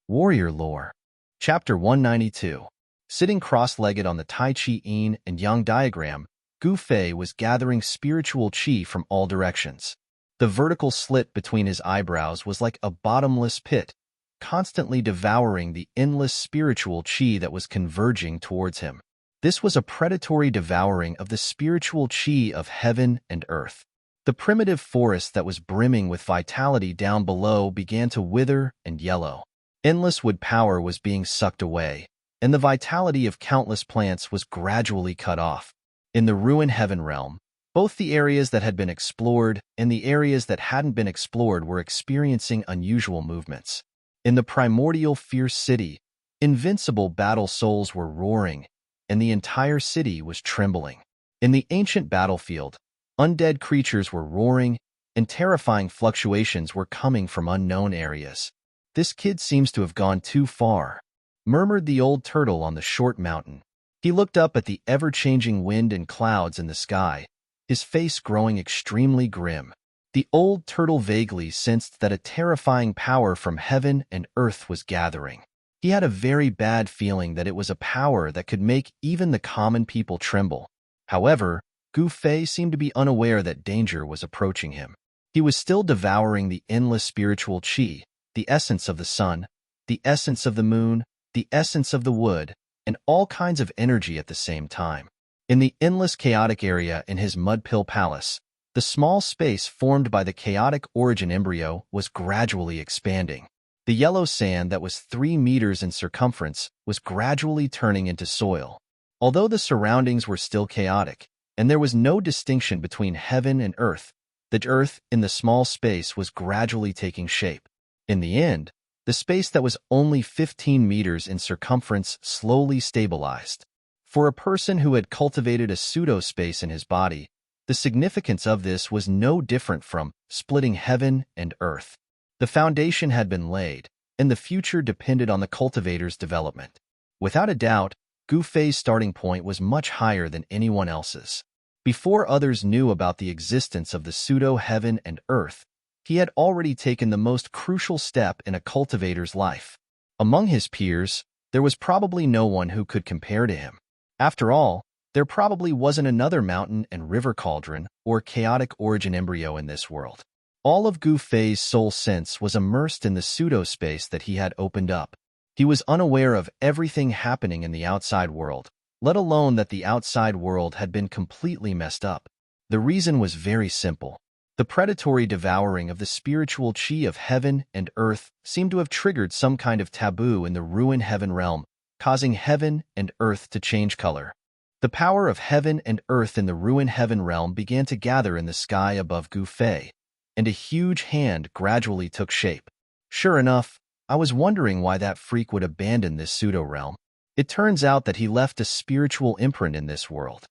Warrior Lore. Chapter 192. Sitting cross-legged on the Tai Chi Yin and Yang diagram, Gu Fei was gathering spiritual qi from all directions. The vertical slit between his eyebrows was like a bottomless pit, constantly devouring the endless spiritual qi that was converging towards him. This was a predatory devouring of the spiritual qi of heaven and earth. The primitive forest that was brimming with vitality down below began to wither and yellow. Endless wood power was being sucked away, and the vitality of countless plants was gradually cut off. In the ruined heaven realm, both the areas that had been explored and the areas that hadn't been explored were experiencing unusual movements. In the primordial fierce city, invincible battle souls were roaring, and the entire city was trembling. In the ancient battlefield, undead creatures were roaring, and terrifying fluctuations were coming from unknown areas. "This kid seems to have gone too far," murmured the old turtle on the short mountain. He looked up at the ever-changing wind and clouds in the sky, his face growing extremely grim. The old turtle vaguely sensed that a terrifying power from heaven and earth was gathering. He had a very bad feeling that it was a power that could make even the common people tremble. However, Gu Fei seemed to be unaware that danger was approaching him. He was still devouring the endless spiritual qi, the essence of the sun, the essence of the moon, the essence of the wood, and all kinds of energy at the same time. In the endless chaotic area in his mud pill palace, the small space formed by the chaotic origin embryo was gradually expanding. The yellow sand that was 3 meters in circumference was gradually turning into soil. Although the surroundings were still chaotic, and there was no distinction between heaven and earth, the earth in the small space was gradually taking shape. In the end, the space that was only 15 meters in circumference slowly stabilized. For a person who had cultivated a pseudo-space in his body, the significance of this was no different from splitting heaven and earth. The foundation had been laid, and the future depended on the cultivator's development. Without a doubt, Gu Fei's starting point was much higher than anyone else's. Before others knew about the existence of the pseudo-heaven and earth, he had already taken the most crucial step in a cultivator's life. Among his peers, there was probably no one who could compare to him. After all, there probably wasn't another mountain and river cauldron or chaotic origin embryo in this world. All of Gu Fei's soul sense was immersed in the pseudo-space that he had opened up. He was unaware of everything happening in the outside world, let alone that the outside world had been completely messed up. The reason was very simple. The predatory devouring of the spiritual qi of heaven and earth seemed to have triggered some kind of taboo in the ruined heaven realm, causing heaven and earth to change color. The power of heaven and earth in the ruined heaven realm began to gather in the sky above Gu Fei, and a huge hand gradually took shape. Sure enough, I was wondering why that freak would abandon this pseudo-realm. It turns out that he left a spiritual imprint in this world.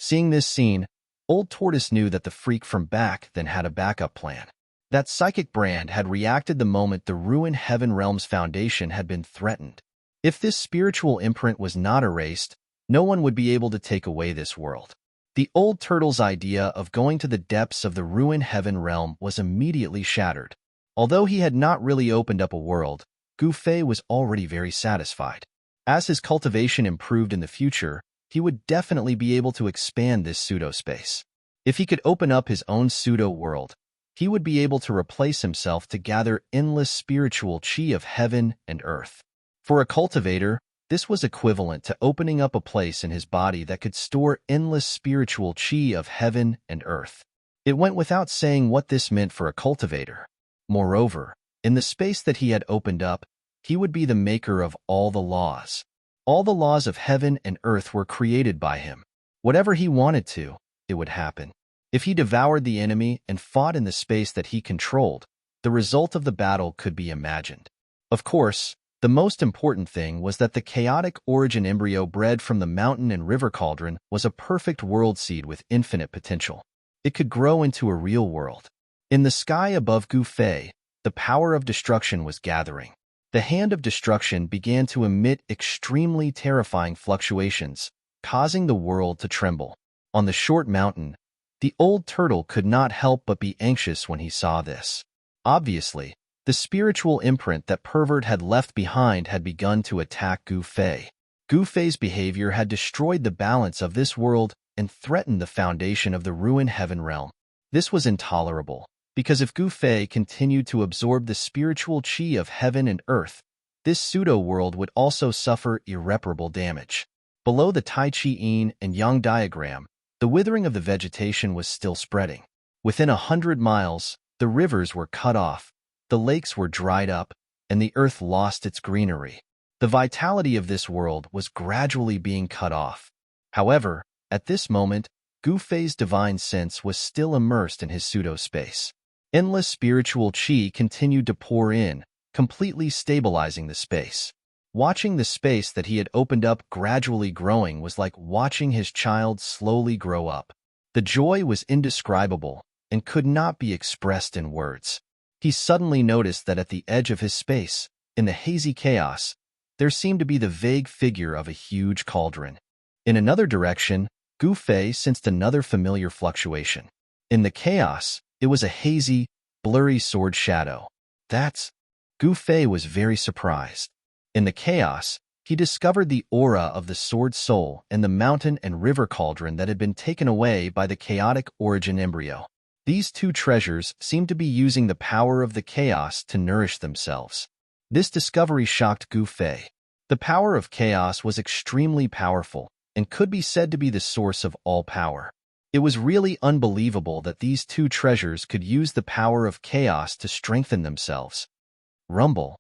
Seeing this scene, Old Tortoise knew that the freak from back then had a backup plan. That psychic brand had reacted the moment the ruined heaven realm's foundation had been threatened. If this spiritual imprint was not erased, no one would be able to take away this world. The old turtle's idea of going to the depths of the ruined heaven realm was immediately shattered. Although he had not really opened up a world, Gu Fei was already very satisfied. As his cultivation improved in the future, he would definitely be able to expand this pseudo-space. If he could open up his own pseudo-world, he would be able to replace himself to gather endless spiritual qi of heaven and earth. For a cultivator, this was equivalent to opening up a place in his body that could store endless spiritual qi of heaven and earth. It went without saying what this meant for a cultivator. Moreover, in the space that he had opened up, he would be the maker of all the laws. All the laws of heaven and earth were created by him. Whatever he wanted to, it would happen. If he devoured the enemy and fought in the space that he controlled, the result of the battle could be imagined. Of course, the most important thing was that the chaotic origin embryo bred from the mountain and river cauldron was a perfect world seed with infinite potential. It could grow into a real world. In the sky above Gu Fei, the power of destruction was gathering. The hand of destruction began to emit extremely terrifying fluctuations, causing the world to tremble. On the short mountain, the old turtle could not help but be anxious when he saw this. Obviously, The spiritual imprint that Pervert had left behind had begun to attack Gu Fei. Gu Fei's behavior had destroyed the balance of this world and threatened the foundation of the ruined heaven realm. This was intolerable, because if Gu Fei continued to absorb the spiritual qi of heaven and earth, this pseudo-world would also suffer irreparable damage. Below the Tai Chi Yin and Yang diagram, the withering of the vegetation was still spreading. Within 100 miles, the rivers were cut off, the lakes were dried up, and the earth lost its greenery. The vitality of this world was gradually being cut off. However, at this moment, Gu Fei's divine sense was still immersed in his pseudo-space. Endless spiritual qi continued to pour in, completely stabilizing the space. Watching the space that he had opened up gradually growing was like watching his child slowly grow up. The joy was indescribable and could not be expressed in words. He suddenly noticed that at the edge of his space, in the hazy chaos, there seemed to be the vague figure of a huge cauldron. In another direction, Gu Fei sensed another familiar fluctuation. In the chaos, it was a hazy, blurry sword shadow. Gu Fei was very surprised. In the chaos, he discovered the aura of the sword soul and the mountain and river cauldron that had been taken away by the chaotic origin embryo. These two treasures seemed to be using the power of the chaos to nourish themselves. This discovery shocked Gu Fei. The power of chaos was extremely powerful and could be said to be the source of all power. It was really unbelievable that these two treasures could use the power of chaos to strengthen themselves. Rumble.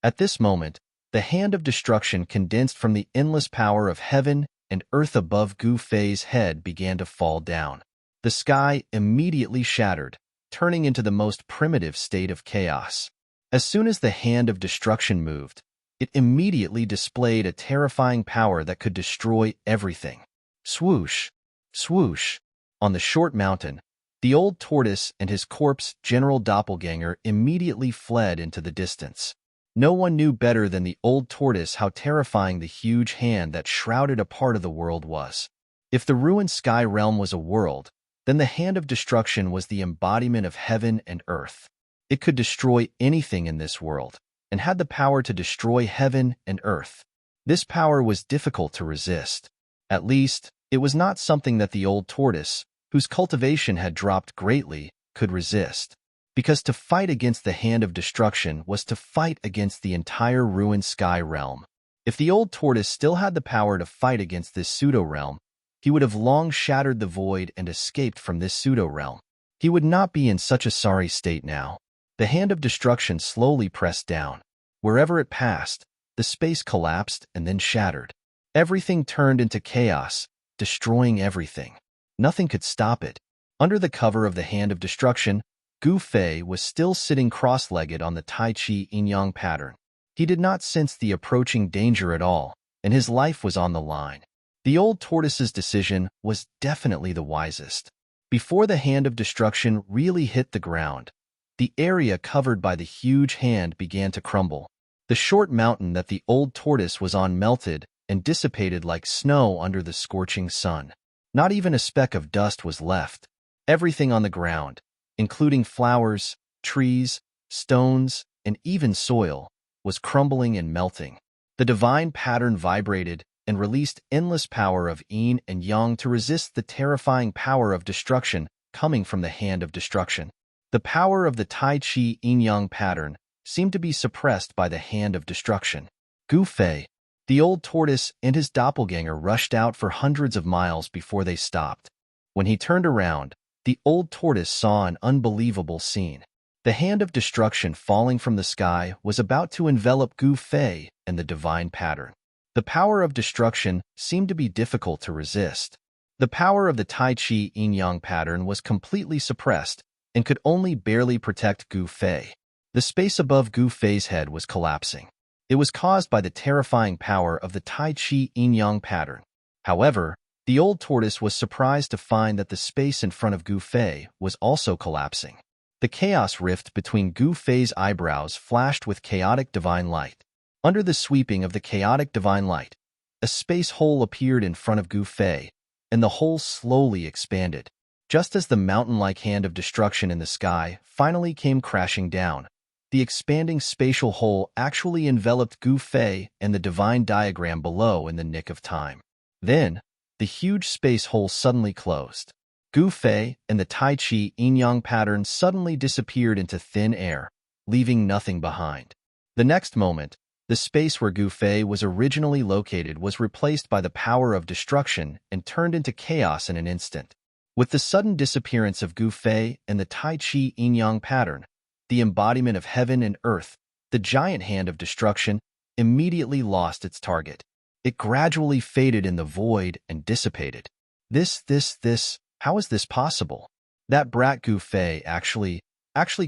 At this moment, the hand of destruction condensed from the endless power of heaven and earth above Gu Fei's head began to fall down. The sky immediately shattered, turning into the most primitive state of chaos. As soon as the hand of destruction moved, it immediately displayed a terrifying power that could destroy everything. Swoosh! Swoosh! On the short mountain, the old tortoise and his corpse general doppelganger immediately fled into the distance. No one knew better than the old tortoise how terrifying the huge hand that shrouded a part of the world was. If the ruined sky realm was a world, then the hand of destruction was the embodiment of heaven and earth. It could destroy anything in this world, and had the power to destroy heaven and earth. This power was difficult to resist. At least, it was not something that the old tortoise, whose cultivation had dropped greatly, could resist. Because to fight against the hand of destruction was to fight against the entire ruined sky realm. If the old tortoise still had the power to fight against this pseudo-realm, he would have long shattered the void and escaped from this pseudo-realm. He would not be in such a sorry state now. The hand of destruction slowly pressed down. Wherever it passed, the space collapsed and then shattered. Everything turned into chaos, destroying everything. Nothing could stop it. Under the cover of the hand of destruction, Gu Fei was still sitting cross-legged on the Tai Chi yin-yang pattern. He did not sense the approaching danger at all, and his life was on the line. The old tortoise's decision was definitely the wisest. Before the hand of destruction really hit the ground, the area covered by the huge hand began to crumble. The short mountain that the old tortoise was on melted and dissipated like snow under the scorching sun. Not even a speck of dust was left. Everything on the ground, including flowers, trees, stones, and even soil, was crumbling and melting. The divine pattern vibrated and released endless power of yin and yang to resist the terrifying power of destruction coming from the hand of destruction. The power of the Tai Chi yin-yang pattern seemed to be suppressed by the hand of destruction. Gu Fei, the old tortoise, and his doppelganger rushed out for hundreds of miles before they stopped. When he turned around, the old tortoise saw an unbelievable scene. The hand of destruction falling from the sky was about to envelop Gu Fei and the divine pattern. The power of destruction seemed to be difficult to resist. The power of the Tai Chi yin-yang pattern was completely suppressed and could only barely protect Gu Fei. The space above Gu Fei's head was collapsing. It was caused by the terrifying power of the Tai Chi yin-yang pattern. However, the old tortoise was surprised to find that the space in front of Gu Fei was also collapsing. The chaos rift between Gu Fei's eyebrows flashed with chaotic divine light. Under the sweeping of the chaotic divine light, a space hole appeared in front of Gu Fei, and the hole slowly expanded. Just as the mountain-like hand of destruction in the sky finally came crashing down, The expanding spatial hole actually enveloped Gu Fei and the divine diagram below in the nick of time. Then, the huge space hole suddenly closed. Gu Fei and the Tai Chi yin-yang pattern suddenly disappeared into thin air, leaving nothing behind. The next moment, the space where Gu Fei was originally located was replaced by the power of destruction and turned into chaos in an instant. With the sudden disappearance of Gu Fei and the Tai Chi yin-yang pattern, the embodiment of heaven and earth, the giant hand of destruction, immediately lost its target. It gradually faded in the void and dissipated. How is this possible? That brat Gu Fei actually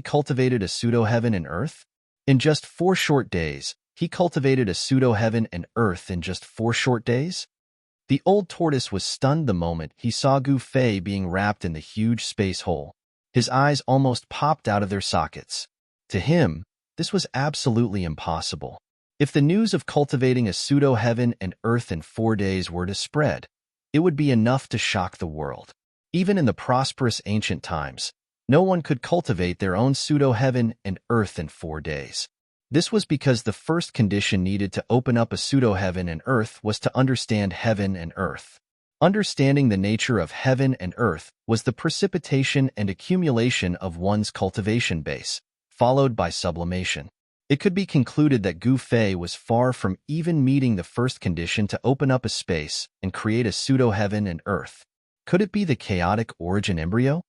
cultivated a pseudo-heaven and earth? In just 4 short days, he cultivated a pseudo-heaven and earth in just 4 short days? The old tortoise was stunned the moment he saw Gu Fei being wrapped in the huge space hole. His eyes almost popped out of their sockets. To him, this was absolutely impossible. If the news of cultivating a pseudo-heaven and earth in 4 days were to spread, it would be enough to shock the world. Even in the prosperous ancient times, no one could cultivate their own pseudo-heaven and earth in 4 days. This was because the first condition needed to open up a pseudo-heaven and earth was to understand heaven and earth. Understanding the nature of heaven and earth was the precipitation and accumulation of one's cultivation base, followed by sublimation. It could be concluded that Gu Fei was far from even meeting the first condition to open up a space and create a pseudo-heaven and earth. Could it be the chaotic origin embryo?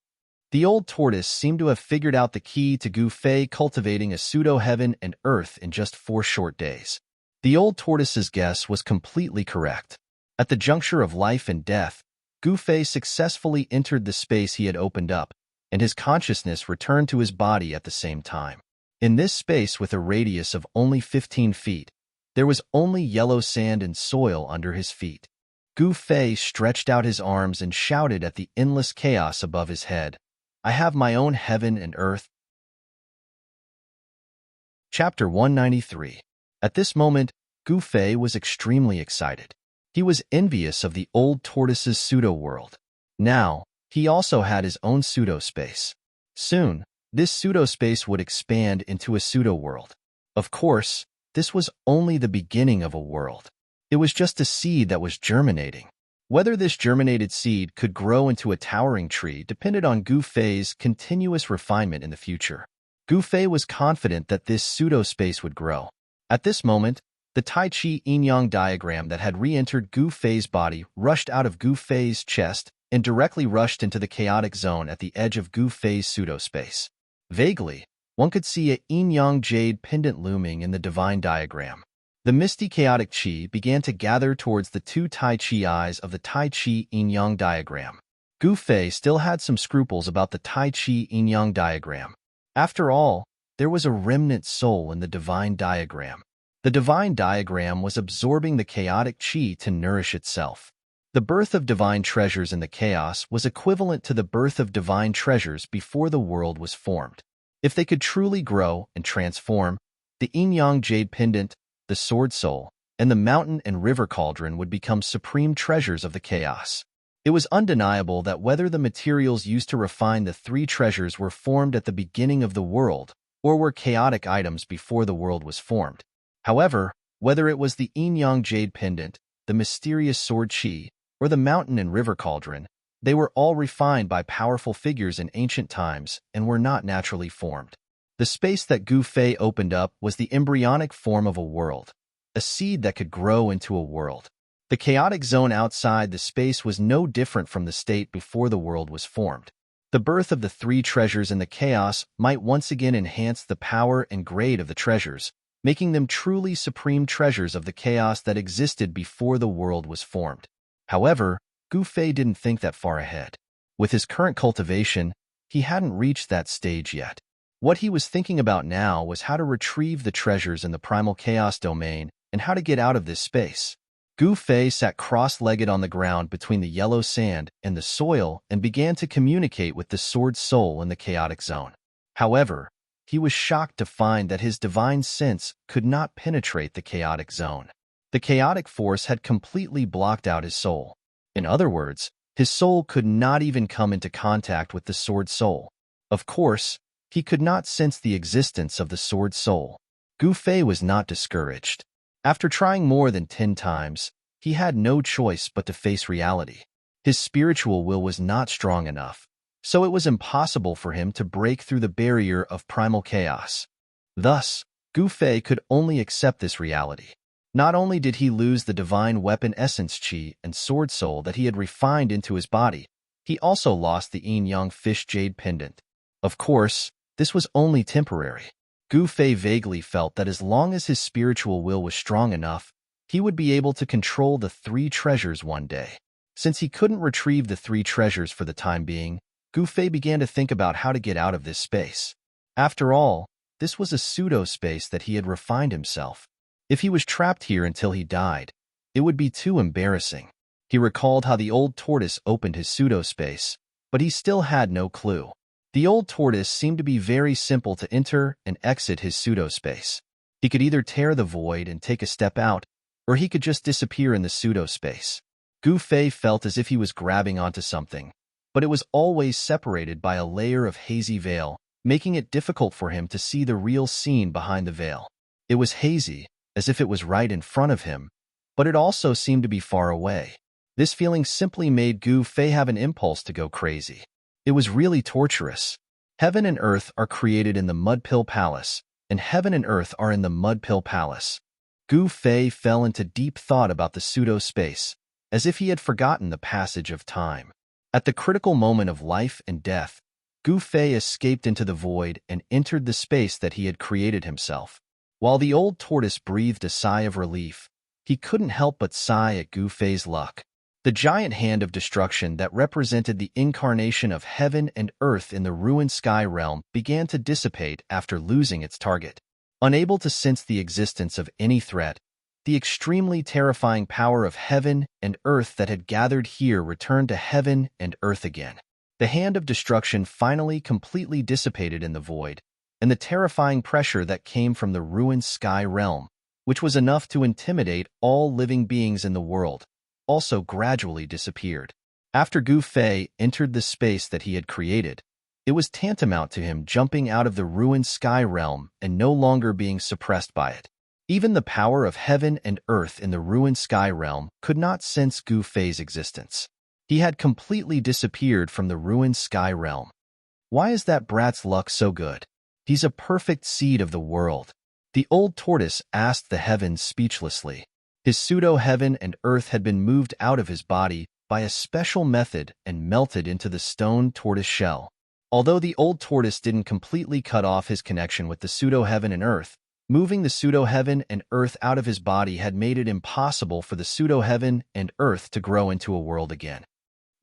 The old tortoise seemed to have figured out the key to Gu Fei cultivating a pseudo-heaven and earth in just 4 short days. The old tortoise's guess was completely correct. At the juncture of life and death, Gu Fei successfully entered the space he had opened up, and his consciousness returned to his body at the same time. In this space with a radius of only 15 feet, there was only yellow sand and soil under his feet. Gu Fei stretched out his arms and shouted at the endless chaos above his head, "I have my own heaven and earth." Chapter 193. At this moment, Gu Fei was extremely excited. He was envious of the old tortoise's pseudo-world. Now, he also had his own pseudo-space. Soon, this pseudo-space would expand into a pseudo-world. Of course, this was only the beginning of a world. It was just a seed that was germinating. Whether this germinated seed could grow into a towering tree depended on Gu Fei's continuous refinement in the future. Gu Fei was confident that this pseudo-space would grow. At this moment, the Tai Chi yin-yang diagram that had re-entered Gu Fei's body rushed out of Gu Fei's chest and directly rushed into the chaotic zone at the edge of Gu Fei's pseudo-space. Vaguely, one could see a yin-yang jade pendant looming in the divine diagram. The misty chaotic chi began to gather towards the 2 Tai Chi eyes of the Tai Chi yin-yang diagram. Gu Fei still had some scruples about the Tai Chi yin-yang diagram. After all, there was a remnant soul in the divine diagram. The divine diagram was absorbing the chaotic chi to nourish itself. The birth of divine treasures in the chaos was equivalent to the birth of divine treasures before the world was formed. If they could truly grow and transform, the yin-yang jade pendant, the sword soul, and the mountain and river cauldron would become supreme treasures of the chaos. It was undeniable that whether the materials used to refine the 3 treasures were formed at the beginning of the world or were chaotic items before the world was formed. However, whether it was the yin-yang jade pendant, the mysterious sword chi, or the mountain and river cauldron, they were all refined by powerful figures in ancient times and were not naturally formed. The space that Gu Fei opened up was the embryonic form of a world, a seed that could grow into a world. The chaotic zone outside the space was no different from the state before the world was formed. The birth of the 3 treasures in the chaos might once again enhance the power and grade of the treasures, making them truly supreme treasures of the chaos that existed before the world was formed. However, Gu Fei didn't think that far ahead. With his current cultivation, he hadn't reached that stage yet. What he was thinking about now was how to retrieve the treasures in the primal chaos domain and how to get out of this space. Gu Fei sat cross-legged on the ground between the yellow sand and the soil and began to communicate with the sword soul in the chaotic zone. However, he was shocked to find that his divine sense could not penetrate the chaotic zone. The chaotic force had completely blocked out his soul. In other words, his soul could not even come into contact with the sword soul. Of course, He could not sense the existence of the sword soul. Gu Fei was not discouraged. After trying more than 10 times, he had no choice but to face reality. His spiritual will was not strong enough, so it was impossible for him to break through the barrier of primal chaos. Thus, Gu Fei could only accept this reality. Not only did he lose the divine weapon essence chi and sword soul that he had refined into his body, he also lost the yin-yang fish jade pendant. Of course, this was only temporary. Gu Fei vaguely felt that as long as his spiritual will was strong enough, he would be able to control the 3 treasures one day. Since he couldn't retrieve the 3 treasures for the time being, Gu Fei began to think about how to get out of this space. After all, this was a pseudo-space that he had refined himself. If he was trapped here until he died, it would be too embarrassing. He recalled how the old tortoise opened his pseudo-space, but he still had no clue. The old tortoise seemed to be very simple to enter and exit his pseudo-space. He could either tear the void and take a step out, or he could just disappear in the pseudo-space. Gu Fei felt as if he was grabbing onto something, but it was always separated by a layer of hazy veil, making it difficult for him to see the real scene behind the veil. It was hazy, as if it was right in front of him, but it also seemed to be far away. This feeling simply made Gu Fei have an impulse to go crazy. It was really torturous. Heaven and earth are created in the Mud Pill Palace, and heaven and earth are in the Mud Pill Palace. Gu Fei fell into deep thought about the pseudo-space, as if he had forgotten the passage of time. At the critical moment of life and death, Gu Fei escaped into the void and entered the space that he had created himself. While the old tortoise breathed a sigh of relief, he couldn't help but sigh at Gu Fei's luck. The giant hand of destruction that represented the incarnation of heaven and earth in the ruined sky realm began to dissipate after losing its target. Unable to sense the existence of any threat, the extremely terrifying power of heaven and earth that had gathered here returned to heaven and earth again. The hand of destruction finally completely dissipated in the void, and the terrifying pressure that came from the ruined sky realm, which was enough to intimidate all living beings in the world, also gradually disappeared. After Gu Fei entered the space that he had created, it was tantamount to him jumping out of the ruined sky realm and no longer being suppressed by it. Even the power of heaven and earth in the ruined sky realm could not sense Gu Fei's existence. He had completely disappeared from the ruined sky realm. Why is that brat's luck so good? He's a perfect seed of the world. The old tortoise asked the heavens speechlessly. His pseudo-heaven and earth had been moved out of his body by a special method and melted into the stone tortoise shell. Although the old tortoise didn't completely cut off his connection with the pseudo-heaven and earth, moving the pseudo-heaven and earth out of his body had made it impossible for the pseudo-heaven and earth to grow into a world again.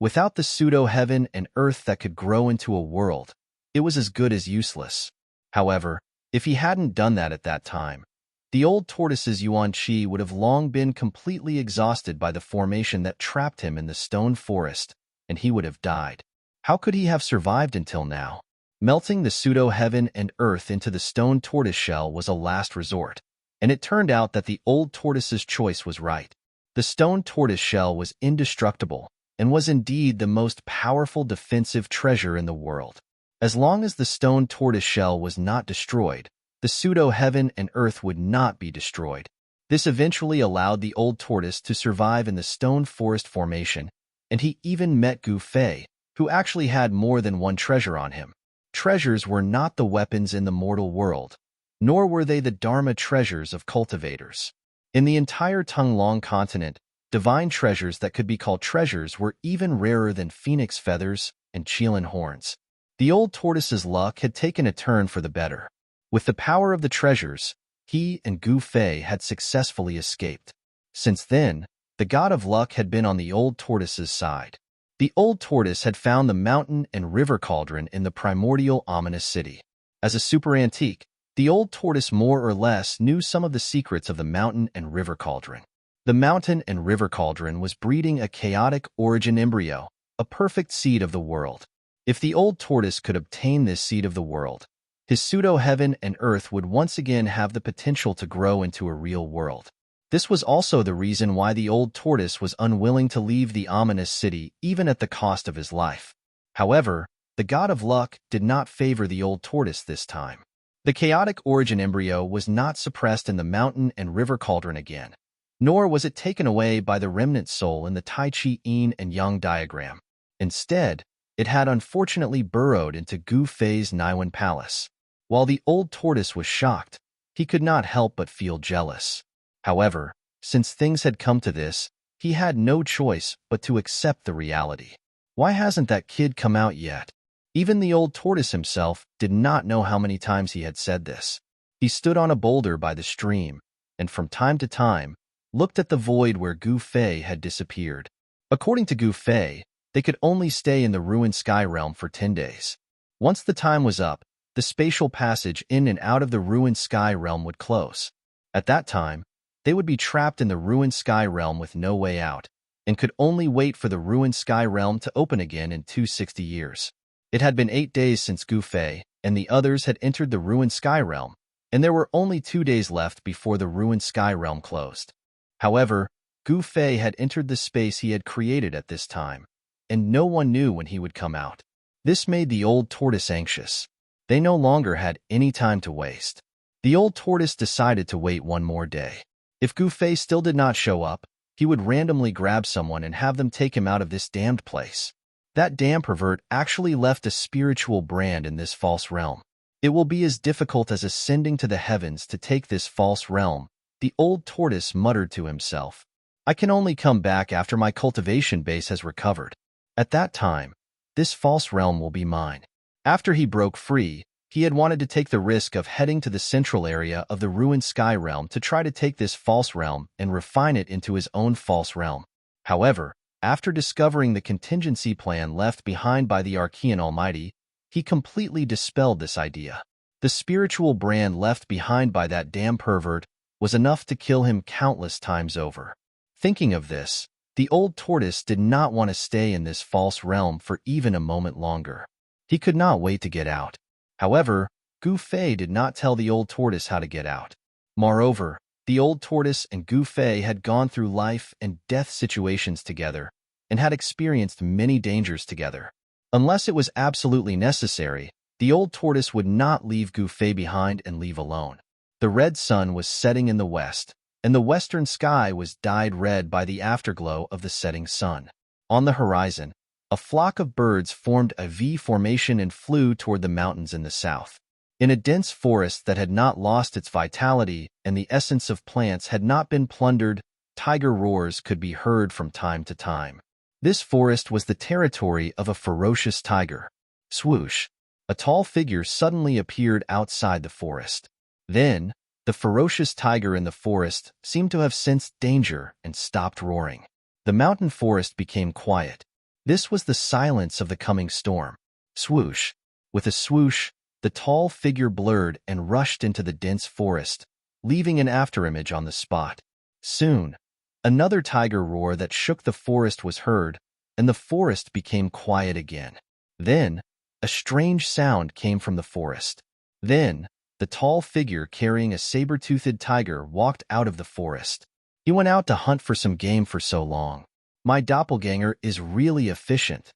Without the pseudo-heaven and earth that could grow into a world, it was as good as useless. However, if he hadn't done that at that time, the old tortoise's yuan qi would have long been completely exhausted by the formation that trapped him in the stone forest, and he would have died. How could he have survived until now? Melting the pseudo-heaven and earth into the stone tortoise shell was a last resort, and it turned out that the old tortoise's choice was right. The stone tortoise shell was indestructible and was indeed the most powerful defensive treasure in the world. As long as the stone tortoise shell was not destroyed, the pseudo-heaven and earth would not be destroyed. This eventually allowed the old tortoise to survive in the stone forest formation, and he even met Gu Fei, who actually had more than one treasure on him. Treasures were not the weapons in the mortal world, nor were they the Dharma treasures of cultivators. In the entire Tunglong continent, divine treasures that could be called treasures were even rarer than phoenix feathers and Qilin horns. The old tortoise's luck had taken a turn for the better. With the power of the treasures, he and Gu Fei had successfully escaped. Since then, the god of luck had been on the old tortoise's side. The old tortoise had found the mountain and river cauldron in the primordial ominous city. As a super antique, the old tortoise more or less knew some of the secrets of the mountain and river cauldron. The mountain and river cauldron was breeding a chaotic origin embryo, a perfect seed of the world. If the old tortoise could obtain this seed of the world, his pseudo-heaven and earth would once again have the potential to grow into a real world. This was also the reason why the old tortoise was unwilling to leave the ominous city even at the cost of his life. However, the god of luck did not favor the old tortoise this time. The chaotic origin embryo was not suppressed in the mountain and river cauldron again, nor was it taken away by the remnant soul in the Tai Chi yin and yang diagram. Instead, it had unfortunately burrowed into Gu Fei's Niwen palace. While the old tortoise was shocked, he could not help but feel jealous. However, since things had come to this, he had no choice but to accept the reality. Why hasn't that kid come out yet? Even the old tortoise himself did not know how many times he had said this. He stood on a boulder by the stream, and from time to time, looked at the void where Gu Fei had disappeared. According to Gu Fei, they could only stay in the ruined sky realm for 10 days. Once the time was up, the spatial passage in and out of the ruined sky realm would close. At that time, they would be trapped in the ruined sky realm with no way out, and could only wait for the ruined sky realm to open again in 260 years. It had been 8 days since Gu Fei and the others had entered the ruined sky realm, and there were only 2 days left before the ruined sky realm closed. However, Gu Fei had entered the space he had created at this time, and no one knew when he would come out. This made the old tortoise anxious. They no longer had any time to waste. The old tortoise decided to wait one more day. If Gu Fei still did not show up, he would randomly grab someone and have them take him out of this damned place. That damn pervert actually left a spiritual brand in this false realm. It will be as difficult as ascending to the heavens to take this false realm, the old tortoise muttered to himself. I can only come back after my cultivation base has recovered. At that time, this false realm will be mine. After he broke free, he had wanted to take the risk of heading to the central area of the ruined sky realm to try to take this false realm and refine it into his own false realm. However, after discovering the contingency plan left behind by the Archean Almighty, he completely dispelled this idea. The spiritual brand left behind by that damn pervert was enough to kill him countless times over. Thinking of this, the old tortoise did not want to stay in this false realm for even a moment longer. He could not wait to get out. However, Gu Fei did not tell the old tortoise how to get out. Moreover, the old tortoise and Gu Fei had gone through life and death situations together and had experienced many dangers together. Unless it was absolutely necessary, the old tortoise would not leave Gu Fei behind and leave alone. The red sun was setting in the west, and the western sky was dyed red by the afterglow of the setting sun. On the horizon, a flock of birds formed a V formation and flew toward the mountains in the south. In a dense forest that had not lost its vitality and the essence of plants had not been plundered, tiger roars could be heard from time to time. This forest was the territory of a ferocious tiger. Swoosh! A tall figure suddenly appeared outside the forest. Then, the ferocious tiger in the forest seemed to have sensed danger and stopped roaring. The mountain forest became quiet. This was the silence of the coming storm. Swoosh! With a swoosh, the tall figure blurred and rushed into the dense forest, leaving an afterimage on the spot. Soon, another tiger roar that shook the forest was heard, and the forest became quiet again. Then, a strange sound came from the forest. Then, the tall figure carrying a saber-toothed tiger walked out of the forest. He went out to hunt for some game for so long. My doppelganger is really efficient.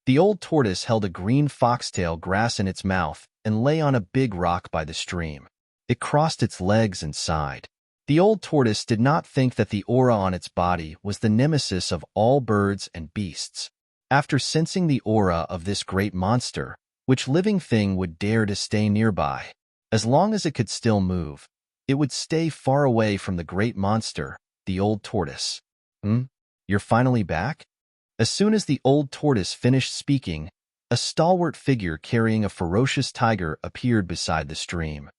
The old tortoise held a green foxtail grass in its mouth and lay on a big rock by the stream. It crossed its legs and sighed. The old tortoise did not think that the aura on its body was the nemesis of all birds and beasts. After sensing the aura of this great monster, which living thing would dare to stay nearby? As long as it could still move, it would stay far away from the great monster, the old tortoise. You're finally back? As soon as the old tortoise finished speaking, a stalwart figure carrying a ferocious tiger appeared beside the stream.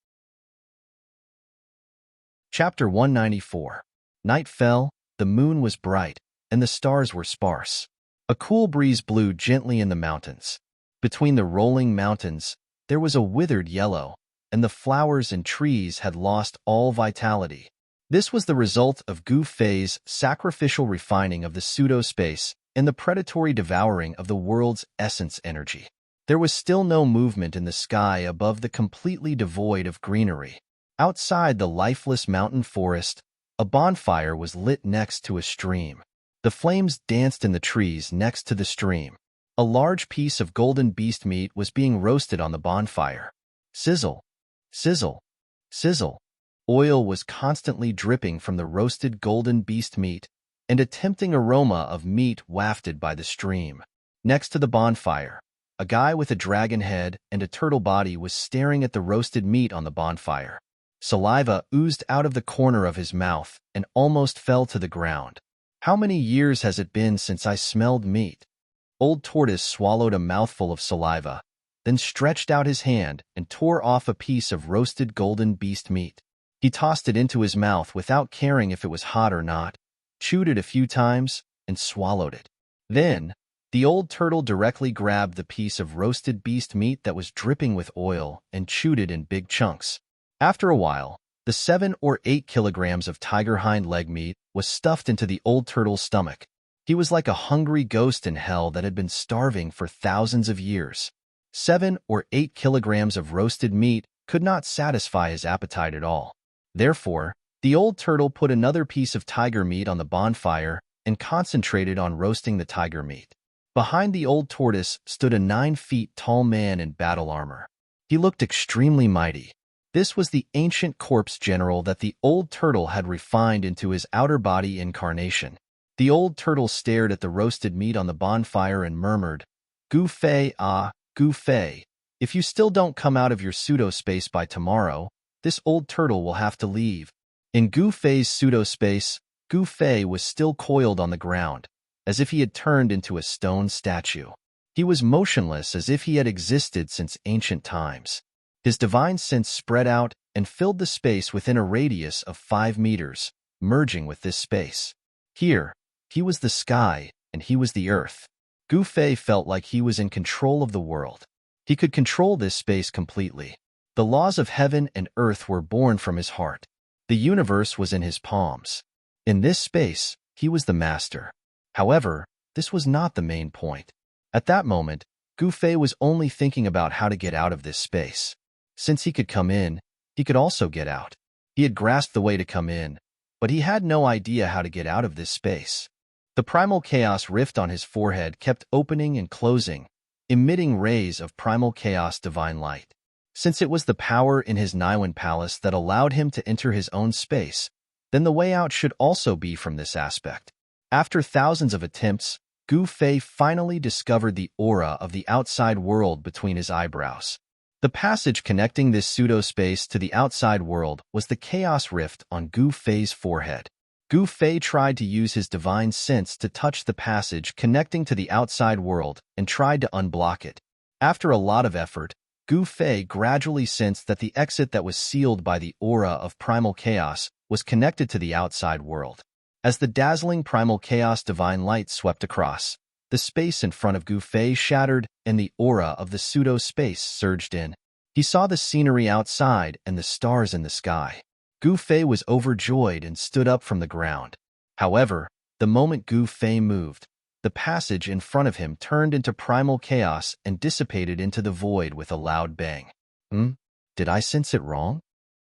Chapter 194. Night fell, the moon was bright, and the stars were sparse. A cool breeze blew gently in the mountains. Between the rolling mountains, there was a withered yellow, and the flowers and trees had lost all vitality. This was the result of Gu Fei's sacrificial refining of the pseudo-space and the predatory devouring of the world's essence energy. There was still no movement in the sky above the completely devoid of greenery. Outside the lifeless mountain forest, a bonfire was lit next to a stream. The flames danced in the trees next to the stream. A large piece of golden beast meat was being roasted on the bonfire. Sizzle, sizzle, sizzle. Oil was constantly dripping from the roasted golden beast meat, and a tempting aroma of meat wafted by the stream. Next to the bonfire, a guy with a dragon head and a turtle body was staring at the roasted meat on the bonfire. Saliva oozed out of the corner of his mouth and almost fell to the ground. How many years has it been since I smelled meat? Old Tortoise swallowed a mouthful of saliva, then stretched out his hand and tore off a piece of roasted golden beast meat. He tossed it into his mouth without caring if it was hot or not, chewed it a few times, and swallowed it. Then, the old turtle directly grabbed the piece of roasted beast meat that was dripping with oil and chewed it in big chunks. After a while, the 7 or 8 kilograms of tiger hind leg meat was stuffed into the old turtle's stomach. He was like a hungry ghost in hell that had been starving for thousands of years. 7 or 8 kilograms of roasted meat could not satisfy his appetite at all. Therefore, the old turtle put another piece of tiger meat on the bonfire and concentrated on roasting the tiger meat. Behind the old tortoise stood a 9-feet-tall man in battle armor. He looked extremely mighty. This was the ancient corpse general that the old turtle had refined into his outer body incarnation. The old turtle stared at the roasted meat on the bonfire and murmured, "Gu Fei, Gu Fei, if you still don't come out of your pseudo-space by tomorrow, this old turtle will have to leave." In Gu Fei's pseudo-space, Gu Fei was still coiled on the ground, as if he had turned into a stone statue. He was motionless as if he had existed since ancient times. His divine sense spread out and filled the space within a radius of 5 meters, merging with this space. Here, he was the sky and he was the earth. Gu Fei felt like he was in control of the world. He could control this space completely. The laws of heaven and earth were born from his heart. The universe was in his palms. In this space, he was the master. However, this was not the main point. At that moment, Gu Fei was only thinking about how to get out of this space. Since he could come in, he could also get out. He had grasped the way to come in, but he had no idea how to get out of this space. The primal chaos rift on his forehead kept opening and closing, emitting rays of primal chaos divine light. Since it was the power in his Niwen palace that allowed him to enter his own space, then the way out should also be from this aspect. After thousands of attempts, Gu Fei finally discovered the aura of the outside world between his eyebrows. The passage connecting this pseudo-space to the outside world was the chaos rift on Gu Fei's forehead. Gu Fei tried to use his divine sense to touch the passage connecting to the outside world and tried to unblock it. After a lot of effort, Gu Fei gradually sensed that the exit that was sealed by the aura of primal chaos was connected to the outside world. As the dazzling primal chaos divine light swept across, the space in front of Gu Fei shattered and the aura of the pseudo-space surged in. He saw the scenery outside and the stars in the sky. Gu Fei was overjoyed and stood up from the ground. However, the moment Gu Fei moved, the passage in front of him turned into primal chaos and dissipated into the void with a loud bang. Did I sense it wrong?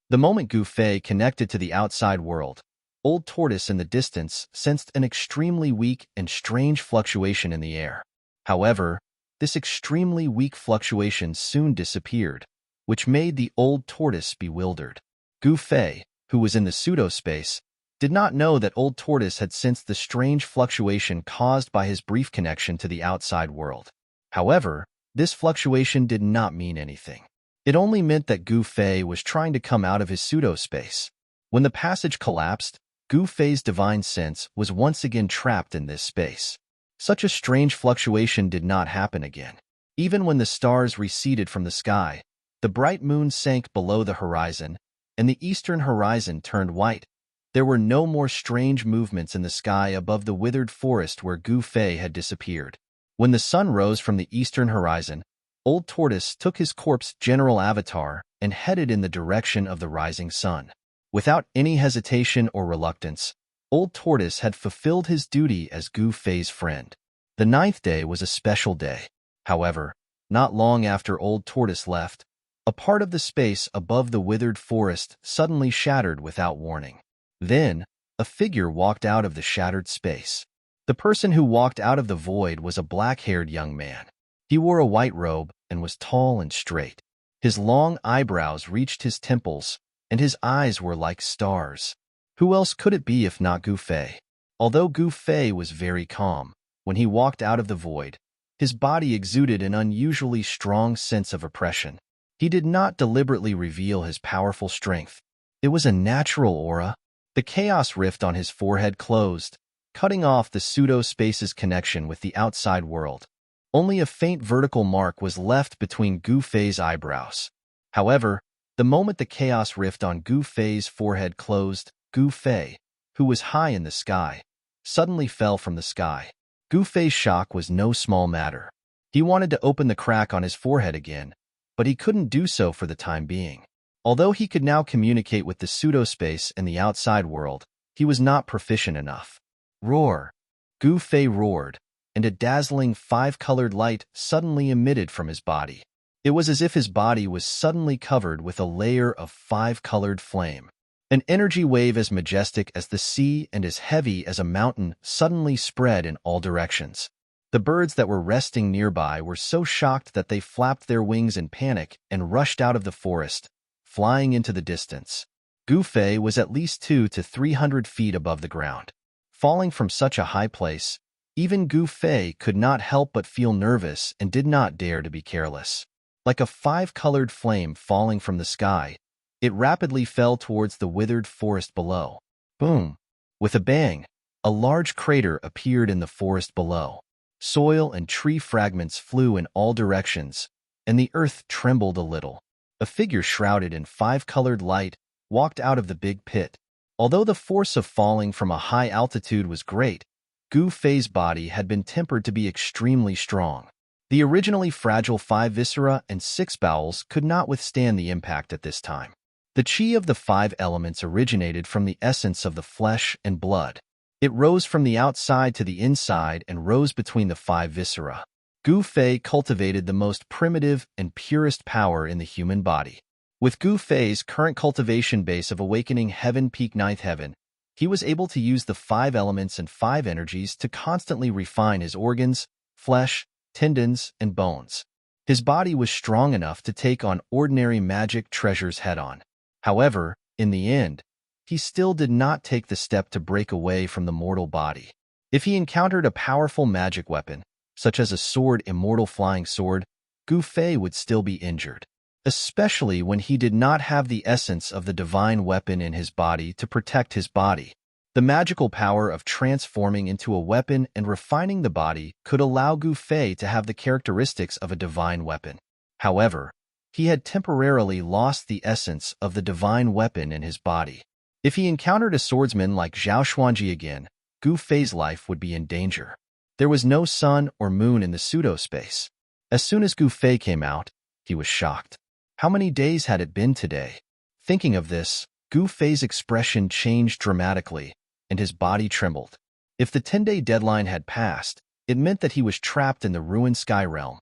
The moment Gu Fei connected to the outside world, Old Tortoise in the distance sensed an extremely weak and strange fluctuation in the air. However, this extremely weak fluctuation soon disappeared, which made the Old Tortoise bewildered. Gu Fei, who was in the pseudo-space, did not know that Old Tortoise had sensed the strange fluctuation caused by his brief connection to the outside world. However, this fluctuation did not mean anything. It only meant that Gu Fei was trying to come out of his pseudo-space. When the passage collapsed, Gu Fei's divine sense was once again trapped in this space. Such a strange fluctuation did not happen again. Even when the stars receded from the sky, the bright moon sank below the horizon, and the eastern horizon turned white. There were no more strange movements in the sky above the withered forest where Gu Fei had disappeared. When the sun rose from the eastern horizon, Old Tortoise took his corpse general avatar and headed in the direction of the rising sun. Without any hesitation or reluctance, Old Tortoise had fulfilled his duty as Gu Fei's friend. The 9th day was a special day. However, not long after Old Tortoise left, a part of the space above the withered forest suddenly shattered without warning. Then, a figure walked out of the shattered space. The person who walked out of the void was a black-haired young man. He wore a white robe and was tall and straight. His long eyebrows reached his temples, and his eyes were like stars. Who else could it be if not Gu Fei? Although Gu Fei was very calm, when he walked out of the void, his body exuded an unusually strong sense of oppression. He did not deliberately reveal his powerful strength. It was a natural aura. The chaos rift on his forehead closed, cutting off the pseudo-space's connection with the outside world. Only a faint vertical mark was left between Gu Fei's eyebrows. However, the moment the chaos rift on Gu Fei's forehead closed, Gu Fei, who was high in the sky, suddenly fell from the sky. Gu Fei's shock was no small matter. He wanted to open the crack on his forehead again, but he couldn't do so for the time being. Although he could now communicate with the pseudo-space and the outside world, he was not proficient enough. Roar! Gu Fei roared, and a dazzling five-colored light suddenly emitted from his body. It was as if his body was suddenly covered with a layer of five-colored flame. An energy wave as majestic as the sea and as heavy as a mountain suddenly spread in all directions. The birds that were resting nearby were so shocked that they flapped their wings in panic and rushed out of the forest, flying into the distance. Gu Fei was at least 200 to 300 feet above the ground. Falling from such a high place, even Gu Fei could not help but feel nervous and did not dare to be careless. Like a five-colored flame falling from the sky, it rapidly fell towards the withered forest below. Boom! With a bang, a large crater appeared in the forest below. Soil and tree fragments flew in all directions, and the earth trembled a little. A figure shrouded in five-colored light walked out of the big pit. Although the force of falling from a high altitude was great, Gu Fei's body had been tempered to be extremely strong. The originally fragile 5 viscera and 6 bowels could not withstand the impact at this time. The chi of the 5 elements originated from the essence of the flesh and blood. It rose from the outside to the inside and rose between the 5 viscera. Gu Fei cultivated the most primitive and purest power in the human body. With Gu Fei's current cultivation base of awakening heaven peak 9th heaven, he was able to use the 5 elements and 5 energies to constantly refine his organs, flesh, tendons, and bones. His body was strong enough to take on ordinary magic treasures head-on. However, in the end, he still did not take the step to break away from the mortal body. If he encountered a powerful magic weapon, such as a sword, immortal flying sword, Gu Fei would still be injured, especially when he did not have the essence of the divine weapon in his body to protect his body. The magical power of transforming into a weapon and refining the body could allow Gu Fei to have the characteristics of a divine weapon. However, he had temporarily lost the essence of the divine weapon in his body. If he encountered a swordsman like Zhao Xuanji again, Gu Fei's life would be in danger. There was no sun or moon in the pseudo-space. As soon as Gu Fei came out, he was shocked. How many days had it been today? Thinking of this, Gu Fei's expression changed dramatically, and his body trembled. If the 10-day deadline had passed, it meant that he was trapped in the ruined sky realm.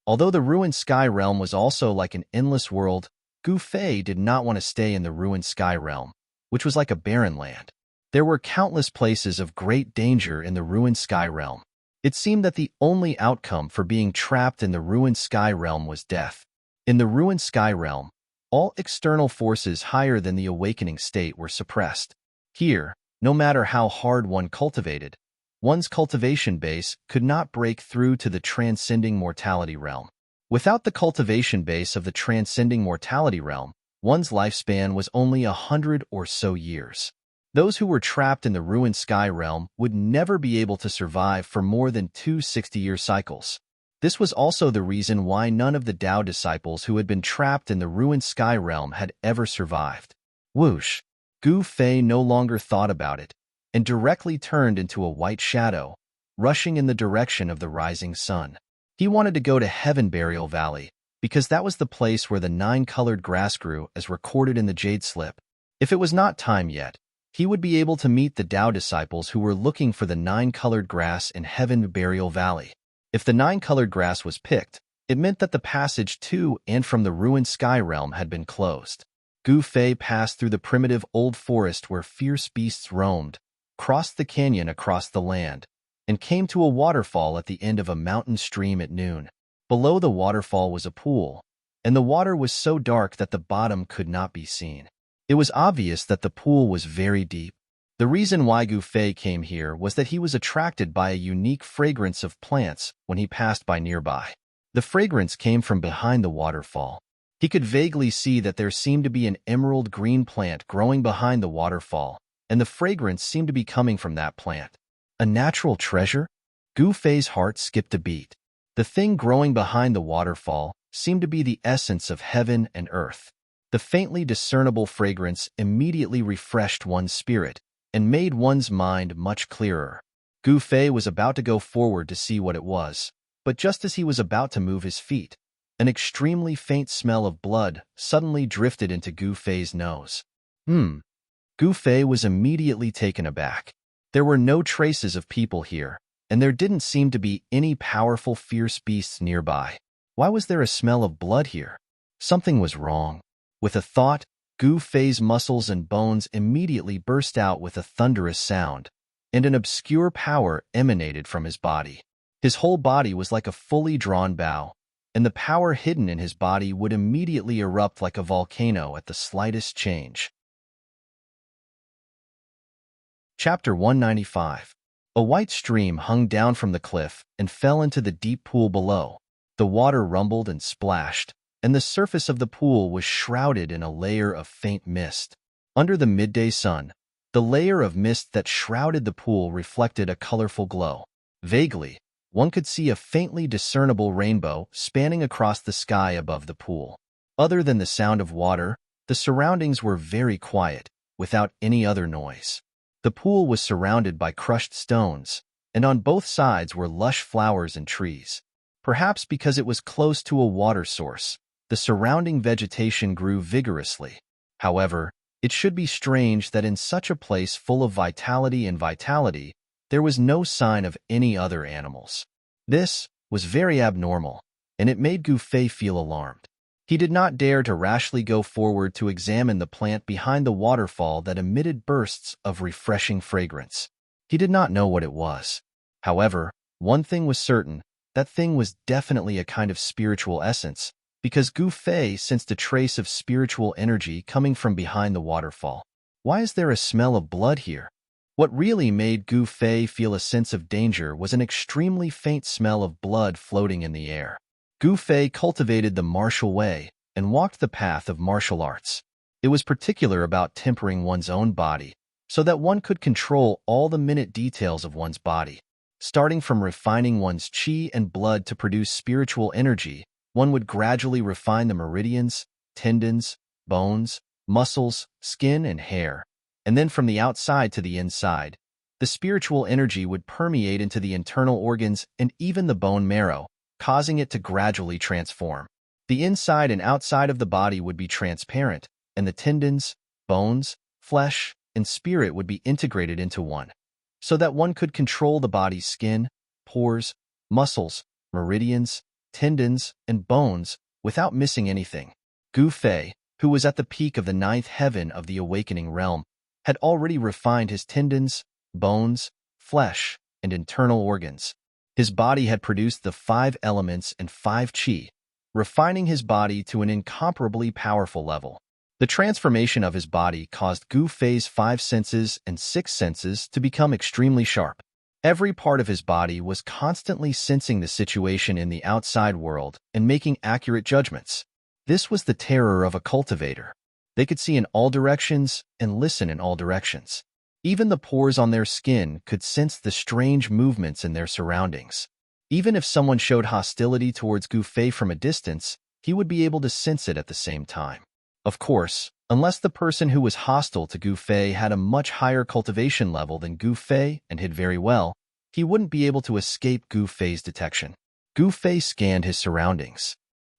Although the ruined sky realm was also like an endless world, Gu Fei did not want to stay in the ruined sky realm, which was like a barren land. There were countless places of great danger in the ruined sky realm. It seemed that the only outcome for being trapped in the ruined sky realm was death. In the ruined sky realm, all external forces higher than the awakening state were suppressed. Here, no matter how hard one cultivated, one's cultivation base could not break through to the transcending mortality realm. Without the cultivation base of the transcending mortality realm, one's lifespan was only 100 or so years. Those who were trapped in the ruined sky realm would never be able to survive for more than 2 60-year cycles. This was also the reason why none of the Tao disciples who had been trapped in the ruined sky realm had ever survived. Whoosh! Gu Fei no longer thought about it, and directly turned into a white shadow, rushing in the direction of the rising sun. He wanted to go to Heaven Burial Valley, because that was the place where the 9-colored grass grew as recorded in the Jade Slip. If it was not time yet, he would be able to meet the Tao disciples who were looking for the 9-colored grass in Heaven Burial Valley. If the 9-colored grass was picked, it meant that the passage to and from the ruined sky realm had been closed. Gu Fei passed through the primitive old forest where fierce beasts roamed, crossed the canyon across the land, and came to a waterfall at the end of a mountain stream at noon. Below the waterfall was a pool, and the water was so dark that the bottom could not be seen. It was obvious that the pool was very deep. The reason why Gu Fei came here was that he was attracted by a unique fragrance of plants when he passed by nearby. The fragrance came from behind the waterfall. He could vaguely see that there seemed to be an emerald green plant growing behind the waterfall, and the fragrance seemed to be coming from that plant. A natural treasure? Gu Fei's heart skipped a beat. The thing growing behind the waterfall seemed to be the essence of heaven and earth. The faintly discernible fragrance immediately refreshed one's spirit and made one's mind much clearer. Gu Fei was about to go forward to see what it was, but just as he was about to move his feet, an extremely faint smell of blood suddenly drifted into Gu Fei's nose. Gu Fei was immediately taken aback. There were no traces of people here, and there didn't seem to be any powerful, fierce beasts nearby. Why was there a smell of blood here? Something was wrong. With a thought, Gu Fei's muscles and bones immediately burst out with a thunderous sound, and an obscure power emanated from his body. His whole body was like a fully drawn bow, and the power hidden in his body would immediately erupt like a volcano at the slightest change. Chapter 195. A white stream hung down from the cliff and fell into the deep pool below. The water rumbled and splashed, and the surface of the pool was shrouded in a layer of faint mist. Under the midday sun, the layer of mist that shrouded the pool reflected a colorful glow. Vaguely, one could see a faintly discernible rainbow spanning across the sky above the pool. Other than the sound of water, the surroundings were very quiet, without any other noise. The pool was surrounded by crushed stones, and on both sides were lush flowers and trees. Perhaps because it was close to a water source, the surrounding vegetation grew vigorously. However, it should be strange that in such a place full of vitality, there was no sign of any other animals. This was very abnormal, and it made Gu Fei feel alarmed. He did not dare to rashly go forward to examine the plant behind the waterfall that emitted bursts of refreshing fragrance. He did not know what it was. However, one thing was certain, that thing was definitely a kind of spiritual essence, because Gu Fei sensed a trace of spiritual energy coming from behind the waterfall. Why is there a smell of blood here? What really made Gu Fei feel a sense of danger was an extremely faint smell of blood floating in the air. Gu Fei cultivated the martial way and walked the path of martial arts. It was particular about tempering one's own body, so that one could control all the minute details of one's body. Starting from refining one's qi and blood to produce spiritual energy, one would gradually refine the meridians, tendons, bones, muscles, skin, and hair, and then from the outside to the inside, the spiritual energy would permeate into the internal organs and even the bone marrow, causing it to gradually transform. The inside and outside of the body would be transparent, and the tendons, bones, flesh, and spirit would be integrated into one, so that one could control the body's skin, pores, muscles, meridians, tendons, and bones without missing anything. Gu Fei, who was at the peak of the ninth heaven of the awakening realm, had already refined his tendons, bones, flesh, and internal organs. His body had produced the 5 elements and 5 qi, refining his body to an incomparably powerful level. The transformation of his body caused Gu Fei's 5 senses and 6 senses to become extremely sharp. Every part of his body was constantly sensing the situation in the outside world and making accurate judgments. This was the terror of a cultivator. They could see in all directions and listen in all directions. Even the pores on their skin could sense the strange movements in their surroundings. Even if someone showed hostility towards Gu Fei from a distance, he would be able to sense it at the same time. Of course, unless the person who was hostile to Gu Fei had a much higher cultivation level than Gu Fei and hid very well, he wouldn't be able to escape Gu Fei's detection. Gu Fei scanned his surroundings.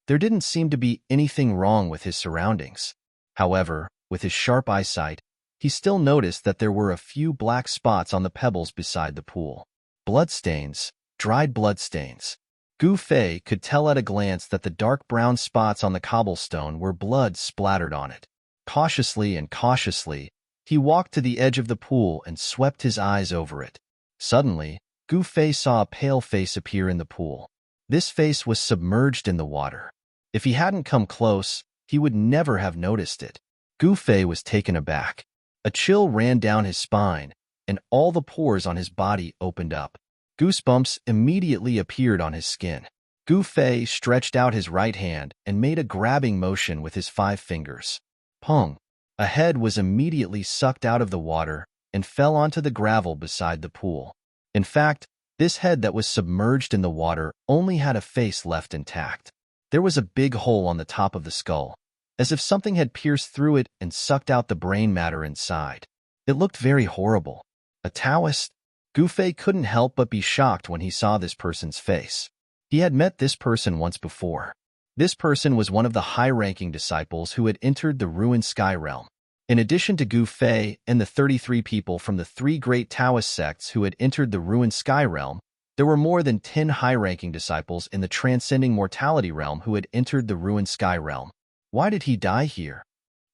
There didn't seem to be anything wrong with his surroundings. However, with his sharp eyesight, he still noticed that there were a few black spots on the pebbles beside the pool. Bloodstains, dried bloodstains. Gu Fei could tell at a glance that the dark brown spots on the cobblestone were blood splattered on it. Cautiously, he walked to the edge of the pool and swept his eyes over it. Suddenly, Gu Fei saw a pale face appear in the pool. This face was submerged in the water. If he hadn't come close, he would never have noticed it. Gu Fei was taken aback. A chill ran down his spine, and all the pores on his body opened up. Goosebumps immediately appeared on his skin. Gu Fei stretched out his right hand and made a grabbing motion with his 5 fingers. Pong! A head was immediately sucked out of the water and fell onto the gravel beside the pool. In fact, this head that was submerged in the water only had a face left intact. There was a big hole on the top of the skull, as if something had pierced through it and sucked out the brain matter inside. It looked very horrible. A Taoist? Gu Fei couldn't help but be shocked when he saw this person's face. He had met this person once before. This person was one of the high-ranking disciples who had entered the ruined sky realm. In addition to Gu Fei and the 33 people from the 3 great Taoist sects who had entered the ruined sky realm, there were more than 10 high-ranking disciples in the transcending mortality realm who had entered the ruined sky realm. Why did he die here?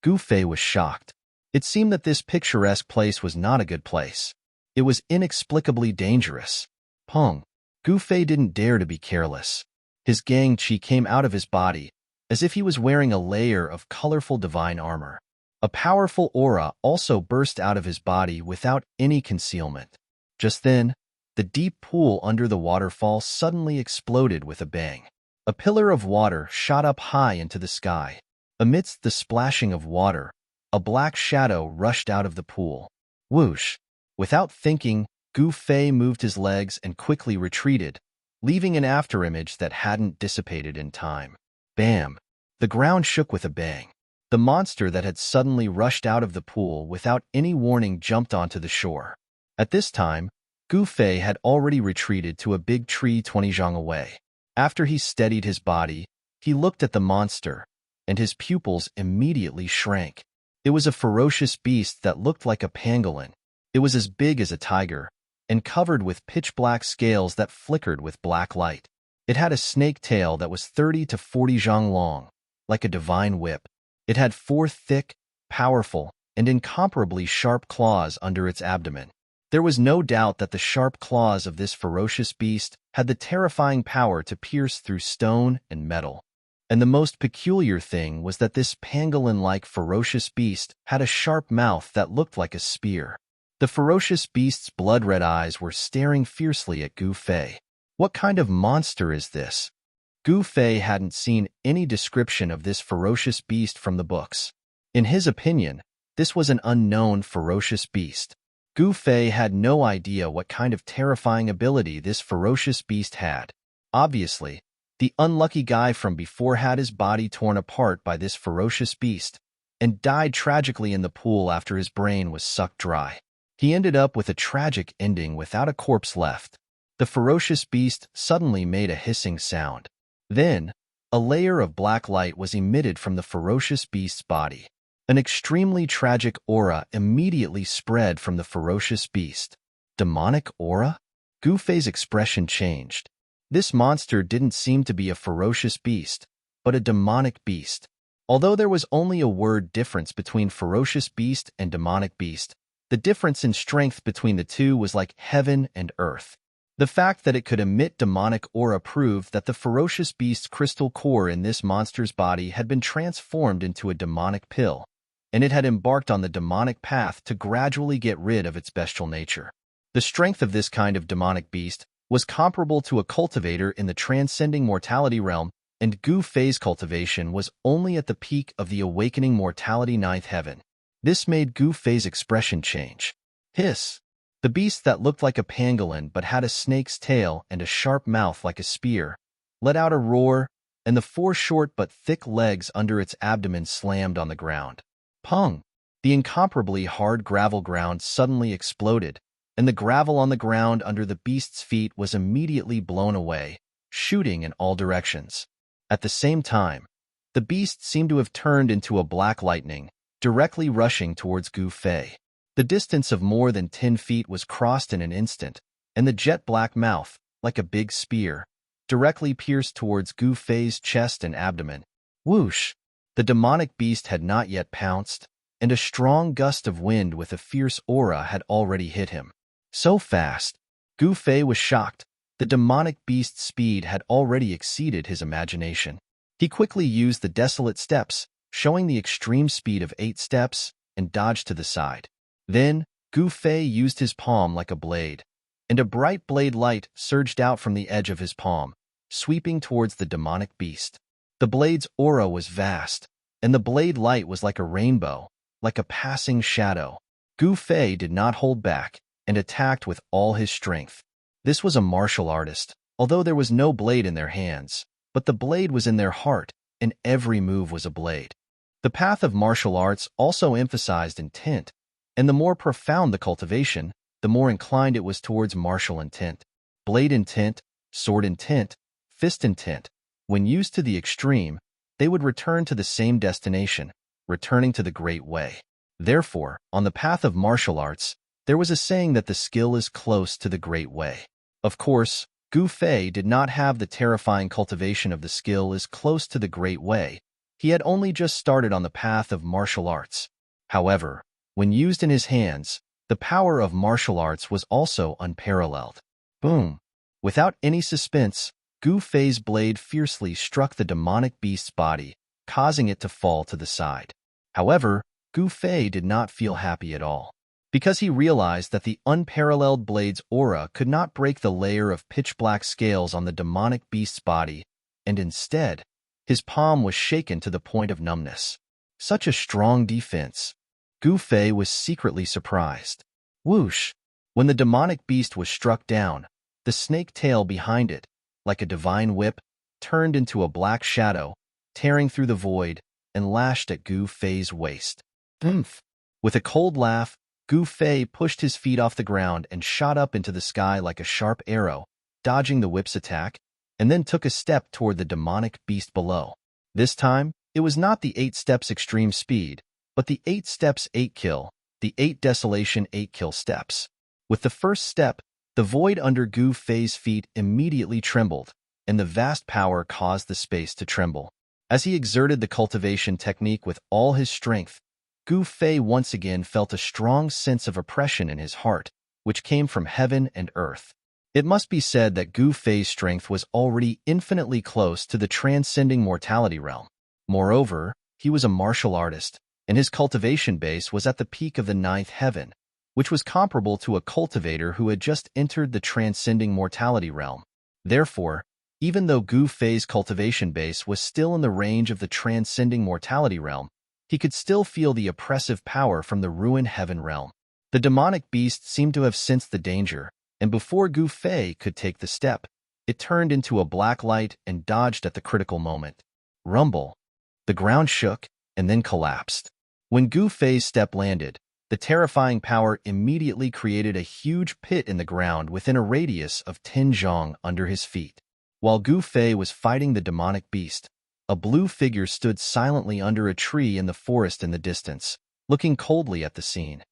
Gu Fei was shocked. It seemed that this picturesque place was not a good place. It was inexplicably dangerous. Pong! Gu Fei didn't dare to be careless. His gang qi came out of his body, as if he was wearing a layer of colorful divine armor. A powerful aura also burst out of his body without any concealment. Just then, the deep pool under the waterfall suddenly exploded with a bang. A pillar of water shot up high into the sky. Amidst the splashing of water, a black shadow rushed out of the pool. Whoosh! Without thinking, Gu Fei moved his legs and quickly retreated, leaving an afterimage that hadn't dissipated in time. Bam! The ground shook with a bang. The monster that had suddenly rushed out of the pool without any warning jumped onto the shore. At this time, Gu Fei had already retreated to a big tree 20 zhang away. After he steadied his body, he looked at the monster, and his pupils immediately shrank. It was a ferocious beast that looked like a pangolin. It was as big as a tiger, and covered with pitch-black scales that flickered with black light. It had a snake tail that was 30 to 40 zhang long, like a divine whip. It had 4 thick, powerful, and incomparably sharp claws under its abdomen. There was no doubt that the sharp claws of this ferocious beast had the terrifying power to pierce through stone and metal. And the most peculiar thing was that this pangolin-like ferocious beast had a sharp mouth that looked like a spear. The ferocious beast's blood-red eyes were staring fiercely at Gu Fei. What kind of monster is this? Gu Fei hadn't seen any description of this ferocious beast from the books. In his opinion, this was an unknown ferocious beast. Gu Fei had no idea what kind of terrifying ability this ferocious beast had. Obviously, the unlucky guy from before had his body torn apart by this ferocious beast and died tragically in the pool after his brain was sucked dry. He ended up with a tragic ending without a corpse left. The ferocious beast suddenly made a hissing sound. Then, a layer of black light was emitted from the ferocious beast's body. An extremely tragic aura immediately spread from the ferocious beast. Demonic aura? Gu Fei's expression changed. This monster didn't seem to be a ferocious beast, but a demonic beast. Although there was only a word difference between ferocious beast and demonic beast, the difference in strength between the two was like heaven and earth. The fact that it could emit demonic aura proved that the ferocious beast's crystal core in this monster's body had been transformed into a demonic pill, and it had embarked on the demonic path to gradually get rid of its bestial nature. The strength of this kind of demonic beast was comparable to a cultivator in the transcending mortality realm, and Gu Fei's cultivation was only at the peak of the awakening mortality 9th heaven. This made Gu Fei's expression change. Hiss! The beast that looked like a pangolin but had a snake's tail and a sharp mouth like a spear let out a roar, and the 4 short but thick legs under its abdomen slammed on the ground. Pong! The incomparably hard gravel ground suddenly exploded, and the gravel on the ground under the beast's feet was immediately blown away, shooting in all directions. At the same time, the beast seemed to have turned into a black lightning, directly rushing towards Gu Fei. The distance of more than 10 feet was crossed in an instant, and the jet-black mouth, like a big spear, directly pierced towards Gu Fei's chest and abdomen. Whoosh! The demonic beast had not yet pounced, and a strong gust of wind with a fierce aura had already hit him. So fast! Gu Fei was shocked. The demonic beast's speed had already exceeded his imagination. He quickly used the desolate steps, showing the extreme speed of 8 steps, and dodged to the side. Then, Gu Fei used his palm like a blade, and a bright blade light surged out from the edge of his palm, sweeping towards the demonic beast. The blade's aura was vast, and the blade light was like a rainbow, like a passing shadow. Gu Fei did not hold back, and attacked with all his strength. This was a martial artist, although there was no blade in their hands, but the blade was in their heart, and every move was a blade. The path of martial arts also emphasized intent, and the more profound the cultivation, the more inclined it was towards martial intent. Blade intent, sword intent, fist intent. When used to the extreme, they would return to the same destination, returning to the great way. Therefore, on the path of martial arts, there was a saying that the skill is close to the great way. Of course, Gu Fei did not have the terrifying cultivation of the skill is close to the great way. He had only just started on the path of martial arts. However, when used in his hands, the power of martial arts was also unparalleled. Boom! Without any suspense, Gu Fei's blade fiercely struck the demonic beast's body, causing it to fall to the side. However, Gu Fei did not feel happy at all, because he realized that the unparalleled blade's aura could not break the layer of pitch-black scales on the demonic beast's body, and instead, his palm was shaken to the point of numbness. Such a strong defense. Gu Fei was secretly surprised. Whoosh! When the demonic beast was struck down, the snake tail behind it, like a divine whip, turned into a black shadow, tearing through the void, and lashed at Gu Fei's waist. Oomph! With a cold laugh, Gu Fei pushed his feet off the ground and shot up into the sky like a sharp arrow, dodging the whip's attack, and then took a step toward the demonic beast below. This time, it was not the 8 steps extreme speed, but the 8 steps 8 kill, the 8 desolation 8 kill steps. With the first step, the void under Gu Fei's feet immediately trembled, and the vast power caused the space to tremble. As he exerted the cultivation technique with all his strength, Gu Fei once again felt a strong sense of oppression in his heart, which came from heaven and earth. It must be said that Gu Fei's strength was already infinitely close to the transcending mortality realm. Moreover, he was a martial artist, and his cultivation base was at the peak of the 9th heaven, which was comparable to a cultivator who had just entered the transcending mortality realm. Therefore, even though Gu Fei's cultivation base was still in the range of the transcending mortality realm, he could still feel the oppressive power from the ruined heaven realm. The demonic beast seemed to have sensed the danger, and before Gu Fei could take the step, it turned into a black light and dodged at the critical moment. Rumble! The ground shook and then collapsed. When Gu Fei's step landed, the terrifying power immediately created a huge pit in the ground within a radius of 10 zhong under his feet. While Gu Fei was fighting the demonic beast, a blue figure stood silently under a tree in the forest in the distance, looking coldly at the scene.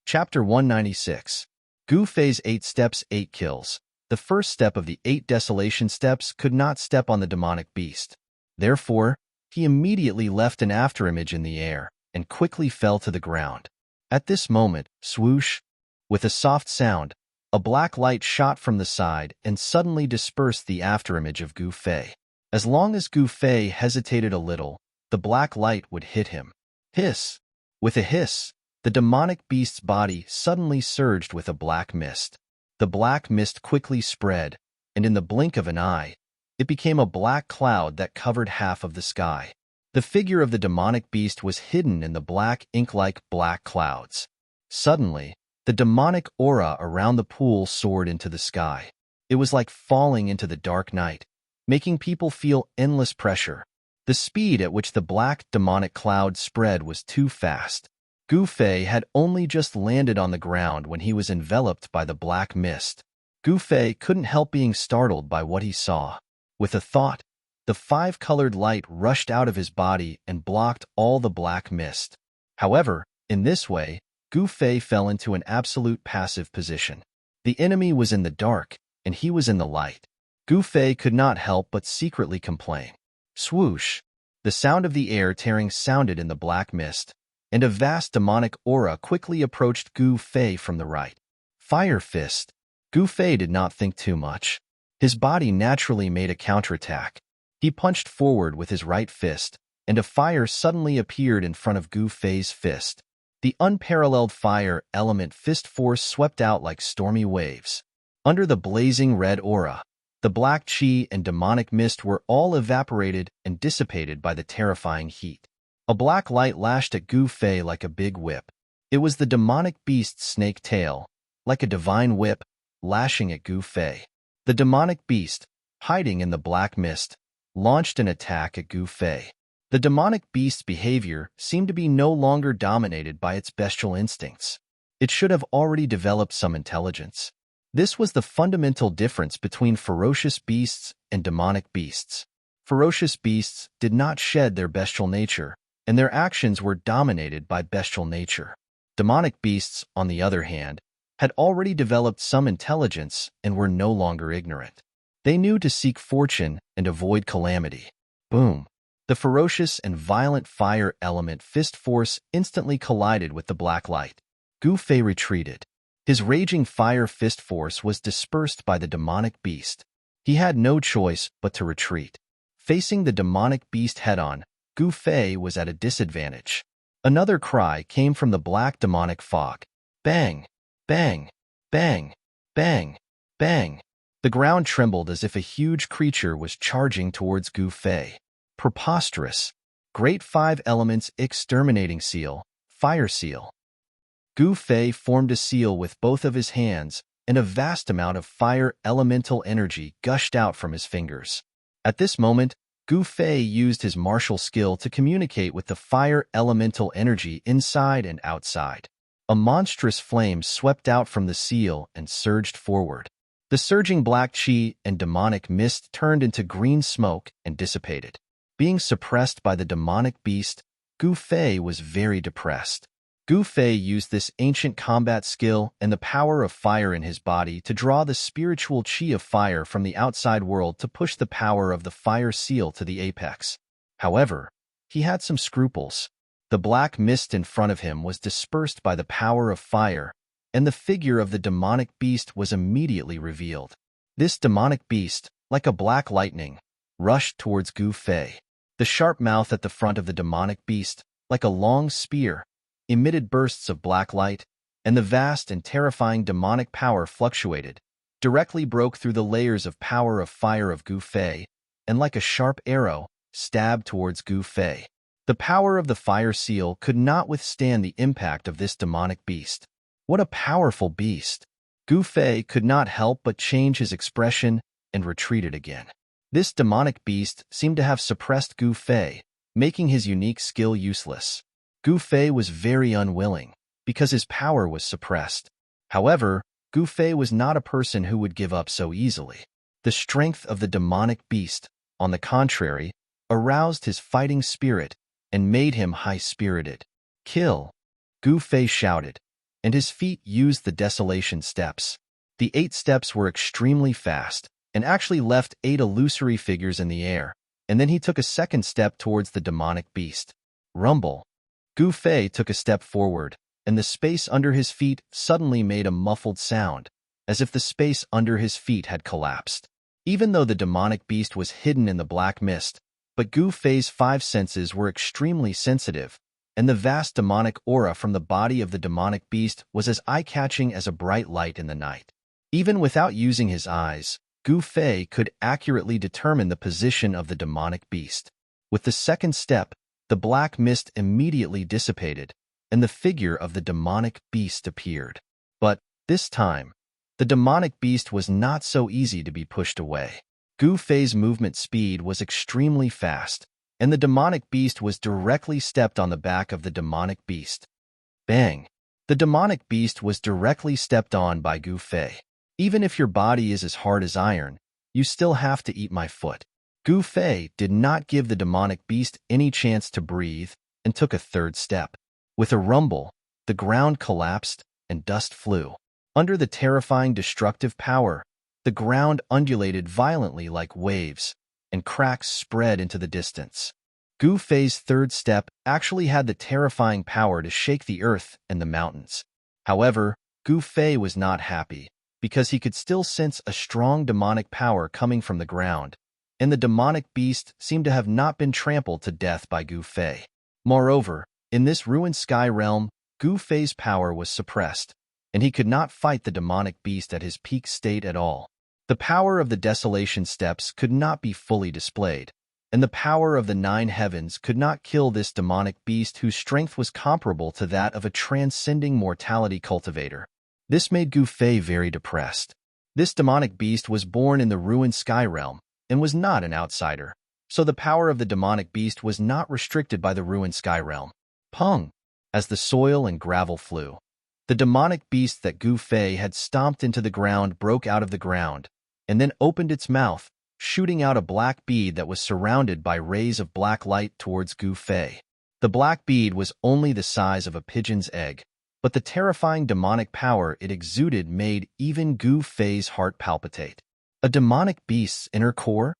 Chapter 196. Gu Fei's 8 steps 8 kills. The first step of the 8 desolation steps could not step on the demonic beast. Therefore, he immediately left an afterimage in the air and quickly fell to the ground. At this moment, swoosh! With a soft sound, a black light shot from the side and suddenly dispersed the afterimage of Gu Fei. As long as Gu Fei hesitated a little, the black light would hit him. Hiss! With a hiss, the demonic beast's body suddenly surged with a black mist. The black mist quickly spread, and in the blink of an eye, it became a black cloud that covered half of the sky. The figure of the demonic beast was hidden in the black ink-like black clouds. Suddenly, the demonic aura around the pool soared into the sky. It was like falling into the dark night, making people feel endless pressure. The speed at which the black demonic cloud spread was too fast. Gu Fei had only just landed on the ground when he was enveloped by the black mist. Gu Fei couldn't help being startled by what he saw. With a thought, the 5-colored light rushed out of his body and blocked all the black mist. However, in this way, Gu Fei fell into an absolute passive position. The enemy was in the dark, and he was in the light. Gu Fei could not help but secretly complain. Swoosh! The sound of the air tearing sounded in the black mist, and a vast demonic aura quickly approached Gu Fei from the right. Fire Fist. Gu Fei did not think too much. His body naturally made a counterattack. He punched forward with his right fist, and a fire suddenly appeared in front of Gu Fei's fist. The unparalleled fire element fist force swept out like stormy waves. Under the blazing red aura, the black chi and demonic mist were all evaporated and dissipated by the terrifying heat. A black light lashed at Gu Fei like a big whip. It was the demonic beast's snake tail, like a divine whip, lashing at Gu Fei. The demonic beast, hiding in the black mist, launched an attack at Gu Fei. The demonic beast's behavior seemed to be no longer dominated by its bestial instincts. It should have already developed some intelligence. This was the fundamental difference between ferocious beasts and demonic beasts. Ferocious beasts did not shed their bestial nature, and their actions were dominated by bestial nature. Demonic beasts, on the other hand, had already developed some intelligence and were no longer ignorant. They knew to seek fortune and avoid calamity. Boom! The ferocious and violent fire element fist force instantly collided with the black light. Gu Fei retreated. His raging fire fist force was dispersed by the demonic beast. He had no choice but to retreat. Facing the demonic beast head-on, Gu Fei was at a disadvantage. Another cry came from the black demonic fog. Bang! Bang! Bang! Bang! Bang! The ground trembled as if a huge creature was charging towards Gu Fei. Preposterous. Great Five Elements Exterminating Seal, Fire Seal. Gu Fei formed a seal with both of his hands, and a vast amount of fire elemental energy gushed out from his fingers. At this moment, Gu Fei used his martial skill to communicate with the fire elemental energy inside and outside. A monstrous flame swept out from the seal and surged forward. The surging black chi and demonic mist turned into green smoke and dissipated. Being suppressed by the demonic beast, Gu Fei was very depressed. Gu Fei used this ancient combat skill and the power of fire in his body to draw the spiritual chi of fire from the outside world to push the power of the fire seal to the apex. However, he had some scruples. The black mist in front of him was dispersed by the power of fire, and the figure of the demonic beast was immediately revealed. This demonic beast, like a black lightning, rushed towards Gu Fei. The sharp mouth at the front of the demonic beast, like a long spear, emitted bursts of black light, and the vast and terrifying demonic power fluctuated, directly broke through the layers of power of fire of Gu Fei, and like a sharp arrow, stabbed towards Gu Fei. The power of the fire seal could not withstand the impact of this demonic beast. What a powerful beast! Gu Fei could not help but change his expression and retreated again. This demonic beast seemed to have suppressed Gu Fei, making his unique skill useless. Gu Fei was very unwilling, because his power was suppressed. However, Gu Fei was not a person who would give up so easily. The strength of the demonic beast, on the contrary, aroused his fighting spirit and made him high-spirited. Kill! Gu Fei shouted, and his feet used the desolation steps. The 8 steps were extremely fast, and actually left 8 illusory figures in the air, and then he took a second step towards the demonic beast. Rumble! Gu Fei took a step forward, and the space under his feet suddenly made a muffled sound, as if the space under his feet had collapsed. Even though the demonic beast was hidden in the black mist, but Gu Fei's 5 senses were extremely sensitive, and the vast demonic aura from the body of the demonic beast was as eye-catching as a bright light in the night. Even without using his eyes, Gu Fei could accurately determine the position of the demonic beast. With the second step, the black mist immediately dissipated, and the figure of the demonic beast appeared. But, this time, the demonic beast was not so easy to be pushed away. Gu Fei's movement speed was extremely fast, and the demonic beast was directly stepped on the back of the demonic beast. Bang! The demonic beast was directly stepped on by Gu Fei. Even if your body is as hard as iron, you still have to eat my foot. Gu Fei did not give the demonic beast any chance to breathe and took a third step. With a rumble, the ground collapsed and dust flew. Under the terrifying destructive power, the ground undulated violently like waves, and cracks spread into the distance. Gu Fei's third step actually had the terrifying power to shake the earth and the mountains. However, Gu Fei was not happy, because he could still sense a strong demonic power coming from the ground, and the demonic beast seemed to have not been trampled to death by Gu Fei. Moreover, in this ruined sky realm, Gu Fei's power was suppressed, and he could not fight the demonic beast at his peak state at all. The power of the desolation steps could not be fully displayed, and the power of the 9 heavens could not kill this demonic beast whose strength was comparable to that of a transcending mortality cultivator. This made Gu Fei very depressed. This demonic beast was born in the ruined sky realm and was not an outsider, so the power of the demonic beast was not restricted by the ruined sky realm. Pung! As the soil and gravel flew, the demonic beast that Gu Fei had stomped into the ground broke out of the ground, and then opened its mouth, shooting out a black bead that was surrounded by rays of black light towards Gu Fei. The black bead was only the size of a pigeon's egg, but the terrifying demonic power it exuded made even Gu Fei's heart palpitate. A demonic beast's inner core?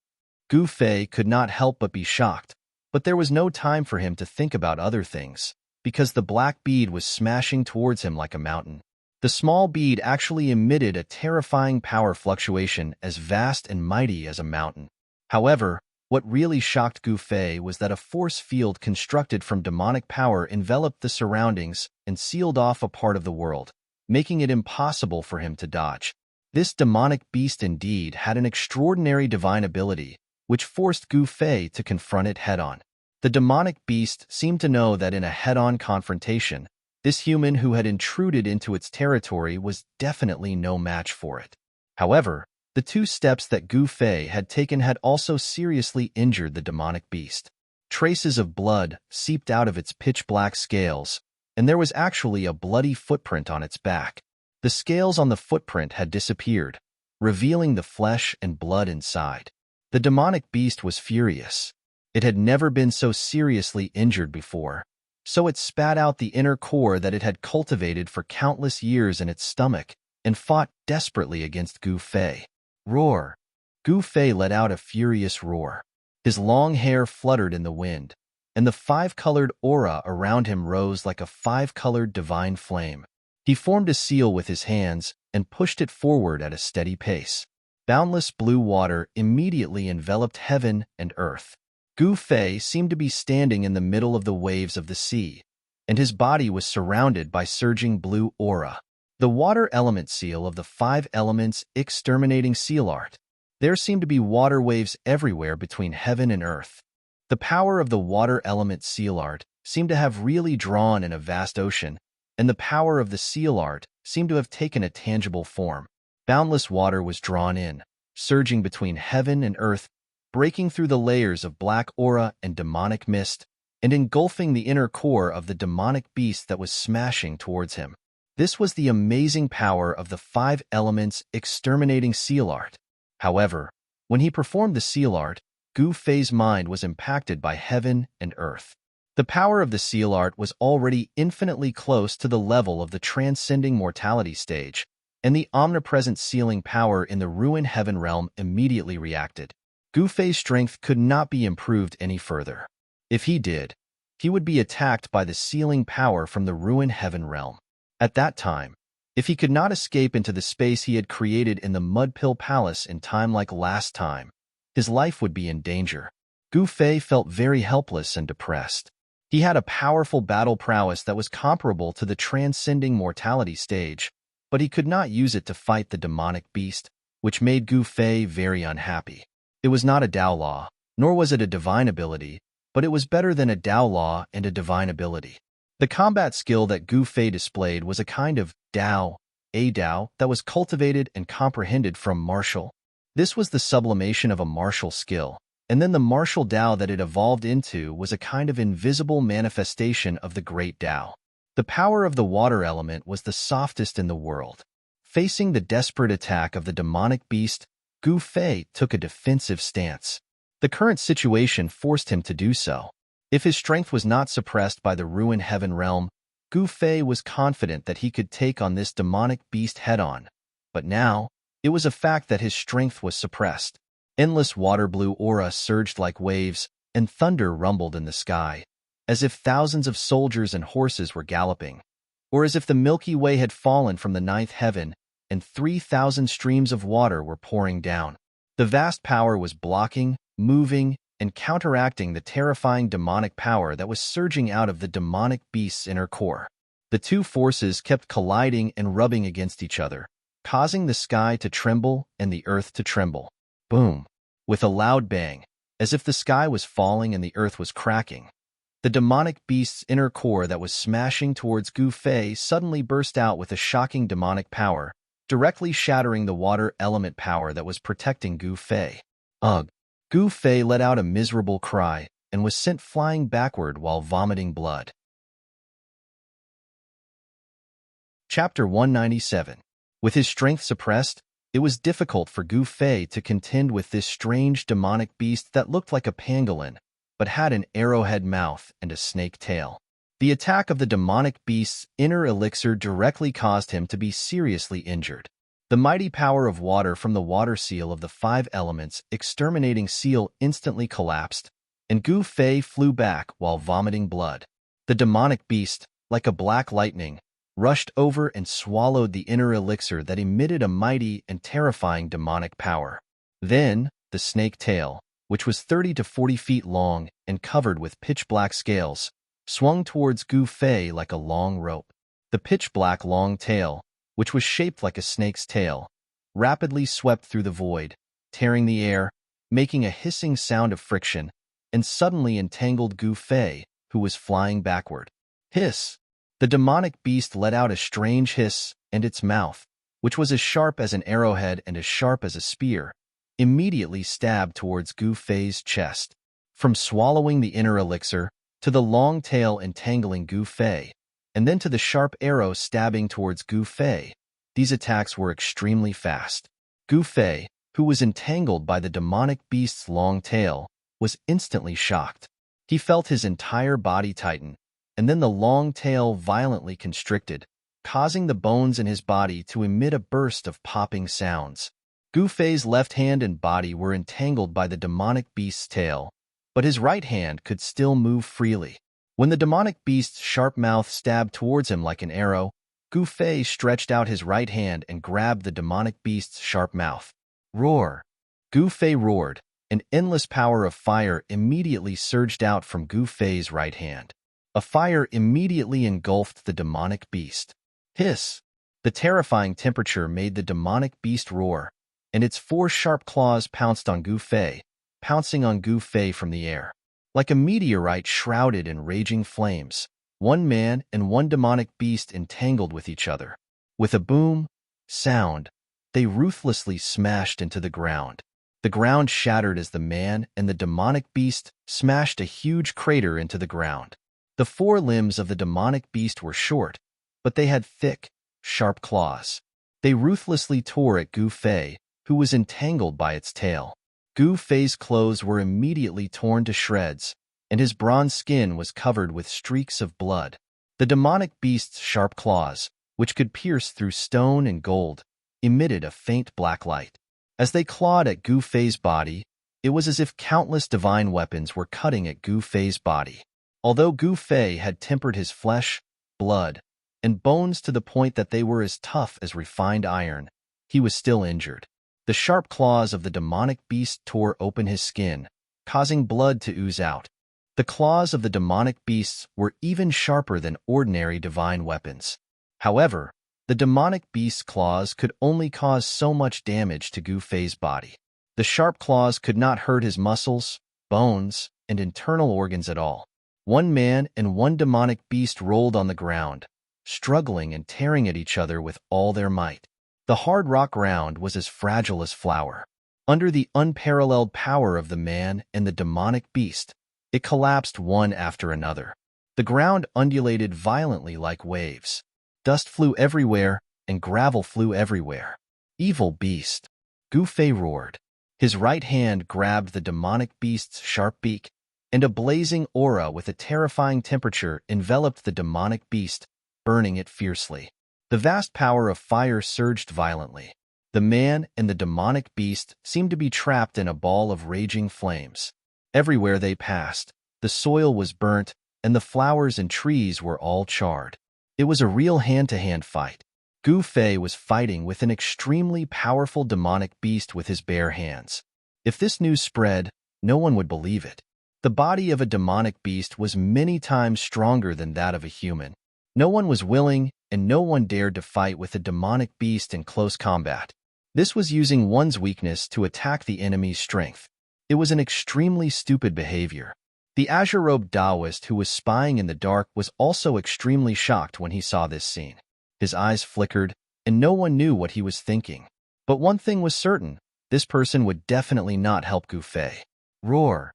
Gu Fei could not help but be shocked, but there was no time for him to think about other things, because the black bead was smashing towards him like a mountain. The small bead actually emitted a terrifying power fluctuation as vast and mighty as a mountain. However, what really shocked Gu Fei was that a force field constructed from demonic power enveloped the surroundings and sealed off a part of the world, making it impossible for him to dodge. This demonic beast indeed had an extraordinary divine ability, which forced Gu Fei to confront it head-on. The demonic beast seemed to know that in a head-on confrontation, this human who had intruded into its territory was definitely no match for it. However, the 2 steps that Gu Fei had taken had also seriously injured the demonic beast. Traces of blood seeped out of its pitch-black scales, and there was actually a bloody footprint on its back. The scales on the footprint had disappeared, revealing the flesh and blood inside. The demonic beast was furious. It had never been so seriously injured before, so it spat out the inner core that it had cultivated for countless years in its stomach and fought desperately against Gu Fei. Roar! Gu Fei let out a furious roar. His long hair fluttered in the wind, and the 5-colored aura around him rose like a 5-colored divine flame. He formed a seal with his hands and pushed it forward at a steady pace. Boundless blue water immediately enveloped heaven and earth. Gu Fei seemed to be standing in the middle of the waves of the sea, and his body was surrounded by surging blue aura. The water element seal of the 5 elements exterminating seal art. There seemed to be water waves everywhere between heaven and earth. The power of the water element seal art seemed to have really drawn in a vast ocean, and the power of the seal art seemed to have taken a tangible form. Boundless water was drawn in, surging between heaven and earth, breaking through the layers of black aura and demonic mist, and engulfing the inner core of the demonic beast that was smashing towards him. This was the amazing power of the 5 elements exterminating seal art. However, when he performed the seal art, Gu Fei's mind was impacted by heaven and earth. The power of the seal art was already infinitely close to the level of the transcending mortality stage, and the omnipresent sealing power in the ruined heaven realm immediately reacted. Gu Fei's strength could not be improved any further. If he did, he would be attacked by the sealing power from the ruined heaven realm. At that time, if he could not escape into the space he had created in the Mudpill Palace in time like last time, his life would be in danger. Gu Fei felt very helpless and depressed. He had a powerful battle prowess that was comparable to the transcending mortality stage, but he could not use it to fight the demonic beast, which made Gu Fei very unhappy. It was not a Tao law, nor was it a divine ability, but it was better than a Tao law and a divine ability. The combat skill that Gu Fei displayed was a kind of Tao, that was cultivated and comprehended from martial. This was the sublimation of a martial skill, and then the martial Tao that it evolved into was a kind of invisible manifestation of the great Tao. The power of the water element was the softest in the world. Facing the desperate attack of the demonic beast, Gu Fei took a defensive stance. The current situation forced him to do so. If his strength was not suppressed by the ruined heaven realm, Gu Fei was confident that he could take on this demonic beast head-on. But now, it was a fact that his strength was suppressed. Endless water blue aura surged like waves, and thunder rumbled in the sky, as if thousands of soldiers and horses were galloping, or as if the Milky Way had fallen from the ninth heaven and 3,000 streams of water were pouring down. The vast power was blocking, moving, and counteracting the terrifying demonic power that was surging out of the demonic beast's inner core. The two forces kept colliding and rubbing against each other, causing the sky to tremble and the earth to tremble. Boom! With a loud bang, as if the sky was falling and the earth was cracking, the demonic beast's inner core that was smashing towards Gu Fei suddenly burst out with a shocking demonic power, directly shattering the water element power that was protecting Gu Fei. Ugh! Gu Fei let out a miserable cry and was sent flying backward while vomiting blood. Chapter 197. With his strength suppressed, it was difficult for Gu Fei to contend with this strange demonic beast that looked like a pangolin, but had an arrowhead mouth and a snake tail. The attack of the demonic beast's inner elixir directly caused him to be seriously injured. The mighty power of water from the water seal of the 5 elements exterminating seal instantly collapsed, and Gu Fei flew back while vomiting blood. The demonic beast, like a black lightning, rushed over and swallowed the inner elixir that emitted a mighty and terrifying demonic power. Then, the snake tail, which was 30 to 40 feet long and covered with pitch-black scales, swung towards Gu Fei like a long rope. The pitch-black long tail, which was shaped like a snake's tail, rapidly swept through the void, tearing the air, making a hissing sound of friction, and suddenly entangled Gu Fei, who was flying backward. Hiss! The demonic beast let out a strange hiss, and its mouth, which was as sharp as an arrowhead and as sharp as a spear, immediately stabbed towards Gu Fei's chest. From swallowing the inner elixir, to the long tail entangling Gu Fei, and then to the sharp arrow stabbing towards Gu Fei, these attacks were extremely fast. Gu Fei, who was entangled by the demonic beast's long tail, was instantly shocked. He felt his entire body tighten, and then the long tail violently constricted, causing the bones in his body to emit a burst of popping sounds. Gu Fei's left hand and body were entangled by the demonic beast's tail, but his right hand could still move freely. When the demonic beast's sharp mouth stabbed towards him like an arrow, Gu Fei stretched out his right hand and grabbed the demonic beast's sharp mouth. Roar! Gu Fei roared. An endless power of fire immediately surged out from Gu Fei's right hand. A fire immediately engulfed the demonic beast. Hiss! The terrifying temperature made the demonic beast roar, and its 4 sharp claws pounced on Gu Fei, pouncing on Gu Fei from the air. Like a meteorite shrouded in raging flames, one man and one demonic beast entangled with each other. With a boom sound, they ruthlessly smashed into the ground. The ground shattered as the man and the demonic beast smashed a huge crater into the ground. The 4 limbs of the demonic beast were short, but they had thick, sharp claws. They ruthlessly tore at Gu Fei, who was entangled by its tail. Gu Fei's clothes were immediately torn to shreds, and his bronze skin was covered with streaks of blood. The demonic beast's sharp claws, which could pierce through stone and gold, emitted a faint black light. As they clawed at Gu Fei's body, it was as if countless divine weapons were cutting at Gu Fei's body. Although Gu Fei had tempered his flesh, blood, and bones to the point that they were as tough as refined iron, he was still injured. The sharp claws of the demonic beast tore open his skin, causing blood to ooze out. The claws of the demonic beasts were even sharper than ordinary divine weapons. However, the demonic beast's claws could only cause so much damage to Gu Fei's body. The sharp claws could not hurt his muscles, bones, and internal organs at all. One man and one demonic beast rolled on the ground, struggling and tearing at each other with all their might. The hard rock ground was as fragile as flour. Under the unparalleled power of the man and the demonic beast, it collapsed one after another. The ground undulated violently like waves. Dust flew everywhere, and gravel flew everywhere. Evil beast! Gu Fei roared. His right hand grabbed the demonic beast's sharp beak, and a blazing aura with a terrifying temperature enveloped the demonic beast, burning it fiercely. The vast power of fire surged violently. The man and the demonic beast seemed to be trapped in a ball of raging flames. Everywhere they passed, the soil was burnt, and the flowers and trees were all charred. It was a real hand-to-hand fight. Gu Fei was fighting with an extremely powerful demonic beast with his bare hands. If this news spread, no one would believe it. The body of a demonic beast was many times stronger than that of a human. No one was willing, and no one dared to fight with a demonic beast in close combat. This was using one's weakness to attack the enemy's strength. It was an extremely stupid behavior. The azure-robed Taoist who was spying in the dark was also extremely shocked when he saw this scene. His eyes flickered, and no one knew what he was thinking. But one thing was certain, this person would definitely not help Gu Fei. Roar!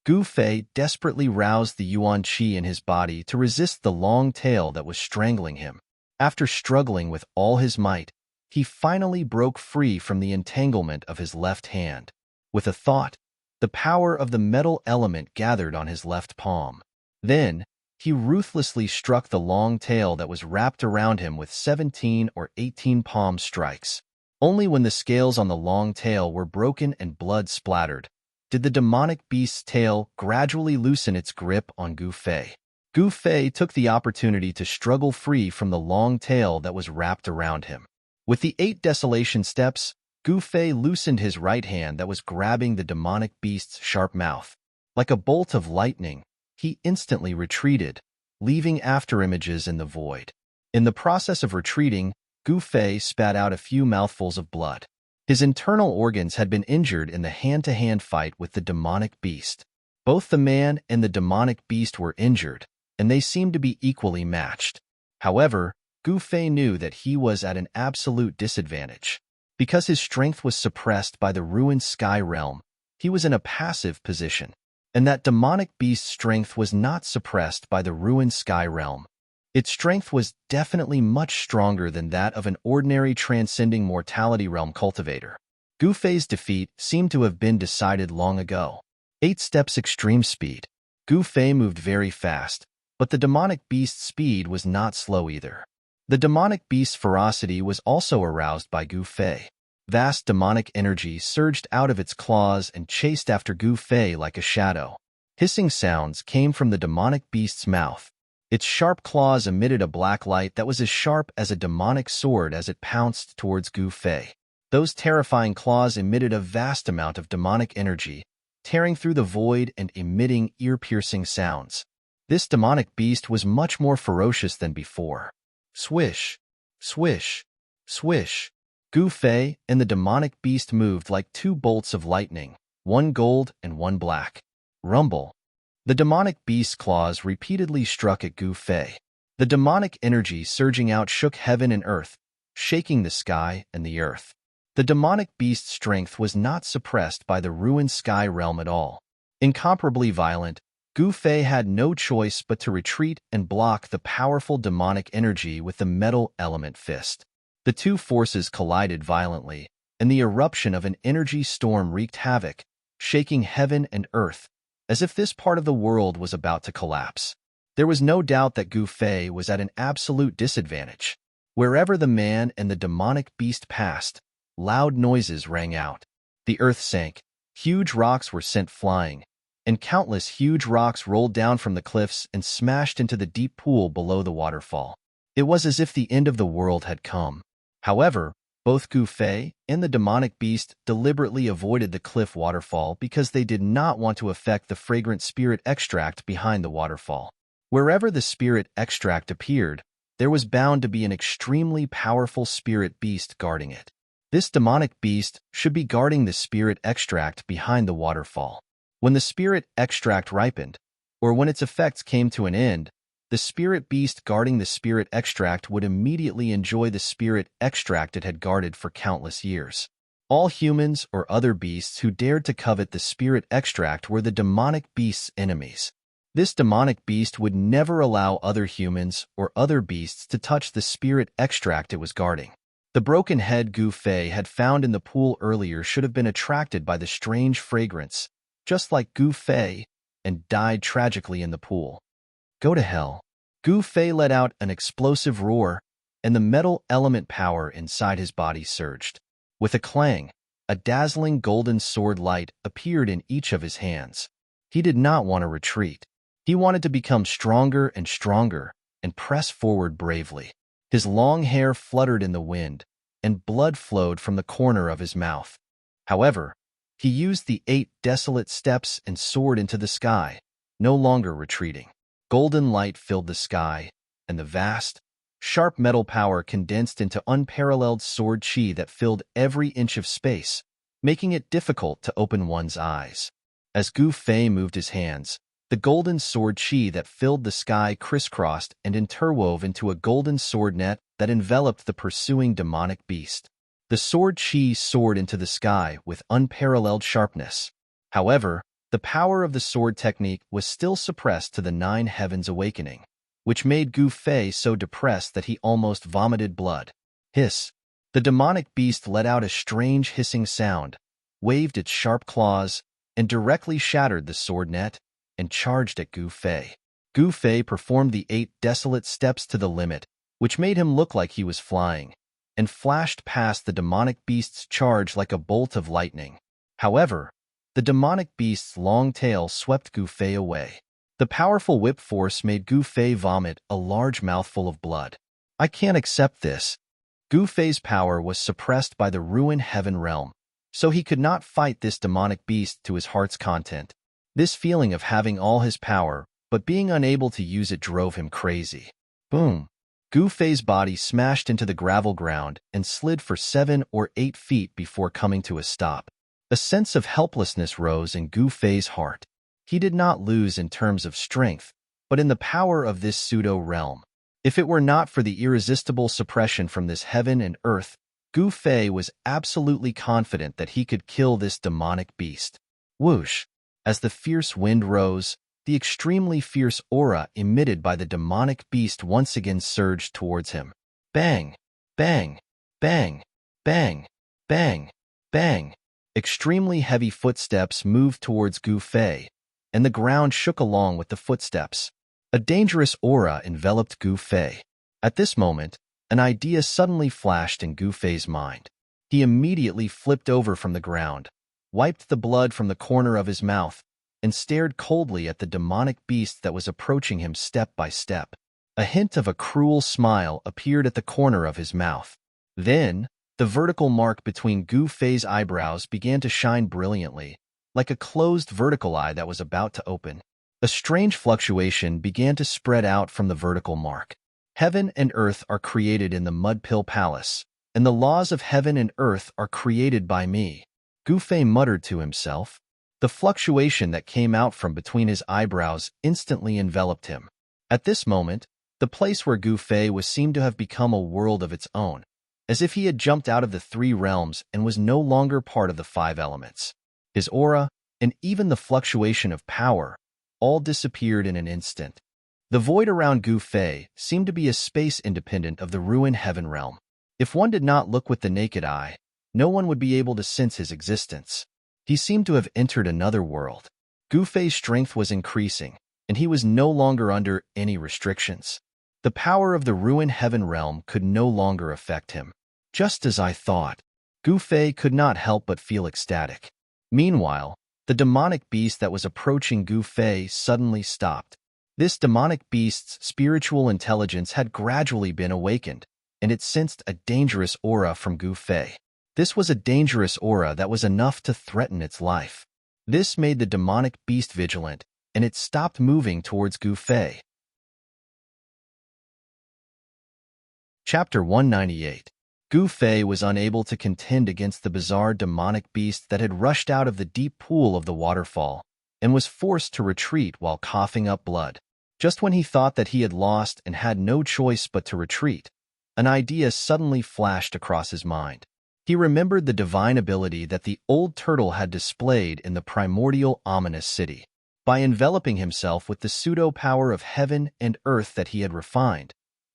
Gu Fei desperately roused the Yuan Qi in his body to resist the long tail that was strangling him. After struggling with all his might, he finally broke free from the entanglement of his left hand. With a thought, the power of the metal element gathered on his left palm. Then, he ruthlessly struck the long tail that was wrapped around him with 17 or 18 palm strikes. Only when the scales on the long tail were broken and blood splattered did the demonic beast's tail gradually loosen its grip on Gu Fei. Gu Fei took the opportunity to struggle free from the long tail that was wrapped around him. With the 8 desolation steps, Gu Fei loosened his right hand that was grabbing the demonic beast's sharp mouth. Like a bolt of lightning, he instantly retreated, leaving afterimages in the void. In the process of retreating, Gu Fei spat out a few mouthfuls of blood. His internal organs had been injured in the hand-to-hand fight with the demonic beast. Both the man and the demonic beast were injured, and they seemed to be equally matched. However, Gu Fei knew that he was at an absolute disadvantage. Because his strength was suppressed by the ruined sky realm, he was in a passive position, and that demonic beast's strength was not suppressed by the ruined sky realm. Its strength was definitely much stronger than that of an ordinary transcending mortality realm cultivator. Gu Fei's defeat seemed to have been decided long ago. 8 steps extreme speed. Gu Fei moved very fast, but the demonic beast's speed was not slow either. The demonic beast's ferocity was also aroused by Gu Fei. Vast demonic energy surged out of its claws and chased after Gu Fei like a shadow. Hissing sounds came from the demonic beast's mouth. Its sharp claws emitted a black light that was as sharp as a demonic sword as it pounced towards Gu Fei. Those terrifying claws emitted a vast amount of demonic energy, tearing through the void and emitting ear-piercing sounds. This demonic beast was much more ferocious than before. Swish, swish, swish. Gu Fei and the demonic beast moved like 2 bolts of lightning, one gold and one black. Rumble. The demonic beast's claws repeatedly struck at Gu Fei. The demonic energy surging out shook heaven and earth, shaking the sky and the earth. The demonic beast's strength was not suppressed by the ruined sky realm at all. Incomparably violent, Gu Fei had no choice but to retreat and block the powerful demonic energy with the metal element fist. The 2 forces collided violently, and the eruption of an energy storm wreaked havoc, shaking heaven and earth, as if this part of the world was about to collapse. There was no doubt that Gu Fei was at an absolute disadvantage. Wherever the man and the demonic beast passed, loud noises rang out. The earth sank, huge rocks were sent flying, and countless huge rocks rolled down from the cliffs and smashed into the deep pool below the waterfall. It was as if the end of the world had come. However, both Gu Fei and the demonic beast deliberately avoided the cliff waterfall because they did not want to affect the fragrant spirit extract behind the waterfall. Wherever the spirit extract appeared, there was bound to be an extremely powerful spirit beast guarding it. This demonic beast should be guarding the spirit extract behind the waterfall. When the spirit extract ripened, or when its effects came to an end, the spirit beast guarding the spirit extract would immediately enjoy the spirit extract it had guarded for countless years. All humans or other beasts who dared to covet the spirit extract were the demonic beast's enemies. This demonic beast would never allow other humans or other beasts to touch the spirit extract it was guarding. The broken head Gu Fei had found in the pool earlier should have been attracted by the strange fragrance, just like Gu Fei, and died tragically in the pool. Go to hell. Gu Fei let out an explosive roar, and the metal element power inside his body surged. With a clang, a dazzling golden sword light appeared in each of his hands. He did not want to retreat. He wanted to become stronger and stronger and press forward bravely. His long hair fluttered in the wind, and blood flowed from the corner of his mouth. However, he used the 8 desolate steps and soared into the sky, no longer retreating. Golden light filled the sky, and the vast, sharp metal power condensed into unparalleled sword chi that filled every inch of space, making it difficult to open one's eyes. As Gu Fei moved his hands, the golden sword chi that filled the sky crisscrossed and interwove into a golden sword net that enveloped the pursuing demonic beast. The sword chi soared into the sky with unparalleled sharpness. However, the power of the sword technique was still suppressed to the 9 heavens awakening, which made Gu Fei so depressed that he almost vomited blood. Hiss! The demonic beast let out a strange hissing sound, waved its sharp claws, and directly shattered the sword net and charged at Gu Fei. Gu Fei performed the 8 desolate steps to the limit, which made him look like he was flying, and flashed past the demonic beast's charge like a bolt of lightning. However, the demonic beast's long tail swept Gu Fei away. The powerful whip force made Gu Fei vomit a large mouthful of blood. I can't accept this. Gu Fei's power was suppressed by the ruined heaven realm, so he could not fight this demonic beast to his heart's content. This feeling of having all his power, but being unable to use it drove him crazy. Boom! Gu Fei's body smashed into the gravel ground and slid for 7 or 8 feet before coming to a stop. A sense of helplessness rose in Gu Fei's heart. He did not lose in terms of strength, but in the power of this pseudo-realm. If it were not for the irresistible suppression from this heaven and earth, Gu Fei was absolutely confident that he could kill this demonic beast. Whoosh! As the fierce wind rose, the extremely fierce aura emitted by the demonic beast once again surged towards him. Bang! Bang! Bang! Bang! Bang! Bang! Extremely heavy footsteps moved towards Gu Fei, and the ground shook along with the footsteps. A dangerous aura enveloped Gu Fei. At this moment, an idea suddenly flashed in Gu Fei's mind. He immediately flipped over from the ground, wiped the blood from the corner of his mouth, and stared coldly at the demonic beast that was approaching him step by step. A hint of a cruel smile appeared at the corner of his mouth. Then, the vertical mark between Gu Fei's eyebrows began to shine brilliantly, like a closed vertical eye that was about to open. A strange fluctuation began to spread out from the vertical mark. Heaven and earth are created in the Mud Pill Palace, and the laws of heaven and earth are created by me. Gu Fei muttered to himself. The fluctuation that came out from between his eyebrows instantly enveloped him. At this moment, the place where Gu Fei was seemed to have become a world of its own, as if he had jumped out of the 3 realms and was no longer part of the 5 elements. His aura, and even the fluctuation of power, all disappeared in an instant. The void around Gu Fei seemed to be a space independent of the ruined heaven realm. If one did not look with the naked eye, no one would be able to sense his existence. He seemed to have entered another world. Gu Fei's strength was increasing, and he was no longer under any restrictions. The power of the ruined heaven realm could no longer affect him. Just as I thought, Gu Fei could not help but feel ecstatic. Meanwhile, the demonic beast that was approaching Gu Fei suddenly stopped. This demonic beast's spiritual intelligence had gradually been awakened, and it sensed a dangerous aura from Gu Fei. This was a dangerous aura that was enough to threaten its life. This made the demonic beast vigilant, and it stopped moving towards Gu Fei. Chapter 198. Gu Fei was unable to contend against the bizarre demonic beast that had rushed out of the deep pool of the waterfall, and was forced to retreat while coughing up blood. Just when he thought that he had lost and had no choice but to retreat, an idea suddenly flashed across his mind. He remembered the divine ability that the old turtle had displayed in the primordial ominous city. By enveloping himself with the pseudo-power of heaven and earth that he had refined,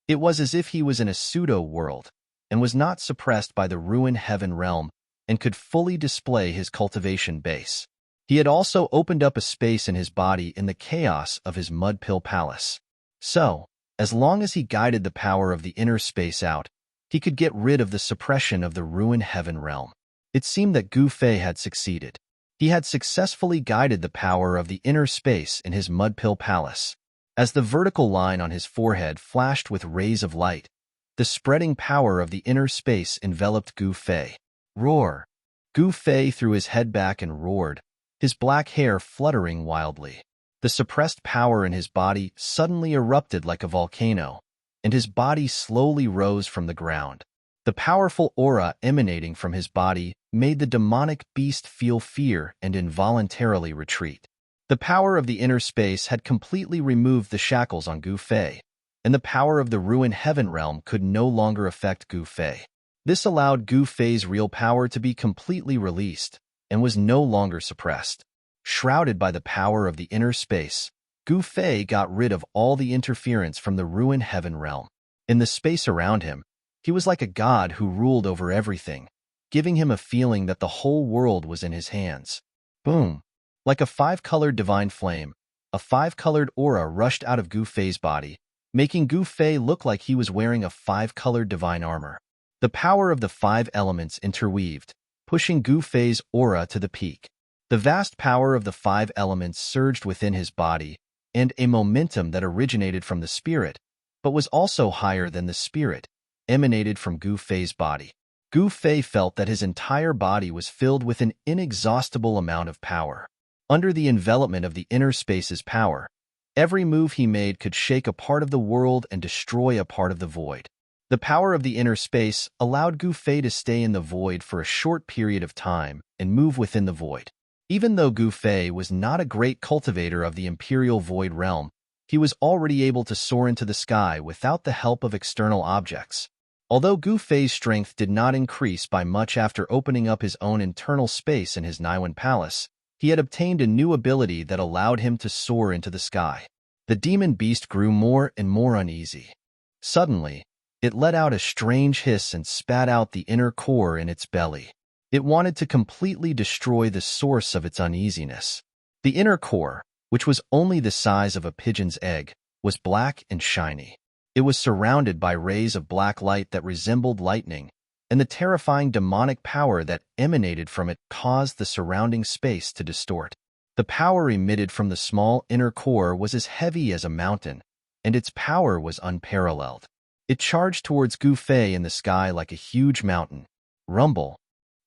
it was as if he was in a pseudo-world and was not suppressed by the ruined heaven realm and could fully display his cultivation base. He had also opened up a space in his body in the chaos of his Mud Pill Palace. So, as long as he guided the power of the inner space out, he could get rid of the suppression of the ruined heaven realm. It seemed that Gu Fei had succeeded. He had successfully guided the power of the inner space in his mud-pill palace. As the vertical line on his forehead flashed with rays of light, the spreading power of the inner space enveloped Gu Fei. Roar! Gu Fei threw his head back and roared, his black hair fluttering wildly. The suppressed power in his body suddenly erupted like a volcano, and his body slowly rose from the ground. The powerful aura emanating from his body made the demonic beast feel fear and involuntarily retreat. The power of the inner space had completely removed the shackles on Gu Fei, and the power of the ruined heaven realm could no longer affect Gu Fei. This allowed Gu Fei's real power to be completely released and was no longer suppressed. Shrouded by the power of the inner space, Gu Fei got rid of all the interference from the ruined heaven realm. In the space around him, he was like a god who ruled over everything, giving him a feeling that the whole world was in his hands. Boom! Like a five-colored divine flame, a five-colored aura rushed out of Gu Fei's body, making Gu Fei look like he was wearing a five-colored divine armor. The power of the five elements interweaved, pushing Gu Fei's aura to the peak. The vast power of the five elements surged within his body, and a momentum that originated from the spirit, but was also higher than the spirit, emanated from Gu Fei's body. Gu Fei felt that his entire body was filled with an inexhaustible amount of power. Under the envelopment of the inner space's power, every move he made could shake a part of the world and destroy a part of the void. The power of the inner space allowed Gu Fei to stay in the void for a short period of time and move within the void. Even though Gu Fei was not a great cultivator of the imperial void realm, he was already able to soar into the sky without the help of external objects. Although Gu Fei's strength did not increase by much after opening up his own internal space in his Naiwan palace, he had obtained a new ability that allowed him to soar into the sky. The demon beast grew more and more uneasy. Suddenly, it let out a strange hiss and spat out the inner core in its belly. It wanted to completely destroy the source of its uneasiness. The inner core, which was only the size of a pigeon's egg, was black and shiny. It was surrounded by rays of black light that resembled lightning, and the terrifying demonic power that emanated from it caused the surrounding space to distort. The power emitted from the small inner core was as heavy as a mountain, and its power was unparalleled. It charged towards Gu Fei in the sky like a huge mountain. Rumble!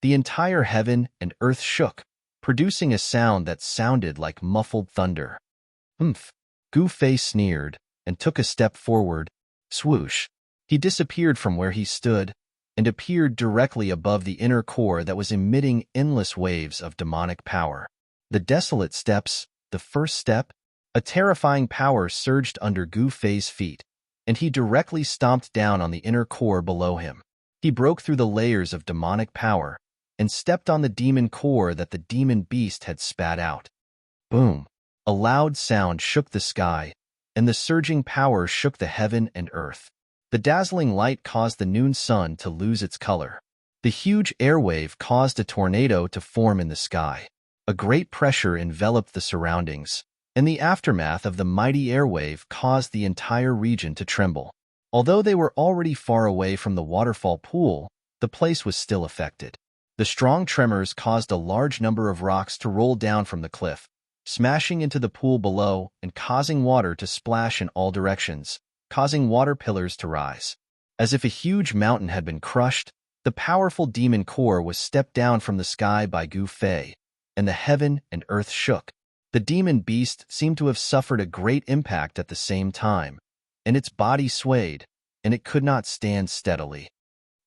The entire heaven and earth shook, producing a sound that sounded like muffled thunder. Humph! Gu Fei sneered and took a step forward. Swoosh! He disappeared from where he stood and appeared directly above the inner core that was emitting endless waves of demonic power. The desolate steps, the first step, a terrifying power surged under Gu Fei's feet, and he directly stomped down on the inner core below him. He broke through the layers of demonic power and stepped on the demon core that the demon beast had spat out. Boom! A loud sound shook the sky, and the surging power shook the heaven and earth. The dazzling light caused the noon sun to lose its color. The huge airwave caused a tornado to form in the sky. A great pressure enveloped the surroundings, and the aftermath of the mighty airwave caused the entire region to tremble. Although they were already far away from the waterfall pool, the place was still affected. The strong tremors caused a large number of rocks to roll down from the cliff, smashing into the pool below and causing water to splash in all directions, causing water pillars to rise. As if a huge mountain had been crushed, the powerful demon core was stepped down from the sky by Gu Fei, and the heaven and earth shook. The demon beast seemed to have suffered a great impact at the same time, and its body swayed, and it could not stand steadily.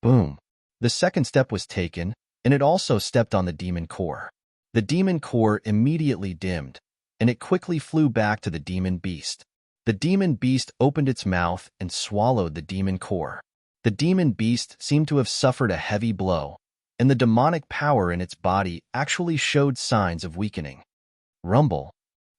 Boom! The second step was taken, and it also stepped on the demon core. The demon core immediately dimmed, and it quickly flew back to the demon beast. The demon beast opened its mouth and swallowed the demon core. The demon beast seemed to have suffered a heavy blow, and the demonic power in its body actually showed signs of weakening. Rumble!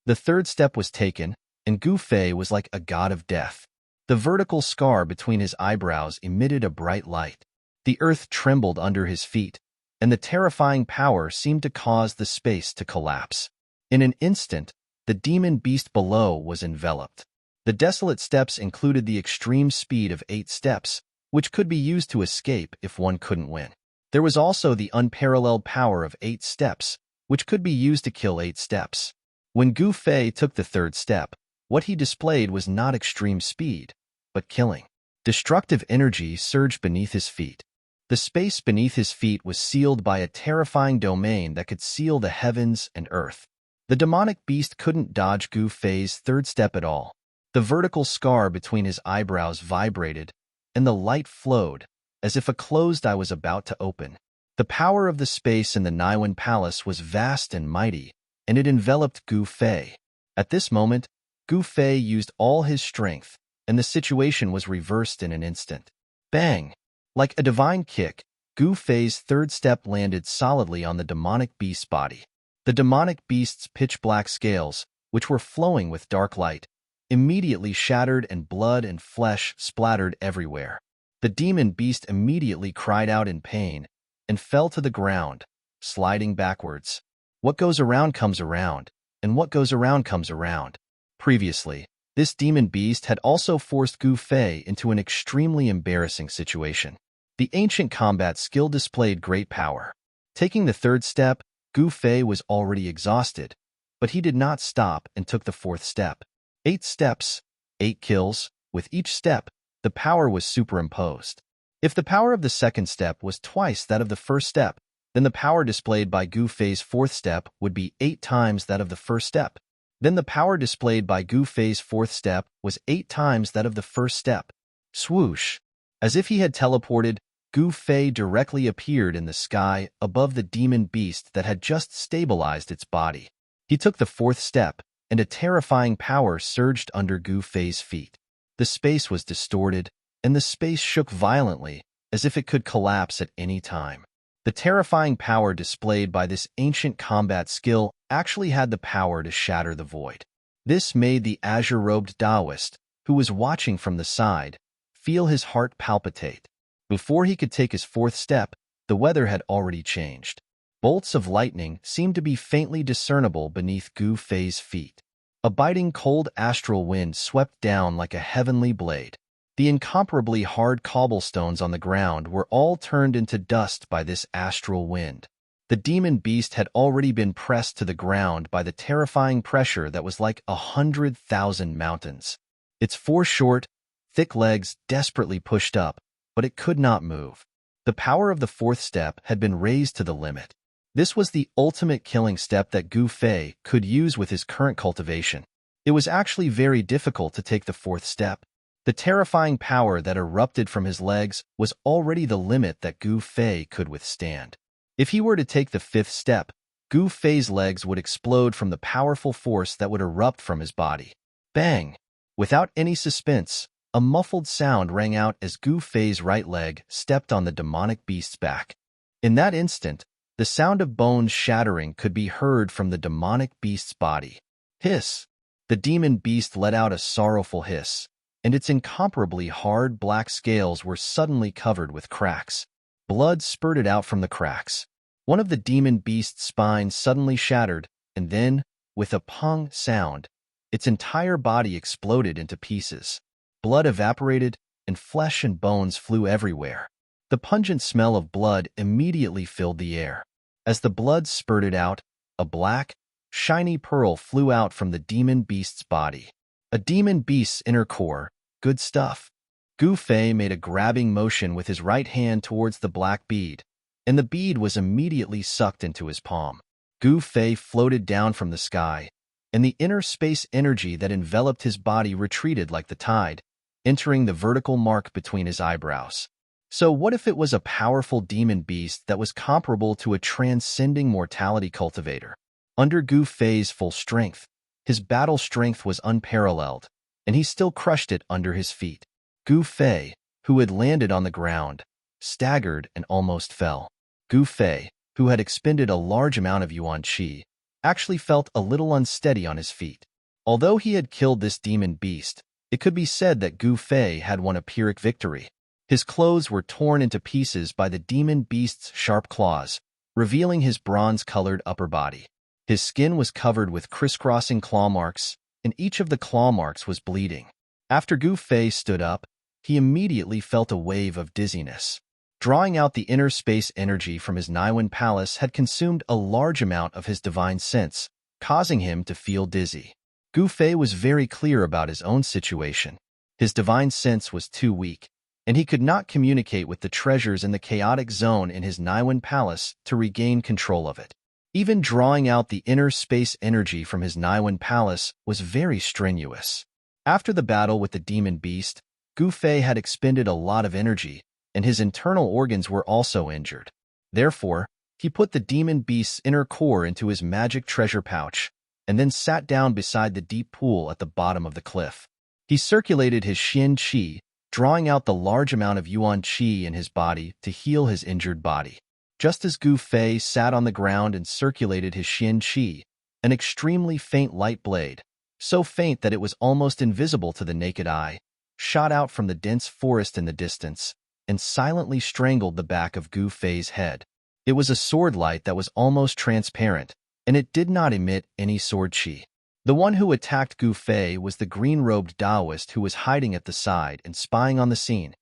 The third step was taken, and Gu Fei was like a god of death. The vertical scar between his eyebrows emitted a bright light. The earth trembled under his feet, and the terrifying power seemed to cause the space to collapse. In an instant, the demon beast below was enveloped. The desolate steps included the extreme speed of 8 steps, which could be used to escape if one couldn't win. There was also the unparalleled power of 8 steps, which could be used to kill 8 steps. When Gu Fei took the 3rd step, what he displayed was not extreme speed, but killing. Destructive energy surged beneath his feet. The space beneath his feet was sealed by a terrifying domain that could seal the heavens and earth. The demonic beast couldn't dodge Gu Fei's 3rd step at all. The vertical scar between his eyebrows vibrated, and the light flowed, as if a closed eye was about to open. The power of the space in the Niwen Palace was vast and mighty, and it enveloped Gu Fei. At this moment, Gu Fei used all his strength, and the situation was reversed in an instant. Bang! Like a divine kick, Gu Fei's 3rd step landed solidly on the demonic beast's body. The demonic beast's pitch-black scales, which were flowing with dark light, immediately shattered and blood and flesh splattered everywhere. The demon beast immediately cried out in pain and fell to the ground, sliding backwards. What goes around comes around, and what goes around comes around. Previously, this demon beast had also forced Gu Fei into an extremely embarrassing situation. The ancient combat skill displayed great power. Taking the 3rd step, Gu Fei was already exhausted, but he did not stop and took the 4th step. 8 steps, 8 kills. With each step, the power was superimposed. If the power of the 2nd step was twice that of the 1st step, then the power displayed by Gu Fei's 4th step would be 8 times that of the 1st step. Then the power displayed by Gu Fei's 4th step was 8 times that of the 1st step. Swoosh! As if he had teleported, Gu Fei directly appeared in the sky above the demon beast that had just stabilized its body. He took the 4th step, and a terrifying power surged under Gu Fei's feet. The space was distorted, and the space shook violently, as if it could collapse at any time. The terrifying power displayed by this ancient combat skill actually had the power to shatter the void. This made the azure-robed Taoist, who was watching from the side, feel his heart palpitate. Before he could take his 4th step, the weather had already changed. Bolts of lightning seemed to be faintly discernible beneath Gu Fei's feet. A biting cold astral wind swept down like a heavenly blade. The incomparably hard cobblestones on the ground were all turned into dust by this astral wind. The demon beast had already been pressed to the ground by the terrifying pressure that was like 100,000 mountains. Its 4 short, thick legs desperately pushed up, but it could not move. The power of the 4th step had been raised to the limit. This was the ultimate killing step that Gu Fei could use with his current cultivation. It was actually very difficult to take the 4th step. The terrifying power that erupted from his legs was already the limit that Gu Fei could withstand. If he were to take the 5th step, Gu Fei's legs would explode from the powerful force that would erupt from his body. Bang! Without any suspense, a muffled sound rang out as Gu Fei's right leg stepped on the demonic beast's back. In that instant, the sound of bones shattering could be heard from the demonic beast's body. Hiss! The demon beast let out a sorrowful hiss, and its incomparably hard black scales were suddenly covered with cracks. Blood spurted out from the cracks. One of the demon beast's spines suddenly shattered, and then, with a pong sound, its entire body exploded into pieces. Blood evaporated, and flesh and bones flew everywhere. The pungent smell of blood immediately filled the air. As the blood spurted out, a black, shiny pearl flew out from the demon beast's body. A demon beast's inner core, good stuff. Gu Fei made a grabbing motion with his right hand towards the black bead, and the bead was immediately sucked into his palm. Gu Fei floated down from the sky, and the inner space energy that enveloped his body retreated like the tide, entering the vertical mark between his eyebrows. So what if it was a powerful demon beast that was comparable to a transcending mortality cultivator? Under Gu Fei's full strength, his battle strength was unparalleled, and he still crushed it under his feet. Gu Fei, who had landed on the ground, staggered and almost fell. Gu Fei, who had expended a large amount of yuan qi, actually felt a little unsteady on his feet. Although he had killed this demon beast, it could be said that Gu Fei had won a Pyrrhic victory. His clothes were torn into pieces by the demon beast's sharp claws, revealing his bronze-colored upper body. His skin was covered with crisscrossing claw marks, and each of the claw marks was bleeding. After Gu Fei stood up, he immediately felt a wave of dizziness. Drawing out the inner space energy from his Niwen palace had consumed a large amount of his divine sense, causing him to feel dizzy. Gu Fei was very clear about his own situation. His divine sense was too weak, and he could not communicate with the treasures in the chaotic zone in his Niwen palace to regain control of it. Even drawing out the inner space energy from his Niwen palace was very strenuous. After the battle with the demon beast, Gu Fei had expended a lot of energy, and his internal organs were also injured. Therefore, he put the demon beast's inner core into his magic treasure pouch, and then sat down beside the deep pool at the bottom of the cliff. He circulated his Xian Qi, drawing out the large amount of Yuan Qi in his body to heal his injured body. Just as Gu Fei sat on the ground and circulated his Xian Qi, an extremely faint light blade, so faint that it was almost invisible to the naked eye, shot out from the dense forest in the distance and silently strangled the back of Gu Fei's head. It was a sword light that was almost transparent, and it did not emit any sword qi. The one who attacked Gu Fei was the green-robed Taoist who was hiding at the side and spying on the scene.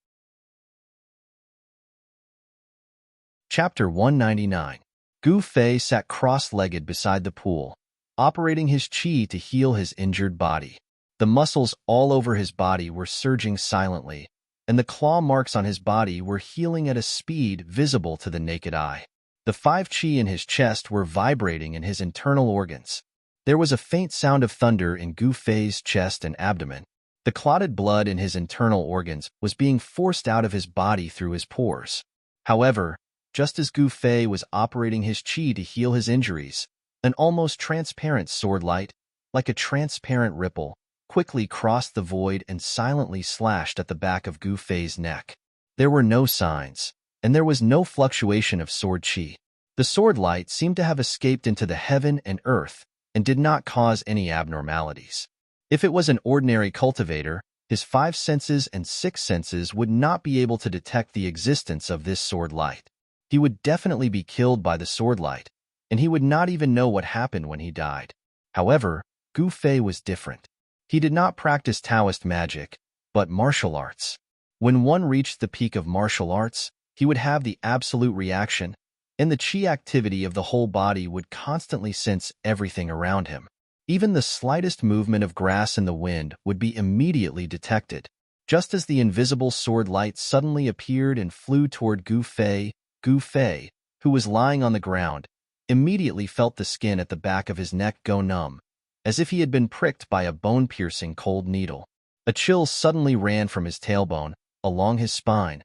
Chapter 199. Gu Fei sat cross-legged beside the pool, operating his qi to heal his injured body. The muscles all over his body were surging silently, and the claw marks on his body were healing at a speed visible to the naked eye. The 5 qi in his chest were vibrating in his internal organs. There was a faint sound of thunder in Gu Fei's chest and abdomen. The clotted blood in his internal organs was being forced out of his body through his pores. However, just as Gu Fei was operating his qi to heal his injuries, an almost transparent sword light, like a transparent ripple, quickly crossed the void and silently slashed at the back of Gu Fei's neck. There were no signs, and there was no fluctuation of sword qi. The sword light seemed to have escaped into the heaven and earth and did not cause any abnormalities. If it was an ordinary cultivator, his 5 senses and 6 senses would not be able to detect the existence of this sword light. He would definitely be killed by the sword light, and he would not even know what happened when he died. However, Gu Fei was different. He did not practice Taoist magic, but martial arts. When one reached the peak of martial arts, he would have the absolute reaction, and the qi activity of the whole body would constantly sense everything around him. Even the slightest movement of grass in the wind would be immediately detected. Just as the invisible sword light suddenly appeared and flew toward Gu Fei, who was lying on the ground, immediately felt the skin at the back of his neck go numb, as if he had been pricked by a bone-piercing cold needle. A chill suddenly ran from his tailbone, along his spine,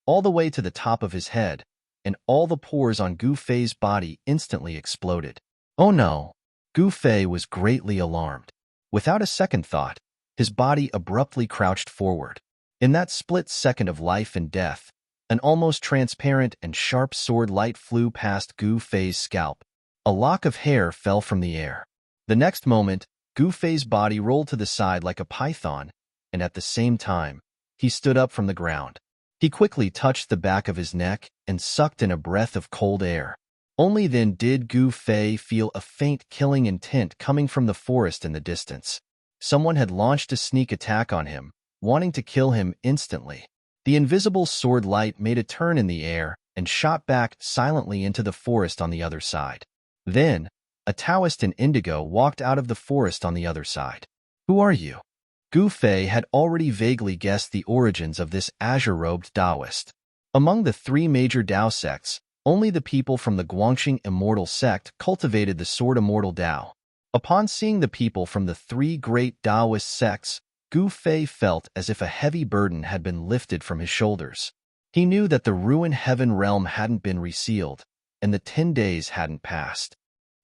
all the way to the top of his head, and all the pores on Gu Fei's body instantly exploded. Oh no! Gu Fei was greatly alarmed. Without a second thought, his body abruptly crouched forward. In that split second of life and death, an almost transparent and sharp sword light flew past Gu Fei's scalp. A lock of hair fell from the air. The next moment, Gu Fei's body rolled to the side like a python, and at the same time, he stood up from the ground. He quickly touched the back of his neck and sucked in a breath of cold air. Only then did Gu Fei feel a faint killing intent coming from the forest in the distance. Someone had launched a sneak attack on him, wanting to kill him instantly. The invisible sword light made a turn in the air and shot back silently into the forest on the other side. Then, a Taoist in indigo walked out of the forest on the other side. Who are you? Gu Fei had already vaguely guessed the origins of this azure-robed Taoist. Among the 3 major Tao sects, only the people from the Guangxing Immortal sect cultivated the Sword Immortal Tao. Upon seeing the people from the 3 great Taoist sects, Gu Fei felt as if a heavy burden had been lifted from his shoulders. He knew that the ruined heaven realm hadn't been resealed, and the 10 days hadn't passed.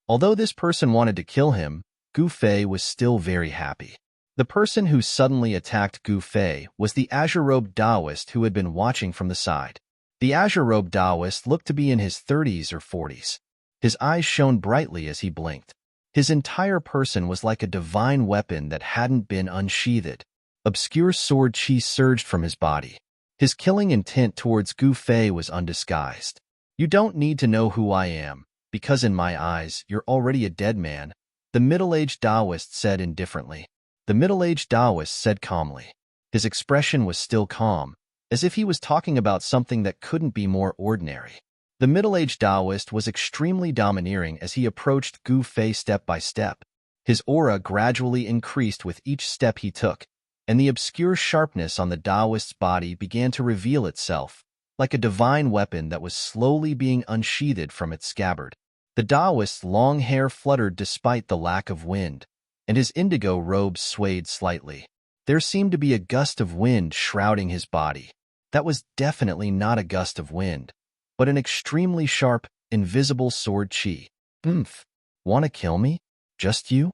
Although this person wanted to kill him, Gu Fei was still very happy. The person who suddenly attacked Gu Fei was the azure-robed Taoist who had been watching from the side. The azure-robed Taoist looked to be in his 30s or 40s. His eyes shone brightly as he blinked. His entire person was like a divine weapon that hadn't been unsheathed. Obscure sword qi surged from his body. His killing intent towards Gu Fei was undisguised. You don't need to know who I am, because in my eyes, you're already a dead man, the middle-aged Taoist said indifferently. The middle-aged Taoist said calmly. His expression was still calm, as if he was talking about something that couldn't be more ordinary. The middle-aged Taoist was extremely domineering as he approached Gu Fei step by step. His aura gradually increased with each step he took, and the obscure sharpness on the Taoist's body began to reveal itself, like a divine weapon that was slowly being unsheathed from its scabbard. The Taoist's long hair fluttered despite the lack of wind, and his indigo robes swayed slightly. There seemed to be a gust of wind shrouding his body. That was definitely not a gust of wind, but an extremely sharp, invisible sword chi. Want to kill me? Just you?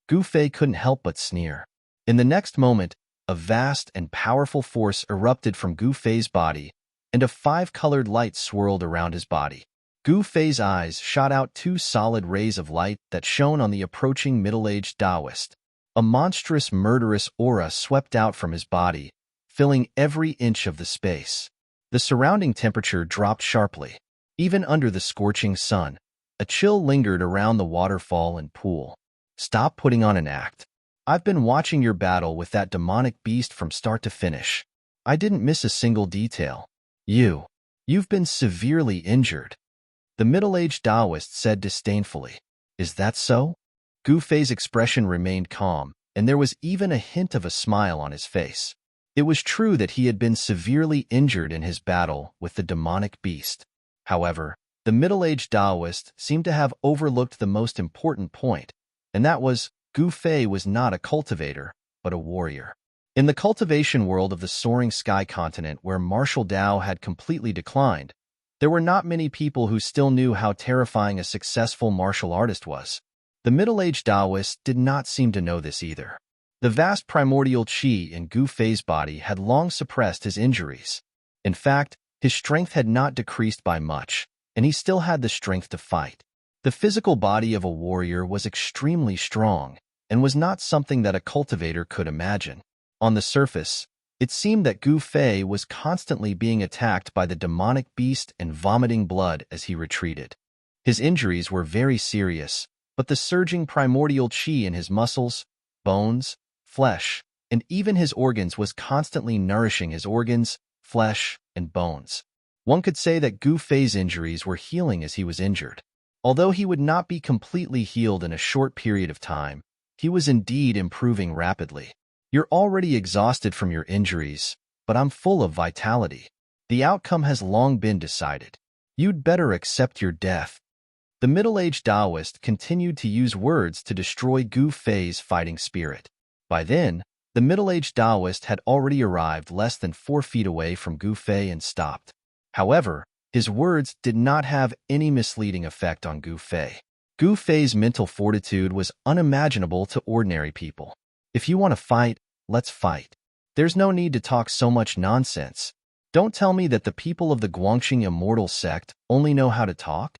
Gu Fei couldn't help but sneer. In the next moment, a vast and powerful force erupted from Gu Fei's body, and a five-colored light swirled around his body. Gu Fei's eyes shot out two solid rays of light that shone on the approaching middle-aged Taoist. A monstrous, murderous aura swept out from his body, filling every inch of the space. The surrounding temperature dropped sharply. Even under the scorching sun, a chill lingered around the waterfall and pool. Stop putting on an act. I've been watching your battle with that demonic beast from start to finish. I didn't miss a single detail. You've been severely injured. The middle-aged Taoist said disdainfully. Is that so? Gu Fei's expression remained calm, and there was even a hint of a smile on his face. It was true that he had been severely injured in his battle with the demonic beast. However, the middle-aged Taoist seemed to have overlooked the most important point, and that was Gu Fei was not a cultivator, but a warrior. In the cultivation world of the soaring sky continent where martial Tao had completely declined, there were not many people who still knew how terrifying a successful martial artist was. The middle-aged Taoist did not seem to know this either. The vast primordial qi in Gu Fei's body had long suppressed his injuries. In fact, his strength had not decreased by much, and he still had the strength to fight. The physical body of a warrior was extremely strong and was not something that a cultivator could imagine. On the surface, it seemed that Gu Fei was constantly being attacked by the demonic beast and vomiting blood as he retreated. His injuries were very serious, but the surging primordial qi in his muscles, bones, flesh, and even his organs was constantly nourishing his organs, flesh, and bones. One could say that Gu Fei's injuries were healing as he was injured. Although he would not be completely healed in a short period of time, he was indeed improving rapidly. You're already exhausted from your injuries, but I'm full of vitality. The outcome has long been decided. You'd better accept your death. The middle-aged Taoist continued to use words to destroy Gu Fei's fighting spirit. By then, the middle-aged Taoist had already arrived less than 4 feet away from Gu Fei and stopped. However, his words did not have any misleading effect on Gu Fei. Gu Fei's mental fortitude was unimaginable to ordinary people. If you want to fight, let's fight. There's no need to talk so much nonsense. Don't tell me that the people of the Guangxing Immortal sect only know how to talk.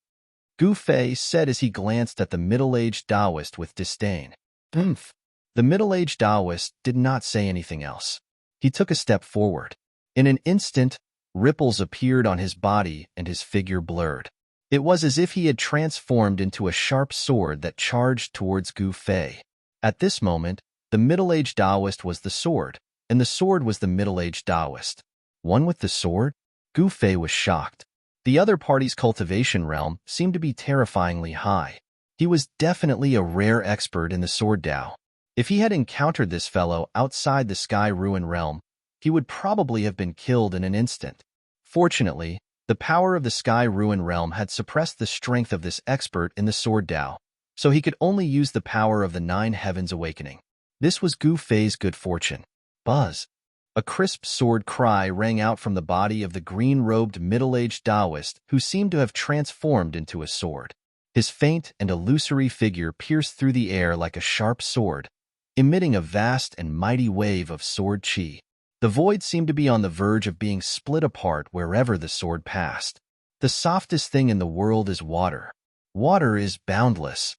Gu Fei said as he glanced at the middle-aged Taoist with disdain. The middle-aged Taoist did not say anything else. He took a step forward. In an instant, ripples appeared on his body and his figure blurred. It was as if he had transformed into a sharp sword that charged towards Gu Fei. At this moment, the middle-aged Taoist was the sword, and the sword was the middle-aged Taoist. One with the sword? Gu Fei was shocked. The other party's cultivation realm seemed to be terrifyingly high. He was definitely a rare expert in the sword Tao. If he had encountered this fellow outside the Sky Ruin realm, he would probably have been killed in an instant. Fortunately, the power of the Sky Ruin realm had suppressed the strength of this expert in the sword Tao, so he could only use the power of the 9 heavens awakening. This was Gu Fei's good fortune. Buzz! A crisp sword cry rang out from the body of the green-robed middle-aged Taoist who seemed to have transformed into a sword. His faint and illusory figure pierced through the air like a sharp sword, emitting a vast and mighty wave of sword chi. The void seemed to be on the verge of being split apart wherever the sword passed. The softest thing in the world is water. Water is boundless.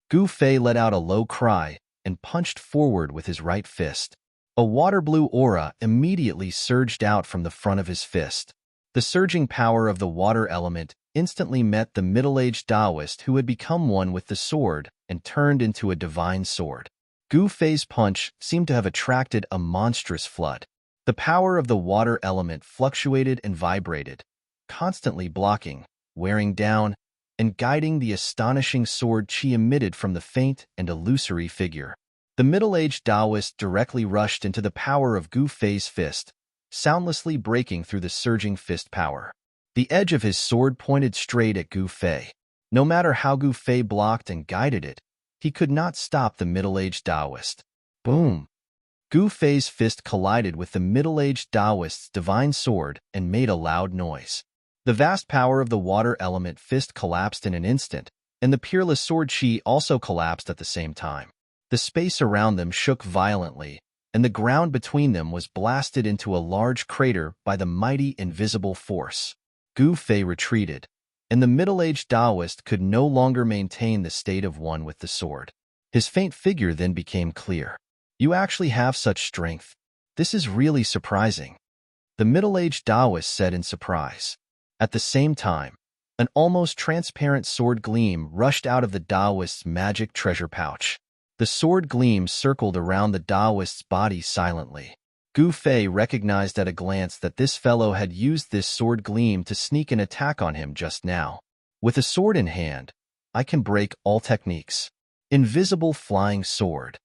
Gu Fei let out a low cry and punched forward with his right fist. A water-blue aura immediately surged out from the front of his fist. The surging power of the water element instantly met the middle-aged Taoist who had become one with the sword and turned into a divine sword. Gu Fei's punch seemed to have attracted a monstrous flood. The power of the water element fluctuated and vibrated, constantly blocking, wearing down, and guiding the astonishing sword qi emitted from the faint and illusory figure. The middle-aged Taoist directly rushed into the power of Gu Fei's fist, soundlessly breaking through the surging fist power. The edge of his sword pointed straight at Gu Fei. No matter how Gu Fei blocked and guided it, he could not stop the middle-aged Taoist. Boom! Gu Fei's fist collided with the middle-aged Taoist's divine sword and made a loud noise. The vast power of the water element fist collapsed in an instant, and the peerless sword qi also collapsed at the same time. The space around them shook violently, and the ground between them was blasted into a large crater by the mighty invisible force. Gu Fei retreated, and the middle-aged Taoist could no longer maintain the state of one with the sword. His faint figure then became clear. You actually have such strength. This is really surprising, the middle-aged Taoist said in surprise. At the same time, an almost transparent sword gleam rushed out of the Taoist's magic treasure pouch. The sword gleam circled around the Taoist's body silently. Gu Fei recognized at a glance that this fellow had used this sword gleam to sneak an attack on him just now. With a sword in hand, I can break all techniques. Invisible flying sword.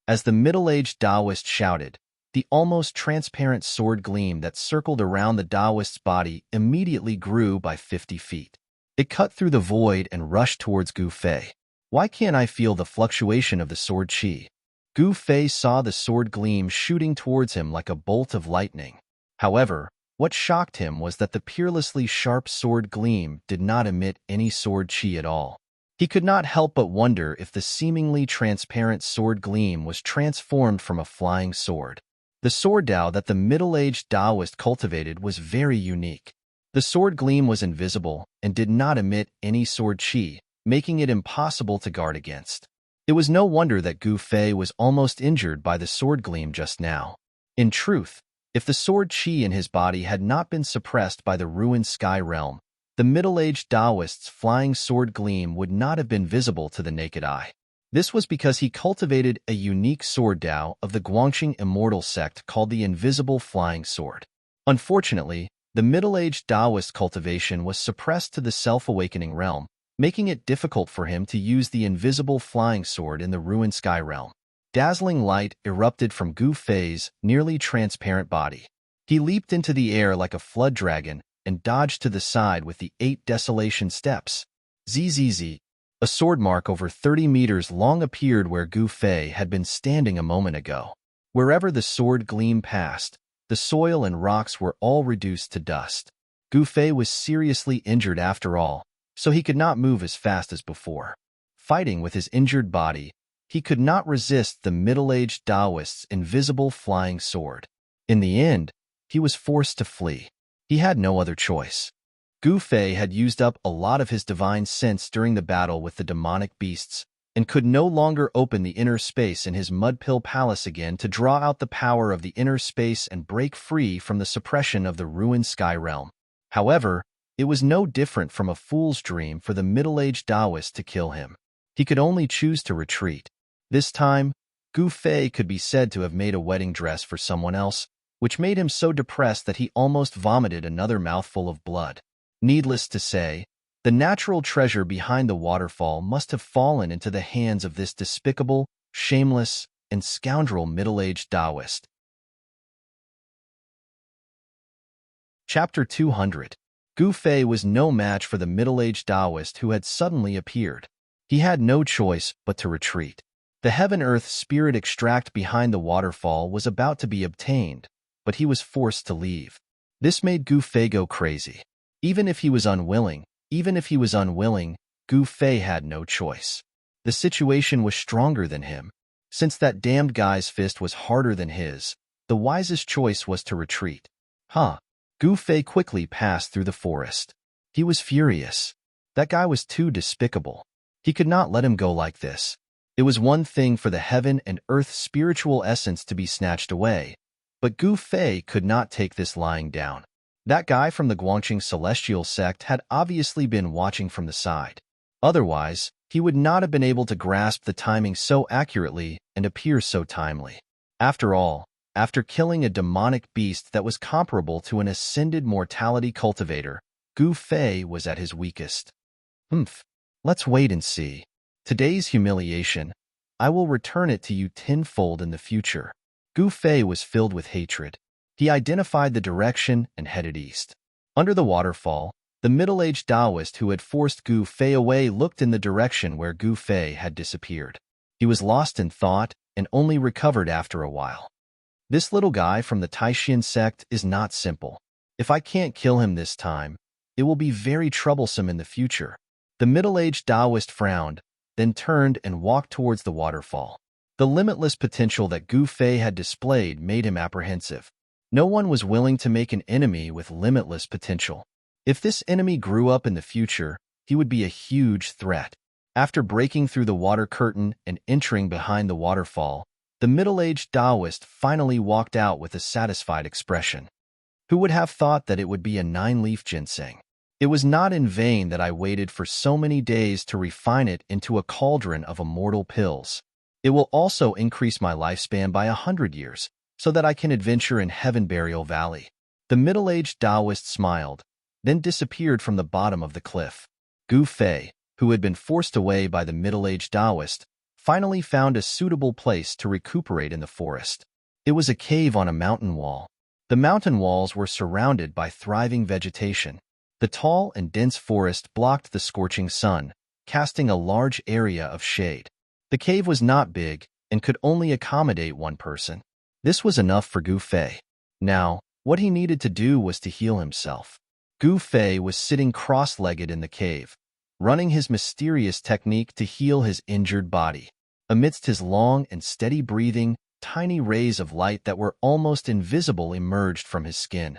As the middle-aged Taoist shouted, the almost transparent sword gleam that circled around the Taoist's body immediately grew by 50 feet. It cut through the void and rushed towards Gu Fei. Why can't I feel the fluctuation of the sword qi? Gu Fei saw the sword gleam shooting towards him like a bolt of lightning. However, what shocked him was that the peerlessly sharp sword gleam did not emit any sword qi at all. He could not help but wonder if the seemingly transparent sword gleam was transformed from a flying sword. The sword Dao that the middle-aged Taoist cultivated was very unique. The sword gleam was invisible and did not emit any sword qi, making it impossible to guard against. It was no wonder that Gu Fei was almost injured by the sword gleam just now. In truth, if the sword qi in his body had not been suppressed by the ruined sky realm, the middle-aged Taoist's flying sword gleam would not have been visible to the naked eye. This was because he cultivated a unique sword Dao of the Guangxing immortal sect called the Invisible Flying Sword. Unfortunately, the middle-aged Taoist cultivation was suppressed to the self-awakening realm, making it difficult for him to use the invisible flying sword in the ruined sky realm. Dazzling light erupted from Gu Fei's nearly transparent body. He leaped into the air like a flood dragon and dodged to the side with the 8 desolation steps. Zzz. A sword mark over 30 meters long appeared where Gu Fei had been standing a moment ago. Wherever the sword gleam passed, the soil and rocks were all reduced to dust. Gu Fei was seriously injured after all, so he could not move as fast as before. Fighting with his injured body, he could not resist the middle-aged Taoist's invisible flying sword. In the end, he was forced to flee. He had no other choice. Gu Fei had used up a lot of his divine sense during the battle with the demonic beasts, and could no longer open the inner space in his mud-pill palace again to draw out the power of the inner space and break free from the suppression of the ruined sky realm. However, it was no different from a fool's dream for the middle-aged Taoist to kill him. He could only choose to retreat. This time, Gu Fei could be said to have made a wedding dress for someone else, which made him so depressed that he almost vomited another mouthful of blood. Needless to say, the natural treasure behind the waterfall must have fallen into the hands of this despicable, shameless, and scoundrel middle-aged Taoist. Chapter 200. Gu Fei was no match for the middle-aged Taoist who had suddenly appeared. He had no choice but to retreat. The heaven-earth spirit extract behind the waterfall was about to be obtained, but he was forced to leave. This made Gu Fei go crazy. Even if he was unwilling, Gu Fei had no choice. The situation was stronger than him. Since that damned guy's fist was harder than his, the wisest choice was to retreat. Gu Fei quickly passed through the forest. He was furious. That guy was too despicable. He could not let him go like this. It was one thing for the heaven and earth spiritual essence to be snatched away, but Gu Fei could not take this lying down. That guy from the Guangxing celestial sect had obviously been watching from the side. Otherwise, he would not have been able to grasp the timing so accurately and appear so timely. After all, After killing a demonic beast that was comparable to an ascended mortality cultivator, Gu Fei was at his weakest. Humph. Let's wait and see. Today's humiliation, I will return it to you tenfold in the future. Gu Fei was filled with hatred. He identified the direction and headed east. Under the waterfall, the middle-aged Taoist who had forced Gu Fei away looked in the direction where Gu Fei had disappeared. He was lost in thought and only recovered after a while. This little guy from the Taishan sect is not simple. If I can't kill him this time, it will be very troublesome in the future. The middle-aged Taoist frowned, then turned and walked towards the waterfall. The limitless potential that Gu Fei had displayed made him apprehensive. No one was willing to make an enemy with limitless potential. If this enemy grew up in the future, he would be a huge threat. After breaking through the water curtain and entering behind the waterfall, the middle-aged Taoist finally walked out with a satisfied expression. Who would have thought that it would be a 9-leaf ginseng? It was not in vain that I waited for so many days to refine it into a cauldron of immortal pills. It will also increase my lifespan by 100 years, so that I can adventure in Heaven Burial Valley. The middle-aged Taoist smiled, then disappeared from the bottom of the cliff. Gu Fei, who had been forced away by the middle-aged Taoist, finally found a suitable place to recuperate in the forest. It was a cave on a mountain wall. The mountain walls were surrounded by thriving vegetation. The tall and dense forest blocked the scorching sun, casting a large area of shade. The cave was not big and could only accommodate one person. This was enough for Gu Fei. Now, what he needed to do was to heal himself. Gu Fei was sitting cross-legged in the cave, running his mysterious technique to heal his injured body. Amidst his long and steady breathing, tiny rays of light that were almost invisible emerged from his skin.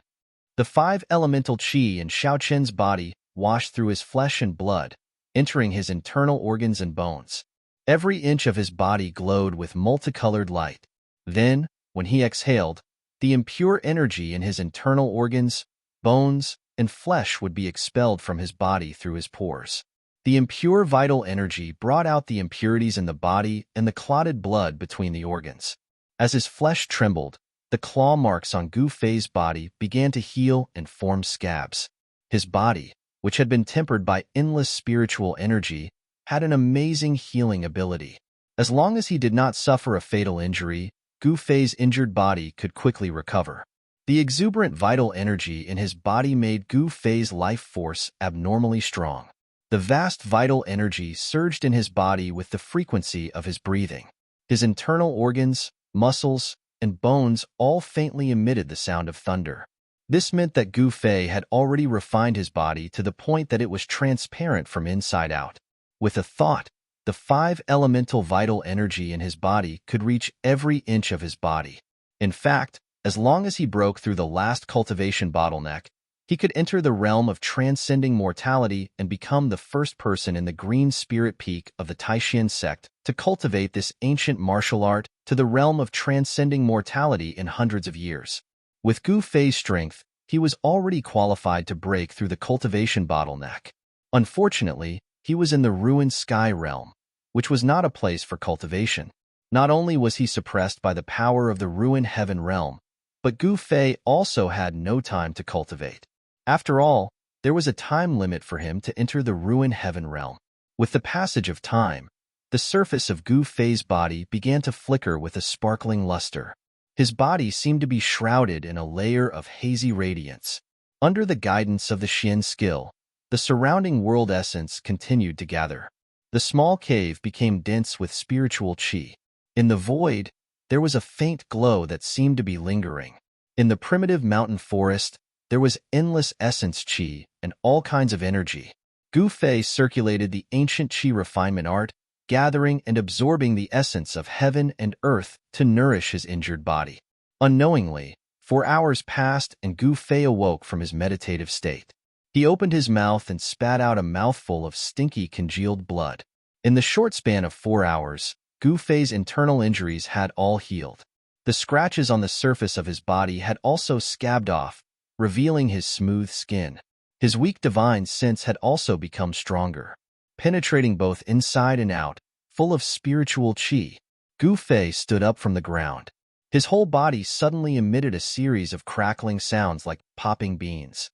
The 5 elemental qi in Shaoqian's body washed through his flesh and blood, entering his internal organs and bones. Every inch of his body glowed with multicolored light. Then, when he exhaled, the impure energy in his internal organs, bones, and flesh would be expelled from his body through his pores. The impure vital energy brought out the impurities in the body and the clotted blood between the organs. As his flesh trembled, the claw marks on Gu Fei's body began to heal and form scabs. His body, which had been tempered by endless spiritual energy, had an amazing healing ability. As long as he did not suffer a fatal injury, Gu Fei's injured body could quickly recover. The exuberant vital energy in his body made Gu Fei's life force abnormally strong. The vast vital energy surged in his body with the frequency of his breathing. His internal organs, muscles, and bones all faintly emitted the sound of thunder. This meant that Gu Fei had already refined his body to the point that it was transparent from inside out. With a thought, the 5 elemental vital energy in his body could reach every inch of his body. In fact, as long as he broke through the last cultivation bottleneck, he could enter the realm of transcending mortality and become the first person in the green spirit peak of the Taishan sect to cultivate this ancient martial art to the realm of transcending mortality in hundreds of years. With Gu Fei's strength, he was already qualified to break through the cultivation bottleneck. Unfortunately, he was in the ruined sky realm, which was not a place for cultivation. Not only was he suppressed by the power of the ruined heaven realm, but Gu Fei also had no time to cultivate. After all, there was a time limit for him to enter the ruined heaven realm. With the passage of time, the surface of Gu Fei's body began to flicker with a sparkling luster. His body seemed to be shrouded in a layer of hazy radiance. Under the guidance of the Xian skill, the surrounding world essence continued to gather. The small cave became dense with spiritual qi. In the void, there was a faint glow that seemed to be lingering. In the primitive mountain forest, there was endless essence qi and all kinds of energy. Gu Fei circulated the ancient qi refinement art, gathering and absorbing the essence of heaven and earth to nourish his injured body. Unknowingly, 4 hours passed and Gu Fei awoke from his meditative state. He opened his mouth and spat out a mouthful of stinky congealed blood. In the short span of 4 hours, Gu Fei's internal injuries had all healed. The scratches on the surface of his body had also scabbed off, revealing his smooth skin. His weak divine sense had also become stronger, penetrating both inside and out, full of spiritual qi. Gu Fei stood up from the ground. His whole body suddenly emitted a series of crackling sounds like popping beans.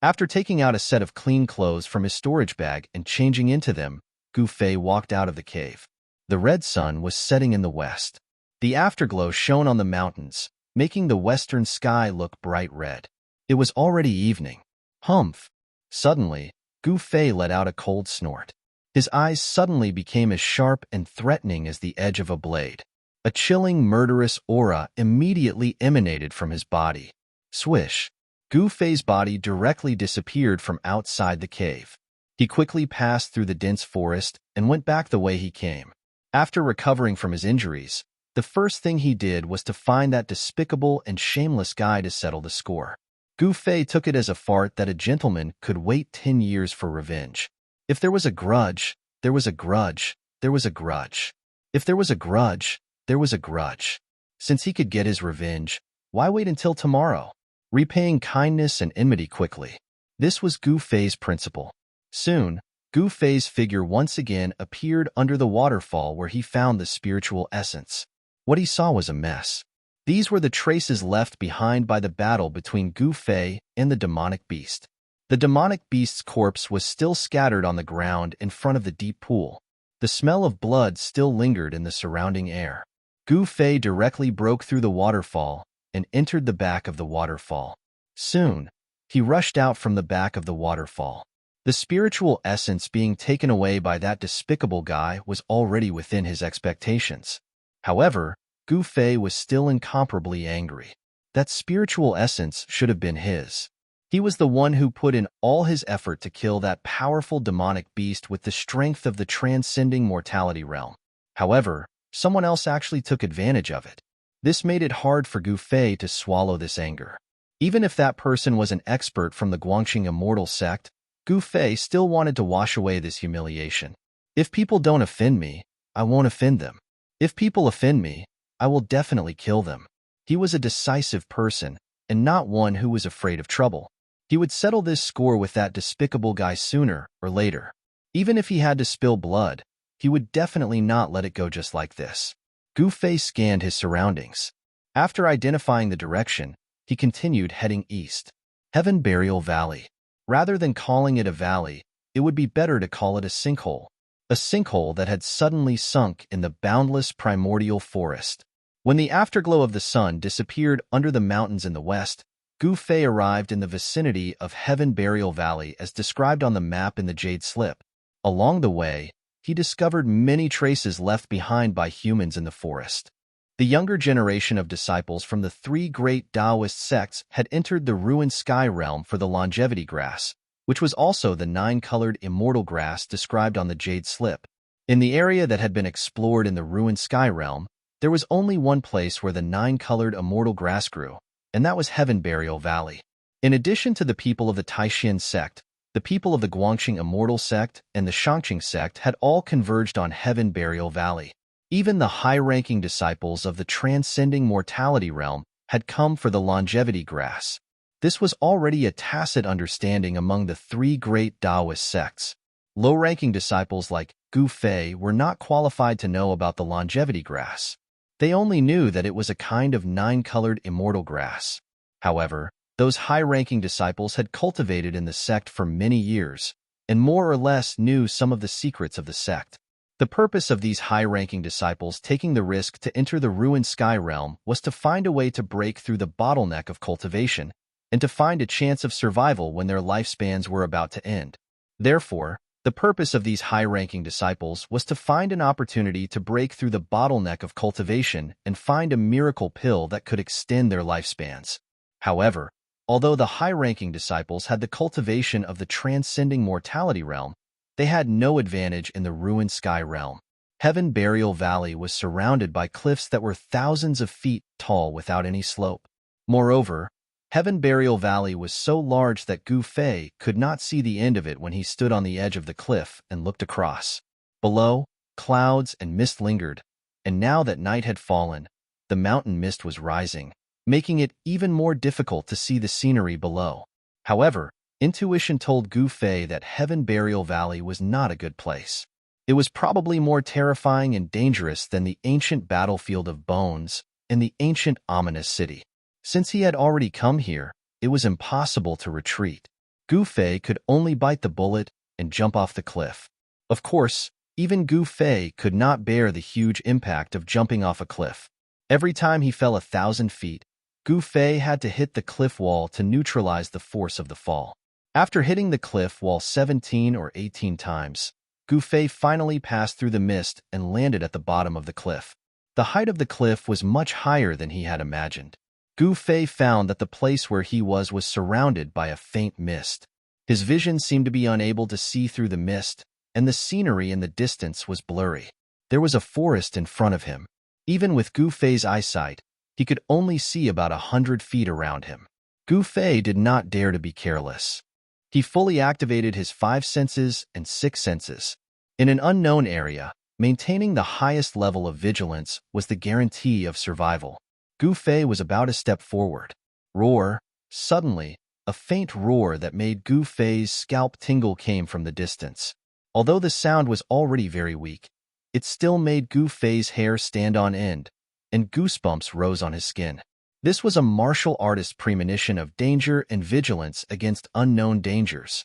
After taking out a set of clean clothes from his storage bag and changing into them, Gu Fei walked out of the cave. The red sun was setting in the west. The afterglow shone on the mountains, making the western sky look bright red. It was already evening. Humph! Suddenly, Gu Fei let out a cold snort. His eyes suddenly became as sharp and threatening as the edge of a blade. A chilling, murderous aura immediately emanated from his body. Swish! Gu Fei's body directly disappeared from outside the cave. He quickly passed through the dense forest and went back the way he came. After recovering from his injuries, the first thing he did was to find that despicable and shameless guy to settle the score. Gu Fei took it as a fart that a gentleman could wait 10 years for revenge. If there was a grudge, there was a grudge, there was a grudge. If there was a grudge, there was a grudge. Since he could get his revenge, why wait until tomorrow? Repaying kindness and enmity quickly. This was Gu Fei's principle. Soon, Gu Fei's figure once again appeared under the waterfall where he found the spiritual essence. What he saw was a mess. These were the traces left behind by the battle between Gu Fei and the demonic beast. The demonic beast's corpse was still scattered on the ground in front of the deep pool. The smell of blood still lingered in the surrounding air. Gu Fei directly broke through the waterfall and entered the back of the waterfall. Soon, he rushed out from the back of the waterfall. The spiritual essence being taken away by that despicable guy was already within his expectations. However, Gu Fei was still incomparably angry. That spiritual essence should have been his. He was the one who put in all his effort to kill that powerful demonic beast with the strength of the transcending mortality realm. However, someone else actually took advantage of it. This made it hard for Gu Fei to swallow this anger. Even if that person was an expert from the Guangxing immortal sect, Gu Fei still wanted to wash away this humiliation. If people don't offend me, I won't offend them. If people offend me, I will definitely kill them. He was a decisive person, and not one who was afraid of trouble. He would settle this score with that despicable guy sooner or later. Even if he had to spill blood, he would definitely not let it go just like this. Gu Fei scanned his surroundings. After identifying the direction, he continued heading east. Heaven Burial Valley. Rather than calling it a valley, it would be better to call it a sinkhole. A sinkhole that had suddenly sunk in the boundless primordial forest. When the afterglow of the sun disappeared under the mountains in the west, Gu Fei arrived in the vicinity of Heaven Burial Valley as described on the map in the Jade Slip. Along the way, he discovered many traces left behind by humans in the forest. The younger generation of disciples from the 3 great Taoist sects had entered the ruined sky realm for the longevity grass, which was also the 9-colored immortal grass described on the Jade Slip. In the area that had been explored in the ruined sky realm, there was only one place where the 9-colored immortal grass grew, and that was Heaven Burial Valley. In addition to the people of the Taishan sect, the people of the Guangxing immortal sect and the Shangqing sect had all converged on Heaven Burial Valley. Even the high-ranking disciples of the transcending mortality realm had come for the longevity grass. This was already a tacit understanding among the 3 great Taoist sects. Low-ranking disciples like Gu Fei were not qualified to know about the longevity grass. They only knew that it was a kind of 9-colored immortal grass. However, those high-ranking disciples had cultivated in the sect for many years, and more or less knew some of the secrets of the sect. The purpose of these high-ranking disciples taking the risk to enter the ruined sky realm was to find a way to break through the bottleneck of cultivation, and to find a chance of survival when their lifespans were about to end. Therefore, the purpose of these high-ranking disciples was to find an opportunity to break through the bottleneck of cultivation and find a miracle pill that could extend their lifespans. However, although the high-ranking disciples had the cultivation of the transcending mortality realm, they had no advantage in the ruined sky realm. Heaven Burial Valley was surrounded by cliffs that were thousands of feet tall without any slope. Moreover, Heaven Burial Valley was so large that Gu Fei could not see the end of it when he stood on the edge of the cliff and looked across. Below, clouds and mist lingered, and now that night had fallen, the mountain mist was rising, making it even more difficult to see the scenery below. However, intuition told Gu Fei that Heaven Burial Valley was not a good place. It was probably more terrifying and dangerous than the ancient battlefield of bones, in the ancient ominous city. Since he had already come here, it was impossible to retreat. Gu Fei could only bite the bullet and jump off the cliff. Of course, even Gu Fei could not bear the huge impact of jumping off a cliff. Every time he fell 1,000 feet, Gu Fei had to hit the cliff wall to neutralize the force of the fall. After hitting the cliff wall 17 or 18 times, Gu Fei finally passed through the mist and landed at the bottom of the cliff. The height of the cliff was much higher than he had imagined. Gu Fei found that the place where he was surrounded by a faint mist. His vision seemed to be unable to see through the mist, and the scenery in the distance was blurry. There was a forest in front of him. Even with Gu Fei's eyesight, he could only see about 100 feet around him. Gu Fei did not dare to be careless. He fully activated his 5 senses and 6 senses. In an unknown area, maintaining the highest level of vigilance was the guarantee of survival. Gu Fei was about to step forward. Roar! Suddenly, a faint roar that made Gu Fei's scalp tingle came from the distance. Although the sound was already very weak, it still made Gu Fei's hair stand on end, and goosebumps rose on his skin. This was a martial artist's premonition of danger and vigilance against unknown dangers.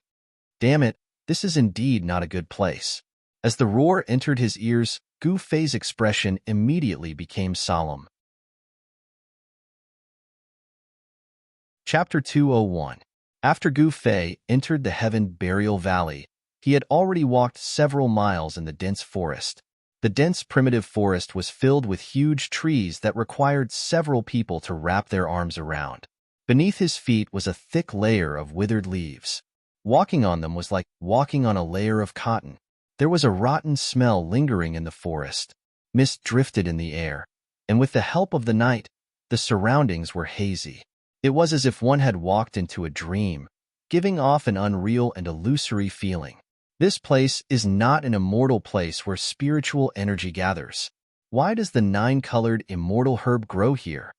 Damn it, this is indeed not a good place. As the roar entered his ears, Gu Fei's expression immediately became solemn. Chapter 201. After Gu Fei entered the Heaven Burial Valley, he had already walked several miles in the dense forest. The dense primitive forest was filled with huge trees that required several people to wrap their arms around. Beneath his feet was a thick layer of withered leaves. Walking on them was like walking on a layer of cotton. There was a rotten smell lingering in the forest. Mist drifted in the air, and with the help of the night, the surroundings were hazy. It was as if one had walked into a dream, giving off an unreal and illusory feeling. This place is not an immortal place where spiritual energy gathers. Why does the 9-colored immortal herb grow here?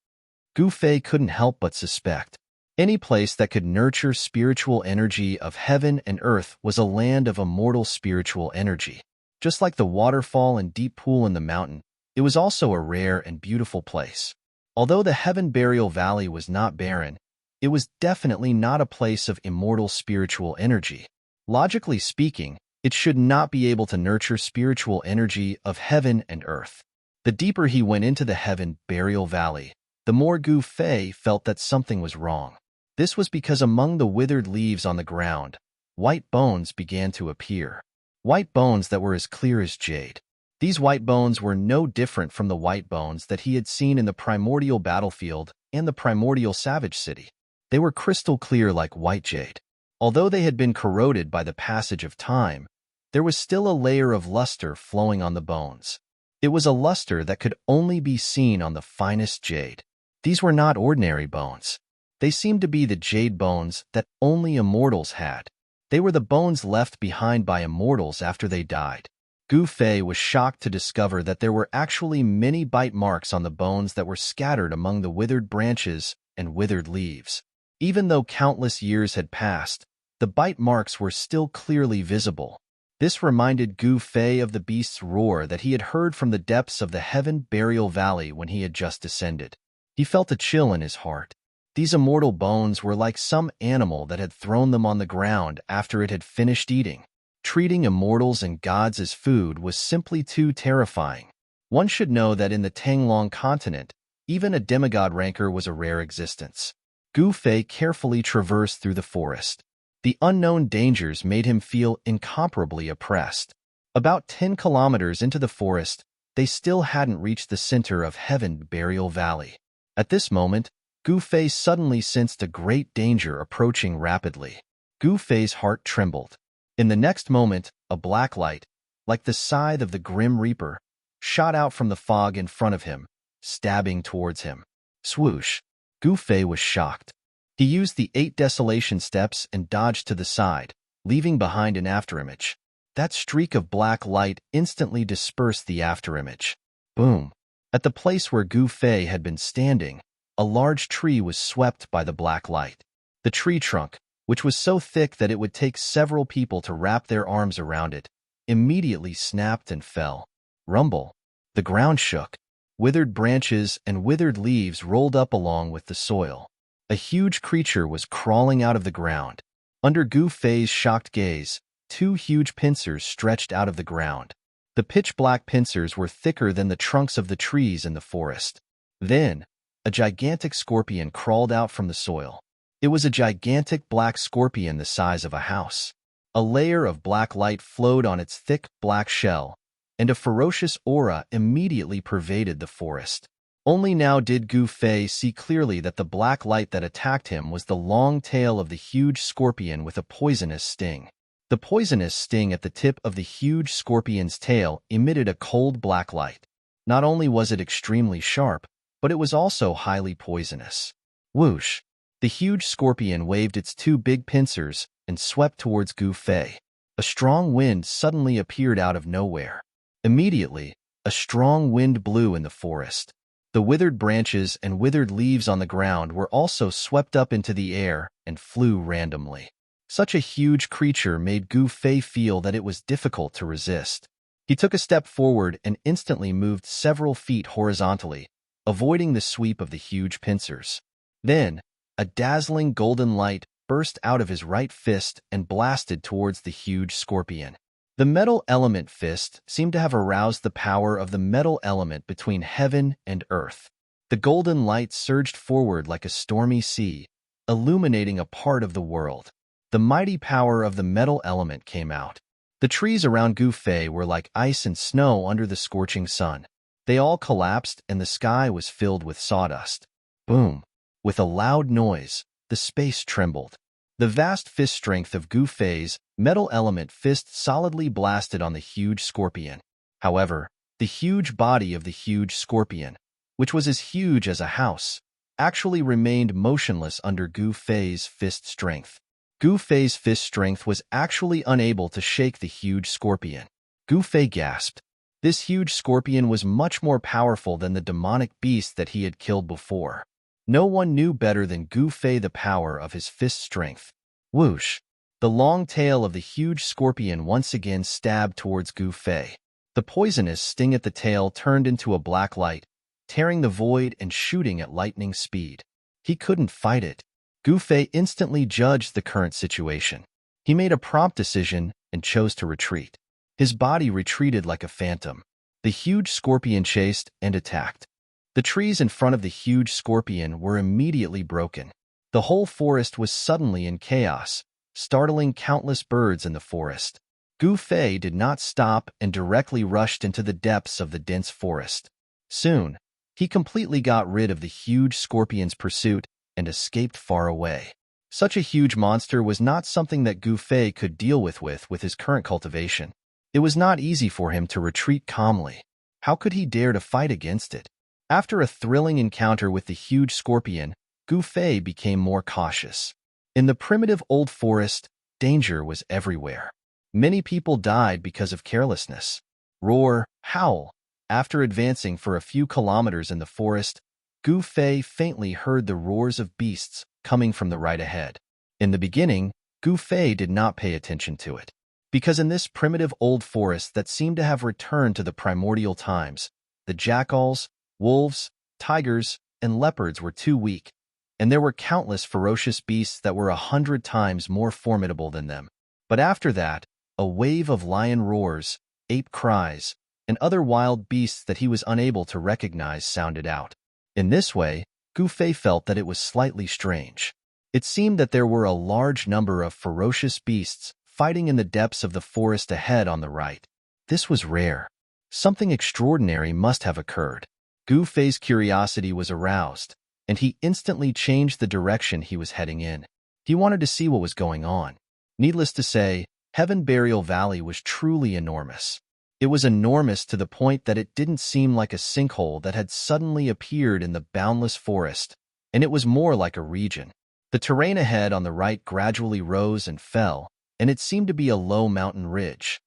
Gu Fei couldn't help but suspect. Any place that could nurture spiritual energy of heaven and earth was a land of immortal spiritual energy. Just like the waterfall and deep pool in the mountain, it was also a rare and beautiful place. Although the Heaven Burial Valley was not barren, it was definitely not a place of immortal spiritual energy. Logically speaking, it should not be able to nurture spiritual energy of heaven and earth. The deeper he went into the Heaven Burial Valley, the more Gu Fei felt that something was wrong. This was because among the withered leaves on the ground, white bones began to appear. White bones that were as clear as jade. These white bones were no different from the white bones that he had seen in the primordial battlefield and the primordial savage city. They were crystal clear like white jade. Although they had been corroded by the passage of time, there was still a layer of luster flowing on the bones. It was a luster that could only be seen on the finest jade. These were not ordinary bones. They seemed to be the jade bones that only immortals had. They were the bones left behind by immortals after they died. Gu Fei was shocked to discover that there were actually many bite marks on the bones that were scattered among the withered branches and withered leaves. Even though countless years had passed, the bite marks were still clearly visible. This reminded Gu Fei of the beast's roar that he had heard from the depths of the Heaven Burial Valley when he had just descended. He felt a chill in his heart. These immortal bones were like some animal that had thrown them on the ground after it had finished eating. Treating immortals and gods as food was simply too terrifying. One should know that in the Tanglong continent, even a demigod rancor was a rare existence. Gu Fei carefully traversed through the forest. The unknown dangers made him feel incomparably oppressed. About 10 kilometers into the forest, they still hadn't reached the center of Heaven Burial Valley. At this moment, Gu Fei suddenly sensed a great danger approaching rapidly. Gu Fei's heart trembled. In the next moment, a black light, like the scythe of the Grim Reaper, shot out from the fog in front of him, stabbing towards him. Swoosh! Gu Fei was shocked. He used the 8 desolation steps and dodged to the side, leaving behind an afterimage. That streak of black light instantly dispersed the afterimage. Boom! At the place where Gu Fei had been standing, a large tree was swept by the black light. The tree trunk, which was so thick that it would take several people to wrap their arms around it, immediately snapped and fell. Rumble! The ground shook. Withered branches and withered leaves rolled up along with the soil. A huge creature was crawling out of the ground. Under Gu Fei's shocked gaze, two huge pincers stretched out of the ground. The pitch-black pincers were thicker than the trunks of the trees in the forest. Then, a gigantic scorpion crawled out from the soil. It was a gigantic black scorpion the size of a house. A layer of black light flowed on its thick, black shell, and a ferocious aura immediately pervaded the forest. Only now did Gu Fei see clearly that the black light that attacked him was the long tail of the huge scorpion with a poisonous sting. The poisonous sting at the tip of the huge scorpion's tail emitted a cold black light. Not only was it extremely sharp, but it was also highly poisonous. Whoosh! The huge scorpion waved its two big pincers and swept towards Gu Fei. A strong wind suddenly appeared out of nowhere. Immediately, a strong wind blew in the forest. The withered branches and withered leaves on the ground were also swept up into the air and flew randomly. Such a huge creature made Gu Fei feel that it was difficult to resist. He took a step forward and instantly moved several feet horizontally, avoiding the sweep of the huge pincers. Then, a dazzling golden light burst out of his right fist and blasted towards the huge scorpion. The metal element fist seemed to have aroused the power of the metal element between heaven and earth. The golden light surged forward like a stormy sea, illuminating a part of the world. The mighty power of the metal element came out. The trees around Gu Fei were like ice and snow under the scorching sun. They all collapsed and the sky was filled with sawdust. Boom! With a loud noise, the space trembled. The vast fist strength of Gu Fei's metal element fist solidly blasted on the huge scorpion. However, the huge body of the huge scorpion, which was as huge as a house, actually remained motionless under Gu Fei's fist strength. Gu Fei's fist strength was actually unable to shake the huge scorpion. Gu Fei gasped. This huge scorpion was much more powerful than the demonic beast that he had killed before. No one knew better than Gu Fei the power of his fist strength. Whoosh! The long tail of the huge scorpion once again stabbed towards Gu Fei. The poisonous sting at the tail turned into a black light, tearing the void and shooting at lightning speed. He couldn't fight it. Gu Fei instantly judged the current situation. He made a prompt decision and chose to retreat. His body retreated like a phantom. The huge scorpion chased and attacked. The trees in front of the huge scorpion were immediately broken. The whole forest was suddenly in chaos, startling countless birds in the forest. Gu Fei did not stop and directly rushed into the depths of the dense forest. Soon, he completely got rid of the huge scorpion's pursuit and escaped far away. Such a huge monster was not something that Gu Fei could deal with his current cultivation. It was not easy for him to retreat calmly. How could he dare to fight against it? After a thrilling encounter with the huge scorpion, Gu Fei became more cautious. In the primitive old forest, danger was everywhere. Many people died because of carelessness. Roar, howl. After advancing for a few kilometers in the forest, Gu Fei faintly heard the roars of beasts coming from the right ahead. In the beginning, Gu Fei did not pay attention to it. Because in this primitive old forest that seemed to have returned to the primordial times, the jackals, wolves, tigers, and leopards were too weak, and there were countless ferocious beasts that were 100 times more formidable than them. But after that, a wave of lion roars, ape cries, and other wild beasts that he was unable to recognize sounded out. In this way, Gu Fei felt that it was slightly strange. It seemed that there were a large number of ferocious beasts fighting in the depths of the forest ahead on the right. This was rare. Something extraordinary must have occurred. Gu Fei's curiosity was aroused, and he instantly changed the direction he was heading in. He wanted to see what was going on. Needless to say, Heaven Burial Valley was truly enormous. It was enormous to the point that it didn't seem like a sinkhole that had suddenly appeared in the boundless forest, and it was more like a region. The terrain ahead on the right gradually rose and fell, and it seemed to be a low mountain ridge.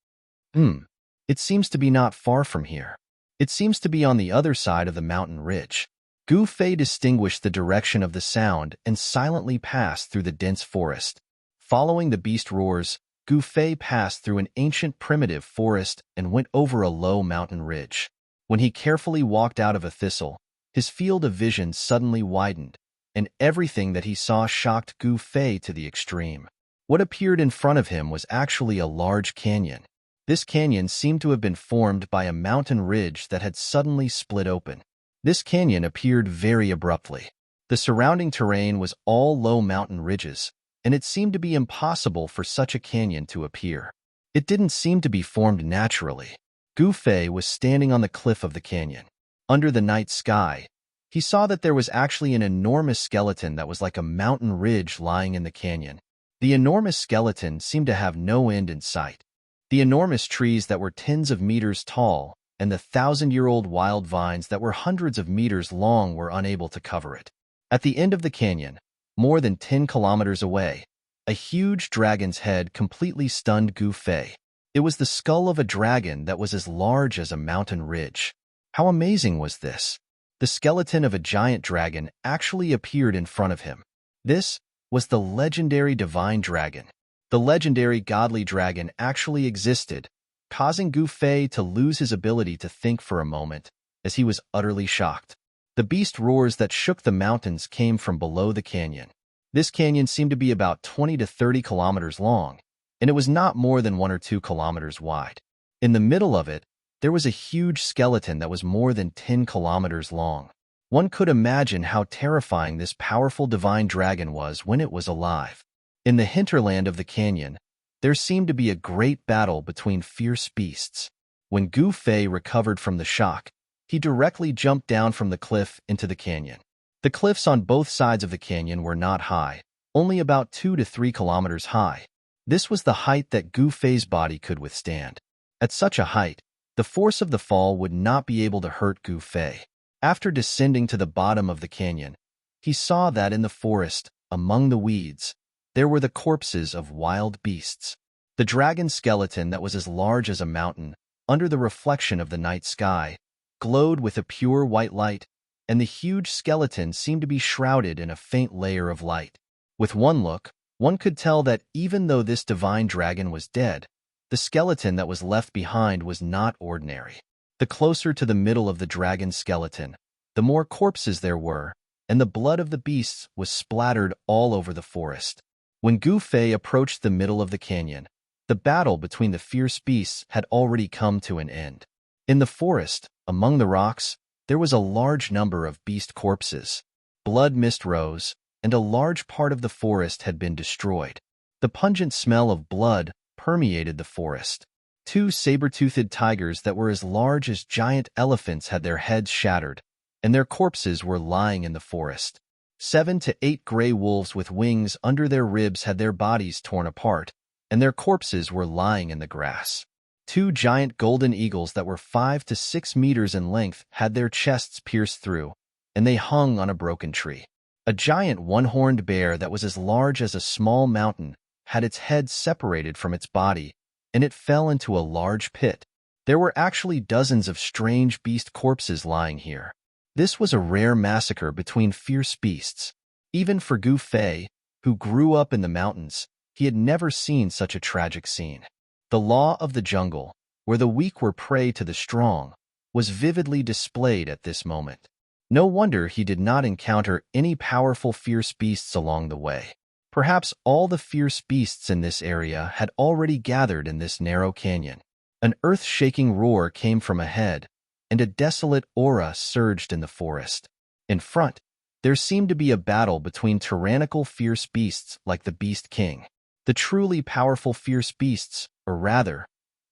It seems to be not far from here. It seems to be on the other side of the mountain ridge. Gu Fei distinguished the direction of the sound and silently passed through the dense forest. Following the beast roars, Gu Fei passed through an ancient primitive forest and went over a low mountain ridge. When he carefully walked out of a thistle, his field of vision suddenly widened, and everything that he saw shocked Gu Fei to the extreme. What appeared in front of him was actually a large canyon. This canyon seemed to have been formed by a mountain ridge that had suddenly split open. This canyon appeared very abruptly. The surrounding terrain was all low mountain ridges, and it seemed to be impossible for such a canyon to appear. It didn't seem to be formed naturally. Gu Fei was standing on the cliff of the canyon. Under the night sky, he saw that there was actually an enormous skeleton that was like a mountain ridge lying in the canyon. The enormous skeleton seemed to have no end in sight. The enormous trees that were tens of meters tall and the 1,000-year-old wild vines that were hundreds of meters long were unable to cover it. At the end of the canyon, more than 10 kilometers away, a huge dragon's head completely stunned Gu Fei. It was the skull of a dragon that was as large as a mountain ridge. How amazing was this? The skeleton of a giant dragon actually appeared in front of him. This was the legendary divine dragon. The legendary godly dragon actually existed, causing Gu Fei to lose his ability to think for a moment, as he was utterly shocked. The beast roars that shook the mountains came from below the canyon. This canyon seemed to be about 20 to 30 kilometers long, and it was not more than 1 or 2 kilometers wide. In the middle of it, there was a huge skeleton that was more than 10 kilometers long. One could imagine how terrifying this powerful divine dragon was when it was alive. In the hinterland of the canyon, there seemed to be a great battle between fierce beasts. When Gu Fei recovered from the shock, he directly jumped down from the cliff into the canyon. The cliffs on both sides of the canyon were not high, only about 2 to 3 kilometers high. This was the height that Gu Fei's body could withstand. At such a height, the force of the fall would not be able to hurt Gu Fei. After descending to the bottom of the canyon, he saw that in the forest, among the weeds, there were the corpses of wild beasts. The dragon skeleton that was as large as a mountain, under the reflection of the night sky, glowed with a pure white light, and the huge skeleton seemed to be shrouded in a faint layer of light. With one look, one could tell that even though this divine dragon was dead, the skeleton that was left behind was not ordinary. The closer to the middle of the dragon skeleton, the more corpses there were, and the blood of the beasts was splattered all over the forest. When Gu Fei approached the middle of the canyon, the battle between the fierce beasts had already come to an end. In the forest, among the rocks, there was a large number of beast corpses. Blood mist rose, and a large part of the forest had been destroyed. The pungent smell of blood permeated the forest. 2 saber-toothed tigers that were as large as giant elephants had their heads shattered, and their corpses were lying in the forest. 7 to 8 gray wolves with wings under their ribs had their bodies torn apart, and their corpses were lying in the grass. 2 giant golden eagles that were 5 to 6 meters in length had their chests pierced through, and they hung on a broken tree. A giant one-horned bear that was as large as a small mountain had its head separated from its body, and it fell into a large pit. There were actually dozens of strange beast corpses lying here. This was a rare massacre between fierce beasts. Even for Gu Fei, who grew up in the mountains, he had never seen such a tragic scene. The law of the jungle, where the weak were prey to the strong, was vividly displayed at this moment. No wonder he did not encounter any powerful fierce beasts along the way. Perhaps all the fierce beasts in this area had already gathered in this narrow canyon. An earth-shaking roar came from ahead, and a desolate aura surged in the forest. In front, there seemed to be a battle between tyrannical fierce beasts like the Beast King. The truly powerful fierce beasts, or rather,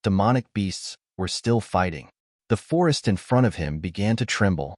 demonic beasts, were still fighting. The forest in front of him began to tremble.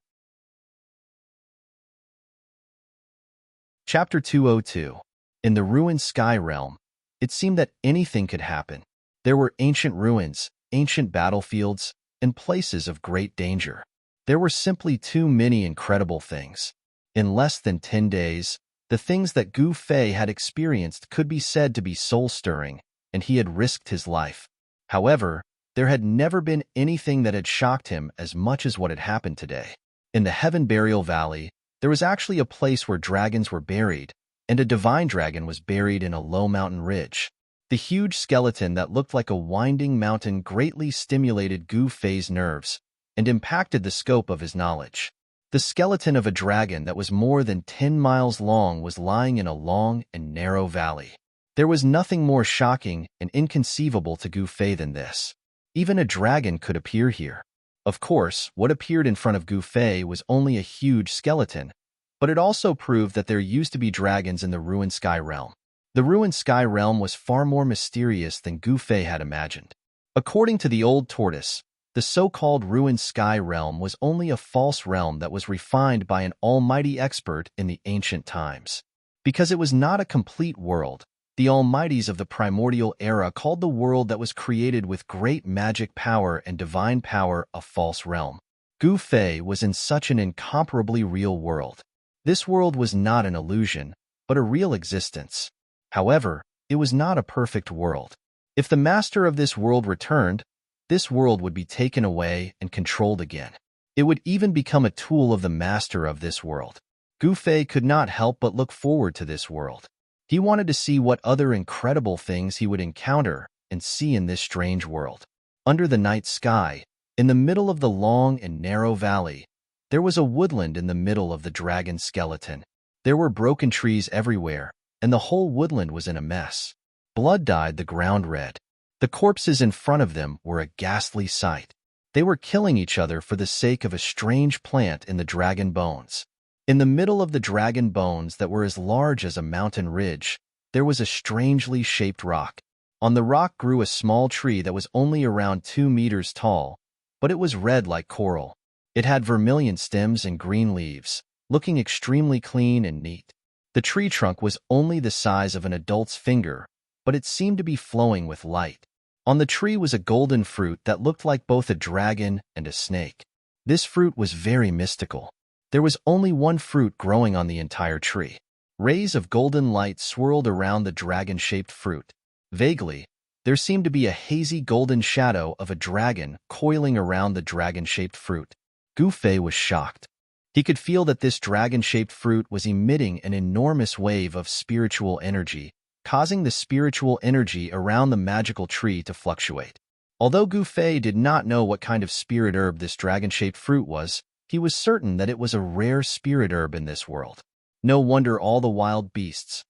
Chapter 202. In the ruined sky realm, it seemed that anything could happen. There were ancient ruins, ancient battlefields, and places of great danger. There were simply too many incredible things. In less than 10 days, the things that Gu Fei had experienced could be said to be soul-stirring, and he had risked his life. However, there had never been anything that had shocked him as much as what had happened today. In the Heaven Burial Valley, there was actually a place where dragons were buried, and a divine dragon was buried in a low mountain ridge. The huge skeleton that looked like a winding mountain greatly stimulated Gu Fei's nerves, and impacted the scope of his knowledge. The skeleton of a dragon that was more than 10 miles long was lying in a long and narrow valley. There was nothing more shocking and inconceivable to Gu Fei than this. Even a dragon could appear here. Of course, what appeared in front of Gu Fei was only a huge skeleton, but it also proved that there used to be dragons in the ruined sky realm. The ruined sky realm was far more mysterious than Gu Fei had imagined. According to the old tortoise, the so-called ruined sky realm was only a false realm that was refined by an almighty expert in the ancient times. Because it was not a complete world, the almighties of the primordial era called the world that was created with great magic power and divine power a false realm. Gu Fei was in such an incomparably real world. This world was not an illusion, but a real existence. However, it was not a perfect world. If the master of this world returned, this world would be taken away and controlled again. It would even become a tool of the master of this world. Gu Fei could not help but look forward to this world. He wanted to see what other incredible things he would encounter and see in this strange world. Under the night sky, in the middle of the long and narrow valley, there was a woodland in the middle of the dragon skeleton. There were broken trees everywhere, and the whole woodland was in a mess. Blood dyed the ground red. The corpses in front of them were a ghastly sight. They were killing each other for the sake of a strange plant in the dragon bones. In the middle of the dragon bones that were as large as a mountain ridge, there was a strangely shaped rock. On the rock grew a small tree that was only around 2 meters tall, but it was red like coral. It had vermilion stems and green leaves, looking extremely clean and neat. The tree trunk was only the size of an adult's finger, but it seemed to be flowing with light. On the tree was a golden fruit that looked like both a dragon and a snake. This fruit was very mystical. There was only one fruit growing on the entire tree. Rays of golden light swirled around the dragon-shaped fruit. Vaguely, there seemed to be a hazy golden shadow of a dragon coiling around the dragon-shaped fruit. Gu Fei was shocked. He could feel that this dragon-shaped fruit was emitting an enormous wave of spiritual energy, causing the spiritual energy around the magical tree to fluctuate. Although Gu Fei did not know what kind of spirit herb this dragon-shaped fruit was, he was certain that it was a rare spirit herb in this world. No wonder all the wild beasts,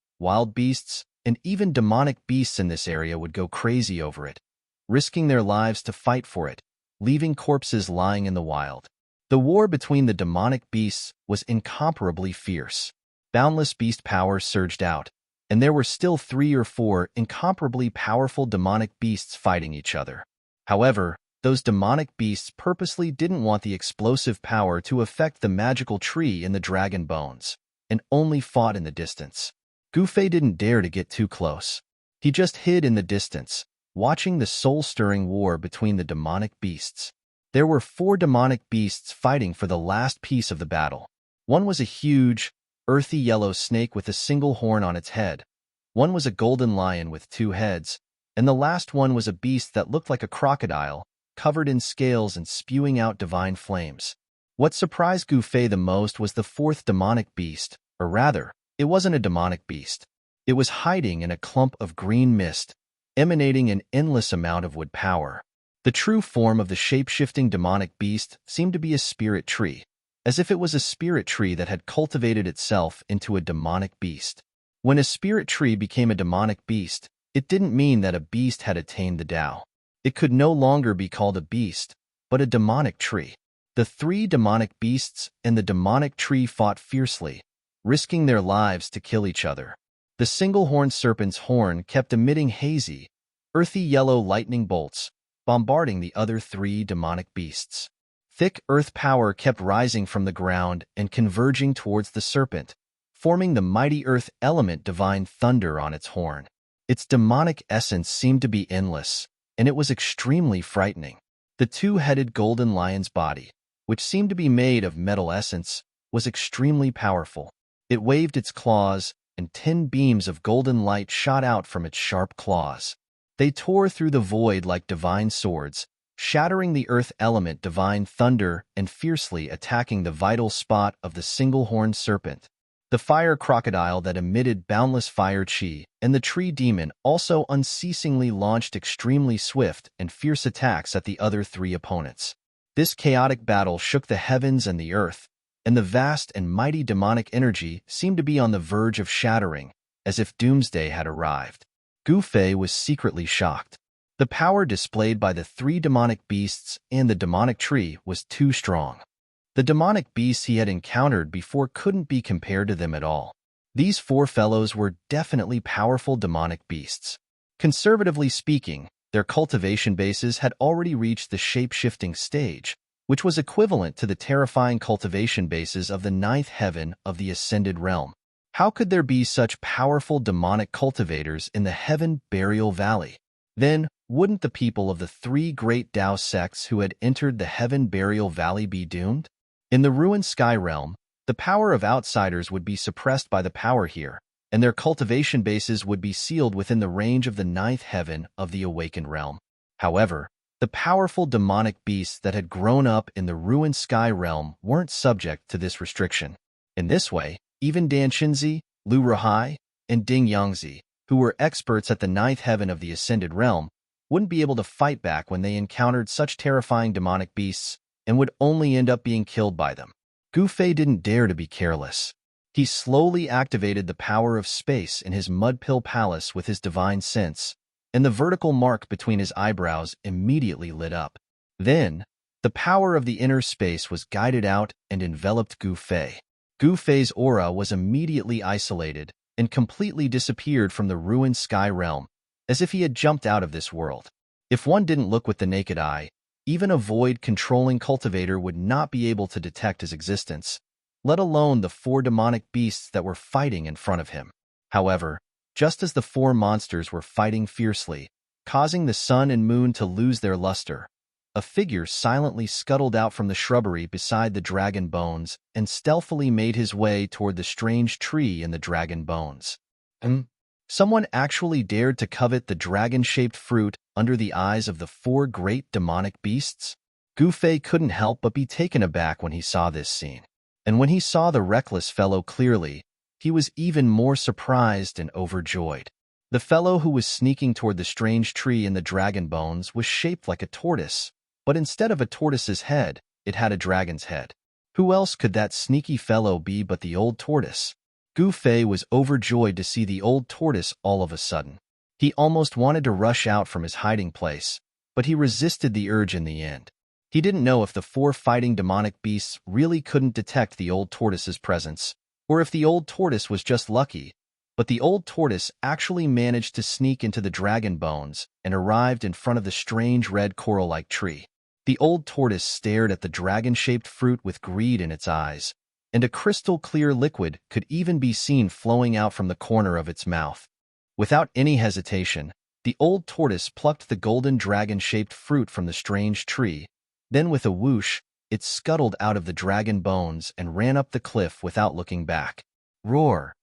and even demonic beasts in this area would go crazy over it, risking their lives to fight for it, leaving corpses lying in the wild. The war between the demonic beasts was incomparably fierce. Boundless beast power surged out, and there were still 3 or 4 incomparably powerful demonic beasts fighting each other. However, those demonic beasts purposely didn't want the explosive power to affect the magical tree in the dragon bones, and only fought in the distance. Gu Fei didn't dare to get too close. He just hid in the distance, watching the soul-stirring war between the demonic beasts. There were 4 demonic beasts fighting for the last piece of the battle. One was a huge, earthy yellow snake with a single horn on its head. One was a golden lion with 2 heads, and the last one was a beast that looked like a crocodile, covered in scales and spewing out divine flames. What surprised Gu Fei the most was the 4th demonic beast, or rather, it wasn't a demonic beast. It was hiding in a clump of green mist, emanating an endless amount of wood power. The true form of the shape-shifting demonic beast seemed to be a spirit tree, as if it was a spirit tree that had cultivated itself into a demonic beast. When a spirit tree became a demonic beast, it didn't mean that a beast had attained the Tao. It could no longer be called a beast, but a demonic tree. The 3 demonic beasts and the demonic tree fought fiercely, risking their lives to kill each other. The single-horned serpent's horn kept emitting hazy, earthy yellow lightning bolts, bombarding the other 3 demonic beasts. Thick earth power kept rising from the ground and converging towards the serpent, forming the mighty earth element divine thunder on its horn. Its demonic essence seemed to be endless, and it was extremely frightening. The 2-headed golden lion's body, which seemed to be made of metal essence, was extremely powerful. It waved its claws, and 10 beams of golden light shot out from its sharp claws. They tore through the void like divine swords, shattering the earth element divine thunder and fiercely attacking the vital spot of the single-horned serpent. The fire crocodile that emitted boundless fire chi and the tree demon also unceasingly launched extremely swift and fierce attacks at the other 3 opponents. This chaotic battle shook the heavens and the earth, and the vast and mighty demonic energy seemed to be on the verge of shattering, as if doomsday had arrived. Gu Fei was secretly shocked. The power displayed by the three demonic beasts and the demonic tree was too strong. The demonic beasts he had encountered before couldn't be compared to them at all. These four fellows were definitely powerful demonic beasts. Conservatively speaking, their cultivation bases had already reached the shape-shifting stage, which was equivalent to the terrifying cultivation bases of the ninth heaven of the ascended realm. How could there be such powerful demonic cultivators in the Heaven Burial Valley? Then, wouldn't the people of the three great Tao sects who had entered the Heaven Burial Valley be doomed? In the ruined sky realm, the power of outsiders would be suppressed by the power here, and their cultivation bases would be sealed within the range of the ninth heaven of the awakened realm. However, the powerful demonic beasts that had grown up in the ruined sky realm weren't subject to this restriction. In this way, even Dan Xinzi, Lu Ruhai, and Ding Yangzi, who were experts at the ninth heaven of the ascended realm, wouldn't be able to fight back when they encountered such terrifying demonic beasts and would only end up being killed by them. Gu Fei didn't dare to be careless. He slowly activated the power of space in his mud pill palace with his divine sense, and the vertical mark between his eyebrows immediately lit up. Then, the power of the inner space was guided out and enveloped Gu Fei. Gu Fei's aura was immediately isolated and completely disappeared from the ruined sky realm, as if he had jumped out of this world. If one didn't look with the naked eye, even a void-controlling cultivator would not be able to detect his existence, let alone the four demonic beasts that were fighting in front of him. However, just as the four monsters were fighting fiercely, causing the sun and moon to lose their luster, a figure silently scuttled out from the shrubbery beside the dragon bones and stealthily made his way toward the strange tree in the dragon bones. Someone actually dared to covet the dragon-shaped fruit under the eyes of the four great demonic beasts? Gu Fei couldn't help but be taken aback when he saw this scene. And when he saw the reckless fellow clearly, he was even more surprised and overjoyed. The fellow who was sneaking toward the strange tree in the dragon bones was shaped like a tortoise, but instead of a tortoise's head, it had a dragon's head. Who else could that sneaky fellow be but the old tortoise? Gu Fei was overjoyed to see the old tortoise all of a sudden. He almost wanted to rush out from his hiding place, but he resisted the urge in the end. He didn't know if the four fighting demonic beasts really couldn't detect the old tortoise's presence, or if the old tortoise was just lucky, but the old tortoise actually managed to sneak into the dragon bones and arrived in front of the strange red coral-like tree. The old tortoise stared at the dragon-shaped fruit with greed in its eyes, and a crystal-clear liquid could even be seen flowing out from the corner of its mouth. Without any hesitation, the old tortoise plucked the golden dragon-shaped fruit from the strange tree. Then with a whoosh, it scuttled out of the dragon bones and ran up the cliff without looking back. Roar!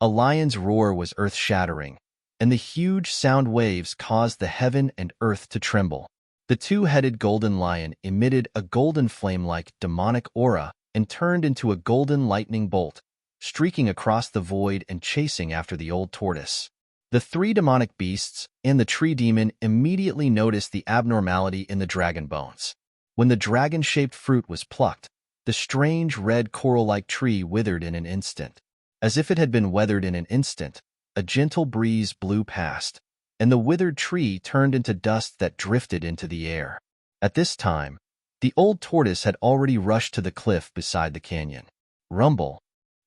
A lion's roar was earth-shattering, and the huge sound waves caused the heaven and earth to tremble. The two-headed golden lion emitted a golden flame-like demonic aura and turned into a golden lightning bolt, streaking across the void and chasing after the old tortoise. The three demonic beasts and the tree demon immediately noticed the abnormality in the dragon bones. When the dragon-shaped fruit was plucked, the strange red coral-like tree withered in an instant. As if it had been weathered in an instant, a gentle breeze blew past, and the withered tree turned into dust that drifted into the air. At this time, the old tortoise had already rushed to the cliff beside the canyon. Rumble!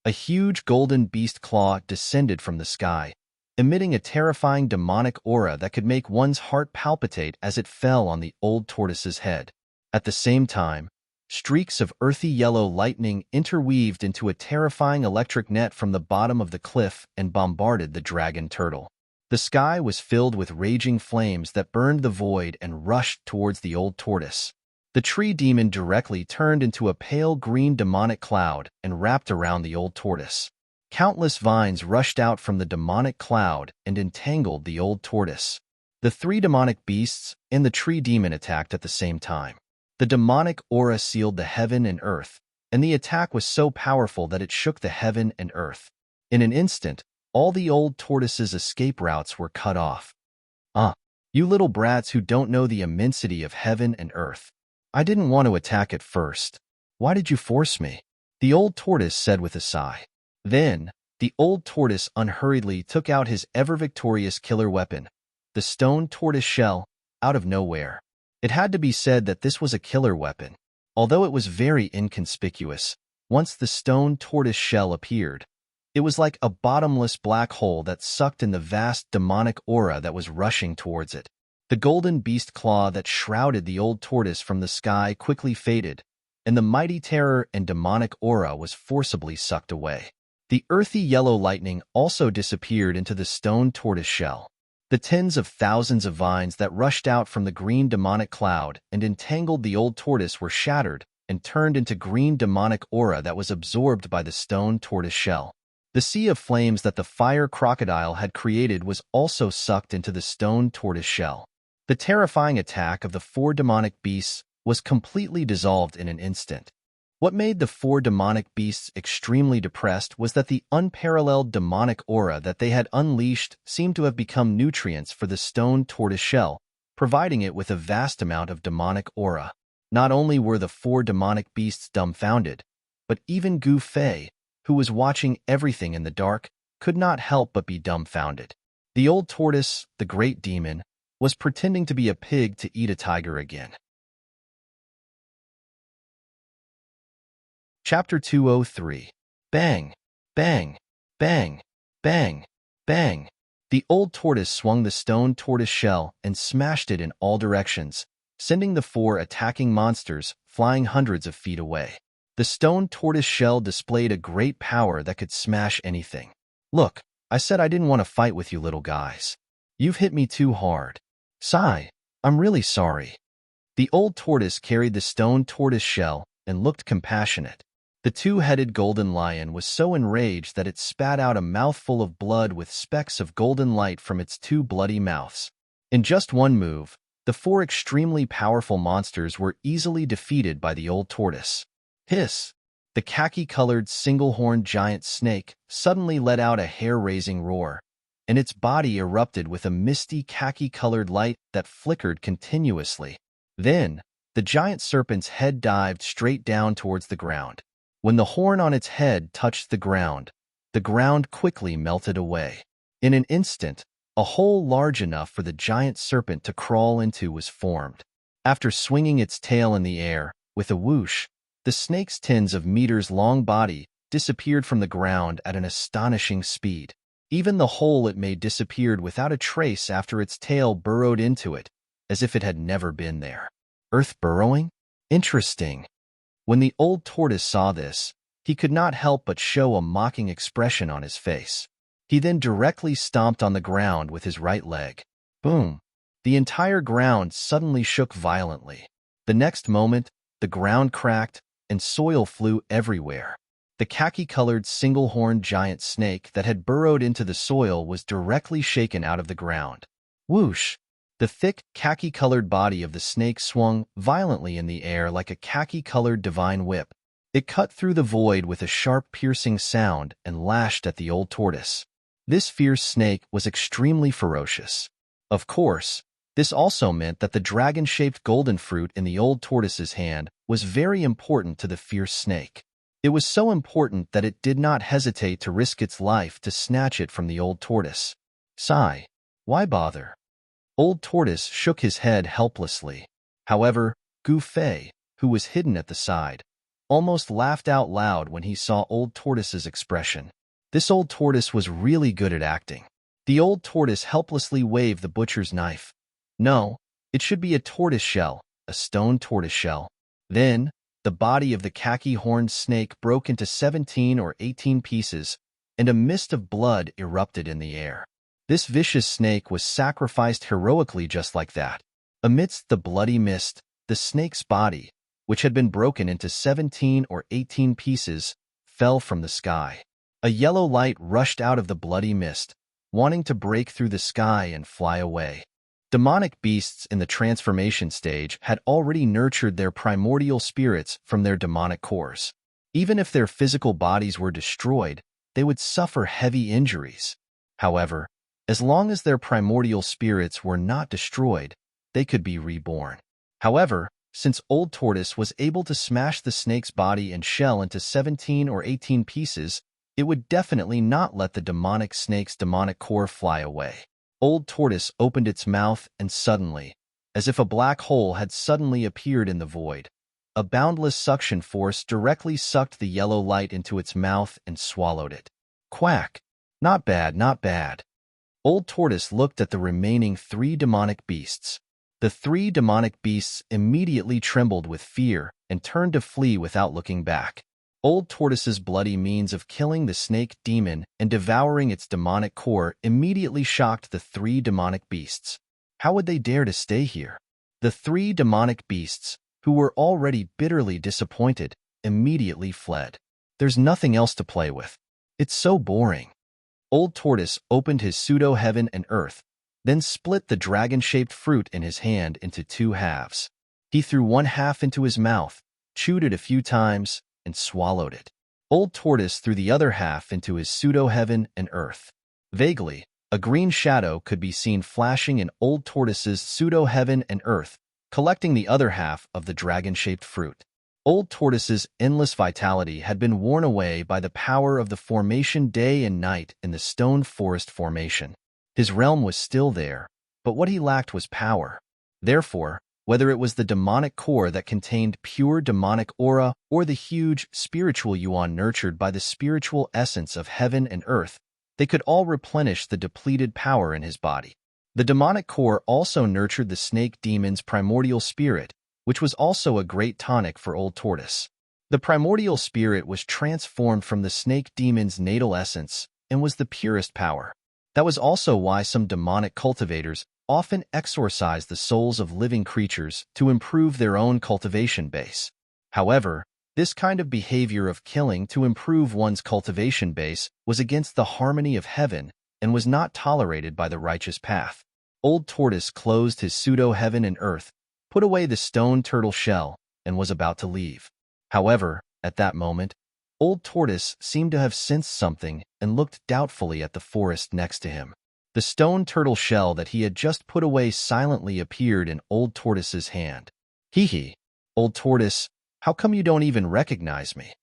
A huge golden beast claw descended from the sky, emitting a terrifying demonic aura that could make one's heart palpitate as it fell on the old tortoise's head. At the same time, streaks of earthy yellow lightning interweaved into a terrifying electric net from the bottom of the cliff and bombarded the dragon turtle. The sky was filled with raging flames that burned the void and rushed towards the old tortoise. The tree demon directly turned into a pale green demonic cloud and wrapped around the old tortoise. Countless vines rushed out from the demonic cloud and entangled the old tortoise. The three demonic beasts and the tree demon attacked at the same time. The demonic aura sealed the heaven and earth, and the attack was so powerful that it shook the heaven and earth. In an instant, all the old tortoise's escape routes were cut off. You little brats who don't know the immensity of heaven and earth. I didn't want to attack at first. Why did you force me? The old tortoise said with a sigh. Then, the old tortoise unhurriedly took out his ever-victorious killer weapon, the stone tortoise shell, out of nowhere. It had to be said that this was a killer weapon. Although it was very inconspicuous, once the stone tortoise shell appeared, it was like a bottomless black hole that sucked in the vast demonic aura that was rushing towards it. The golden beast claw that shrouded the old tortoise from the sky quickly faded, and the mighty terror and demonic aura was forcibly sucked away. The earthy yellow lightning also disappeared into the stone tortoise shell. The tens of thousands of vines that rushed out from the green demonic cloud and entangled the old tortoise were shattered and turned into green demonic aura that was absorbed by the stone tortoise shell. The sea of flames that the fire crocodile had created was also sucked into the stone tortoise shell. The terrifying attack of the 4 demonic beasts was completely dissolved in an instant. What made the 4 demonic beasts extremely depressed was that the unparalleled demonic aura that they had unleashed seemed to have become nutrients for the stone tortoise shell, providing it with a vast amount of demonic aura. Not only were the 4 demonic beasts dumbfounded, but even Gu Fei, who was watching everything in the dark, could not help but be dumbfounded. The old tortoise, the great demon, was pretending to be a pig to eat a tiger again. Chapter 203. Bang, bang, bang, bang, bang. The old tortoise swung the stone tortoise shell and smashed it in all directions, sending the 4 attacking monsters flying hundreds of feet away. The stone tortoise shell displayed a great power that could smash anything. Look, I said I didn't want to fight with you little guys. You've hit me too hard. Sigh, I'm really sorry. The old tortoise carried the stone tortoise shell and looked compassionate. The 2-headed golden lion was so enraged that it spat out a mouthful of blood with specks of golden light from its 2 bloody mouths. In just one move, the 4 extremely powerful monsters were easily defeated by the old tortoise. Hiss! The khaki-colored single-horned giant snake suddenly let out a hair-raising roar, and its body erupted with a misty khaki-colored light that flickered continuously. Then, the giant serpent's head dived straight down towards the ground. When the horn on its head touched the ground quickly melted away. In an instant, a hole large enough for the giant serpent to crawl into was formed. After swinging its tail in the air, with a whoosh, the snake's tens of meters-long body disappeared from the ground at an astonishing speed. Even the hole it made disappeared without a trace after its tail burrowed into it, as if it had never been there. Earth burrowing? Interesting. When the old tortoise saw this, he could not help but show a mocking expression on his face. He then directly stomped on the ground with his right leg. Boom! The entire ground suddenly shook violently. The next moment, the ground cracked, and soil flew everywhere. The khaki-colored single-horned giant snake that had burrowed into the soil was directly shaken out of the ground. Whoosh! The thick, khaki-colored body of the snake swung violently in the air like a khaki-colored divine whip. It cut through the void with a sharp, piercing sound and lashed at the old tortoise. This fierce snake was extremely ferocious. Of course, this also meant that the dragon-shaped golden fruit in the old tortoise's hand was very important to the fierce snake. It was so important that it did not hesitate to risk its life to snatch it from the old tortoise. Sigh. Why bother? Old Tortoise shook his head helplessly. However, Gu Fei, who was hidden at the side, almost laughed out loud when he saw Old Tortoise's expression. This old tortoise was really good at acting. The old tortoise helplessly waved the butcher's knife. No, it should be a tortoise shell, a stone tortoise shell. Then, the body of the khaki-horned snake broke into 17 or 18 pieces, and a mist of blood erupted in the air. This vicious snake was sacrificed heroically just like that. Amidst the bloody mist, the snake's body, which had been broken into 17 or 18 pieces, fell from the sky. A yellow light rushed out of the bloody mist, wanting to break through the sky and fly away. Demonic beasts in the transformation stage had already nurtured their primordial spirits from their demonic cores. Even if their physical bodies were destroyed, they would suffer heavy injuries. However, as long as their primordial spirits were not destroyed, they could be reborn. However, Since Old Tortoise was able to smash the snake's body and shell into 17 or 18 pieces, it would definitely not let the demonic snake's demonic core fly away. Old Tortoise opened its mouth and suddenly, as if a black hole had suddenly appeared in the void, a boundless suction force directly sucked the yellow light into its mouth and swallowed it. Quack! Not bad, not bad. Old Tortoise looked at the remaining 3 demonic beasts. The 3 demonic beasts immediately trembled with fear and turned to flee without looking back. Old Tortoise's bloody means of killing the snake demon and devouring its demonic core immediately shocked the 3 demonic beasts. How would they dare to stay here? The 3 demonic beasts, who were already bitterly disappointed, immediately fled. There's nothing else to play with. It's so boring. Old Tortoise opened his pseudo-heaven and earth, then split the dragon-shaped fruit in his hand into 2 halves. He threw one half into his mouth, chewed it a few times, and swallowed it. Old Tortoise threw the other half into his pseudo-heaven and earth. Vaguely, a green shadow could be seen flashing in Old Tortoise's pseudo-heaven and earth, collecting the other half of the dragon-shaped fruit. Old Tortoise's endless vitality had been worn away by the power of the formation day and night in the stone forest formation. His realm was still there, but what he lacked was power. Therefore, whether it was the demonic core that contained pure demonic aura or the huge spiritual yuan nurtured by the spiritual essence of heaven and earth, they could all replenish the depleted power in his body. The demonic core also nurtured the snake demon's primordial spirit, which was also a great tonic for Old Tortoise. The primordial spirit was transformed from the snake demon's natal essence and was the purest power. That was also why some demonic cultivators often exorcise the souls of living creatures to improve their own cultivation base. However, this kind of behavior of killing to improve one's cultivation base was against the harmony of heaven and was not tolerated by the righteous path. Old Tortoise closed his pseudo-heaven and earth, put away the stone turtle shell, and was about to leave. However, at that moment, Old Tortoise seemed to have sensed something and looked doubtfully at the forest next to him. The stone turtle shell that he had just put away silently appeared in Old Tortoise's hand. Hee, Old Tortoise, how come you don't even recognize me?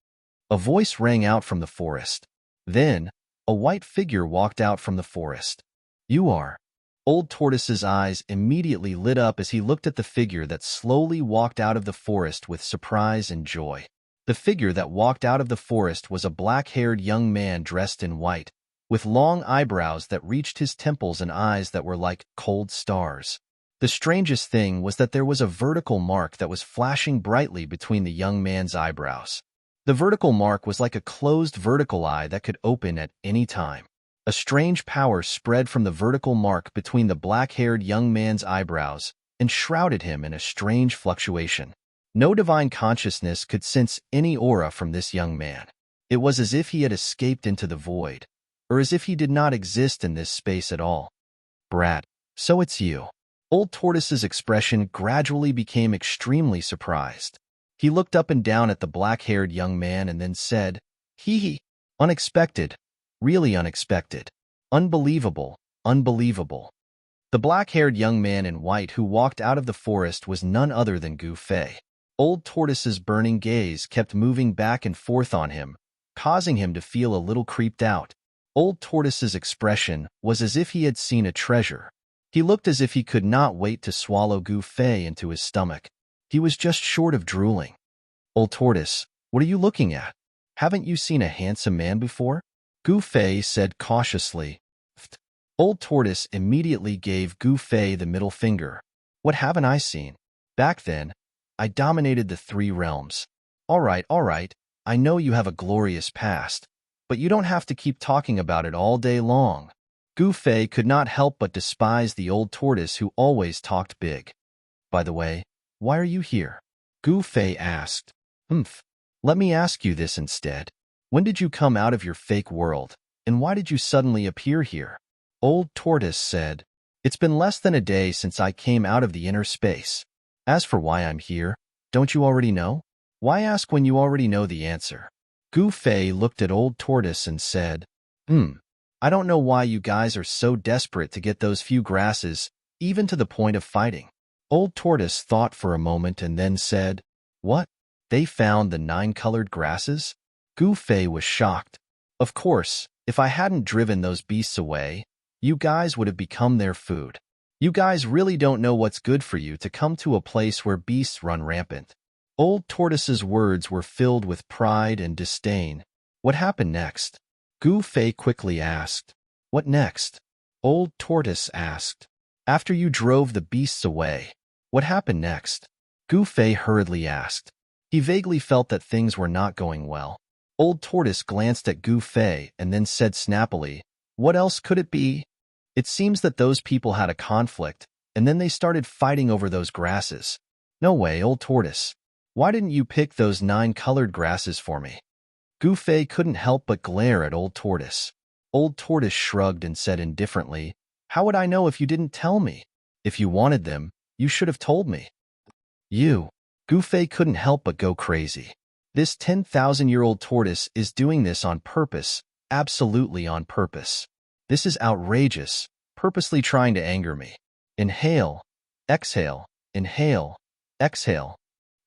A voice rang out from the forest. Then, a white figure walked out from the forest. You are. Old Tortoise's eyes immediately lit up as he looked at the figure that slowly walked out of the forest with surprise and joy. The figure that walked out of the forest was a black-haired young man dressed in white, with long eyebrows that reached his temples and eyes that were like cold stars. The strangest thing was that there was a vertical mark that was flashing brightly between the young man's eyebrows. The vertical mark was like a closed vertical eye that could open at any time. A strange power spread from the vertical mark between the black-haired young man's eyebrows and shrouded him in a strange fluctuation. No divine consciousness could sense any aura from this young man. It was as if he had escaped into the void, or as if he did not exist in this space at all. Brat, so it's you. Old Tortoise's expression gradually became extremely surprised. He looked up and down at the black-haired young man and then said, Hee, unexpected, really unexpected. Unbelievable, unbelievable. The black-haired young man in white who walked out of the forest was none other than Gu Fei. Old Tortoise's burning gaze kept moving back and forth on him, causing him to feel a little creeped out. Old Tortoise's expression was as if he had seen a treasure. He looked as if he could not wait to swallow Gu Fei into his stomach. He was just short of drooling. Old Tortoise, what are you looking at? Haven't you seen a handsome man before? Gu Fei said cautiously. Old Tortoise immediately gave Gu Fei the middle finger. What haven't I seen? Back then, I dominated the 3 realms. All right, I know you have a glorious past, but you don't have to keep talking about it all day long. Gu Fei could not help but despise the old tortoise who always talked big. By the way, why are you here? Gu Fei asked. Let me ask you this instead. When did you come out of your fake world, and why did you suddenly appear here? Old Tortoise said, It's been less than a day since I came out of the inner space. As for why I'm here, don't you already know? Why ask when you already know the answer? Gu Fei looked at Old Tortoise and said, I don't know why you guys are so desperate to get those few grasses, even to the point of fighting. Old Tortoise thought for a moment and then said, "What? They found the 9-colored grasses?" Gu Fei was shocked. "Of course, if I hadn't driven those beasts away, you guys would have become their food. You guys really don't know what's good for you to come to a place where beasts run rampant." Old Tortoise's words were filled with pride and disdain. "What happened next?" Gu Fei quickly asked. "What next?" Old Tortoise asked. "After you drove the beasts away, what happened next?" Gu Fei hurriedly asked. He vaguely felt that things were not going well. Old Tortoise glanced at Gu Fei and then said snappily, "What else could it be? It seems that those people had a conflict, and then they started fighting over those grasses." "No way, Old Tortoise. Why didn't you pick those 9-colored grasses for me?" Gu Fei couldn't help but glare at Old Tortoise. Old Tortoise shrugged and said indifferently, "How would I know if you didn't tell me? If you wanted them, you should have told me." Gu Fei couldn't help but go crazy. This 10,000-year-old tortoise is doing this on purpose, absolutely on purpose. This is outrageous, purposely trying to anger me. Inhale, exhale, inhale, exhale.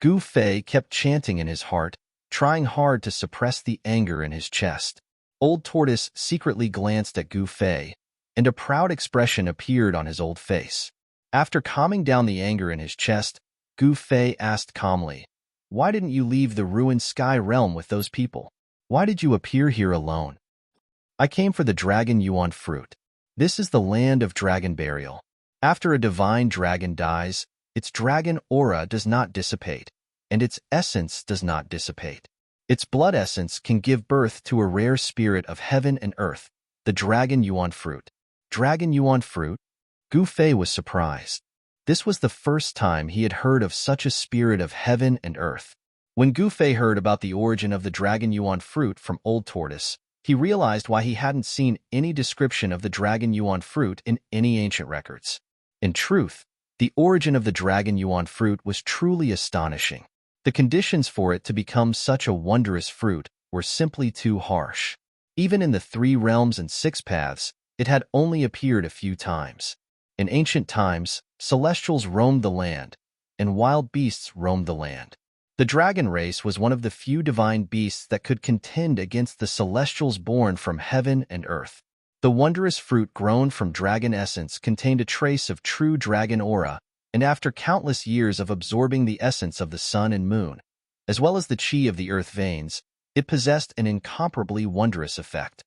Gu Fei kept chanting in his heart, trying hard to suppress the anger in his chest. Old Tortoise secretly glanced at Gu Fei, and a proud expression appeared on his old face. After calming down the anger in his chest, Gu Fei asked calmly, "Why didn't you leave the ruined sky realm with those people? Why did you appear here alone?" "I came for the dragon yuan fruit. This is the land of dragon burial. After a divine dragon dies, its dragon aura does not dissipate, and its essence does not dissipate. Its blood essence can give birth to a rare spirit of heaven and earth, the dragon yuan fruit." Dragon yuan fruit? Gu Fei was surprised. This was the first time he had heard of such a spirit of heaven and earth. When Gu Fei heard about the origin of the dragon yuan fruit from Old Tortoise, he realized why he hadn't seen any description of the dragon yuan fruit in any ancient records. In truth, the origin of the dragon yuan fruit was truly astonishing. The conditions for it to become such a wondrous fruit were simply too harsh. Even in the 3 realms and 6 paths, it had only appeared a few times. In ancient times, celestials roamed the land, and wild beasts roamed the land. The dragon race was one of the few divine beasts that could contend against the celestials born from heaven and earth. The wondrous fruit grown from dragon essence contained a trace of true dragon aura, and after countless years of absorbing the essence of the sun and moon, as well as the chi of the earth veins, it possessed an incomparably wondrous effect.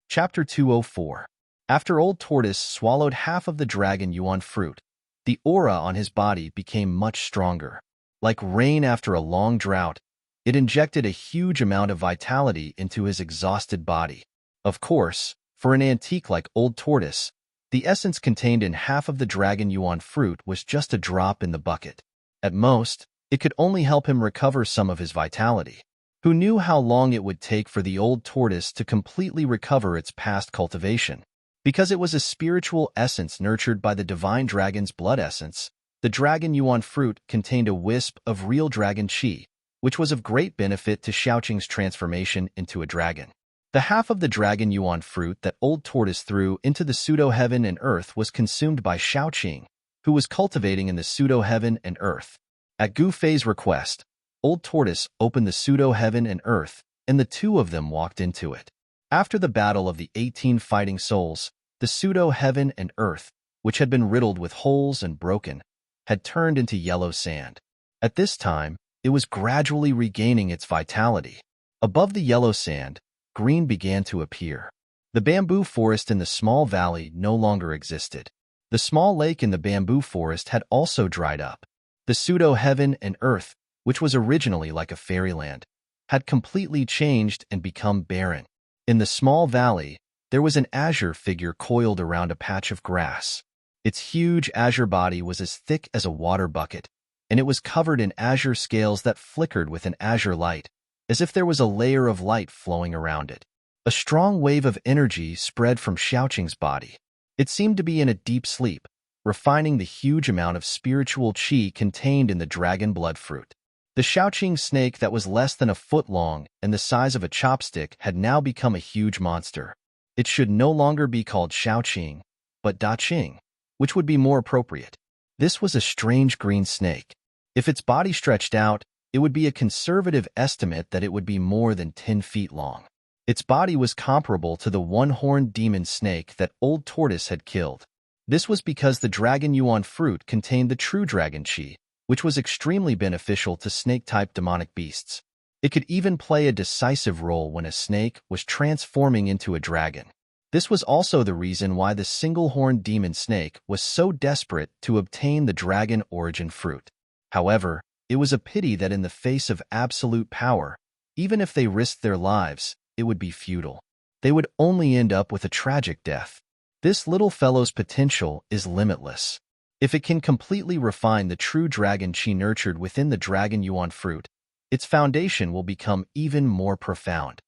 Chapter 204. After Old Tortoise swallowed half of the dragon yuan fruit, the aura on his body became much stronger. Like rain after a long drought, it injected a huge amount of vitality into his exhausted body. Of course, for an antique like Old Tortoise, the essence contained in half of the dragon yuan fruit was just a drop in the bucket. At most, it could only help him recover some of his vitality. Who knew how long it would take for the Old Tortoise to completely recover its past cultivation? Because it was a spiritual essence nurtured by the divine dragon's blood essence, the dragon yuan fruit contained a wisp of real dragon chi, which was of great benefit to Xiaoqing's transformation into a dragon. The half of the dragon yuan fruit that Old Tortoise threw into the pseudo-heaven and earth was consumed by Xiaoqing, who was cultivating in the pseudo-heaven and earth. At Gu Fei's request, Old Tortoise opened the pseudo-heaven and earth, and the two of them walked into it. After the battle of the 18 fighting souls, the pseudo-heaven and earth, which had been riddled with holes and broken, had turned into yellow sand. At this time, it was gradually regaining its vitality. Above the yellow sand, green began to appear. The bamboo forest in the small valley no longer existed. The small lake in the bamboo forest had also dried up. The pseudo-heaven and earth, which was originally like a fairyland, had completely changed and become barren. In the small valley, there was an azure figure coiled around a patch of grass. Its huge azure body was as thick as a water bucket, and it was covered in azure scales that flickered with an azure light, as if there was a layer of light flowing around it. A strong wave of energy spread from Xiaoqing's body. It seemed to be in a deep sleep, refining the huge amount of spiritual qi contained in the dragon blood fruit. The Xiaoqing snake that was less than a foot long and the size of a chopstick had now become a huge monster. It should no longer be called Xiaoqing, but Da Qing, which would be more appropriate. This was a strange green snake. If its body stretched out, it would be a conservative estimate that it would be more than 10 feet long. Its body was comparable to the one-horned demon snake that Old Tortoise had killed. This was because the dragon yuan fruit contained the true dragon qi, which was extremely beneficial to snake-type demonic beasts. It could even play a decisive role when a snake was transforming into a dragon. This was also the reason why the single-horned demon snake was so desperate to obtain the dragon origin fruit. However, it was a pity that in the face of absolute power, even if they risked their lives, it would be futile. They would only end up with a tragic death. This little fellow's potential is limitless. If it can completely refine the true dragon qi nurtured within the dragon yuan fruit, its foundation will become even more profound.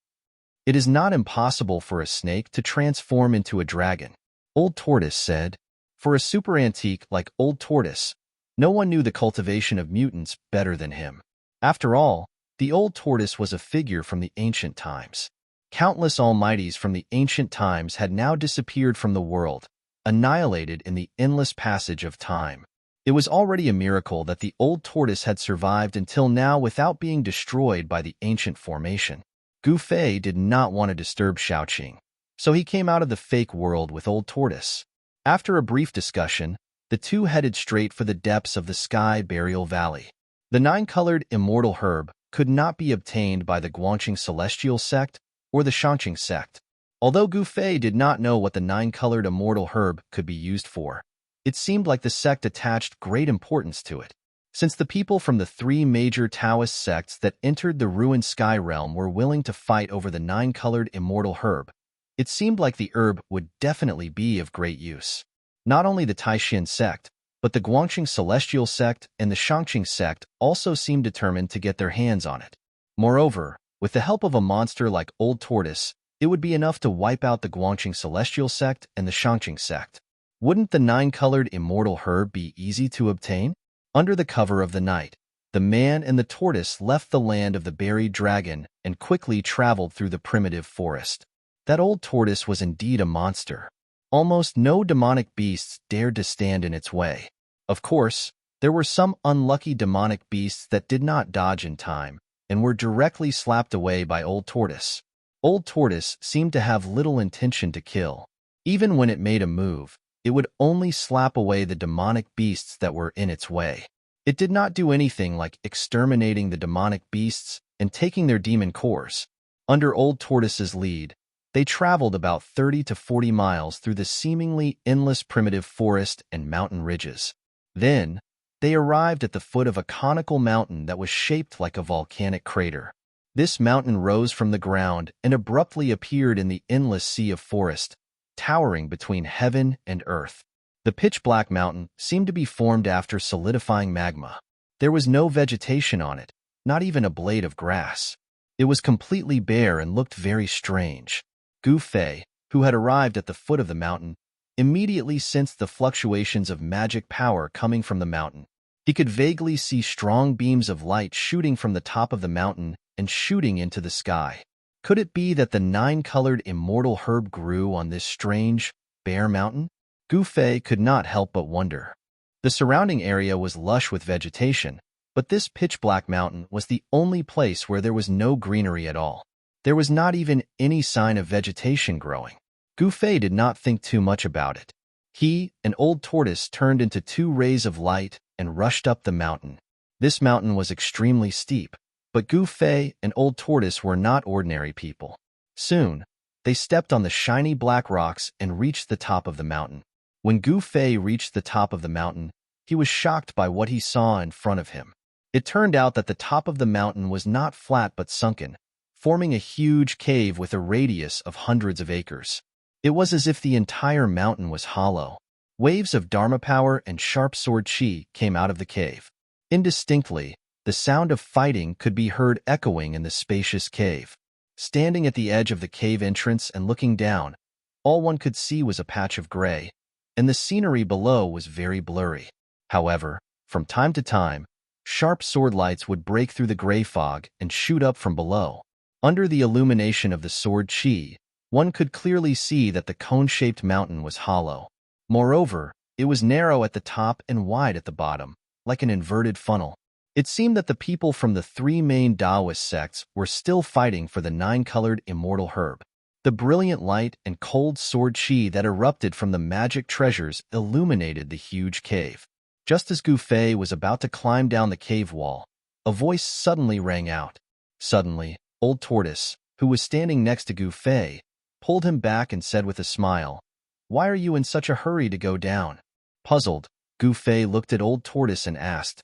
It is not impossible for a snake to transform into a dragon, Old Tortoise said. For a super antique like Old Tortoise, no one knew the cultivation of mutants better than him. After all, the Old Tortoise was a figure from the ancient times. Countless almighties from the ancient times had now disappeared from the world, annihilated in the endless passage of time. It was already a miracle that the Old Tortoise had survived until now without being destroyed by the ancient formation. Gu Fei did not want to disturb Shaoqing, so he came out of the fake world with Old Tortoise. After a brief discussion, the two headed straight for the depths of the Sky Burial Valley. The nine-colored immortal herb could not be obtained by the Guangqing Celestial Sect or the Shangqing Sect. Although Gu Fei did not know what the nine-colored immortal herb could be used for, it seemed like the sect attached great importance to it. Since the people from the three major Taoist sects that entered the ruined Sky Realm were willing to fight over the nine-colored immortal herb, it seemed like the herb would definitely be of great use. Not only the Taishan sect, but the Guangqing Celestial Sect and the Shangqing Sect also seemed determined to get their hands on it. Moreover, with the help of a monster like Old Tortoise, it would be enough to wipe out the Guangqing Celestial Sect and the Shangqing Sect. Wouldn't the nine-colored immortal herb be easy to obtain? Under the cover of the night, the man and the tortoise left the land of the buried dragon and quickly traveled through the primitive forest. That old tortoise was indeed a monster. Almost no demonic beasts dared to stand in its way. Of course, there were some unlucky demonic beasts that did not dodge in time and were directly slapped away by Old Tortoise. Old Tortoise seemed to have little intention to kill. Even when it made a move, it would only slap away the demonic beasts that were in its way. It did not do anything like exterminating the demonic beasts and taking their demon cores. Under Old Tortoise's lead, they traveled about 30 to 40 miles through the seemingly endless primitive forest and mountain ridges. Then, they arrived at the foot of a conical mountain that was shaped like a volcanic crater. This mountain rose from the ground and abruptly appeared in the endless sea of forest, towering between heaven and earth. The pitch-black mountain seemed to be formed after solidifying magma. There was no vegetation on it, not even a blade of grass. It was completely bare and looked very strange. Gu Fei, who had arrived at the foot of the mountain, immediately sensed the fluctuations of magic power coming from the mountain. He could vaguely see strong beams of light shooting from the top of the mountain and shooting into the sky. Could it be that the nine-colored immortal herb grew on this strange, bare mountain? Gu Fei could not help but wonder. The surrounding area was lush with vegetation, but this pitch-black mountain was the only place where there was no greenery at all. There was not even any sign of vegetation growing. Gu Fei did not think too much about it. He and Old Tortoise turned into two rays of light and rushed up the mountain. This mountain was extremely steep, but Gu Fei and Old Tortoise were not ordinary people. Soon, they stepped on the shiny black rocks and reached the top of the mountain. When Gu Fei reached the top of the mountain, he was shocked by what he saw in front of him. It turned out that the top of the mountain was not flat but sunken, forming a huge cave with a radius of hundreds of acres. It was as if the entire mountain was hollow. Waves of Dharma power and sharp sword chi came out of the cave. Indistinctly, the sound of fighting could be heard echoing in the spacious cave. Standing at the edge of the cave entrance and looking down, all one could see was a patch of gray, and the scenery below was very blurry. However, from time to time, sharp sword lights would break through the gray fog and shoot up from below. Under the illumination of the sword chi, one could clearly see that the cone-shaped mountain was hollow. Moreover, it was narrow at the top and wide at the bottom, like an inverted funnel. It seemed that the people from the three main Taoist sects were still fighting for the nine-colored immortal herb. The brilliant light and cold sword chi that erupted from the magic treasures illuminated the huge cave. Just as Gu Fei was about to climb down the cave wall, a voice suddenly rang out. Suddenly, Old Tortoise, who was standing next to Gu Fei, pulled him back and said with a smile, "Why are you in such a hurry to go down?" Puzzled, Gu Fei looked at Old Tortoise and asked,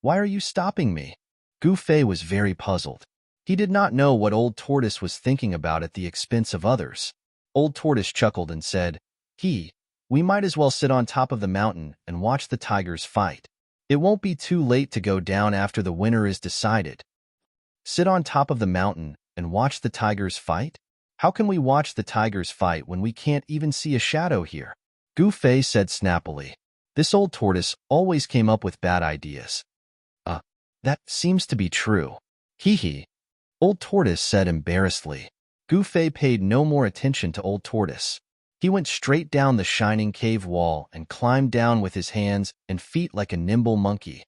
"Why are you stopping me?" Gu Fei was very puzzled. He did not know what Old Tortoise was thinking about at the expense of others. Old Tortoise chuckled and said, We might as well sit on top of the mountain and watch the tigers fight. It won't be too late to go down after the winner is decided." Sit on top of the mountain and watch the tigers fight? How can we watch the tigers fight when we can't even see a shadow here? Gu Fei said snappily. This Old Tortoise always came up with bad ideas. That seems to be true. Hee. Old Tortoise said embarrassedly. Gu Fei paid no more attention to Old Tortoise. He went straight down the shining cave wall and climbed down with his hands and feet like a nimble monkey.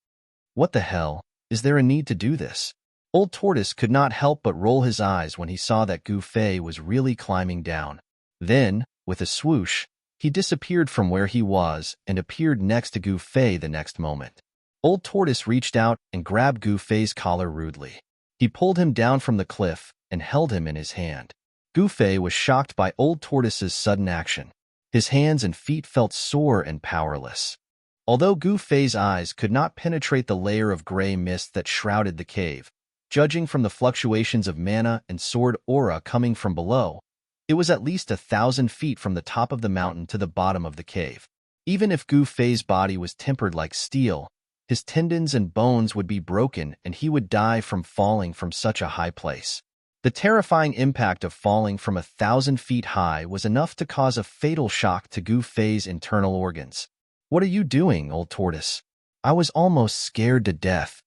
What the hell? Is there a need to do this? Old Tortoise could not help but roll his eyes when he saw that Gu Fei was really climbing down. Then, with a swoosh, he disappeared from where he was and appeared next to Gu Fei the next moment. Old Tortoise reached out and grabbed Gu Fei's collar rudely. He pulled him down from the cliff and held him in his hand. Gu Fei was shocked by Old Tortoise's sudden action. His hands and feet felt sore and powerless. Although Gu Fei's eyes could not penetrate the layer of gray mist that shrouded the cave, judging from the fluctuations of mana and sword aura coming from below, it was at least 1,000 feet from the top of the mountain to the bottom of the cave. Even if Gu Fei's body was tempered like steel, his tendons and bones would be broken and he would die from falling from such a high place. The terrifying impact of falling from 1,000 feet high was enough to cause a fatal shock to Gu Fei's internal organs. "What are you doing, Old Tortoise? I was almost scared to death,"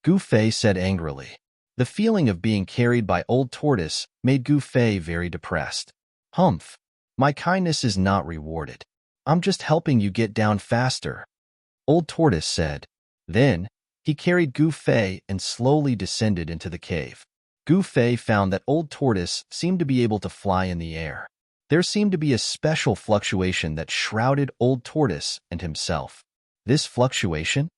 Gu Fei said angrily. The feeling of being carried by Old Tortoise made Gu Fei very depressed. "Humph, my kindness is not rewarded. I'm just helping you get down faster," Old Tortoise said. Then, he carried Gu Fei and slowly descended into the cave. Gu Fei found that Old Tortoise seemed to be able to fly in the air. There seemed to be a special fluctuation that shrouded Old Tortoise and himself. This fluctuation?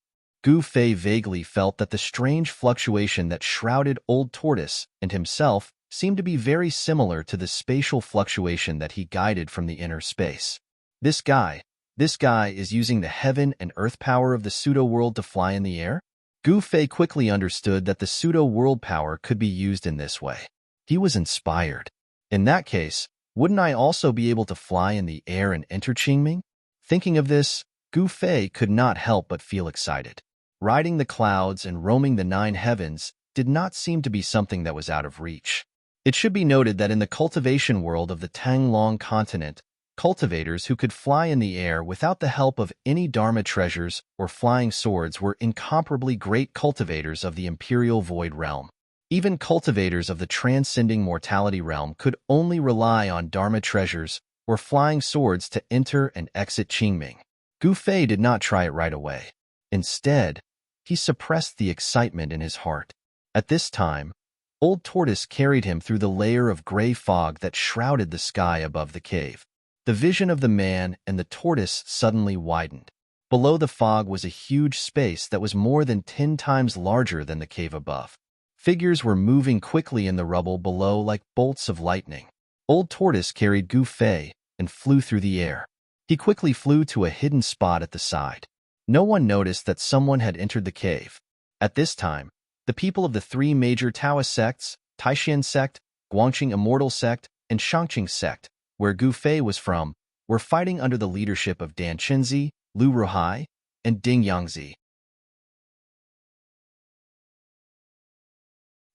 Gu Fei vaguely felt that the strange fluctuation that shrouded Old Tortoise and himself seemed to be very similar to the spatial fluctuation that he guided from the inner space. This guy is using the heaven and earth power of the pseudo-world to fly in the air? Gu Fei quickly understood that the pseudo-world power could be used in this way. He was inspired. In that case, wouldn't I also be able to fly in the air and enter Qingming? Thinking of this, Gu Fei could not help but feel excited. Riding the clouds and roaming the 9 heavens did not seem to be something that was out of reach. It should be noted that in the cultivation world of the Tanglong continent, cultivators who could fly in the air without the help of any Dharma treasures or flying swords were incomparably great cultivators of the Imperial Void realm. Even cultivators of the transcending mortality realm could only rely on Dharma treasures or flying swords to enter and exit Qingming. Gu Fei did not try it right away. Instead, he suppressed the excitement in his heart. At this time, Old Tortoise carried him through the layer of gray fog that shrouded the sky above the cave. The vision of the man and the tortoise suddenly widened. Below the fog was a huge space that was more than 10 times larger than the cave above. Figures were moving quickly in the rubble below like bolts of lightning. Old Tortoise carried Gu Fei and flew through the air. He quickly flew to a hidden spot at the side. No one noticed that someone had entered the cave. At this time, the people of the 3 major Taoist sects, Taishan sect, Guangqing Immortal sect, and Shangqing sect, where Gu Fei was from, were fighting under the leadership of Dan Chenzi, Lu Ruhai, and Ding Yangzi.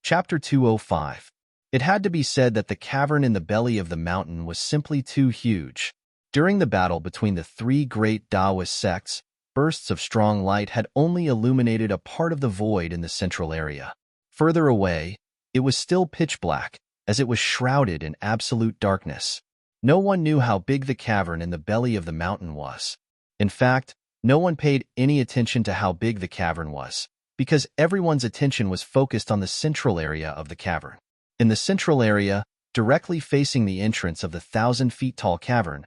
Chapter 205. It had to be said that the cavern in the belly of the mountain was simply too huge. During the battle between the 3 great Taoist sects, bursts of strong light had only illuminated a part of the void in the central area. Further away, it was still pitch black, as it was shrouded in absolute darkness. No one knew how big the cavern in the belly of the mountain was. In fact, no one paid any attention to how big the cavern was, because everyone's attention was focused on the central area of the cavern. In the central area, directly facing the entrance of the 1,000-feet-tall cavern,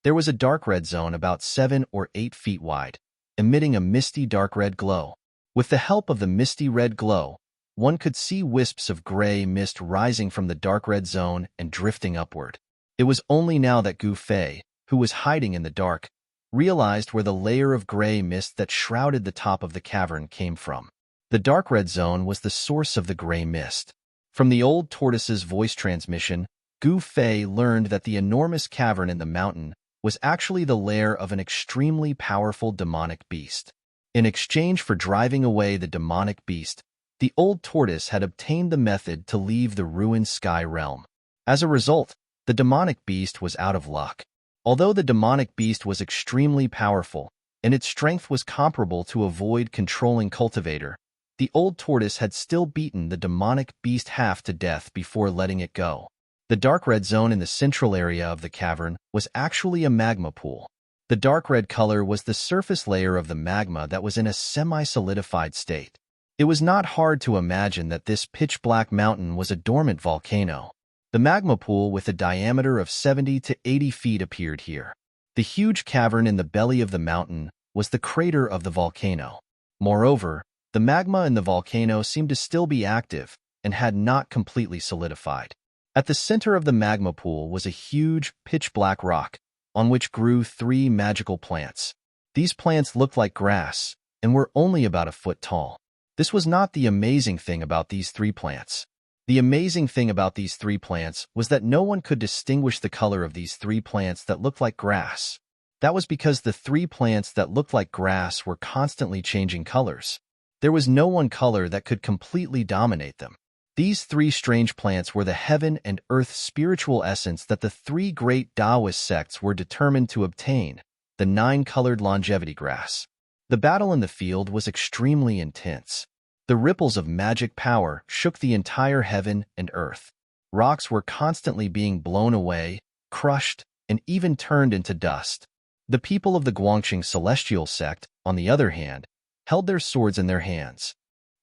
there was a dark red zone about 7 or 8 feet wide, emitting a misty dark red glow. With the help of the misty red glow, one could see wisps of gray mist rising from the dark red zone and drifting upward. It was only now that Gu Fei, who was hiding in the dark, realized where the layer of gray mist that shrouded the top of the cavern came from. The dark red zone was the source of the gray mist. From the old tortoise's voice transmission, Gu Fei learned that the enormous cavern in the mountain was actually the lair of an extremely powerful demonic beast. In exchange for driving away the demonic beast, the old tortoise had obtained the method to leave the ruined sky realm. As a result, the demonic beast was out of luck. Although the demonic beast was extremely powerful, and its strength was comparable to a void-controlling cultivator, the old tortoise had still beaten the demonic beast half to death before letting it go. The dark red zone in the central area of the cavern was actually a magma pool. The dark red color was the surface layer of the magma that was in a semi-solidified state. It was not hard to imagine that this pitch-black mountain was a dormant volcano. The magma pool with a diameter of 70 to 80 feet appeared here. The huge cavern in the belly of the mountain was the crater of the volcano. Moreover, the magma in the volcano seemed to still be active and had not completely solidified. At the center of the magma pool was a huge, pitch-black rock, on which grew 3 magical plants. These plants looked like grass and were only about a foot tall. This was not the amazing thing about these 3 plants. The amazing thing about these 3 plants was that no one could distinguish the color of these 3 plants that looked like grass. That was because the 3 plants that looked like grass were constantly changing colors. There was no one color that could completely dominate them. These 3 strange plants were the heaven and earth spiritual essence that the 3 great Taoist sects were determined to obtain, the 9-colored longevity grass. The battle in the field was extremely intense. The ripples of magic power shook the entire heaven and earth. Rocks were constantly being blown away, crushed, and even turned into dust. The people of the Guangqing celestial sect, on the other hand, held their swords in their hands.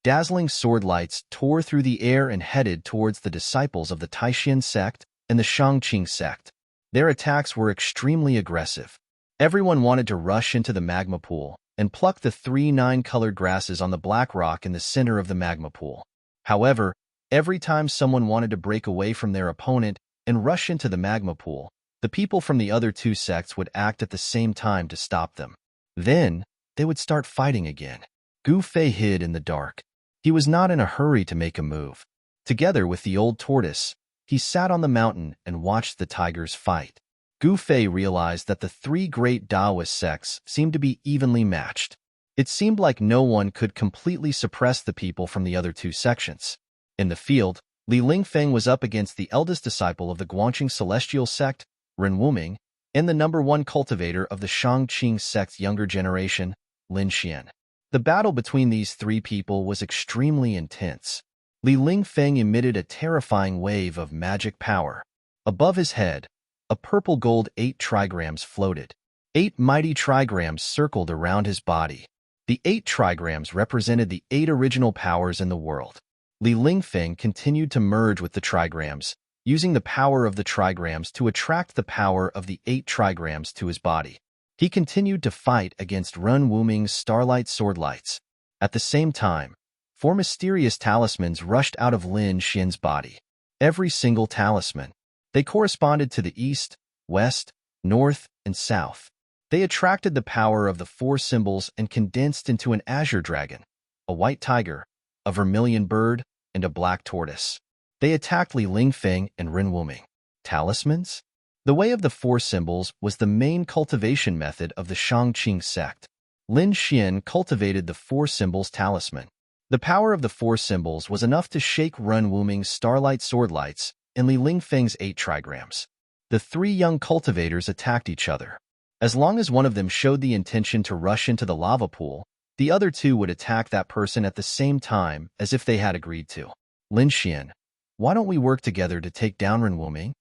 Dazzling sword lights tore through the air and headed towards the disciples of the Taishan sect and the Shangqing sect. Their attacks were extremely aggressive. Everyone wanted to rush into the magma pool and pluck the 3 9-colored grasses on the black rock in the center of the magma pool. However, every time someone wanted to break away from their opponent and rush into the magma pool, the people from the other 2 sects would act at the same time to stop them. Then, they would start fighting again. Gu Fei hid in the dark. He was not in a hurry to make a move. Together with the old tortoise, he sat on the mountain and watched the tigers fight. Gu Fei realized that the 3 great Taoist sects seemed to be evenly matched. It seemed like no one could completely suppress the people from the other 2 sections. In the field, Li Lingfeng was up against the eldest disciple of the Guangqing celestial sect, Ren Wuming, and the #1 cultivator of the Shangqing sect's younger generation, Lin Xian. The battle between these 3 people was extremely intense. Li Lingfeng emitted a terrifying wave of magic power. Above his head, a purple gold 8 trigrams floated. 8 mighty trigrams circled around his body. The 8 trigrams represented the 8 original powers in the world. Li Lingfeng continued to merge with the trigrams, using the power of the trigrams to attract the power of the 8 trigrams to his body. He continued to fight against Ren Wuming's starlight sword lights. At the same time, 4 mysterious talismans rushed out of Lin Xian's body. Every single talisman. They corresponded to the east, west, north, and south. They attracted the power of the 4 symbols and condensed into an azure dragon, a white tiger, a vermilion bird, and a black tortoise. They attacked Li Lingfeng and Ren Wuming. Talismans? The way of the 4 symbols was the main cultivation method of the Shangqing sect. Lin Xian cultivated the 4 symbols talisman. The power of the 4 symbols was enough to shake Ren Wuming's starlight sword lights and Li Lingfeng's 8 trigrams. The 3 young cultivators attacked each other. As long as one of them showed the intention to rush into the lava pool, the other 2 would attack that person at the same time as if they had agreed to. Lin Xian, why don't we work together to take down Ren Wuming?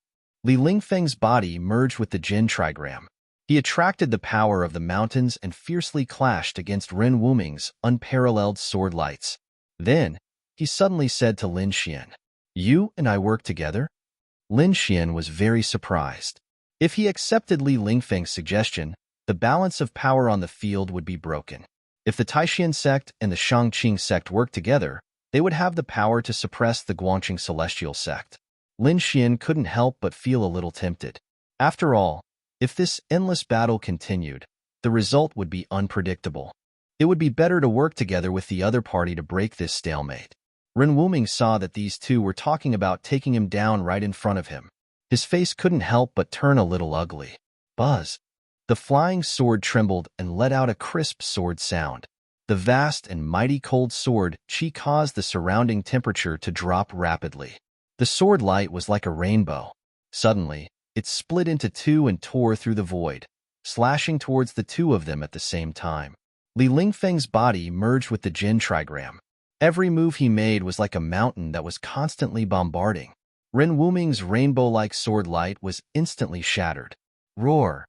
Li Lingfeng's body merged with the Jin trigram. He attracted the power of the mountains and fiercely clashed against Ren Wuming's unparalleled sword lights. Then, he suddenly said to Lin Xian, "You and I work together?" Lin Xian was very surprised. If he accepted Li Lingfeng's suggestion, the balance of power on the field would be broken. If the Taishan sect and the Shangqing sect worked together, they would have the power to suppress the Guangqing celestial sect. Lin Xian couldn't help but feel a little tempted. After all, if this endless battle continued, the result would be unpredictable. It would be better to work together with the other party to break this stalemate. Ren Wuming saw that these two were talking about taking him down right in front of him. His face couldn't help but turn a little ugly. Buzz! The flying sword trembled and let out a crisp sword sound. The vast and mighty cold sword Qi caused the surrounding temperature to drop rapidly. The sword light was like a rainbow. Suddenly, it split into two and tore through the void, slashing towards the two of them at the same time. Li Lingfeng's body merged with the Jin trigram. Every move he made was like a mountain that was constantly bombarding. Ren Wuming's rainbow-like sword light was instantly shattered. Roar!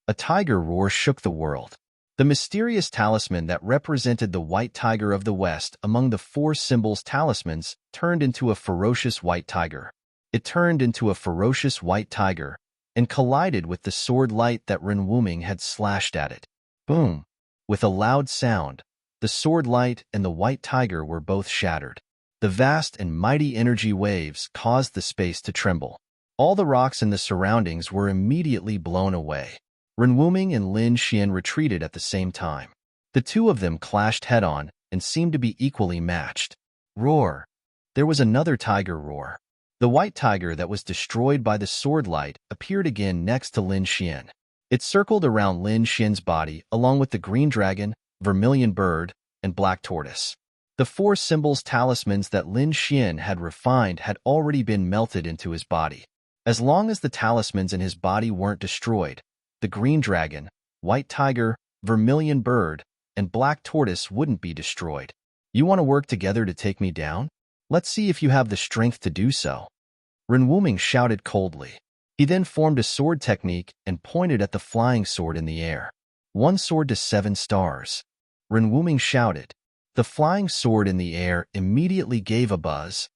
A tiger roar shook the world. The mysterious talisman that represented the white tiger of the West among the four symbols talismans turned into a ferocious white tiger. It turned into a ferocious white tiger and collided with the sword light that Ren Wuming had slashed at it. Boom! With a loud sound, the sword light and the white tiger were both shattered. The vast and mighty energy waves caused the space to tremble. All the rocks in the surroundings were immediately blown away. Ren Wuming and Lin Xian retreated at the same time. The two of them clashed head-on and seemed to be equally matched. Roar! There was another tiger roar. The white tiger that was destroyed by the sword light appeared again next to Lin Xian. It circled around Lin Xian's body along with the green dragon, vermilion bird, and black tortoise. The four symbols talismans that Lin Xian had refined had already been melted into his body. As long as the talismans in his body weren't destroyed, the green dragon, white tiger, vermilion bird, and black tortoise wouldn't be destroyed. You want to work together to take me down? Let's see if you have the strength to do so. Ren Wuming shouted coldly. He then formed a sword technique and pointed at the flying sword in the air. One sword to 7 stars. Ren Wuming shouted. The flying sword in the air immediately gave a buzz,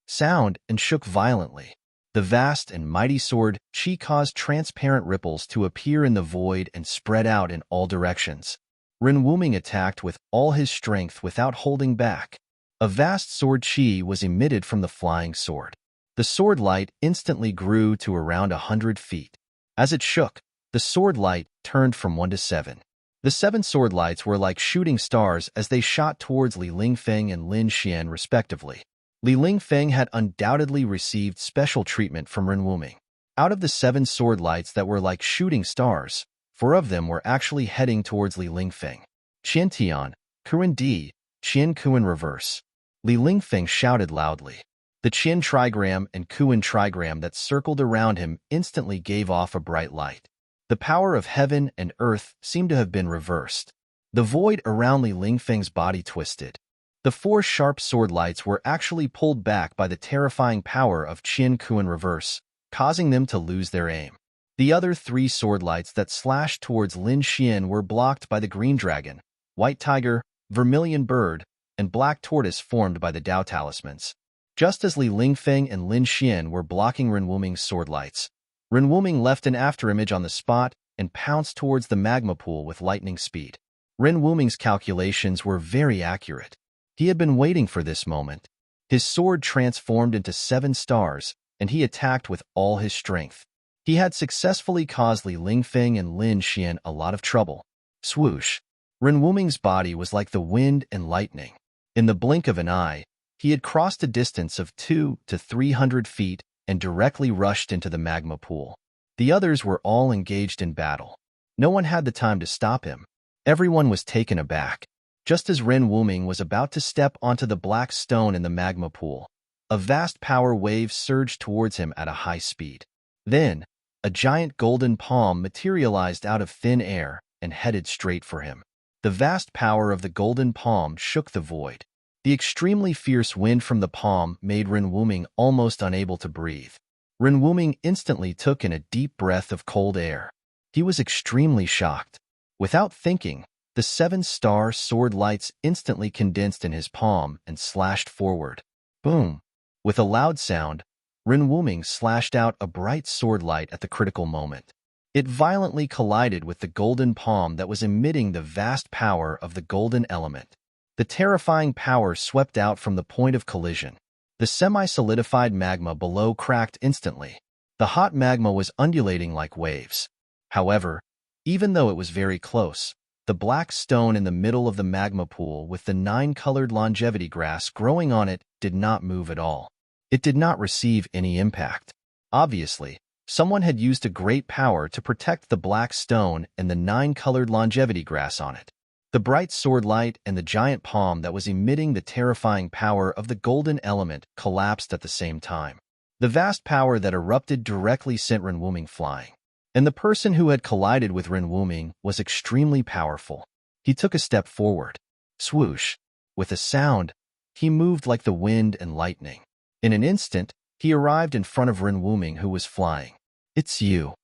sound, and shook violently. The vast and mighty sword Qi caused transparent ripples to appear in the void and spread out in all directions. Ren Wuming attacked with all his strength without holding back. A vast sword Qi was emitted from the flying sword. The sword light instantly grew to around 100 feet. As it shook, the sword light turned from 1 to 7. The 7 sword lights were like shooting stars as they shot towards Li Lingfeng and Lin Xian respectively. Li Lingfeng had undoubtedly received special treatment from Ren Wuming. Out of the 7 sword lights that were like shooting stars, 4 of them were actually heading towards Li Lingfeng. Qian Tian, Kuan Di, Qian Kuan reverse. Li Lingfeng shouted loudly. The Qian trigram and Kuan trigram that circled around him instantly gave off a bright light. The power of heaven and earth seemed to have been reversed. The void around Li Lingfeng's body twisted. The 4 sharp sword lights were actually pulled back by the terrifying power of Qian Kuan reverse, causing them to lose their aim. The other 3 sword lights that slashed towards Lin Xian were blocked by the green dragon, white tiger, vermilion bird, and black tortoise formed by the Dao talismans. Just as Li Lingfeng and Lin Xian were blocking Ren Wuming's sword lights, Ren Wuming left an afterimage on the spot and pounced towards the magma pool with lightning speed. Ren Wuming's calculations were very accurate. He had been waiting for this moment. His sword transformed into 7 stars, and he attacked with all his strength. He had successfully caused Li Lingfeng and Lin Xian a lot of trouble. Swoosh! Ren Wuming's body was like the wind and lightning. In the blink of an eye, he had crossed a distance of 200 to 300 feet and directly rushed into the magma pool. The others were all engaged in battle. No one had the time to stop him. Everyone was taken aback. Just as Ren Wuming was about to step onto the black stone in the magma pool, a vast power wave surged towards him at a high speed. Then, a giant golden palm materialized out of thin air and headed straight for him. The vast power of the golden palm shook the void. The extremely fierce wind from the palm made Ren Wuming almost unable to breathe. Ren Wuming instantly took in a deep breath of cold air. He was extremely shocked. Without thinking, the 7-star sword lights instantly condensed in his palm and slashed forward. Boom! With a loud sound, Ren Wuming slashed out a bright sword light at the critical moment. It violently collided with the golden palm that was emitting the vast power of the golden element. The terrifying power swept out from the point of collision. The semi-solidified magma below cracked instantly. The hot magma was undulating like waves. However, even though it was very close, the black stone in the middle of the magma pool with the 9-colored longevity grass growing on it did not move at all. It did not receive any impact. Obviously, someone had used a great power to protect the black stone and the 9-colored longevity grass on it. The bright sword light and the giant palm that was emitting the terrifying power of the golden element collapsed at the same time. The vast power that erupted directly sent Ren Wuming flying. And the person who had collided with Ren Wuming was extremely powerful. He took a step forward. Swoosh! With a sound, he moved like the wind and lightning. In an instant, he arrived in front of Ren Wuming, who was flying. "It's you."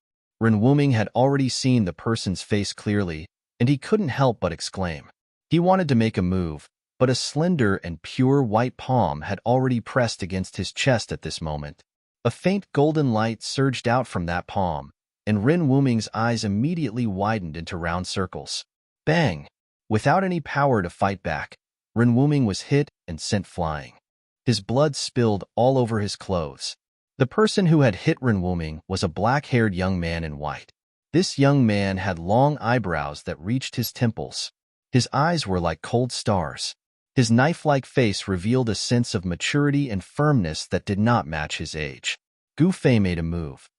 Ren Wuming had already seen the person's face clearly, and he couldn't help but exclaim. He wanted to make a move, but a slender and pure white palm had already pressed against his chest at this moment. A faint golden light surged out from that palm, and Ren Wuming's eyes immediately widened into round circles. Bang! Without any power to fight back, Ren Wuming was hit and sent flying. His blood spilled all over his clothes. The person who had hit Ren Wuming was a black-haired young man in white. This young man had long eyebrows that reached his temples. His eyes were like cold stars. His knife-like face revealed a sense of maturity and firmness that did not match his age. Gu Fei made a move.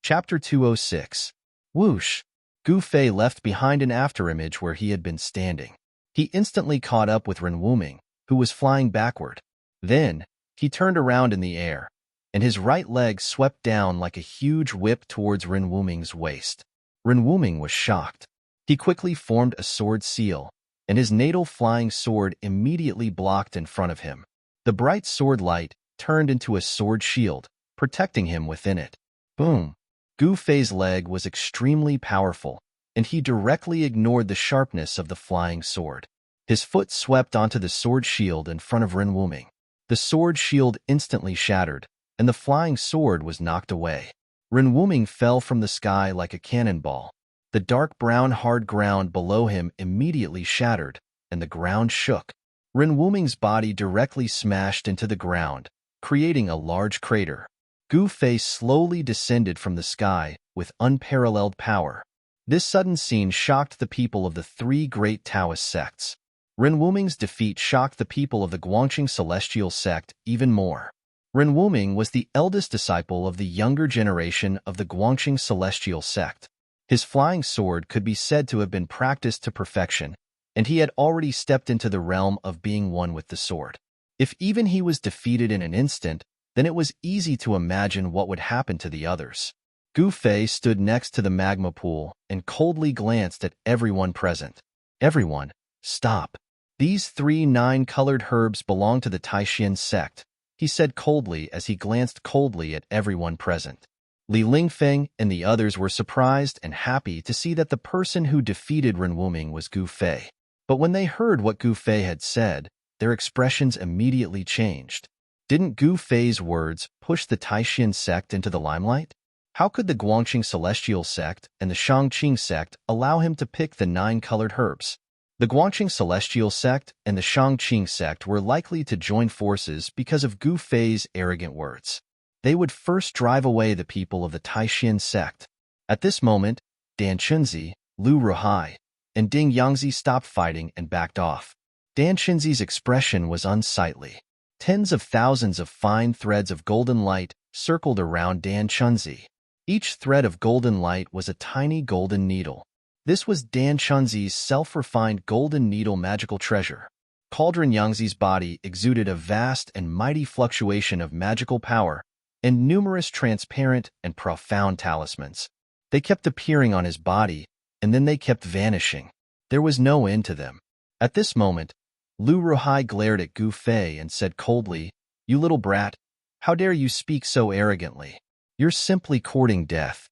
Chapter 206. Whoosh! Gu Fei left behind an afterimage where he had been standing. He instantly caught up with Ren Wuming, who was flying backward. Then, he turned around in the air, and his right leg swept down like a huge whip towards Ren Wuming's waist. Ren Wuming was shocked. He quickly formed a sword seal, and his natal flying sword immediately blocked in front of him. The bright sword light turned into a sword shield, protecting him within it. Boom! Gu Fei's leg was extremely powerful, and he directly ignored the sharpness of the flying sword. His foot swept onto the sword shield in front of Ren Wuming. The sword shield instantly shattered, and the flying sword was knocked away. Ren Wuming fell from the sky like a cannonball. The dark brown hard ground below him immediately shattered, and the ground shook. Ren Wuming's body directly smashed into the ground, creating a large crater. Gu Fei slowly descended from the sky with unparalleled power. This sudden scene shocked the people of the 3 great Taoist sects. Ren Wuming's defeat shocked the people of the Guangqing Celestial sect even more. Ren Wuming was the eldest disciple of the younger generation of the Guangqing Celestial sect. His flying sword could be said to have been practiced to perfection, and he had already stepped into the realm of being one with the sword. If even he was defeated in an instant, then it was easy to imagine what would happen to the others. Gu Fei stood next to the magma pool and coldly glanced at everyone present. "Everyone, stop. These 3 9-colored herbs belong to the Taishan sect," he said coldly as he glanced coldly at everyone present. Li Lingfeng and the others were surprised and happy to see that the person who defeated Ren Wuming was Gu Fei. But when they heard what Gu Fei had said, their expressions immediately changed. Didn't Gu Fei's words push the Taishan sect into the limelight? How could the Guangqing Celestial sect and the Shangqing sect allow him to pick the 9-colored herbs? The Guangqing Celestial sect and the Shangqing sect were likely to join forces because of Gu Fei's arrogant words. They would first drive away the people of the Taishan sect. At this moment, Dan Chunzi, Lu Ruhai, and Ding Yangzi stopped fighting and backed off. Dan Chunzi's expression was unsightly. Tens of thousands of fine threads of golden light circled around Dan Chunzi. Each thread of golden light was a tiny golden needle. This was Dan Chunzi's self-refined golden needle magical treasure. Cauldron Yangzi's body exuded a vast and mighty fluctuation of magical power and numerous transparent and profound talismans. They kept appearing on his body, and then they kept vanishing. There was no end to them. At this moment, Lu Ruhai glared at Gu Fei and said coldly, "You little brat, how dare you speak so arrogantly? You're simply courting death."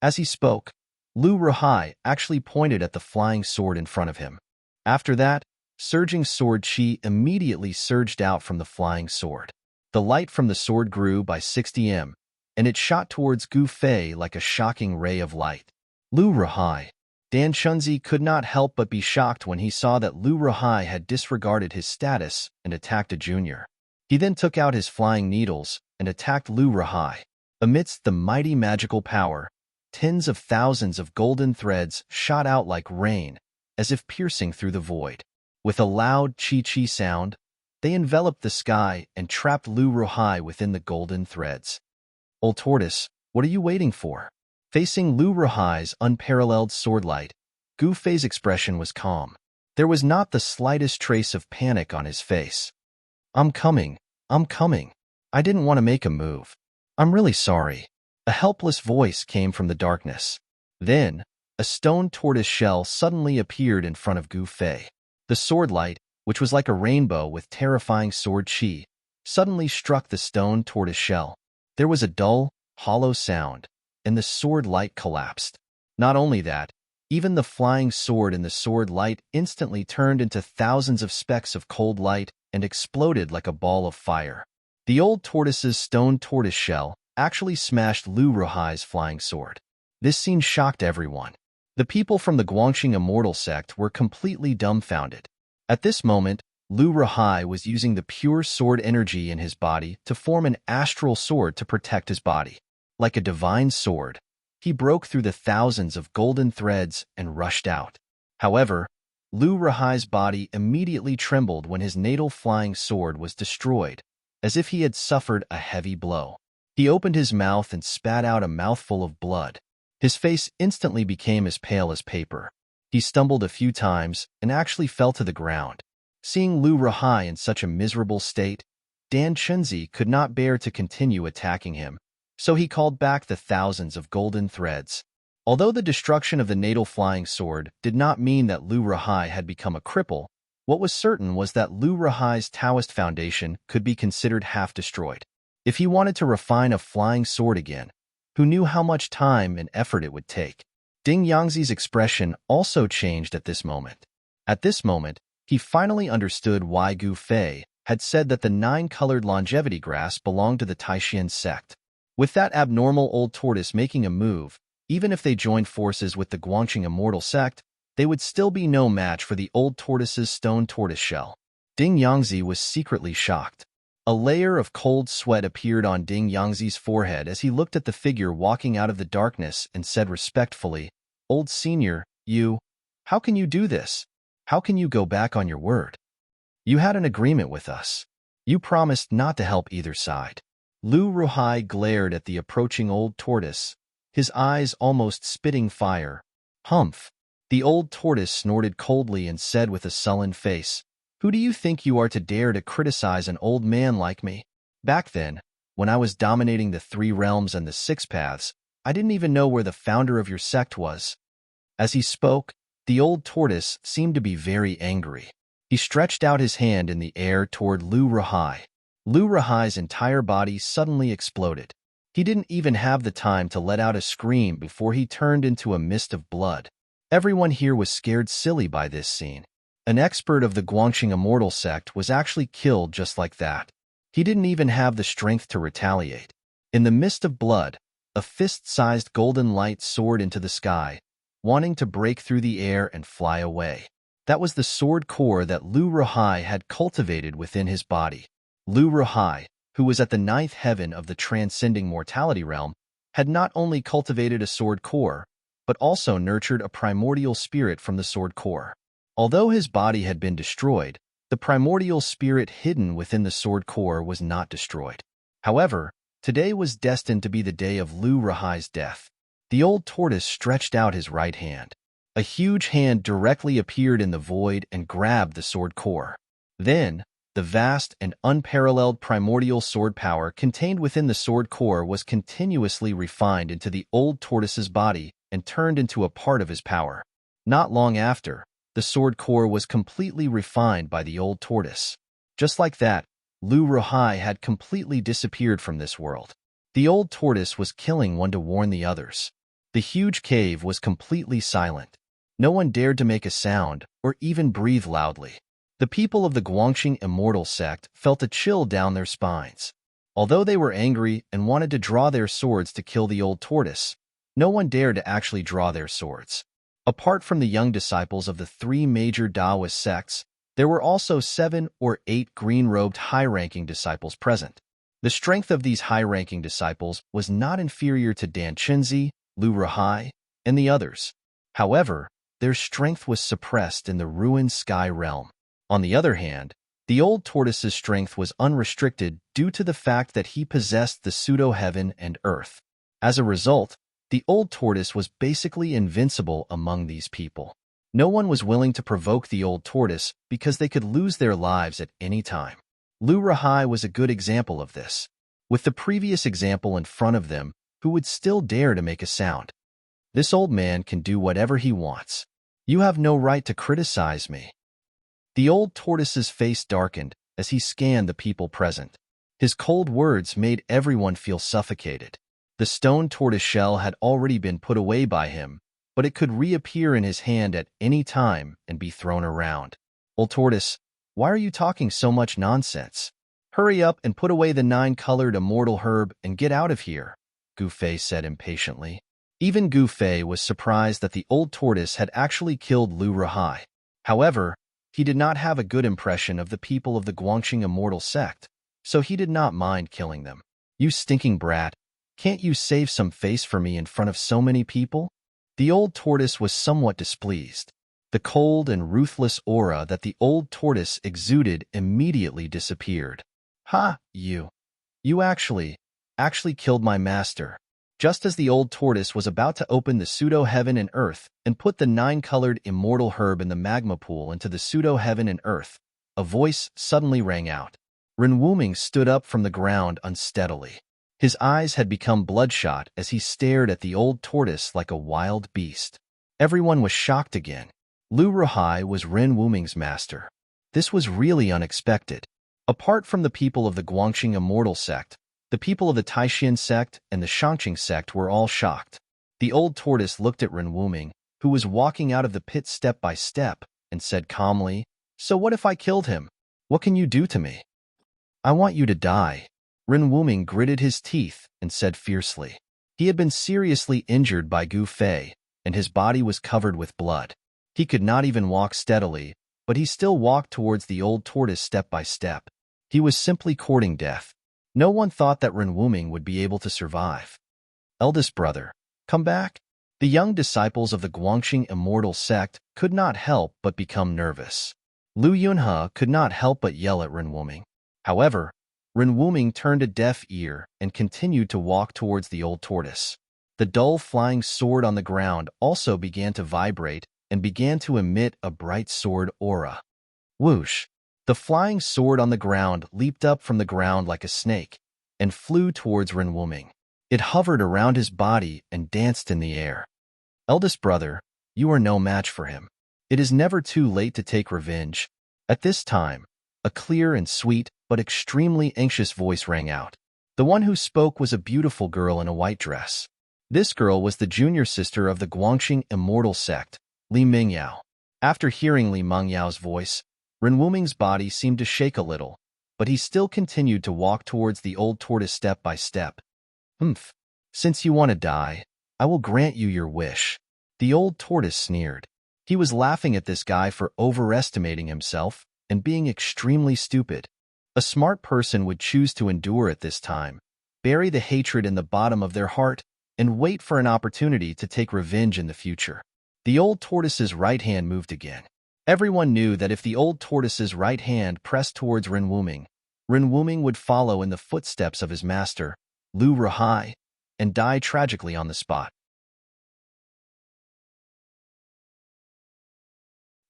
As he spoke, Lu Ruhai actually pointed at the flying sword in front of him. After that, surging sword chi immediately surged out from the flying sword. The light from the sword grew by 60 m, and it shot towards Gu Fei like a shocking ray of light. Lu Ruhai. Dan Chunzi could not help but be shocked when he saw that Lu Ruhai had disregarded his status and attacked a junior. He then took out his flying needles and attacked Lu Ruhai. Amidst the mighty magical power, tens of thousands of golden threads shot out like rain, as if piercing through the void. With a loud chi-chi sound, they enveloped the sky and trapped Lu Ruhai within the golden threads. "Old Tortoise, what are you waiting for?" Facing Lu Ruhai's unparalleled swordlight, Gu Fei's expression was calm. There was not the slightest trace of panic on his face. I'm coming. I didn't want to make a move. I'm really sorry." A helpless voice came from the darkness. Then, a stone tortoise shell suddenly appeared in front of Gu Fei. The swordlight, which was like a rainbow with terrifying sword chi, suddenly struck the stone tortoise shell. There was a dull, hollow sound, and the sword light collapsed. Not only that, even the flying sword and the sword light instantly turned into thousands of specks of cold light and exploded like a ball of fire. The old tortoise's stone tortoise shell actually smashed Lu Ruhai's flying sword. This scene shocked everyone. The people from the Guangxing Immortal sect were completely dumbfounded. At this moment, Lu Ruhai was using the pure sword energy in his body to form an astral sword to protect his body. Like a divine sword, he broke through the thousands of golden threads and rushed out. However, Lu Ruhai's body immediately trembled when his natal flying sword was destroyed, as if he had suffered a heavy blow. He opened his mouth and spat out a mouthful of blood. His face instantly became as pale as paper. He stumbled a few times and actually fell to the ground. Seeing Lu Ruhai in such a miserable state, Dan Chunzi could not bear to continue attacking him, so he called back the thousands of golden threads. Although the destruction of the natal flying sword did not mean that Lu Ruhai had become a cripple, what was certain was that Lu Ruhai's Taoist foundation could be considered half destroyed. If he wanted to refine a flying sword again, who knew how much time and effort it would take? Ding Yangzi's expression also changed at this moment. At this moment, he finally understood why Gu Fei had said that the 9-colored longevity grass belonged to the Taishan sect. With that abnormal old tortoise making a move, even if they joined forces with the Guangxing Immortal sect, they would still be no match for the old tortoise's stone tortoise shell. Ding Yangzi was secretly shocked. A layer of cold sweat appeared on Ding Yangzi's forehead as he looked at the figure walking out of the darkness and said respectfully, "Old senior, how can you do this? How can you go back on your word? You had an agreement with us. You promised not to help either side." Lu Ruhai glared at the approaching old tortoise, his eyes almost spitting fire. "Humph." The old tortoise snorted coldly and said with a sullen face, "Who do you think you are to dare to criticize an old man like me? Back then, when I was dominating the 3 realms and the 6 paths, I didn't even know where the founder of your sect was." As he spoke, the old tortoise seemed to be very angry. He stretched out his hand in the air toward Lu Ruhai. Lu Ruhai's entire body suddenly exploded. He didn't even have the time to let out a scream before he turned into a mist of blood. Everyone here was scared silly by this scene. An expert of the Guangxing Immortal sect was actually killed just like that. He didn't even have the strength to retaliate. In the mist of blood, a fist-sized golden light soared into the sky, wanting to break through the air and fly away. That was the sword core that Lu Ruhai had cultivated within his body. Lu Ruhai, who was at the 9th heaven of the transcending mortality realm, had not only cultivated a sword core, but also nurtured a primordial spirit from the sword core. Although his body had been destroyed, the primordial spirit hidden within the sword core was not destroyed. However, today was destined to be the day of Lu Ruhai's death. The old tortoise stretched out his right hand. A huge hand directly appeared in the void and grabbed the sword core. Then, the vast and unparalleled primordial sword power contained within the sword core was continuously refined into the old tortoise's body and turned into a part of his power. Not long after, the The sword core was completely refined by the old tortoise. Just like that, Lu Ruhai had completely disappeared from this world. The old tortoise was killing one to warn the others. The huge cave was completely silent. No one dared to make a sound or even breathe loudly. The people of the Guangxing immortal sect felt a chill down their spines. Although they were angry and wanted to draw their swords to kill the old tortoise, no one dared to actually draw their swords. Apart from the young disciples of the three major Taoist sects, there were also 7 or 8 green-robed high-ranking disciples present. The strength of these high-ranking disciples was not inferior to Dan Chenzi, Lu Ruhai, and the others. However, their strength was suppressed in the ruined sky realm. On the other hand, the old tortoise's strength was unrestricted due to the fact that he possessed the pseudo-heaven and earth. As a result, the old tortoise was basically invincible among these people. No one was willing to provoke the old tortoise because they could lose their lives at any time. Lu Ruhai was a good example of this. With the previous example in front of them, who would still dare to make a sound? This old man can do whatever he wants. You have no right to criticize me. The old tortoise's face darkened as he scanned the people present. His cold words made everyone feel suffocated. The stone tortoise shell had already been put away by him, but it could reappear in his hand at any time and be thrown around. Old tortoise, why are you talking so much nonsense? Hurry up and put away the 9-colored immortal herb and get out of here, Gu Fei said impatiently. Even Gu Fei was surprised that the old tortoise had actually killed Lu Ruhai. However, he did not have a good impression of the people of the Guangxing immortal sect, so he did not mind killing them. You stinking brat, can't you save some face for me in front of so many people? The old tortoise was somewhat displeased. The cold and ruthless aura that the old tortoise exuded immediately disappeared. Ha, you actually killed my master. Just as the old tortoise was about to open the pseudo-heaven and earth and put the 9-colored immortal herb in the magma pool into the pseudo-heaven and earth, a voice suddenly rang out. Ren Wuming stood up from the ground unsteadily. His eyes had become bloodshot as he stared at the old tortoise like a wild beast. Everyone was shocked again. Lu Ruhai was Ren Wuming's master. This was really unexpected. Apart from the people of the Guangxing immortal sect, the people of the Taishan sect and the Shangqing sect were all shocked. The old tortoise looked at Ren Wuming, who was walking out of the pit step by step, and said calmly, "So what if I killed him? What can you do to me?" "I want you to die." Ren Wuming gritted his teeth and said fiercely. He had been seriously injured by Gu Fei, and his body was covered with blood. He could not even walk steadily, but he still walked towards the old tortoise step by step. He was simply courting death. No one thought that Ren Wuming would be able to survive. "Eldest brother, come back." The young disciples of the Guangxing immortal sect could not help but become nervous. Lu Yunhe could not help but yell at Ren Wuming. However, Ren Wuming turned a deaf ear and continued to walk towards the old tortoise. The dull flying sword on the ground also began to vibrate and began to emit a bright sword aura. Whoosh! The flying sword on the ground leaped up from the ground like a snake and flew towards Ren Wuming. It hovered around his body and danced in the air. "Eldest brother, you are no match for him. It is never too late to take revenge." At this time, a clear and sweet but extremely anxious voice rang out. The one who spoke was a beautiful girl in a white dress. This girl was the junior sister of the Guangxing immortal sect, Li Mingyao. After hearing Li Mingyao's voice, Ren Wuming's body seemed to shake a little, but he still continued to walk towards the old tortoise step by step. "Humph. Since you want to die, I will grant you your wish." The old tortoise sneered. He was laughing at this guy for overestimating himself and being extremely stupid. A smart person would choose to endure at this time, bury the hatred in the bottom of their heart, and wait for an opportunity to take revenge in the future. The old tortoise's right hand moved again. Everyone knew that if the old tortoise's right hand pressed towards Ren Wuming would follow in the footsteps of his master, Lu Ruhai, and die tragically on the spot.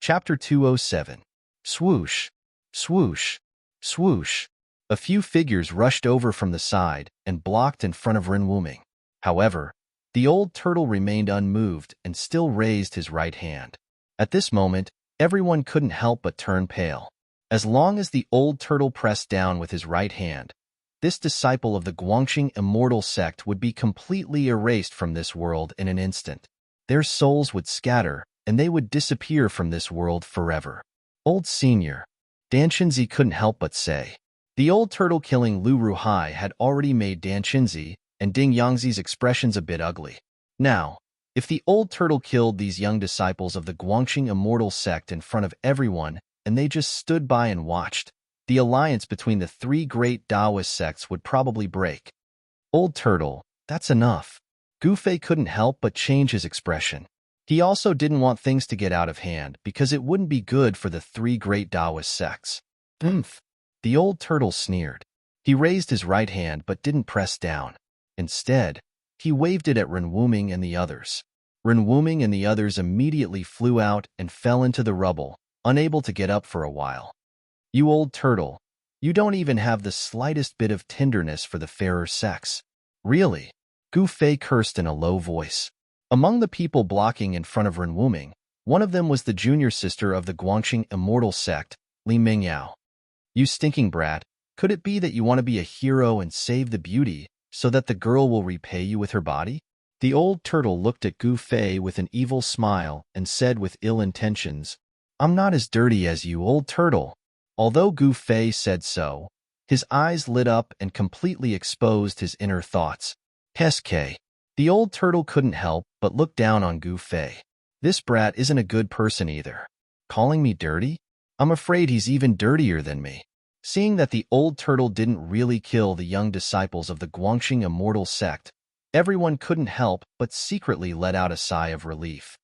Chapter 207. Swoosh, swoosh, swoosh. A few figures rushed over from the side and blocked in front of Ren Wuming. However, the old turtle remained unmoved and still raised his right hand. At this moment, Everyone couldn't help but turn pale. As long as the old turtle pressed down with his right hand, this disciple of the Guangxing immortal sect would be completely erased from this world in an instant. Their souls would scatter, and they would disappear from this world forever. Old Senior, Dan Qinzi couldn't help but say. The old turtle killing Lu Ruhai had already made Dan Qinzi and Ding Yangzi's expressions a bit ugly. Now, if the old turtle killed these young disciples of the Guangxing immortal sect in front of everyone and they just stood by and watched, the alliance between the three great Taoist sects would probably break. Old turtle, that's enough. Gu Fei couldn't help but change his expression. He also didn't want things to get out of hand because it wouldn't be good for the three great Taoist sects. Oomph! The old turtle sneered. He raised his right hand but didn't press down. Instead, he waved it at Ren Wuming and the others. Ren Wuming and the others immediately flew out and fell into the rubble, unable to get up for a while. You old turtle, you don't even have the slightest bit of tenderness for the fairer sex. Really? Gu Fei cursed in a low voice. Among the people blocking in front of Ren Wuming, one of them was the junior sister of the Guangxing immortal sect, Li Mingyao. You stinking brat, could it be that you want to be a hero and save the beauty so that the girl will repay you with her body? The old turtle looked at Gu Fei with an evil smile and said with ill intentions, I'm not as dirty as you, old turtle. Although Gu Fei said so, his eyes lit up and completely exposed his inner thoughts. Heske. The old turtle couldn't help but look down on Gu Fei. This brat isn't a good person either. Calling me dirty? I'm afraid he's even dirtier than me. Seeing that the old turtle didn't really kill the young disciples of the Guangxing immortal sect, everyone couldn't help but secretly let out a sigh of relief.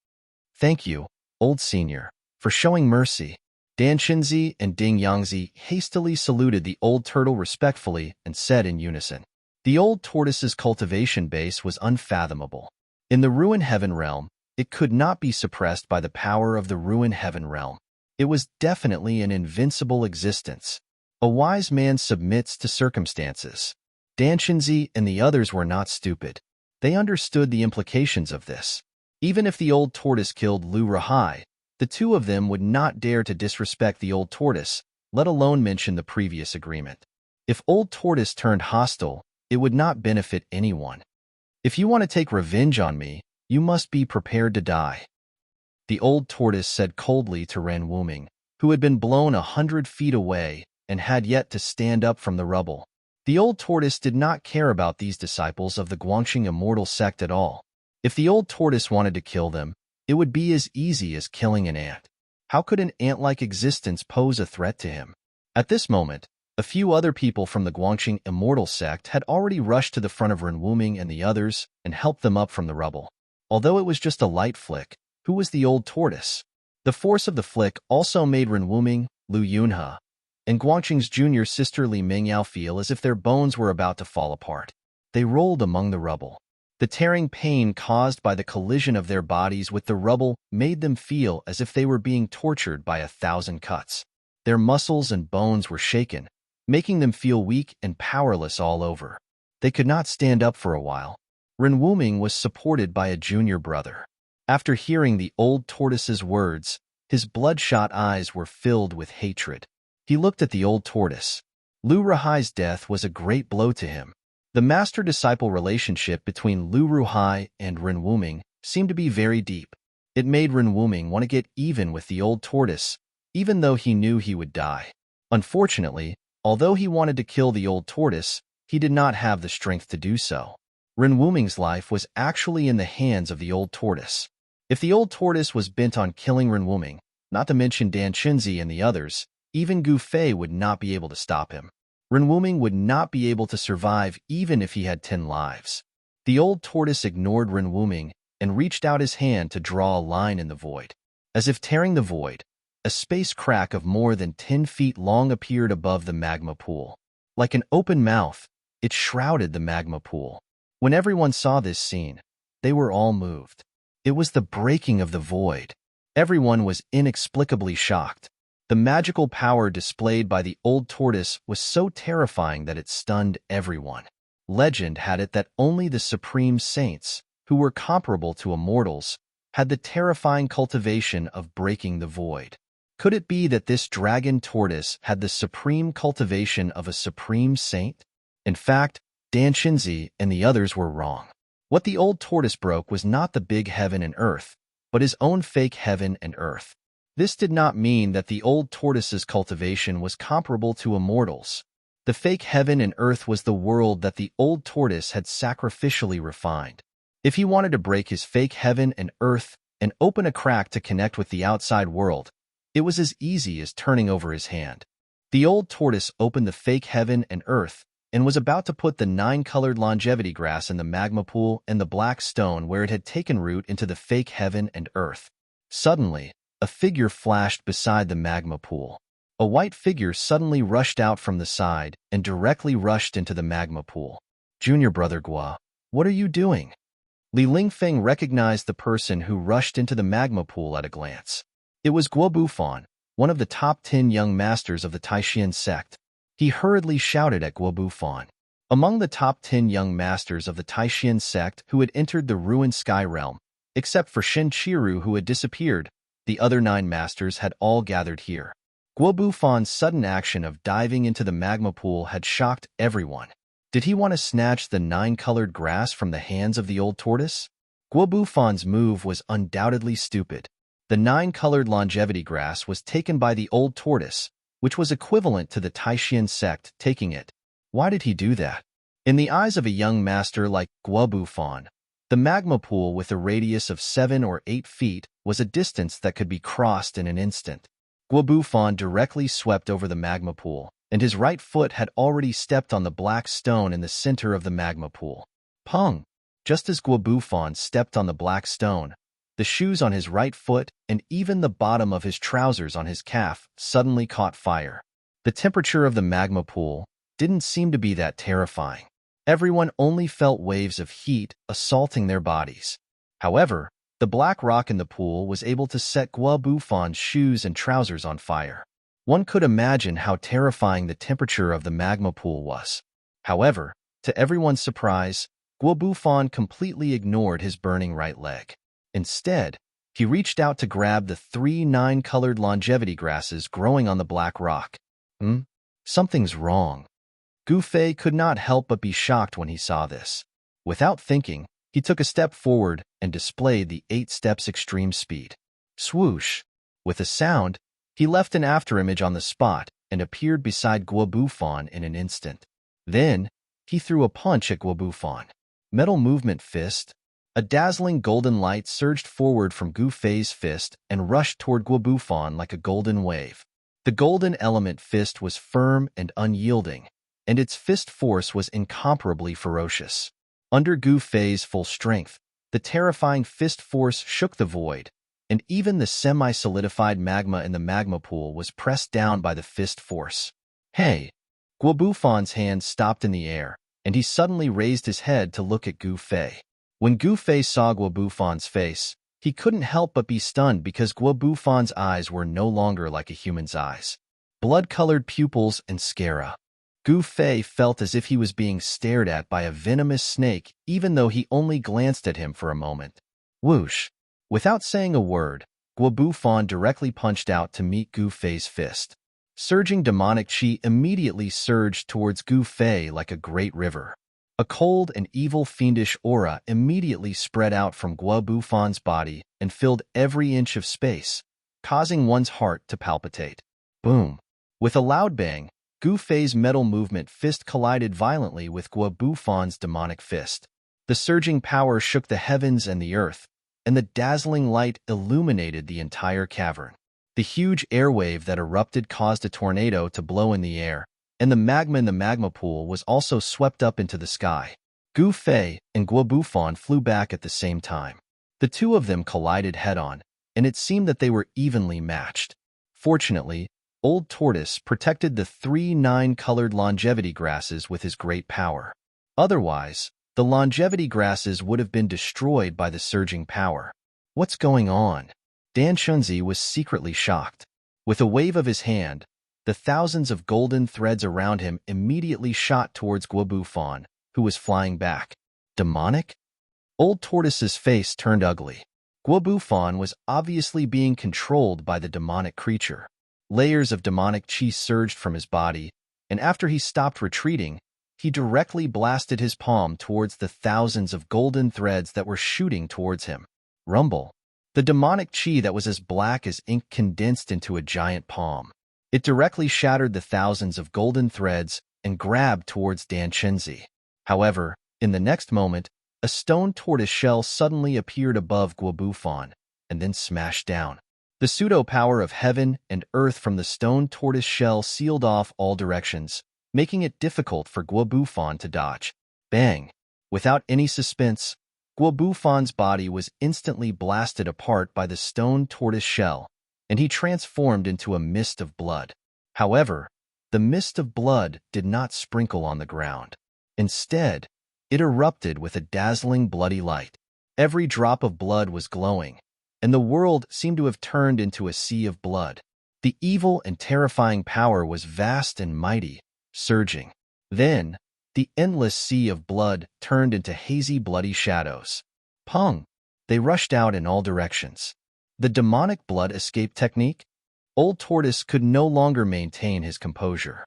Thank you, old senior, for showing mercy. Dan Qinzi and Ding Yangzi hastily saluted the old turtle respectfully and said in unison. The old tortoise's cultivation base was unfathomable. In the Ruin Heaven realm, it could not be suppressed by the power of the Ruin Heaven realm. It was definitely an invincible existence. A wise man submits to circumstances. Dan Qinzi and the others were not stupid. They understood the implications of this. Even if the old tortoise killed Lu Ruhai, the two of them would not dare to disrespect the old tortoise, let alone mention the previous agreement. If old tortoise turned hostile, it would not benefit anyone. If you want to take revenge on me, you must be prepared to die. The old tortoise said coldly to Ren Wuming, who had been blown 100 feet away and had yet to stand up from the rubble. The old tortoise did not care about these disciples of the Guangxing immortal sect at all. If the old tortoise wanted to kill them, it would be as easy as killing an ant. How could an ant-like existence pose a threat to him? At this moment, a few other people from the Guangxing immortal sect had already rushed to the front of Ren Wuming and the others and helped them up from the rubble. Although it was just a light flick, who was the old tortoise? The force of the flick also made Ren Wuming, Lu Yunhe, and Guangxing's junior sister Li Mingyao feel as if their bones were about to fall apart. They rolled among the rubble. The tearing pain caused by the collision of their bodies with the rubble made them feel as if they were being tortured by 1,000 cuts. Their muscles and bones were shaken, making them feel weak and powerless all over. They could not stand up for a while. Ren Wuming was supported by a junior brother. After hearing the old tortoise's words, his bloodshot eyes were filled with hatred. He looked at the old tortoise. Lu Ruhai's death was a great blow to him. The master-disciple relationship between Lu Ruhai and Ren Wuming seemed to be very deep. It made Ren Wuming want to get even with the old tortoise, even though he knew he would die. Unfortunately, although he wanted to kill the old tortoise, he did not have the strength to do so. Ren Wuming's life was actually in the hands of the old tortoise. If the old tortoise was bent on killing Ren Wuming, not to mention Dan Qinzi and the others, even Gu Fei would not be able to stop him. Ren Wuming would not be able to survive even if he had 10 lives. The old tortoise ignored Ren Wuming and reached out his hand to draw a line in the void. As if tearing the void, a space crack of more than 10 feet long appeared above the magma pool. Like an open mouth, it shrouded the magma pool. When everyone saw this scene, they were all moved. It was the breaking of the void. Everyone was inexplicably shocked. The magical power displayed by the old tortoise was so terrifying that it stunned everyone. Legend had it that only the supreme saints, who were comparable to immortals, had the terrifying cultivation of breaking the void. Could it be that this dragon tortoise had the supreme cultivation of a supreme saint? In fact, Dan Shinzi and the others were wrong. What the old tortoise broke was not the big heaven and earth, but his own fake heaven and earth. This did not mean that the old tortoise's cultivation was comparable to a mortal's. The fake heaven and earth was the world that the old tortoise had sacrificially refined. If he wanted to break his fake heaven and earth and open a crack to connect with the outside world, it was as easy as turning over his hand. The old tortoise opened the fake heaven and earth and was about to put the 9-colored longevity grass in the magma pool and the black stone where it had taken root into the fake heaven and earth. Suddenly, a figure flashed beside the magma pool. A white figure suddenly rushed out from the side and directly rushed into the magma pool. "Junior brother Gua, what are you doing?" Li Lingfeng recognized the person who rushed into the magma pool at a glance. It was Guo Bufan, one of the top 10 young masters of the Taishan sect. He hurriedly shouted at Guo Bufan. Among the top 10 young masters of the Taishan sect who had entered the ruined sky realm, except for Shen Qiru who had disappeared, the other 9 masters had all gathered here. Guo Bufan's sudden action of diving into the magma pool had shocked everyone. Did he want to snatch the 9-colored grass from the hands of the old tortoise? Guo Bufan's move was undoubtedly stupid. The 9-colored longevity grass was taken by the old tortoise, which was equivalent to the Taishan sect taking it. Why did he do that? In the eyes of a young master like Guo Bufan, the magma pool with a radius of 7 or 8 feet was a distance that could be crossed in an instant. Guo Bufan directly swept over the magma pool, and his right foot had already stepped on the black stone in the center of the magma pool. Pung! Just as Guo Bufan stepped on the black stone, the shoes on his right foot and even the bottom of his trousers on his calf suddenly caught fire. The temperature of the magma pool didn't seem to be that terrifying. Everyone only felt waves of heat assaulting their bodies. However, the black rock in the pool was able to set Guo Bufan's shoes and trousers on fire. One could imagine how terrifying the temperature of the magma pool was. However, to everyone's surprise, Guo Bufan completely ignored his burning right leg. Instead, he reached out to grab the 3 9-colored longevity grasses growing on the black rock. Something's wrong. Gu Fei could not help but be shocked when he saw this. Without thinking, he took a step forward and displayed the 8 steps extreme speed. Swoosh! With a sound, he left an afterimage on the spot and appeared beside Guo Bufan in an instant. Then, he threw a punch at Guo Bufan. Metal movement fist. A dazzling golden light surged forward from Gu Fei's fist and rushed toward Guo Bufan like a golden wave. The golden element fist was firm and unyielding, and its fist force was incomparably ferocious. Under Gu Fei's full strength, the terrifying fist force shook the void, and even the semi-solidified magma in the magma pool was pressed down by the fist force. Hey! Guo Bufan's hand stopped in the air, and he suddenly raised his head to look at Gu Fei. When Gu Fei saw Guo Bufan's face, he couldn't help but be stunned because Guo Bufan's eyes were no longer like a human's eyes. Blood-colored pupils and sclera. Gu Fei felt as if he was being stared at by a venomous snake, even though he only glanced at him for a moment. Whoosh! Without saying a word, Guo Bufan directly punched out to meet Gu Fei's fist. Surging demonic chi immediately surged towards Gu Fei like a great river. A cold and evil fiendish aura immediately spread out from Guo Bufan's body and filled every inch of space, causing one's heart to palpitate. Boom! With a loud bang, Gu Fei's metal movement fist collided violently with Guo Bufan's demonic fist. The surging power shook the heavens and the earth, and the dazzling light illuminated the entire cavern. The huge airwave that erupted caused a tornado to blow in the air, and the magma in the magma pool was also swept up into the sky. Gu Fei and Guo Bufan flew back at the same time. The two of them collided head-on, and it seemed that they were evenly matched. Fortunately, Old Tortoise protected the 3 9-colored longevity grasses with his great power. Otherwise, the longevity grasses would have been destroyed by the surging power. What's going on? Dan Shunzi was secretly shocked. With a wave of his hand, the thousands of golden threads around him immediately shot towards Guo Bufan, who was flying back. Demonic? Old Tortoise's face turned ugly. Guobufan was obviously being controlled by the demonic creature. Layers of demonic chi surged from his body, and after he stopped retreating, he directly blasted his palm towards the thousands of golden threads that were shooting towards him. Rumble. The demonic chi that was as black as ink condensed into a giant palm. It directly shattered the thousands of golden threads and grabbed towards Dan Chenzi. However, in the next moment, a stone tortoise shell suddenly appeared above Guobufan and then smashed down. The pseudo-power of heaven and earth from the stone tortoise shell sealed off all directions, making it difficult for Guobufan to dodge. Bang! Without any suspense, Guobufan's body was instantly blasted apart by the stone tortoise shell, and he transformed into a mist of blood. However, the mist of blood did not sprinkle on the ground. Instead, it erupted with a dazzling bloody light. Every drop of blood was glowing, and the world seemed to have turned into a sea of blood. The evil and terrifying power was vast and mighty, surging. Then, the endless sea of blood turned into hazy bloody shadows. Pung! They rushed out in all directions. The demonic blood escape technique? Old Tortoise could no longer maintain his composure.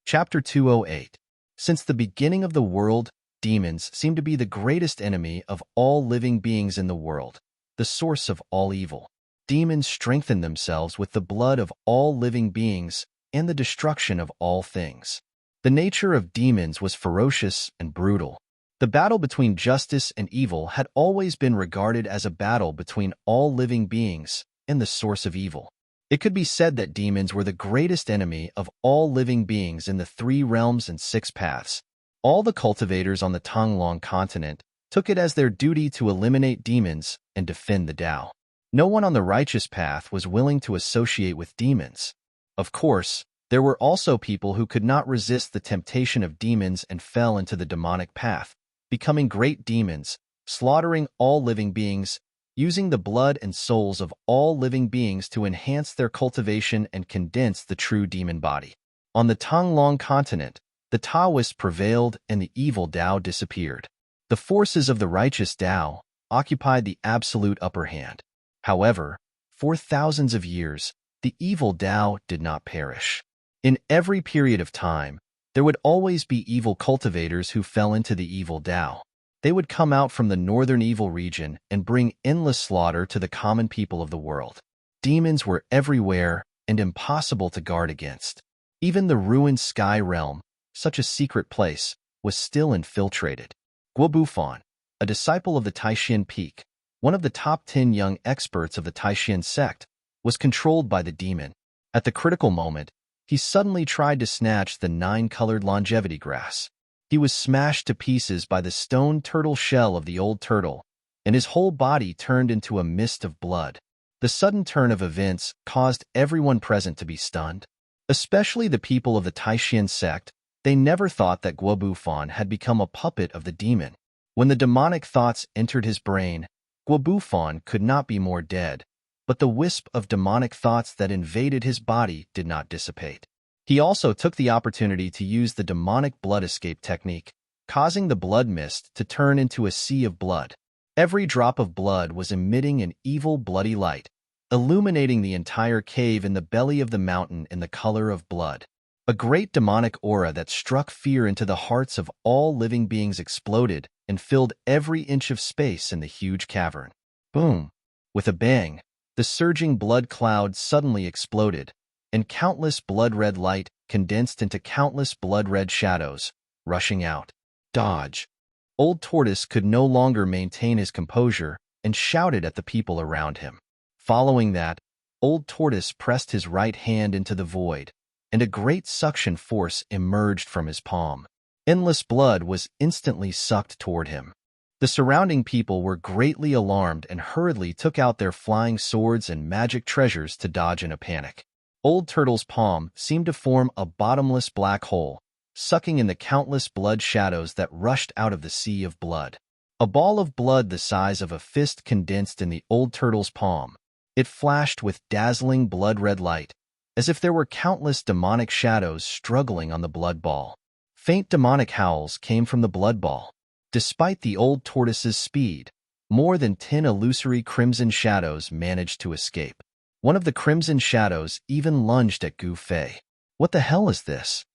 Chapter 208. Since the beginning of the world, demons seem to be the greatest enemy of all living beings in the world, the source of all evil. Demons strengthen themselves with the blood of all living beings and the destruction of all things. The nature of demons was ferocious and brutal. The battle between justice and evil had always been regarded as a battle between all living beings and the source of evil. It could be said that demons were the greatest enemy of all living beings in the 3 realms and 6 paths. All the cultivators on the Tonglong continent took it as their duty to eliminate demons and defend the Tao. No one on the righteous path was willing to associate with demons. Of course, there were also people who could not resist the temptation of demons and fell into the demonic path, becoming great demons, slaughtering all living beings, using the blood and souls of all living beings to enhance their cultivation and condense the true demon body. On the Tonglong continent, the Taoists prevailed and the evil Tao disappeared. The forces of the righteous Tao occupied the absolute upper hand. However, for thousands of years, the evil Tao did not perish. In every period of time, there would always be evil cultivators who fell into the evil Tao. They would come out from the northern evil region and bring endless slaughter to the common people of the world. Demons were everywhere and impossible to guard against. Even the ruined sky realm, such a secret place, was still infiltrated. Guobufan, a disciple of the Taishan Peak, one of the top 10 young experts of the Taishan sect, was controlled by the demon. At the critical moment, he suddenly tried to snatch the 9-colored longevity grass. He was smashed to pieces by the stone turtle shell of the old turtle, and his whole body turned into a mist of blood. The sudden turn of events caused everyone present to be stunned. Especially the people of the Taishan sect, they never thought that Guobufan had become a puppet of the demon. When the demonic thoughts entered his brain, Guobufan could not be more dead, but the wisp of demonic thoughts that invaded his body did not dissipate. He also took the opportunity to use the demonic blood escape technique, causing the blood mist to turn into a sea of blood. Every drop of blood was emitting an evil bloody light, illuminating the entire cave in the belly of the mountain in the color of blood. A great demonic aura that struck fear into the hearts of all living beings exploded and filled every inch of space in the huge cavern. Boom! With a bang, the surging blood cloud suddenly exploded, and countless blood-red light condensed into countless blood-red shadows, rushing out. Dodge! Old Tortoise could no longer maintain his composure and shouted at the people around him. Following that, Old Tortoise pressed his right hand into the void, and a great suction force emerged from his palm. Endless blood was instantly sucked toward him. The surrounding people were greatly alarmed and hurriedly took out their flying swords and magic treasures to dodge in a panic. Old Turtle's palm seemed to form a bottomless black hole, sucking in the countless blood shadows that rushed out of the sea of blood. A ball of blood the size of a fist condensed in the Old Turtle's palm. It flashed with dazzling blood-red light, as if there were countless demonic shadows struggling on the blood ball. Faint demonic howls came from the blood ball. Despite the old tortoise's speed, more than 10 illusory crimson shadows managed to escape. One of the crimson shadows even lunged at Gu Fei. What the hell is this?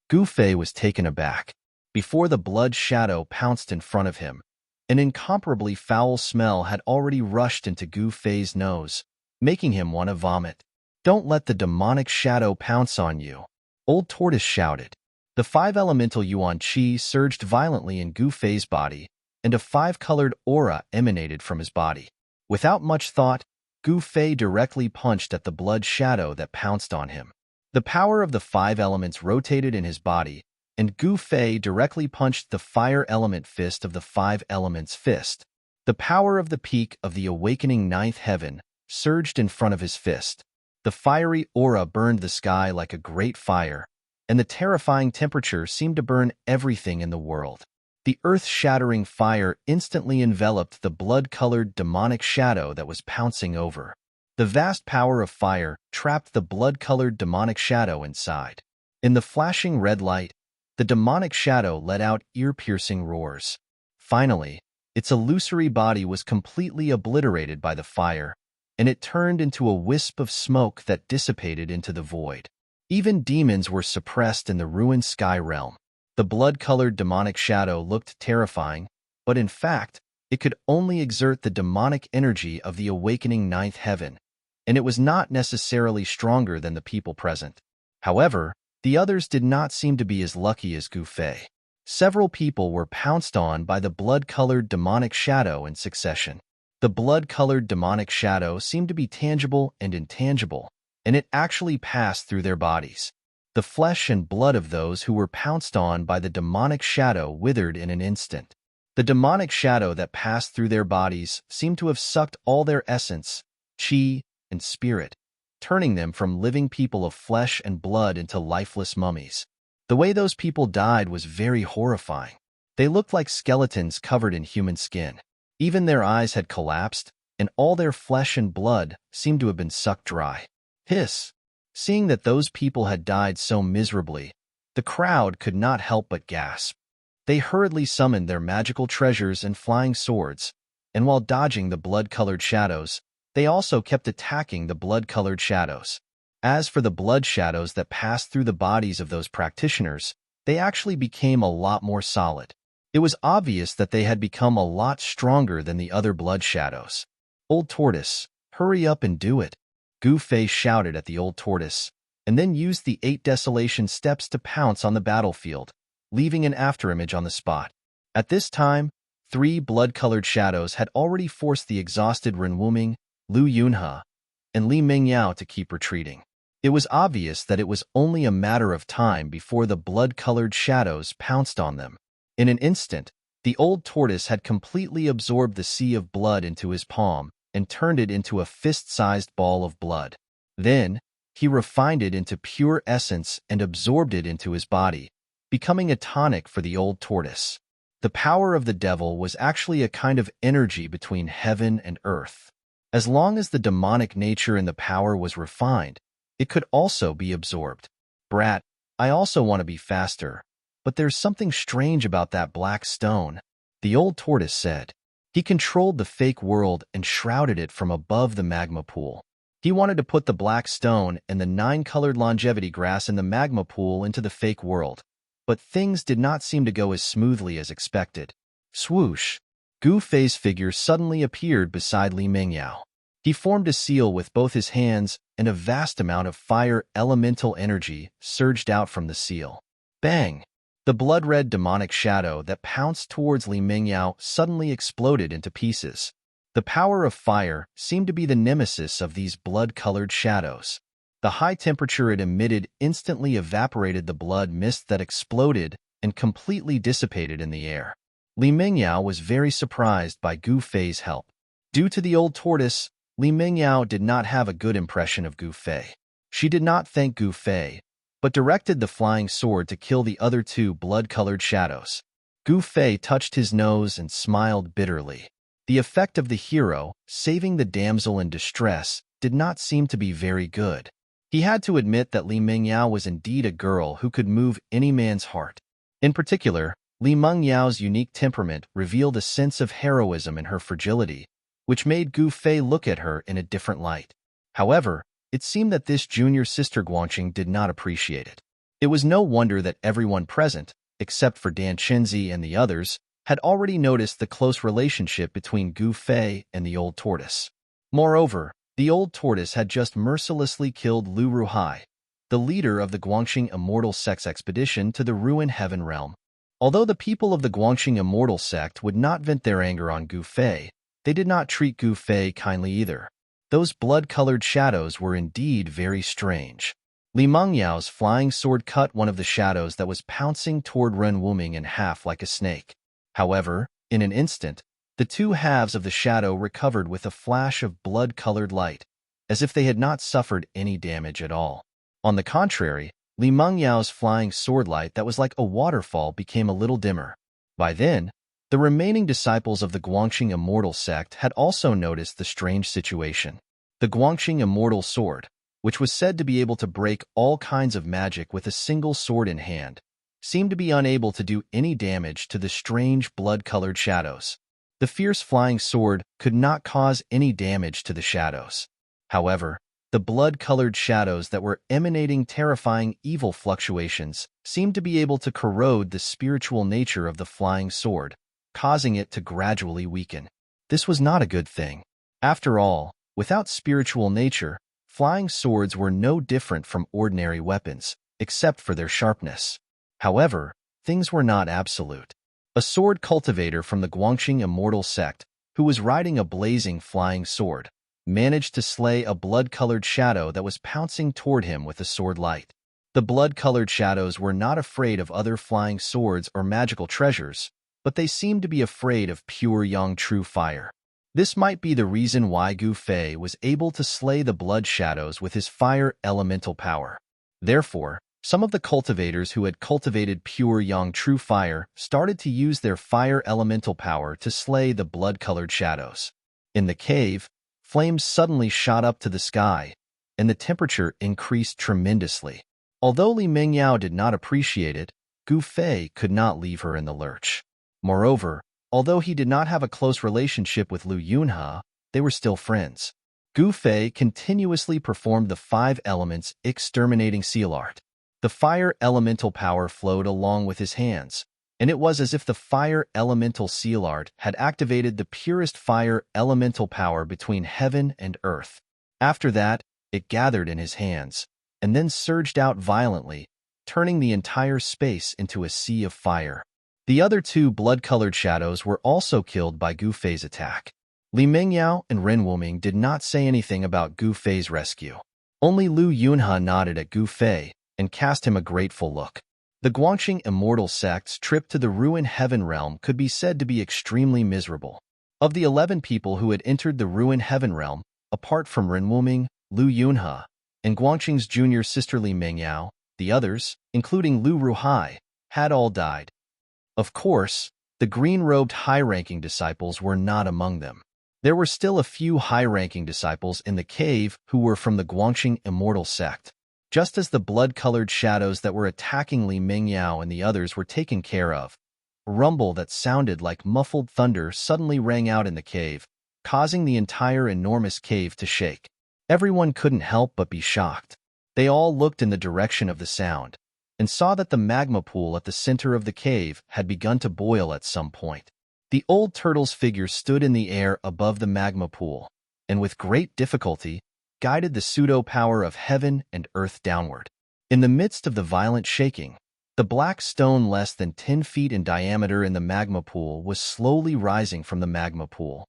Gu Fei was taken aback. Before the blood shadow pounced in front of him, an incomparably foul smell had already rushed into Gu Fei's nose, making him want to vomit. Don't let the demonic shadow pounce on you, Old Tortoise shouted. The 5 elemental yuan qi surged violently in Gu Fei's body, and a 5-colored aura emanated from his body. Without much thought, Gu Fei directly punched at the blood shadow that pounced on him. The power of the 5 elements rotated in his body, and Gu Fei directly punched the fire element fist of the 5 elements fist. The power of the peak of the awakening 9th heaven surged in front of his fist. The fiery aura burned the sky like a great fire, and the terrifying temperature seemed to burn everything in the world. The earth-shattering fire instantly enveloped the blood-colored demonic shadow that was pouncing over. The vast power of fire trapped the blood-colored demonic shadow inside. In the flashing red light, the demonic shadow let out ear-piercing roars. Finally, its illusory body was completely obliterated by the fire, and it turned into a wisp of smoke that dissipated into the void. Even demons were suppressed in the ruined sky realm. The blood-colored demonic shadow looked terrifying, but in fact, it could only exert the demonic energy of the awakening 9th heaven, and it was not necessarily stronger than the people present. However, the others did not seem to be as lucky as Gu Fei. Several people were pounced on by the blood-colored demonic shadow in succession. The blood-colored demonic shadow seemed to be tangible and intangible, and it actually passed through their bodies. The flesh and blood of those who were pounced on by the demonic shadow withered in an instant. The demonic shadow that passed through their bodies seemed to have sucked all their essence, chi, and spirit, turning them from living people of flesh and blood into lifeless mummies. The way those people died was very horrifying. They looked like skeletons covered in human skin. Even their eyes had collapsed, and all their flesh and blood seemed to have been sucked dry. Hiss! Seeing that those people had died so miserably, the crowd could not help but gasp. They hurriedly summoned their magical treasures and flying swords, and while dodging the blood-colored shadows, they also kept attacking the blood-colored shadows. As for the blood shadows that passed through the bodies of those practitioners, they actually became a lot more solid. It was obvious that they had become a lot stronger than the other blood shadows. Old Tortoise, hurry up and do it, Gu Fei shouted at the old tortoise, and then used the 8 desolation steps to pounce on the battlefield, leaving an afterimage on the spot. At this time, 3 blood-colored shadows had already forced the exhausted Ren Wuming, Lu Yunhe, and Li Mingyao to keep retreating. It was obvious that it was only a matter of time before the blood-colored shadows pounced on them. In an instant, the old tortoise had completely absorbed the sea of blood into his palm and turned it into a fist-sized ball of blood. Then, he refined it into pure essence and absorbed it into his body, becoming a tonic for the old tortoise. The power of the devil was actually a kind of energy between heaven and earth. As long as the demonic nature in the power was refined, it could also be absorbed. Brat, I also want to be faster, but there's something strange about that black stone, the old tortoise said. He controlled the fake world and shrouded it from above the magma pool. He wanted to put the black stone and the 9-colored longevity grass in the magma pool into the fake world, but things did not seem to go as smoothly as expected. Swoosh! Gu Fei's figure suddenly appeared beside Li Mingyao. He formed a seal with both his hands, and a vast amount of fire elemental energy surged out from the seal. Bang! The blood-red demonic shadow that pounced towards Li Mingyao suddenly exploded into pieces. The power of fire seemed to be the nemesis of these blood-colored shadows. The high temperature it emitted instantly evaporated the blood mist that exploded and completely dissipated in the air. Li Mingyao was very surprised by Gu Fei's help. Due to the old tortoise, Li Mingyao did not have a good impression of Gu Fei. She did not thank Gu Fei, but directed the flying sword to kill the other 2 blood-colored shadows. Gu Fei touched his nose and smiled bitterly. The effect of the hero, saving the damsel in distress, did not seem to be very good. He had to admit that Li Mingyao was indeed a girl who could move any man's heart. In particular, Li Mengyao's unique temperament revealed a sense of heroism in her fragility, which made Gu Fei look at her in a different light. However, it seemed that this junior sister Guangxing did not appreciate it. It was no wonder that everyone present, except for Dan Chenzi and the others, had already noticed the close relationship between Gu Fei and the old tortoise. Moreover, the old tortoise had just mercilessly killed Lu Ruhai, the leader of the Guangxing Immortal Sect's expedition to the Ruin Heaven realm. Although the people of the Guangxing Immortal Sect would not vent their anger on Gu Fei, they did not treat Gu Fei kindly either. Those blood-colored shadows were indeed very strange. Li Mengyao's flying sword cut one of the shadows that was pouncing toward Ren Wuming in half like a snake. However, in an instant, the two halves of the shadow recovered with a flash of blood-colored light, as if they had not suffered any damage at all. On the contrary, Li Mengyao's flying sword light that was like a waterfall became a little dimmer. By then, the remaining disciples of the Guangxing Immortal Sect had also noticed the strange situation. The Guangxing Immortal Sword, which was said to be able to break all kinds of magic with a single sword in hand, seemed to be unable to do any damage to the strange blood-colored shadows. The fierce flying sword could not cause any damage to the shadows. However, the blood-colored shadows that were emanating terrifying evil fluctuations seemed to be able to corrode the spiritual nature of the flying sword, causing it to gradually weaken. This was not a good thing. After all, without spiritual nature, flying swords were no different from ordinary weapons, except for their sharpness. However, things were not absolute. A sword cultivator from the Guangxing Immortal Sect, who was riding a blazing flying sword, managed to slay a blood-colored shadow that was pouncing toward him with a sword light. The blood-colored shadows were not afraid of other flying swords or magical treasures, but they seemed to be afraid of pure young true fire. This might be the reason why Gu Fei was able to slay the blood shadows with his fire elemental power. Therefore, some of the cultivators who had cultivated pure young true fire started to use their fire elemental power to slay the blood-colored shadows. In the cave, flames suddenly shot up to the sky, and the temperature increased tremendously. Although Li Mengyao did not appreciate it, Gu Fei could not leave her in the lurch. Moreover, although he did not have a close relationship with Lu Yunhe, they were still friends. Gu Fei continuously performed the 5 elements exterminating seal art. The fire elemental power flowed along with his hands, and it was as if the fire elemental seal art had activated the purest fire elemental power between heaven and earth. After that, it gathered in his hands, and then surged out violently, turning the entire space into a sea of fire. The other 2 blood-colored shadows were also killed by Gu Fei's attack. Li Mengyao and Ren Wuming did not say anything about Gu Fei's rescue. Only Lu Yunhe nodded at Gu Fei and cast him a grateful look. The Guangxing Immortal Sect's trip to the Ruin Heaven realm could be said to be extremely miserable. Of the 11 people who had entered the Ruin Heaven realm, apart from Ren Wuming, Lu Yunhe, and Guangxing's junior sister Li Mengyao, the others, including Lu Ruhai, had all died. Of course, the green-robed high-ranking disciples were not among them. There were still a few high-ranking disciples in the cave who were from the Guangxing Immortal Sect. Just as the blood-colored shadows that were attacking Li Mengyao and the others were taken care of, a rumble that sounded like muffled thunder suddenly rang out in the cave, causing the entire enormous cave to shake. Everyone couldn't help but be shocked. They all looked in the direction of the sound, and saw that the magma pool at the center of the cave had begun to boil at some point. The old turtle's figure stood in the air above the magma pool, and with great difficulty, guided the pseudo-power of heaven and earth downward. In the midst of the violent shaking, the black stone less than 10 feet in diameter in the magma pool was slowly rising from the magma pool.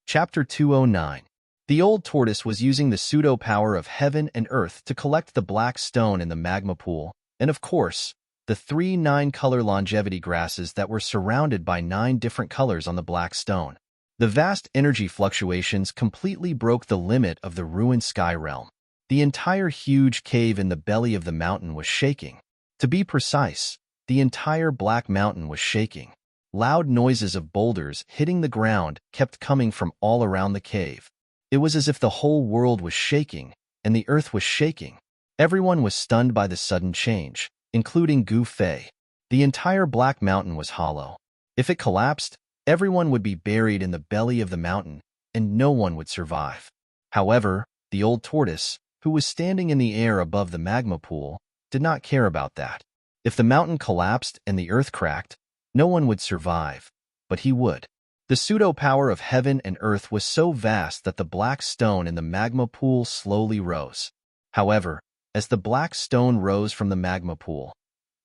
Chapter 209. The old tortoise was using the pseudo-power of heaven and earth to collect the black stone in the magma pool, and of course, the 3 9-color longevity grasses that were surrounded by 9 different colors on the black stone. The vast energy fluctuations completely broke the limit of the ruined sky realm. The entire huge cave in the belly of the mountain was shaking. To be precise, the entire Black Mountain was shaking. Loud noises of boulders hitting the ground kept coming from all around the cave. It was as if the whole world was shaking, and the earth was shaking. Everyone was stunned by the sudden change, including Gu Fei. The entire Black Mountain was hollow. If it collapsed, everyone would be buried in the belly of the mountain, and no one would survive. However, the old tortoise, who was standing in the air above the magma pool, did not care about that. If the mountain collapsed and the earth cracked, no one would survive, but he would. The pseudo-power of heaven and earth was so vast that the black stone in the magma pool slowly rose. However, as the black stone rose from the magma pool,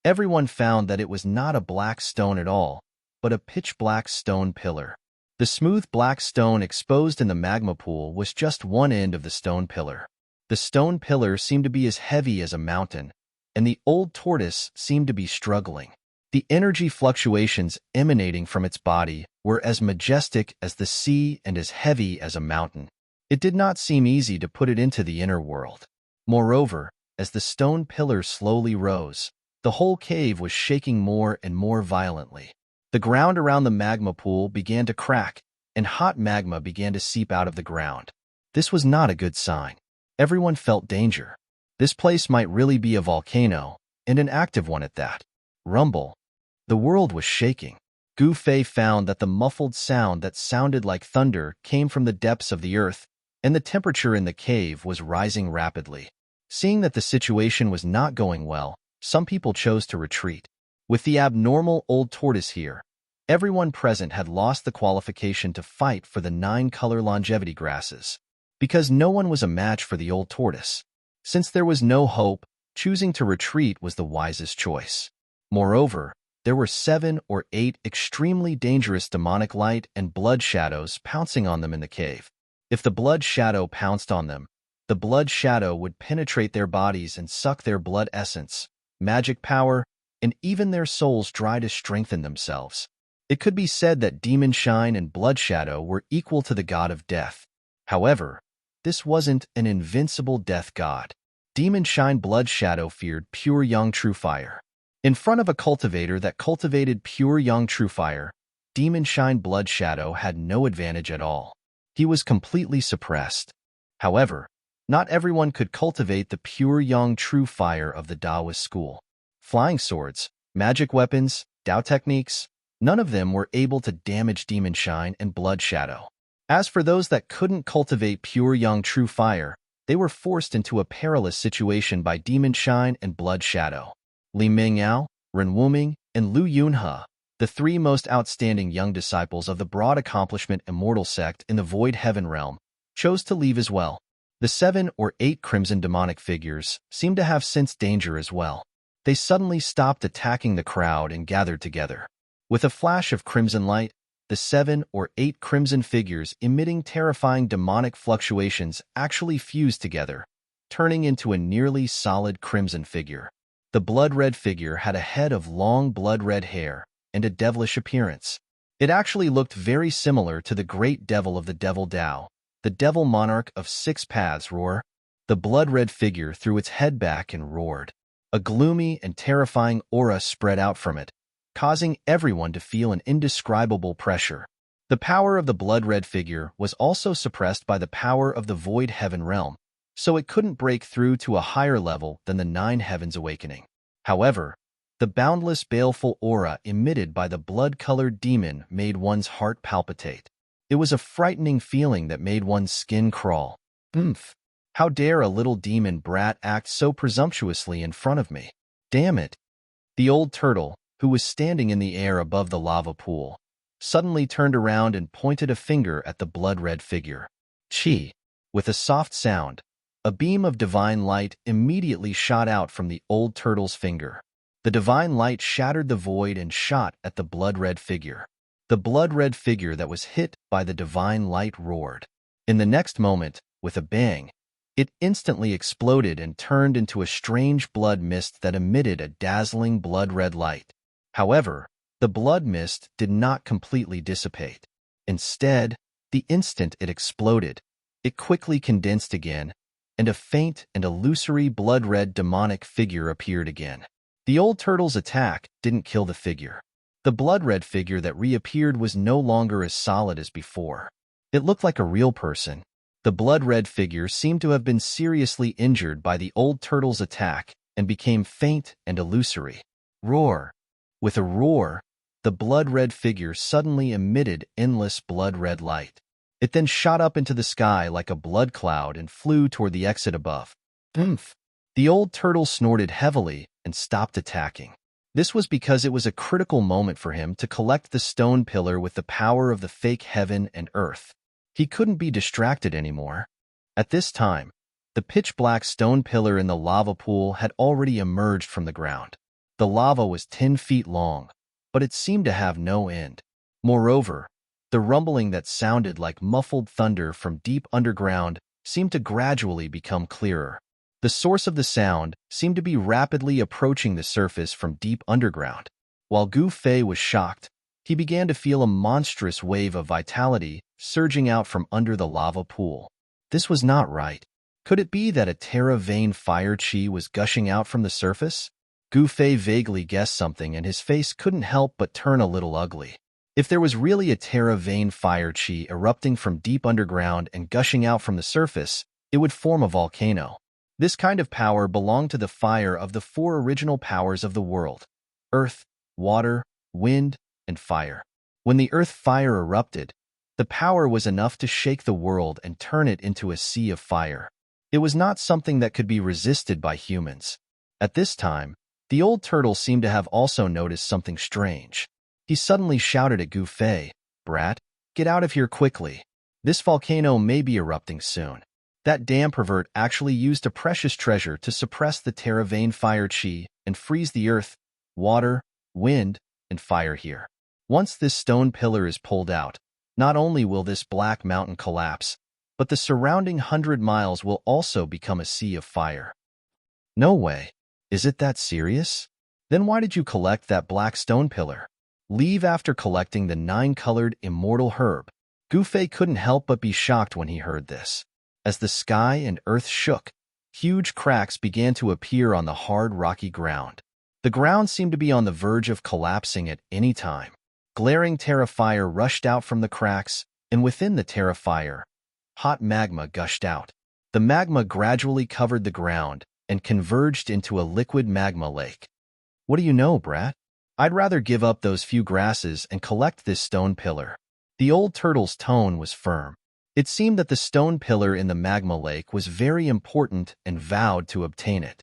everyone found that it was not a black stone at all, but a pitch-black stone pillar. The smooth black stone exposed in the magma pool was just one end of the stone pillar. The stone pillar seemed to be as heavy as a mountain, and the old tortoise seemed to be struggling. The energy fluctuations emanating from its body were as majestic as the sea and as heavy as a mountain. It did not seem easy to put it into the inner world. Moreover, as the stone pillar slowly rose, the whole cave was shaking more and more violently. The ground around the magma pool began to crack, and hot magma began to seep out of the ground. This was not a good sign. Everyone felt danger. This place might really be a volcano, and an active one at that. Rumble. The world was shaking. Gu Fei found that the muffled sound that sounded like thunder came from the depths of the earth, and the temperature in the cave was rising rapidly. Seeing that the situation was not going well, some people chose to retreat. With the abnormal old tortoise here, everyone present had lost the qualification to fight for the 9-color longevity grasses, because no one was a match for the old tortoise. Since there was no hope, choosing to retreat was the wisest choice. Moreover, there were 7 or 8 extremely dangerous demonic light and blood shadows pouncing on them in the cave. If the blood shadow pounced on them, the blood shadow would penetrate their bodies and suck their blood essence, magic power, and even their souls dry to strengthen themselves. It could be said that Demon Shine and Blood Shadow were equal to the god of death. However, this wasn't an invincible death god. Demon Shine Blood Shadow feared pure young true fire. In front of a cultivator that cultivated pure young true fire, Demon Shine Blood Shadow had no advantage at all. He was completely suppressed. However, not everyone could cultivate the pure young true fire of the Taoist school. Flying swords, magic weapons, Tao techniques, none of them were able to damage Demon Shine and Blood Shadow. As for those that couldn't cultivate pure young true fire, they were forced into a perilous situation by Demon Shine and Blood Shadow. Li Mingyao, Ren Wuming, and Lu Yunhe, the 3 most outstanding young disciples of the broad accomplishment immortal sect in the Void Heaven realm, chose to leave as well. The 7 or 8 crimson demonic figures seemed to have sensed danger as well. They suddenly stopped attacking the crowd and gathered together. With a flash of crimson light, the 7 or 8 crimson figures emitting terrifying demonic fluctuations actually fused together, turning into a nearly solid crimson figure. The blood-red figure had a head of long blood-red hair and a devilish appearance. It actually looked very similar to the great devil of the Devil Tao, the devil monarch of 6 paths roar. The blood-red figure threw its head back and roared. A gloomy and terrifying aura spread out from it, causing everyone to feel an indescribable pressure. The power of the blood-red figure was also suppressed by the power of the Void Heaven realm, so it couldn't break through to a higher level than the 9 heavens awakening. However, the boundless baleful aura emitted by the blood-colored demon made one's heart palpitate. It was a frightening feeling that made one's skin crawl. Oomph! How dare a little demon brat act so presumptuously in front of me? Damn it! The old turtle, who was standing in the air above the lava pool, suddenly turned around and pointed a finger at the blood-red figure. Chi! With a soft sound, a beam of divine light immediately shot out from the old turtle's finger. The divine light shattered the void and shot at the blood-red figure. The blood-red figure that was hit by the divine light roared. In the next moment, with a bang, it instantly exploded and turned into a strange blood mist that emitted a dazzling blood-red light. However, the blood mist did not completely dissipate. Instead, the instant it exploded, it quickly condensed again, and a faint and illusory blood-red demonic figure appeared again. The old turtle's attack didn't kill the figure. The blood-red figure that reappeared was no longer as solid as before. It looked like a real person. The blood-red figure seemed to have been seriously injured by the old turtle's attack and became faint and illusory. Roar! With a roar, the blood-red figure suddenly emitted endless blood-red light. It then shot up into the sky like a blood cloud and flew toward the exit above. Oomph! The old turtle snorted heavily and stopped attacking. This was because it was a critical moment for him to collect the stone pillar with the power of the fake heaven and earth. He couldn't be distracted anymore. At this time, the pitch-black stone pillar in the lava pool had already emerged from the ground. The lava was 10 feet long, but it seemed to have no end. Moreover, the rumbling that sounded like muffled thunder from deep underground seemed to gradually become clearer. The source of the sound seemed to be rapidly approaching the surface from deep underground. While Gu Fei was shocked, he began to feel a monstrous wave of vitality surging out from under the lava pool. This was not right. Could it be that a Terra vein fire chi was gushing out from the surface? Gu Fei vaguely guessed something, and his face couldn't help but turn a little ugly. If there was really a Terra vein fire chi erupting from deep underground and gushing out from the surface, it would form a volcano. This kind of power belonged to the fire of the 4 original powers of the world: earth, water, wind, and fire. When the earth fire erupted, the power was enough to shake the world and turn it into a sea of fire. It was not something that could be resisted by humans. At this time, the old turtle seemed to have also noticed something strange. He suddenly shouted at Gu Fei, "Brat, get out of here quickly. This volcano may be erupting soon." That damn pervert actually used a precious treasure to suppress the Terra vein fire chi and freeze the earth, water, wind, and fire here. Once this stone pillar is pulled out, not only will this black mountain collapse, but the surrounding 100 miles will also become a sea of fire. No way. Is it that serious? Then why did you collect that black stone pillar? Leave after collecting the 9-colored immortal herb. Gu Fei couldn't help but be shocked when he heard this. As the sky and earth shook, huge cracks began to appear on the hard, rocky ground. The ground seemed to be on the verge of collapsing at any time. Glaring Terra fire rushed out from the cracks, and within the Terra fire, hot magma gushed out. The magma gradually covered the ground and converged into a liquid magma lake. What do you know, brat? I'd rather give up those few grasses and collect this stone pillar. The old turtle's tone was firm. It seemed that the stone pillar in the magma lake was very important and vowed to obtain it.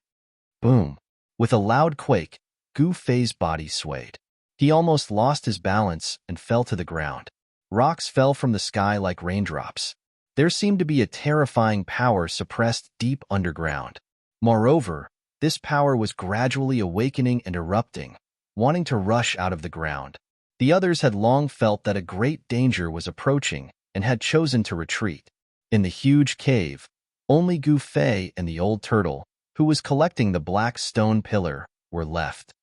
Boom! With a loud quake, Gu Fei's body swayed. He almost lost his balance and fell to the ground. Rocks fell from the sky like raindrops. There seemed to be a terrifying power suppressed deep underground. Moreover, this power was gradually awakening and erupting, wanting to rush out of the ground. The others had long felt that a great danger was approaching and had chosen to retreat. In the huge cave, only Gu Fei and the old turtle, who was collecting the black stone pillar, were left.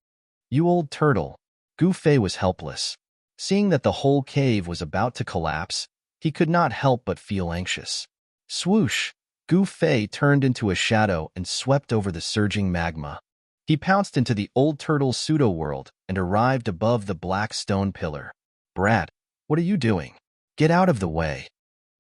"You old turtle." Gu Fei was helpless. Seeing that the whole cave was about to collapse, he could not help but feel anxious. Swoosh! Gu Fei turned into a shadow and swept over the surging magma. He pounced into the old turtle's pseudo-world and arrived above the black stone pillar. "Brat, what are you doing? Get out of the way."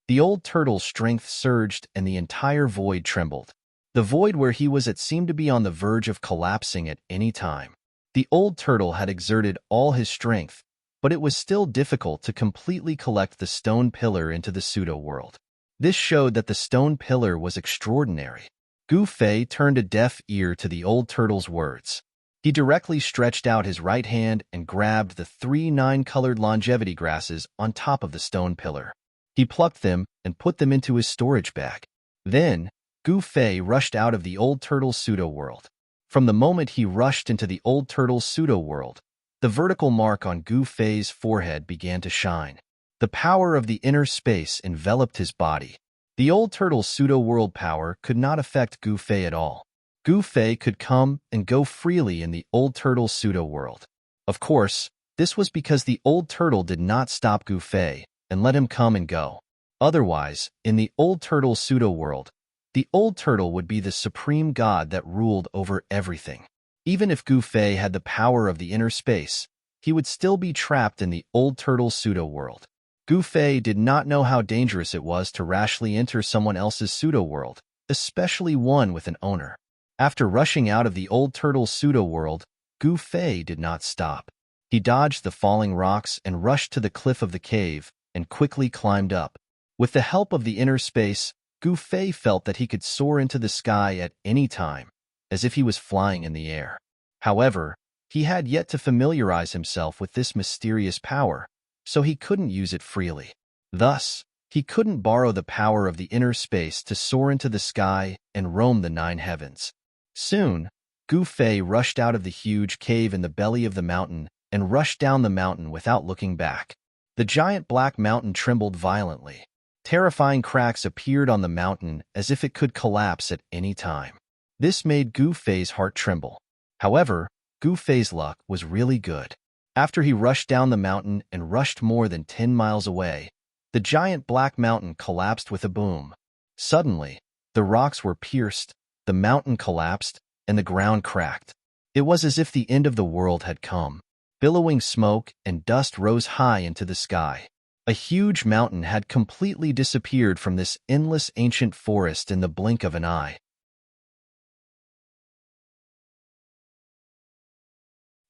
The old turtle's strength surged and the entire void trembled. The void where he was at seemed to be on the verge of collapsing at any time. The old turtle had exerted all his strength, but it was still difficult to completely collect the stone pillar into the pseudo-world. This showed that the stone pillar was extraordinary. Gu Fei turned a deaf ear to the old turtle's words. He directly stretched out his right hand and grabbed the 3 9-colored longevity grasses on top of the stone pillar. He plucked them and put them into his storage bag. Then, Gu Fei rushed out of the old turtle's pseudo-world. From the moment he rushed into the old turtle's pseudo-world, the vertical mark on Gu Fei's forehead began to shine. The power of the inner space enveloped his body. The old turtle's pseudo-world power could not affect Gu Fei at all. Gu Fei could come and go freely in the old turtle's pseudo-world. Of course, this was because the old turtle did not stop Gu Fei and let him come and go. Otherwise, in the old turtle's pseudo-world, the old turtle would be the supreme god that ruled over everything. Even if Gu Fei had the power of the inner space, he would still be trapped in the old turtle's pseudo-world. Gu Fei did not know how dangerous it was to rashly enter someone else's pseudo-world, especially one with an owner. After rushing out of the old turtle's pseudo-world, Gu Fei did not stop. He dodged the falling rocks and rushed to the cliff of the cave and quickly climbed up. With the help of the inner space, Gu Fei felt that he could soar into the sky at any time, as if he was flying in the air. However, he had yet to familiarize himself with this mysterious power, so he couldn't use it freely. Thus, he couldn't borrow the power of the inner space to soar into the sky and roam the 9 heavens. Soon, Gu Fei rushed out of the huge cave in the belly of the mountain and rushed down the mountain without looking back. The giant black mountain trembled violently. Terrifying cracks appeared on the mountain as if it could collapse at any time. This made Gu Fei's heart tremble. However, Gu Fei's luck was really good. After he rushed down the mountain and rushed more than 10 miles away, the giant black mountain collapsed with a boom. Suddenly, the rocks were pierced, the mountain collapsed, and the ground cracked. It was as if the end of the world had come. Billowing smoke and dust rose high into the sky. A huge mountain had completely disappeared from this endless ancient forest in the blink of an eye.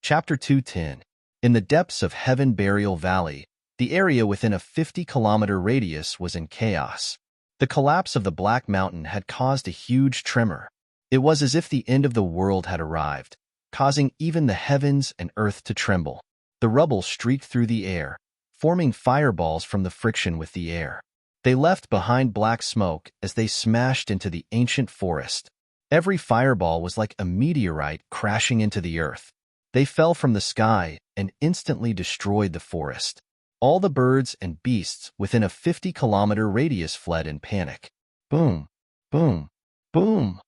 Chapter 210. In the depths of Heaven Burial Valley, the area within a 50-kilometer radius was in chaos. The collapse of the Black Mountain had caused a huge tremor. It was as if the end of the world had arrived, causing even the heavens and earth to tremble. The rubble streaked through the air, forming fireballs from the friction with the air. They left behind black smoke as they smashed into the ancient forest. Every fireball was like a meteorite crashing into the earth. They fell from the sky and instantly destroyed the forest. All the birds and beasts within a 50-kilometer radius fled in panic. Boom, boom, boom.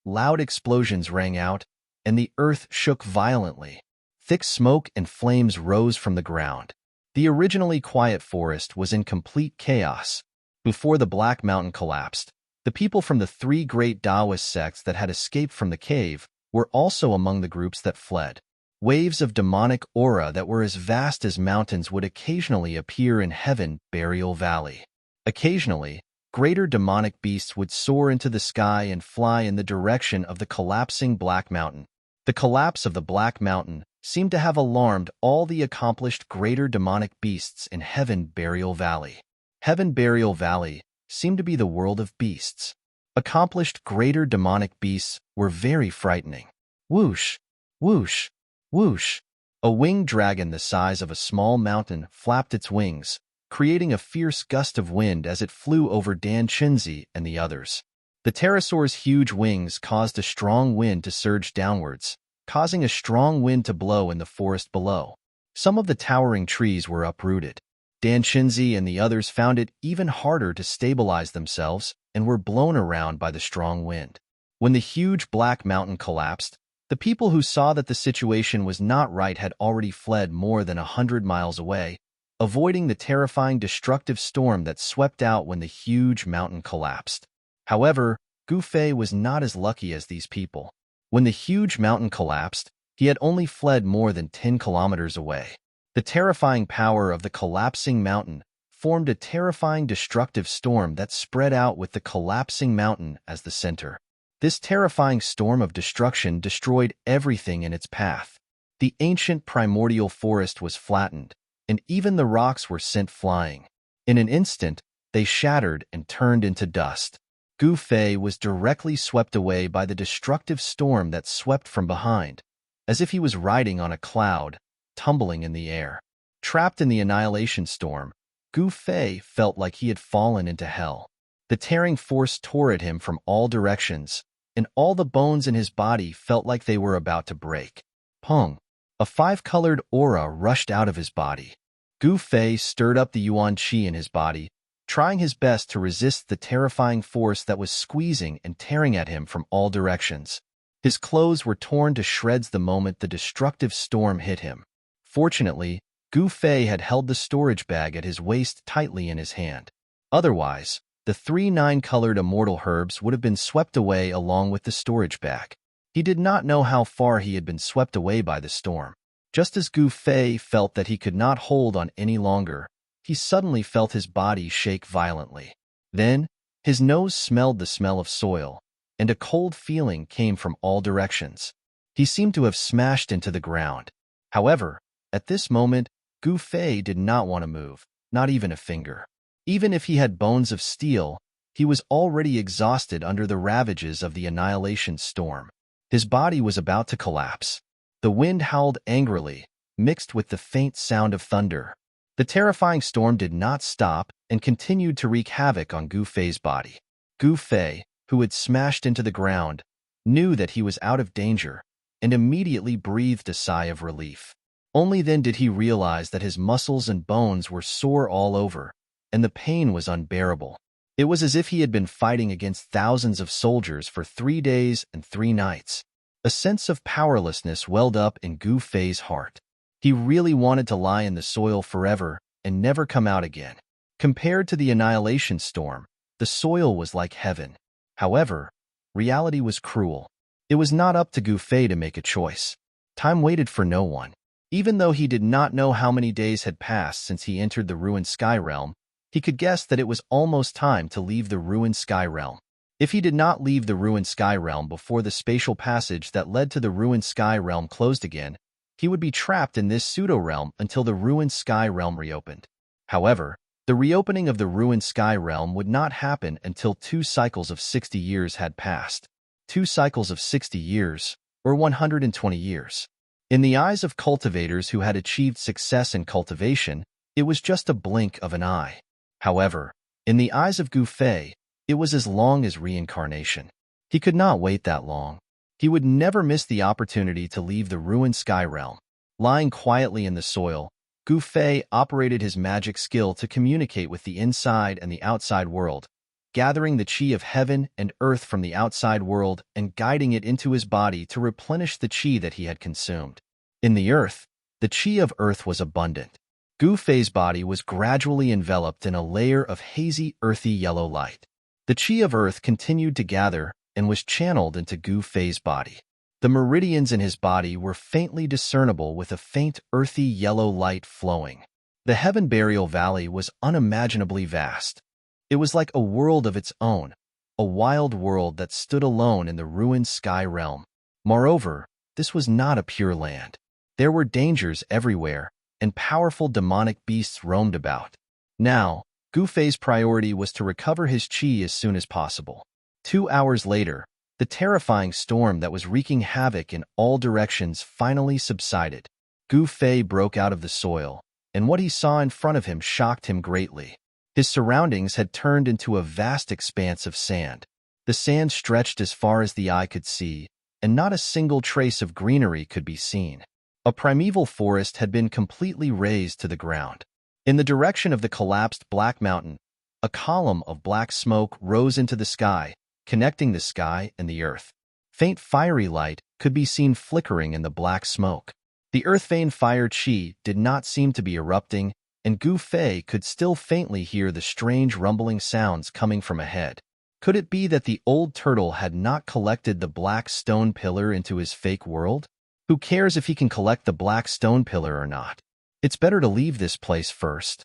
Loud explosions rang out, and the earth shook violently. Thick smoke and flames rose from the ground. The originally quiet forest was in complete chaos. Before the Black Mountain collapsed, the people from the 3 great Taoist sects that had escaped from the cave were also among the groups that fled. Waves of demonic aura that were as vast as mountains would occasionally appear in Heaven Burial Valley. Occasionally, greater demonic beasts would soar into the sky and fly in the direction of the collapsing Black Mountain. The collapse of the Black Mountain seemed to have alarmed all the accomplished greater demonic beasts in Heaven Burial Valley. Heaven Burial Valley seemed to be the world of beasts. Accomplished greater demonic beasts were very frightening. Whoosh, whoosh, whoosh. A winged dragon the size of a small mountain flapped its wings, creating a fierce gust of wind as it flew over Dan Chinzi and the others. The pterosaur's huge wings caused a strong wind to surge downwards, causing a strong wind to blow in the forest below. Some of the towering trees were uprooted. Dan Chinzi and the others found it even harder to stabilize themselves and were blown around by the strong wind. When the huge Black Mountain collapsed, the people who saw that the situation was not right had already fled more than 100 miles away, avoiding the terrifying destructive storm that swept out when the huge mountain collapsed. However, Gu Fei was not as lucky as these people. When the huge mountain collapsed, he had only fled more than 10 kilometers away. The terrifying power of the collapsing mountain formed a terrifying destructive storm that spread out with the collapsing mountain as the center. This terrifying storm of destruction destroyed everything in its path. The ancient primordial forest was flattened, and even the rocks were sent flying. In an instant, they shattered and turned into dust. Gu Fei was directly swept away by the destructive storm that swept from behind, as if he was riding on a cloud, tumbling in the air. Trapped in the annihilation storm, Gu Fei felt like he had fallen into hell. The tearing force tore at him from all directions, and all the bones in his body felt like they were about to break. Pong! A 5-colored aura rushed out of his body. Gu Fei stirred up the Yuan Qi in his body, trying his best to resist the terrifying force that was squeezing and tearing at him from all directions. His clothes were torn to shreds the moment the destructive storm hit him. Fortunately, Gu Fei had held the storage bag at his waist tightly in his hand. Otherwise, the 3 9-colored immortal herbs would have been swept away along with the storage bag. He did not know how far he had been swept away by the storm. Just as Gu Fei felt that he could not hold on any longer, he suddenly felt his body shake violently. Then, his nose smelled the smell of soil, and a cold feeling came from all directions. He seemed to have smashed into the ground. However, at this moment, Gu Fei did not want to move, not even a finger. Even if he had bones of steel, he was already exhausted under the ravages of the annihilation storm. His body was about to collapse. The wind howled angrily, mixed with the faint sound of thunder. The terrifying storm did not stop and continued to wreak havoc on Gu Fei's body. Gu Fei, who had smashed into the ground, knew that he was out of danger and immediately breathed a sigh of relief. Only then did he realize that his muscles and bones were sore all over, and the pain was unbearable. It was as if he had been fighting against thousands of soldiers for 3 days and 3 nights. A sense of powerlessness welled up in Gu Fei's heart. He really wanted to lie in the soil forever and never come out again. Compared to the annihilation storm, the soil was like heaven. However, reality was cruel. It was not up to Gu Fei to make a choice. Time waited for no one. Even though he did not know how many days had passed since he entered the ruined sky realm, he could guess that it was almost time to leave the ruined sky realm. If he did not leave the ruined sky realm before the spatial passage that led to the ruined sky realm closed again, he would be trapped in this pseudo-realm until the ruined sky realm reopened. However, the reopening of the ruined sky realm would not happen until 2 cycles of 60 years had passed. 2 cycles of 60 years, or 120 years. In the eyes of cultivators who had achieved success in cultivation, it was just a blink of an eye. However, in the eyes of Gu Fei, it was as long as reincarnation. He could not wait that long. He would never miss the opportunity to leave the ruined sky realm. Lying quietly in the soil, Gu Fei operated his magic skill to communicate with the inside and the outside world, gathering the qi of heaven and earth from the outside world and guiding it into his body to replenish the qi that he had consumed. In the earth, the qi of earth was abundant. Gu Fei's body was gradually enveloped in a layer of hazy, earthy yellow light. The qi of earth continued to gather and was channeled into Gu Fei's body. The meridians in his body were faintly discernible with a faint, earthy yellow light flowing. The Heaven Burial Valley was unimaginably vast. It was like a world of its own, a wild world that stood alone in the ruined sky realm. Moreover, this was not a pure land. There were dangers everywhere, and powerful demonic beasts roamed about. Now, Gu Fei's priority was to recover his qi as soon as possible. 2 hours later, the terrifying storm that was wreaking havoc in all directions finally subsided. Gu Fei broke out of the soil, and what he saw in front of him shocked him greatly. His surroundings had turned into a vast expanse of sand. The sand stretched as far as the eye could see, and not a single trace of greenery could be seen. A primeval forest had been completely razed to the ground. In the direction of the collapsed Black Mountain, a column of black smoke rose into the sky, connecting the sky and the earth. Faint fiery light could be seen flickering in the black smoke. The earth vein fire qi did not seem to be erupting, and Gu Fei could still faintly hear the strange rumbling sounds coming from ahead. Could it be that the old turtle had not collected the black stone pillar into his fake world? Who cares if he can collect the black stone pillar or not? It's better to leave this place first.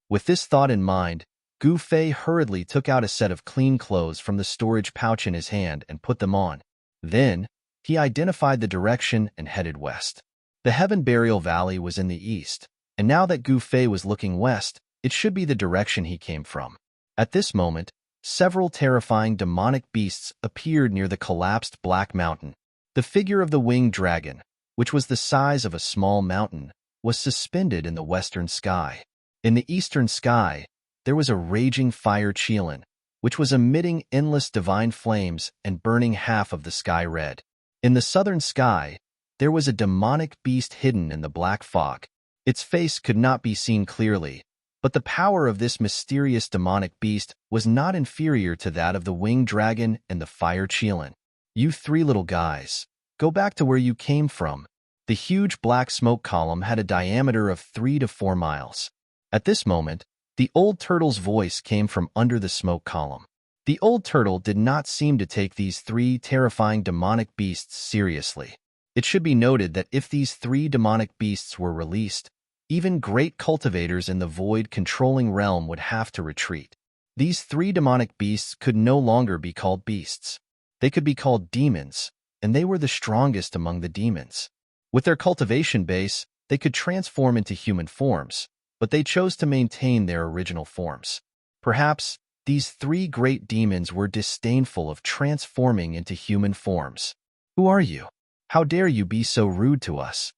With this thought in mind, Gu Fei hurriedly took out a set of clean clothes from the storage pouch in his hand and put them on. Then, he identified the direction and headed west. The Heaven Burial Valley was in the east, and now that Gu Fei was looking west, it should be the direction he came from. At this moment, several terrifying demonic beasts appeared near the collapsed Black Mountain. The figure of the winged dragon, which was the size of a small mountain, was suspended in the western sky. In the eastern sky, there was a raging fire Qilin, which was emitting endless divine flames and burning half of the sky red. In the southern sky, there was a demonic beast hidden in the black fog. Its face could not be seen clearly, but the power of this mysterious demonic beast was not inferior to that of the winged dragon and the fire Qilin. You 3 little guys, go back to where you came from. The huge black smoke column had a diameter of 3 to 4 miles. At this moment, the old turtle's voice came from under the smoke column. The old turtle did not seem to take these 3 terrifying demonic beasts seriously. It should be noted that if these 3 demonic beasts were released, Even great cultivators in the void-controlling realm would have to retreat. These three demonic beasts could no longer be called beasts. They could be called demons, and they were the strongest among the demons. With their cultivation base, they could transform into human forms, but they chose to maintain their original forms. Perhaps these three great demons were disdainful of transforming into human forms. Who are you? How dare you be so rude to us?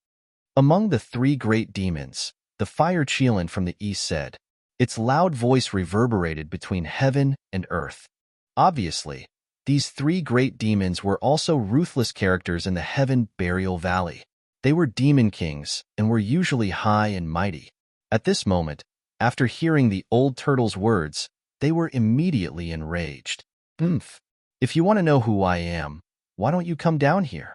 Among the three great demons, the fire Qilin from the east said. Its loud voice reverberated between heaven and earth. Obviously, these three great demons were also ruthless characters in the Heaven Burial Valley. They were demon kings and were usually high and mighty. At this moment, after hearing the old turtle's words, they were immediately enraged. If you want to know who I am, why don't you come down here?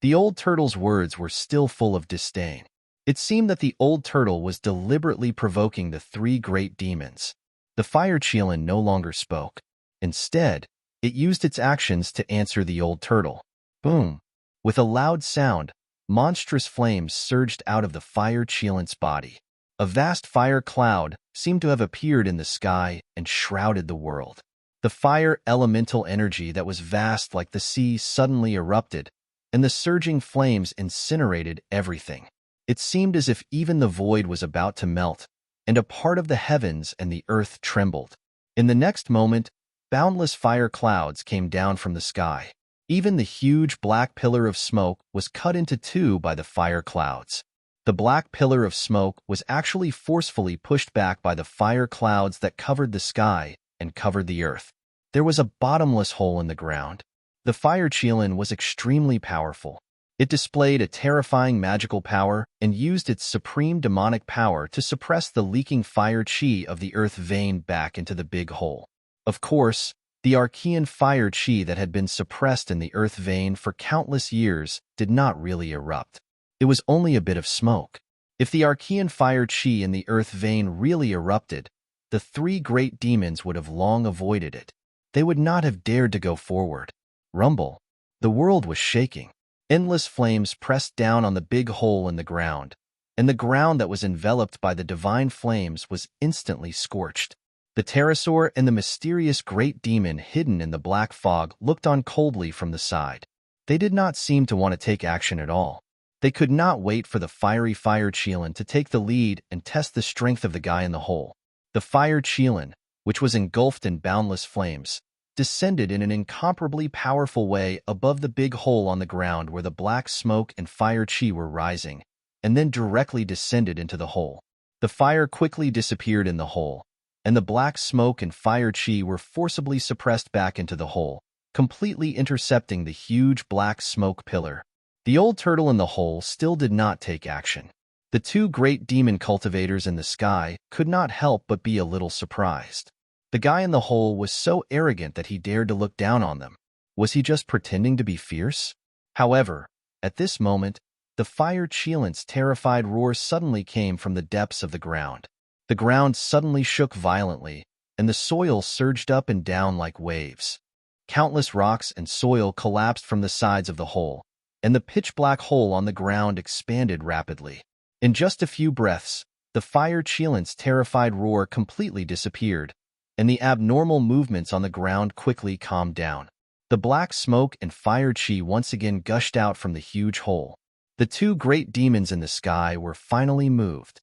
The old turtle's words were still full of disdain. It seemed that the old turtle was deliberately provoking the three great demons. The fire Qilin no longer spoke. Instead, it used its actions to answer the old turtle. Boom! With a loud sound, monstrous flames surged out of the fire Qilin's body. A vast fire cloud seemed to have appeared in the sky and shrouded the world. The fire elemental energy that was vast like the sea suddenly erupted, and the surging flames incinerated everything. It seemed as if even the void was about to melt, and a part of the heavens and the earth trembled. In the next moment, boundless fire clouds came down from the sky. Even the huge black pillar of smoke was cut into two by the fire clouds. The black pillar of smoke was actually forcefully pushed back by the fire clouds that covered the sky and covered the earth. There was a bottomless hole in the ground. The fire Qilin was extremely powerful. It displayed a terrifying magical power and used its supreme demonic power to suppress the leaking fire chi of the earth vein back into the big hole. Of course, the Archean fire chi that had been suppressed in the earth vein for countless years did not really erupt. It was only a bit of smoke. If the Archean fire chi in the earth vein really erupted, the three great demons would have long avoided it. They would not have dared to go forward. Rumble. The world was shaking. Endless flames pressed down on the big hole in the ground, and the ground that was enveloped by the divine flames was instantly scorched. The pterosaur and the mysterious great demon hidden in the black fog looked on coldly from the side. They did not seem to want to take action at all. They could not wait for the fiery fire Qilin to take the lead and test the strength of the guy in the hole. The fire Qilin, which was engulfed in boundless flames, descended in an incomparably powerful way above the big hole on the ground where the black smoke and fire chi were rising, and then directly descended into the hole. The fire quickly disappeared in the hole, and the black smoke and fire chi were forcibly suppressed back into the hole, completely intercepting the huge black smoke pillar. The old turtle in the hole still did not take action. The two great demon cultivators in the sky could not help but be a little surprised. The guy in the hole was so arrogant that he dared to look down on them. Was he just pretending to be fierce? However, at this moment, the fire Qilin's terrified roar suddenly came from the depths of the ground. The ground suddenly shook violently, and the soil surged up and down like waves. Countless rocks and soil collapsed from the sides of the hole, and the pitch-black hole on the ground expanded rapidly. In just a few breaths, the fire Qilin's terrified roar completely disappeared, and the abnormal movements on the ground quickly calmed down. The black smoke and fire chi once again gushed out from the huge hole. The two great demons in the sky were finally moved.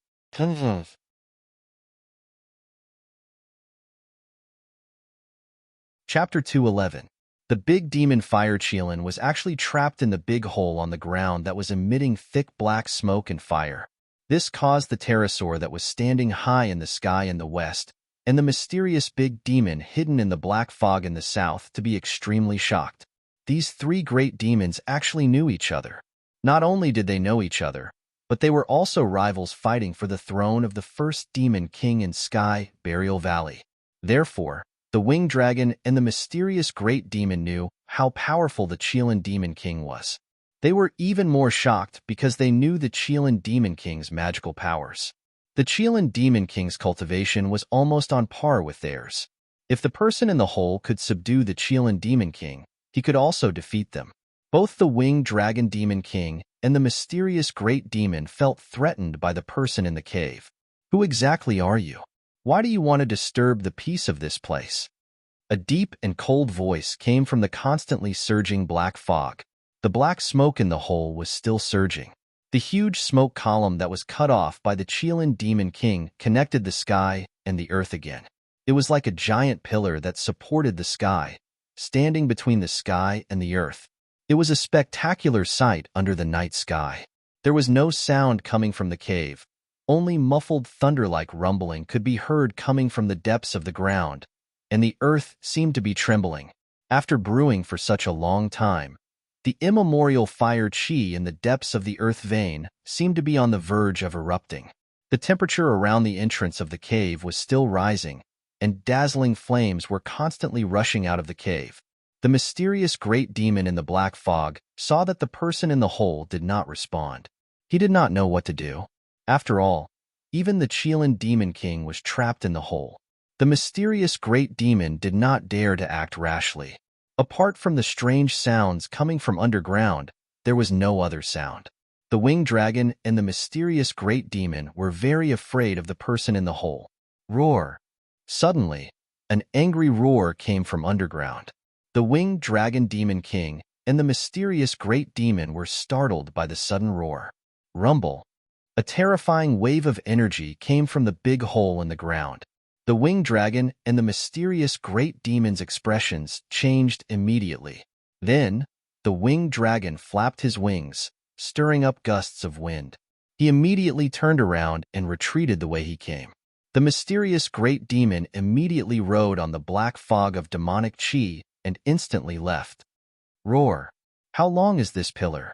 Chapter 211. The big demon fire Qilin was actually trapped in the big hole on the ground that was emitting thick black smoke and fire. This caused the pterosaur that was standing high in the sky in the west, and the mysterious big demon hidden in the black fog in the south to be extremely shocked. These three great demons actually knew each other. Not only did they know each other, but they were also rivals fighting for the throne of the first demon king in Sky Burial Valley. Therefore, the winged dragon and the mysterious great demon knew how powerful the Qilin demon king was. They were even more shocked because they knew the Qilin demon king's magical powers. The Qilin demon king's cultivation was almost on par with theirs. If the person in the hole could subdue the Qilin demon king, he could also defeat them. Both the winged dragon demon king and the mysterious great demon felt threatened by the person in the cave. Who exactly are you? Why do you want to disturb the peace of this place? A deep and cold voice came from the constantly surging black fog. The black smoke in the hole was still surging. The huge smoke column that was cut off by the Chilean Demon King connected the sky and the earth again. It was like a giant pillar that supported the sky, standing between the sky and the earth. It was a spectacular sight under the night sky. There was no sound coming from the cave. Only muffled thunder-like rumbling could be heard coming from the depths of the ground, and the earth seemed to be trembling. After brewing for such a long time, the immemorial fire chi in the depths of the earth vein seemed to be on the verge of erupting. The temperature around the entrance of the cave was still rising, and dazzling flames were constantly rushing out of the cave. The mysterious great demon in the black fog saw that the person in the hole did not respond. He did not know what to do. After all, even the Chilean Demon King was trapped in the hole. The mysterious great demon did not dare to act rashly. Apart from the strange sounds coming from underground, there was no other sound. The winged dragon and the mysterious great demon were very afraid of the person in the hole. Roar! Suddenly, an angry roar came from underground. The winged dragon Demon King and the mysterious great demon were startled by the sudden roar. Rumble! A terrifying wave of energy came from the big hole in the ground. The winged dragon and the mysterious great demon's expressions changed immediately. Then, the winged dragon flapped his wings, stirring up gusts of wind. He immediately turned around and retreated the way he came. The mysterious great demon immediately rode on the black fog of demonic chi and instantly left. Roar! How long is this pillar?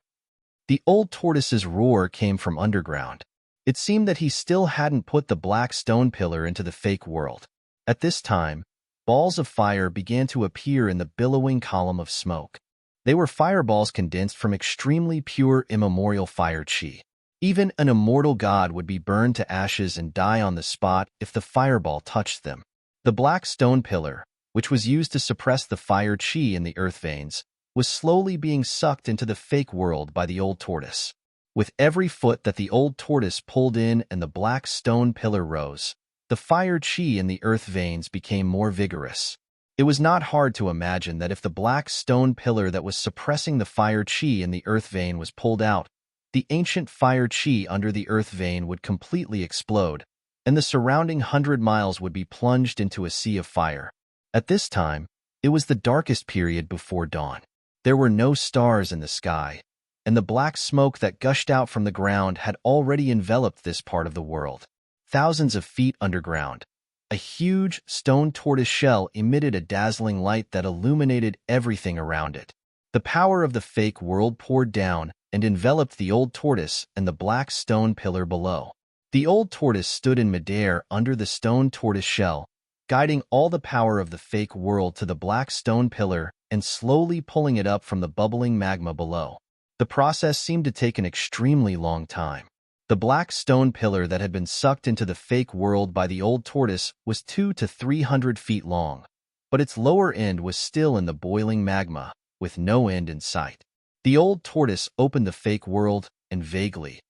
The old tortoise's roar came from underground. It seemed that he still hadn't put the black stone pillar into the fake world. At this time, balls of fire began to appear in the billowing column of smoke. They were fireballs condensed from extremely pure immemorial fire chi. Even an immortal god would be burned to ashes and die on the spot if the fireball touched them. The black stone pillar, which was used to suppress the fire chi in the earth veins, was slowly being sucked into the fake world by the old tortoise. With every foot that the old tortoise pulled in and the black stone pillar rose, the fire chi in the earth veins became more vigorous. It was not hard to imagine that if the black stone pillar that was suppressing the fire chi in the earth vein was pulled out, the ancient fire chi under the earth vein would completely explode, and the surrounding 100 miles would be plunged into a sea of fire. At this time, it was the darkest period before dawn. There were no stars in the sky, and the black smoke that gushed out from the ground had already enveloped this part of the world. Thousands of feet underground, a huge stone tortoise shell emitted a dazzling light that illuminated everything around it. The power of the fake world poured down and enveloped the old tortoise and the black stone pillar below. The old tortoise stood in midair under the stone tortoise shell, guiding all the power of the fake world to the black stone pillar and slowly pulling it up from the bubbling magma below. The process seemed to take an extremely long time. The black stone pillar that had been sucked into the fake world by the old tortoise was 200 to 300 feet long, but its lower end was still in the boiling magma, with no end in sight. The old tortoise opened the fake world, and vaguely,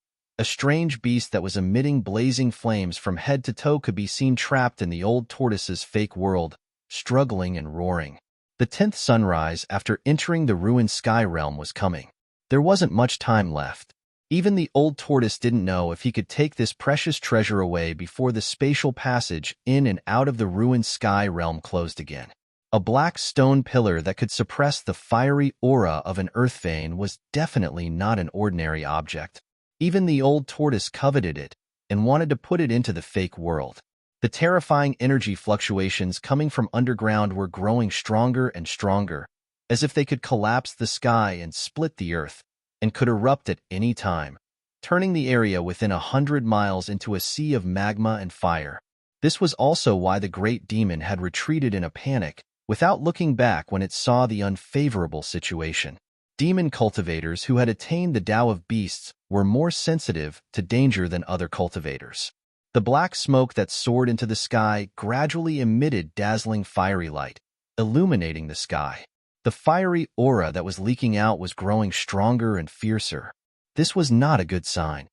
a strange beast that was emitting blazing flames from head to toe could be seen trapped in the old tortoise's fake world, struggling and roaring. The 10th sunrise after entering the ruined sky realm was coming. There wasn't much time left. Even the old tortoise didn't know if he could take this precious treasure away before the spatial passage in and out of the ruined sky realm closed again. A black stone pillar that could suppress the fiery aura of an earth vein was definitely not an ordinary object. Even the old tortoise coveted it and wanted to put it into the fake world. The terrifying energy fluctuations coming from underground were growing stronger and stronger, as if they could collapse the sky and split the earth, and could erupt at any time, turning the area within 100 miles into a sea of magma and fire. This was also why the great demon had retreated in a panic, without looking back when it saw the unfavorable situation. Demon cultivators who had attained the Tao of Beasts were more sensitive to danger than other cultivators. The black smoke that soared into the sky gradually emitted dazzling fiery light, illuminating the sky. The fiery aura that was leaking out was growing stronger and fiercer. this was not a good sign.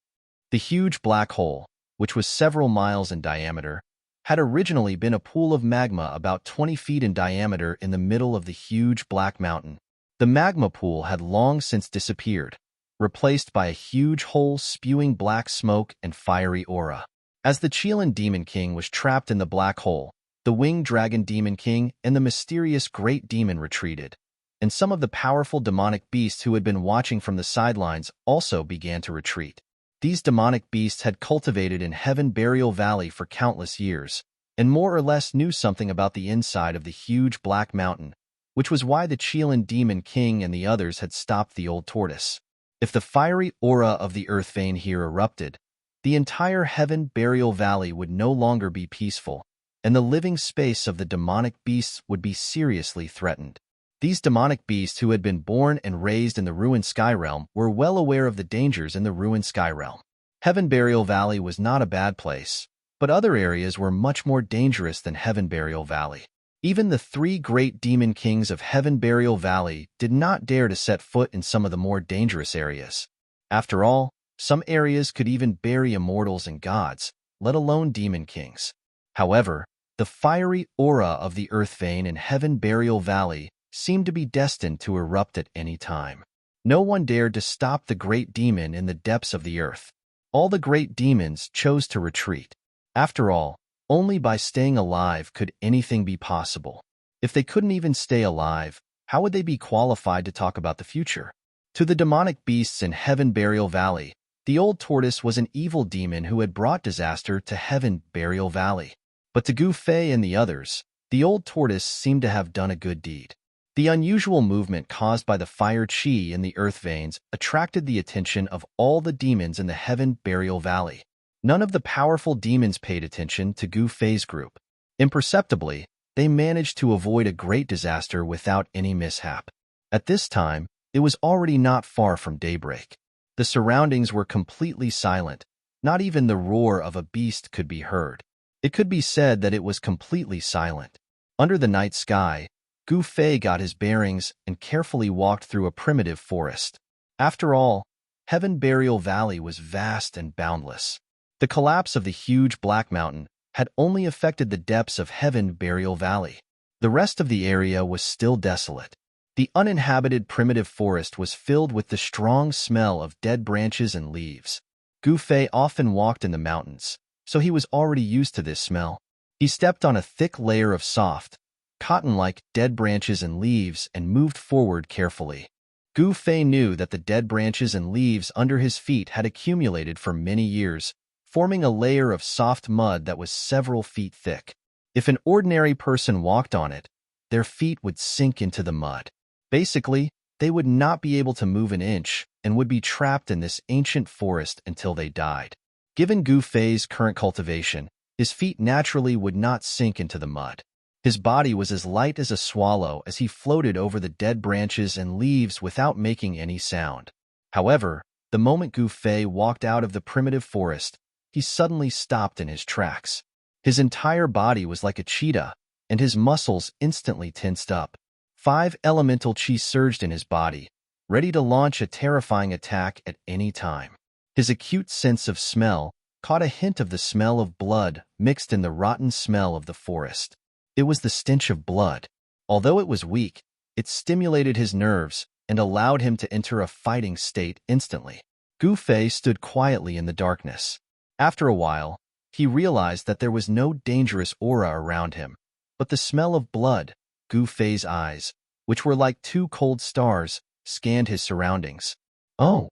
The huge black hole, which was several miles in diameter, had originally been a pool of magma about 20 feet in diameter in the middle of the huge black mountain. The magma pool had long since disappeared, replaced by a huge hole spewing black smoke and fiery aura. As the Chilean Demon King was trapped in the black hole, the Winged Dragon Demon King and the mysterious Great Demon retreated, and some of the powerful demonic beasts who had been watching from the sidelines also began to retreat. These demonic beasts had cultivated in Heaven Burial Valley for countless years, and more or less knew something about the inside of the huge black mountain, which was why the Chilean Demon King and the others had stopped the old tortoise. If the fiery aura of the earth vein here erupted, the entire Heaven Burial Valley would no longer be peaceful, and the living space of the demonic beasts would be seriously threatened. These demonic beasts who had been born and raised in the ruined sky realm were well aware of the dangers in the ruined sky realm. Heaven Burial Valley was not a bad place, but other areas were much more dangerous than Heaven Burial Valley. Even the 3 great demon kings of Heaven Burial Valley did not dare to set foot in some of the more dangerous areas. After all, some areas could even bury immortals and gods, let alone demon kings. However, the fiery aura of the earth vein in Heaven Burial Valley seemed to be destined to erupt at any time. No one dared to stop the great demon in the depths of the earth. All the great demons chose to retreat. After all, only by staying alive could anything be possible. If they couldn't even stay alive, how would they be qualified to talk about the future? To the demonic beasts in Heaven Burial Valley, the old tortoise was an evil demon who had brought disaster to Heaven Burial Valley. But to Gu Fei and the others, the old tortoise seemed to have done a good deed. The unusual movement caused by the fire chi in the earth veins attracted the attention of all the demons in the Heaven Burial Valley. None of the powerful demons paid attention to Gu Fei's group. Imperceptibly, they managed to avoid a great disaster without any mishap. At this time, it was already not far from daybreak. The surroundings were completely silent. Not even the roar of a beast could be heard. It could be said that it was completely silent. Under the night sky, Gu Fei got his bearings and carefully walked through a primitive forest. After all, Heaven Burial Valley was vast and boundless. The collapse of the huge black mountain had only affected the depths of Heaven Burial Valley. The rest of the area was still desolate. The uninhabited primitive forest was filled with the strong smell of dead branches and leaves. Gu Fei often walked in the mountains, so he was already used to this smell. He stepped on a thick layer of soft, cotton-like dead branches and leaves and moved forward carefully. Gu Fei knew that the dead branches and leaves under his feet had accumulated for many years, forming a layer of soft mud that was several feet thick. If an ordinary person walked on it, their feet would sink into the mud. Basically, they would not be able to move an inch and would be trapped in this ancient forest until they died. Given Gu Fei's current cultivation, his feet naturally would not sink into the mud. His body was as light as a swallow as he floated over the dead branches and leaves without making any sound. However, the moment Gu Fei walked out of the primitive forest, he suddenly stopped in his tracks. His entire body was like a cheetah, and his muscles instantly tensed up. 5 elemental chi surged in his body, ready to launch a terrifying attack at any time. His acute sense of smell caught a hint of the smell of blood mixed in the rotten smell of the forest. It was the stench of blood. Although it was weak, it stimulated his nerves and allowed him to enter a fighting state instantly. Gu Fei stood quietly in the darkness. After a while, he realized that there was no dangerous aura around him, but the smell of blood. Gu Fei's eyes, which were like 2 cold stars, scanned his surroundings. Oh!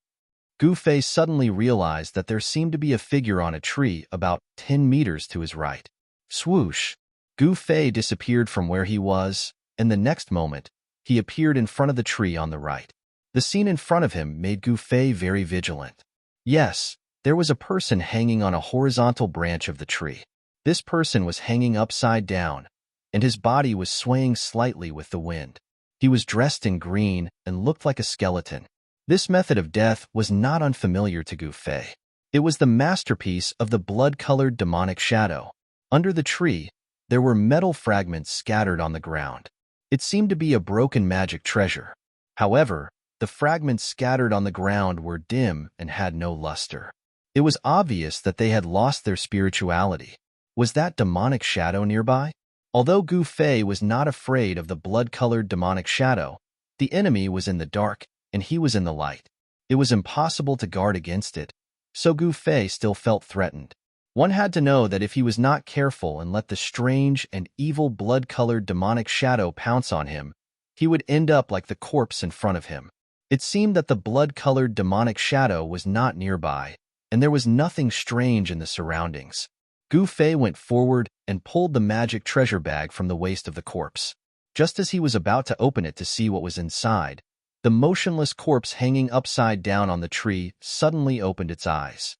Gu Fei suddenly realized that there seemed to be a figure on a tree about 10 meters to his right. Swoosh! Gu Fei disappeared from where he was, and the next moment, he appeared in front of the tree on the right. The scene in front of him made Gu Fei very vigilant. Yes, there was a person hanging on a horizontal branch of the tree. This person was hanging upside down, and his body was swaying slightly with the wind. He was dressed in green and looked like a skeleton. This method of death was not unfamiliar to Gu Fei. It was the masterpiece of the blood-colored demonic shadow. Under the tree, there were metal fragments scattered on the ground. It seemed to be a broken magic treasure. However, The fragments scattered on the ground were dim and had no luster. It was obvious that they had lost their spirituality. Was that demonic shadow nearby? Although Gu Fei was not afraid of the blood-colored demonic shadow, the enemy was in the dark, and he was in the light. It was impossible to guard against it, so Gu Fei still felt threatened. One had to know that if he was not careful and let the strange and evil blood-colored demonic shadow pounce on him, he would end up like the corpse in front of him. It seemed that the blood-colored demonic shadow was not nearby, and there was nothing strange in the surroundings. Gu Fei went forward and pulled the magic treasure bag from the waist of the corpse. Just as he was about to open it to see what was inside, the motionless corpse hanging upside down on the tree suddenly opened its eyes.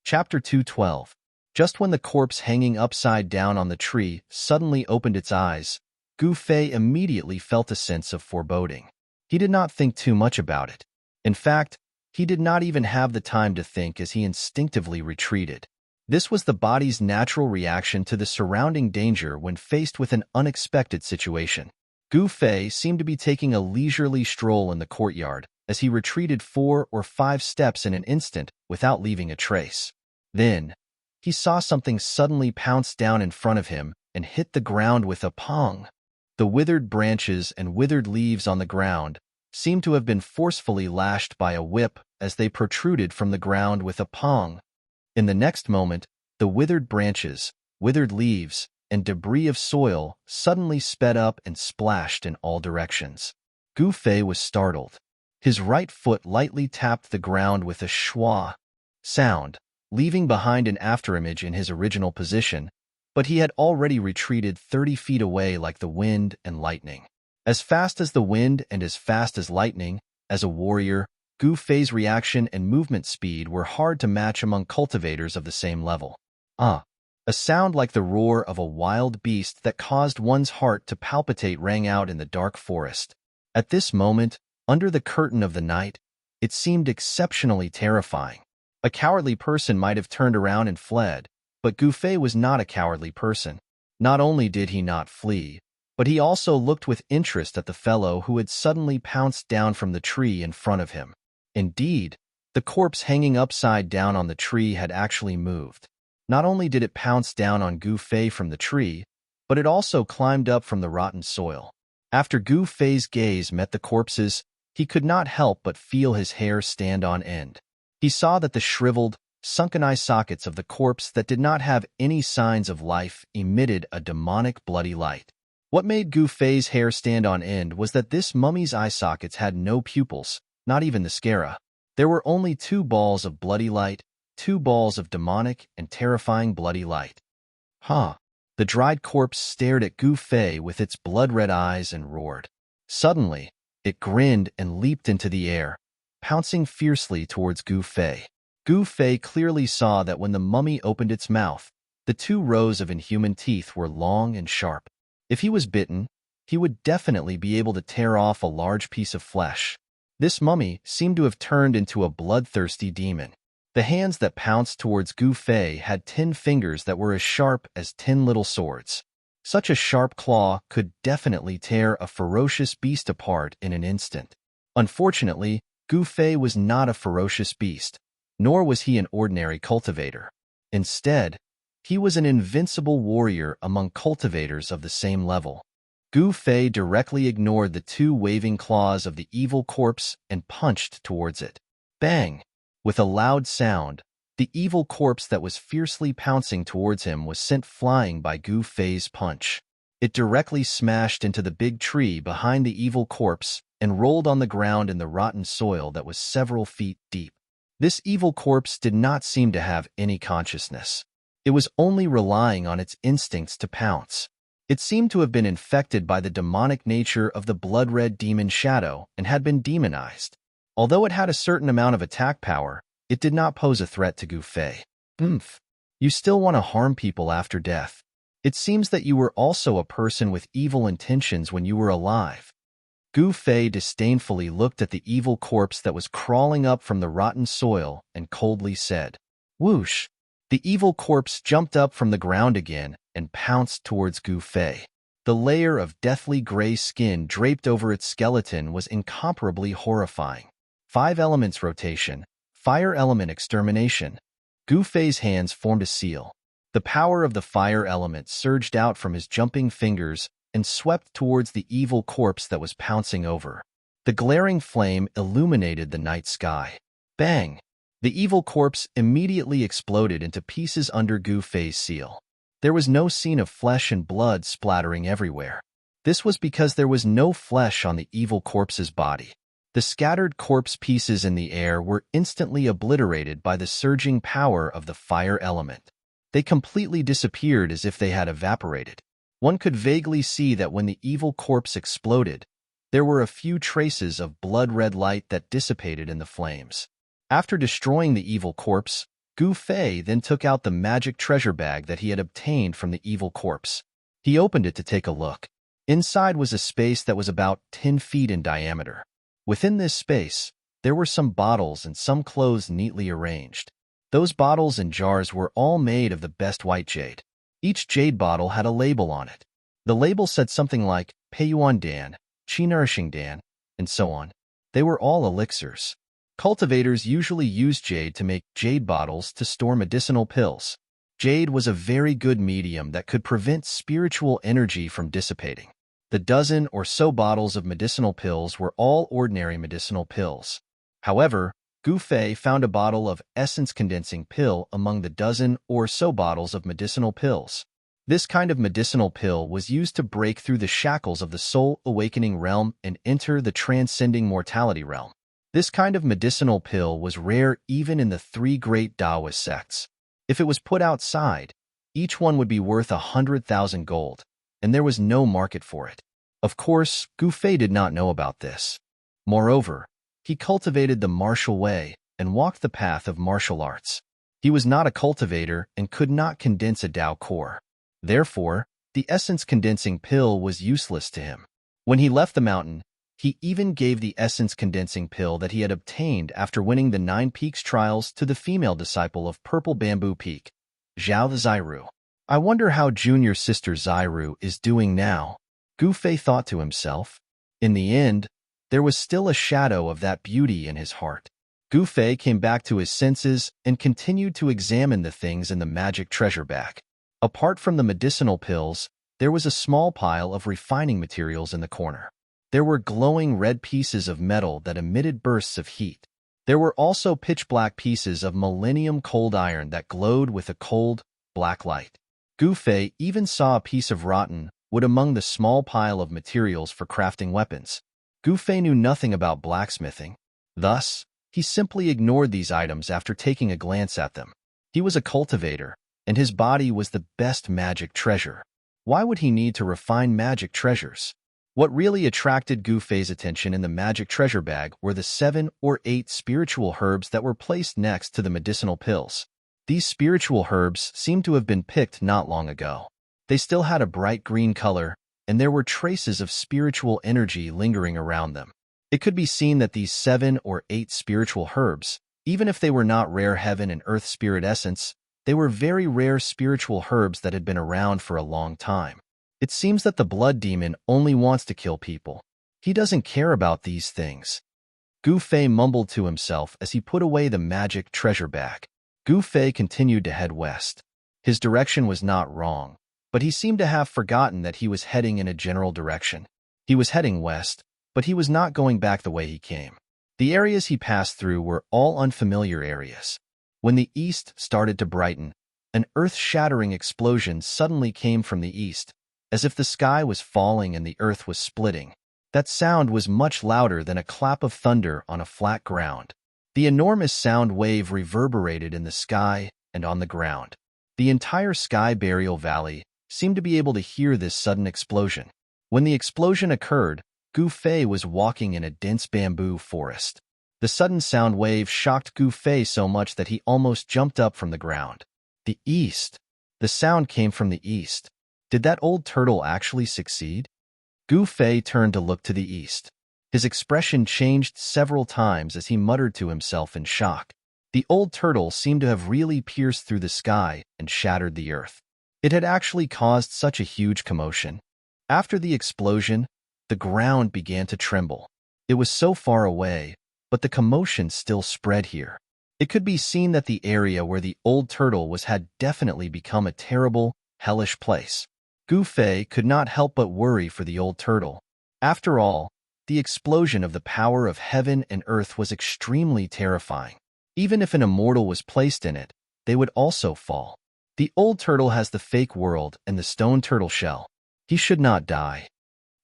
Chapter 212. Just when the corpse hanging upside down on the tree suddenly opened its eyes, Gu Fei immediately felt a sense of foreboding. He did not think too much about it. In fact, he did not even have the time to think as he instinctively retreated. This was the body's natural reaction to the surrounding danger when faced with an unexpected situation. Gu Fei seemed to be taking a leisurely stroll in the courtyard as he retreated 4 or 5 steps in an instant without leaving a trace. Then, he saw something suddenly pounce down in front of him and hit the ground with a pong. The withered branches and withered leaves on the ground seemed to have been forcefully lashed by a whip as they protruded from the ground with a pong. In the next moment, the withered branches, withered leaves, and debris of soil suddenly sped up and splashed in all directions. Gu Fei was startled. His right foot lightly tapped the ground with a schwa sound, leaving behind an afterimage in his original position, but he had already retreated 30 feet away like the wind and lightning. As fast as the wind and as fast as lightning, as a warrior, Gu Fei's reaction and movement speed were hard to match among cultivators of the same level. A sound like the roar of a wild beast that caused one's heart to palpitate rang out in the dark forest. At this moment, under the curtain of the night, it seemed exceptionally terrifying. A cowardly person might have turned around and fled, but Gu Fei was not a cowardly person. Not only did he not flee, but he also looked with interest at the fellow who had suddenly pounced down from the tree in front of him. Indeed, the corpse hanging upside down on the tree had actually moved. Not only did it pounce down on Gu Fei from the tree, but it also climbed up from the rotten soil. After Gu Fei's gaze met the corpse's, he could not help but feel his hair stand on end. He saw that the shriveled, sunken eye sockets of the corpse that did not have any signs of life emitted a demonic bloody light. What made Gu Fei's hair stand on end was that this mummy's eye sockets had no pupils, not even the sclera. There were only 2 balls of bloody light, 2 balls of demonic and terrifying bloody light. The dried corpse stared at Gu Fei with its blood-red eyes and roared. Suddenly, it grinned and leaped into the air, pouncing fiercely towards Gu Fei. Gu Fei clearly saw that when the mummy opened its mouth, the 2 rows of inhuman teeth were long and sharp. If he was bitten, he would definitely be able to tear off a large piece of flesh. This mummy seemed to have turned into a bloodthirsty demon. The hands that pounced towards Gu Fei had 10 fingers that were as sharp as 10 little swords. Such a sharp claw could definitely tear a ferocious beast apart in an instant. Unfortunately, Gu Fei was not a ferocious beast, nor was he an ordinary cultivator. Instead, he was an invincible warrior among cultivators of the same level. Gu Fei directly ignored the 2 waving claws of the evil corpse and punched towards it. Bang! With a loud sound, the evil corpse that was fiercely pouncing towards him was sent flying by Gu Fei's punch. It directly smashed into the big tree behind the evil corpse and rolled on the ground in the rotten soil that was several feet deep. This evil corpse did not seem to have any consciousness. It was only relying on its instincts to pounce. It seemed to have been infected by the demonic nature of the blood-red demon shadow and had been demonized. Although it had a certain amount of attack power, it did not pose a threat to Gu Fei. You still want to harm people after death. It seems that you were also a person with evil intentions when you were alive. Gu Fei disdainfully looked at the evil corpse that was crawling up from the rotten soil and coldly said, "Whoosh!" The evil corpse jumped up from the ground again and pounced towards Gu Fei. The layer of deathly gray skin draped over its skeleton was incomparably horrifying. 5 elements rotation, fire element extermination. Gu Fei's hands formed a seal. The power of the fire element surged out from his jumping fingers and swept towards the evil corpse that was pouncing over. The glaring flame illuminated the night sky. Bang! The evil corpse immediately exploded into pieces under Gu Fei's seal. There was no scene of flesh and blood splattering everywhere. This was because there was no flesh on the evil corpse's body. The scattered corpse pieces in the air were instantly obliterated by the surging power of the fire element. They completely disappeared as if they had evaporated. One could vaguely see that when the evil corpse exploded, there were a few traces of blood-red light that dissipated in the flames. After destroying the evil corpse, Gu Fei then took out the magic treasure bag that he had obtained from the evil corpse. He opened it to take a look. Inside was a space that was about 10 feet in diameter. Within this space, there were some bottles and some clothes neatly arranged. Those bottles and jars were all made of the best white jade. Each jade bottle had a label on it. The label said something like Peiyuan Dan, Qi Nourishing Dan, and so on. They were all elixirs. Cultivators usually use jade to make jade bottles to store medicinal pills. Jade was a very good medium that could prevent spiritual energy from dissipating. The dozen or so bottles of medicinal pills were all ordinary medicinal pills. However, Gu Fei found a bottle of essence-condensing pill among the dozen or so bottles of medicinal pills. This kind of medicinal pill was used to break through the shackles of the soul-awakening realm and enter the transcending mortality realm. This kind of medicinal pill was rare even in the 3 great Taoist sects. If it was put outside, each one would be worth 100,000 gold, and there was no market for it. Of course, Gu Fei did not know about this. Moreover, he cultivated the martial way and walked the path of martial arts. He was not a cultivator and could not condense a Tao core. Therefore, the essence-condensing pill was useless to him. When he left the mountain, he even gave the essence-condensing pill that he had obtained after winning the 9 Peaks trials to the female disciple of Purple Bamboo Peak, Zhao the Zairu. I wonder how junior sister Zairu is doing now, Gu Fei thought to himself. In the end, there was still a shadow of that beauty in his heart. Gu Fei came back to his senses and continued to examine the things in the magic treasure bag. Apart from the medicinal pills, there was a small pile of refining materials in the corner. There were glowing red pieces of metal that emitted bursts of heat. There were also pitch-black pieces of millennium cold iron that glowed with a cold, black light. Gu Fei even saw a piece of rotten wood among the small pile of materials for crafting weapons. Gu Fei knew nothing about blacksmithing. Thus, he simply ignored these items after taking a glance at them. He was a cultivator, and his body was the best magic treasure. Why would he need to refine magic treasures? What really attracted Gu Fei's attention in the magic treasure bag were the 7 or 8 spiritual herbs that were placed next to the medicinal pills. These spiritual herbs seemed to have been picked not long ago. They still had a bright green color, and there were traces of spiritual energy lingering around them. It could be seen that these 7 or 8 spiritual herbs, even if they were not rare heaven and earth spirit essence, they were very rare spiritual herbs that had been around for a long time. It seems that the blood demon only wants to kill people. He doesn't care about these things. Gu Fei mumbled to himself as he put away the magic treasure bag. Gu Fei continued to head west. His direction was not wrong, but he seemed to have forgotten that he was heading in a general direction. He was heading west, but he was not going back the way he came. The areas he passed through were all unfamiliar areas. When the east started to brighten, an earth-shattering explosion suddenly came from the east, as if the sky was falling and the earth was splitting. That sound was much louder than a clap of thunder on a flat ground. The enormous sound wave reverberated in the sky and on the ground. The entire Sky Burial Valley seemed to be able to hear this sudden explosion. When the explosion occurred, Gu Fei was walking in a dense bamboo forest. The sudden sound wave shocked Gu Fei so much that he almost jumped up from the ground. The east. The sound came from the east. Did that old turtle actually succeed? Gu Fei turned to look to the east. His expression changed several times as he muttered to himself in shock. The old turtle seemed to have really pierced through the sky and shattered the earth. It had actually caused such a huge commotion. After the explosion, the ground began to tremble. It was so far away, but the commotion still spread here. It could be seen that the area where the old turtle was had definitely become a terrible, hellish place. Gu Fei could not help but worry for the old turtle. After all, the explosion of the power of heaven and earth was extremely terrifying. Even if an immortal was placed in it, they would also fall. The old turtle has the fake world and the stone turtle shell. He should not die.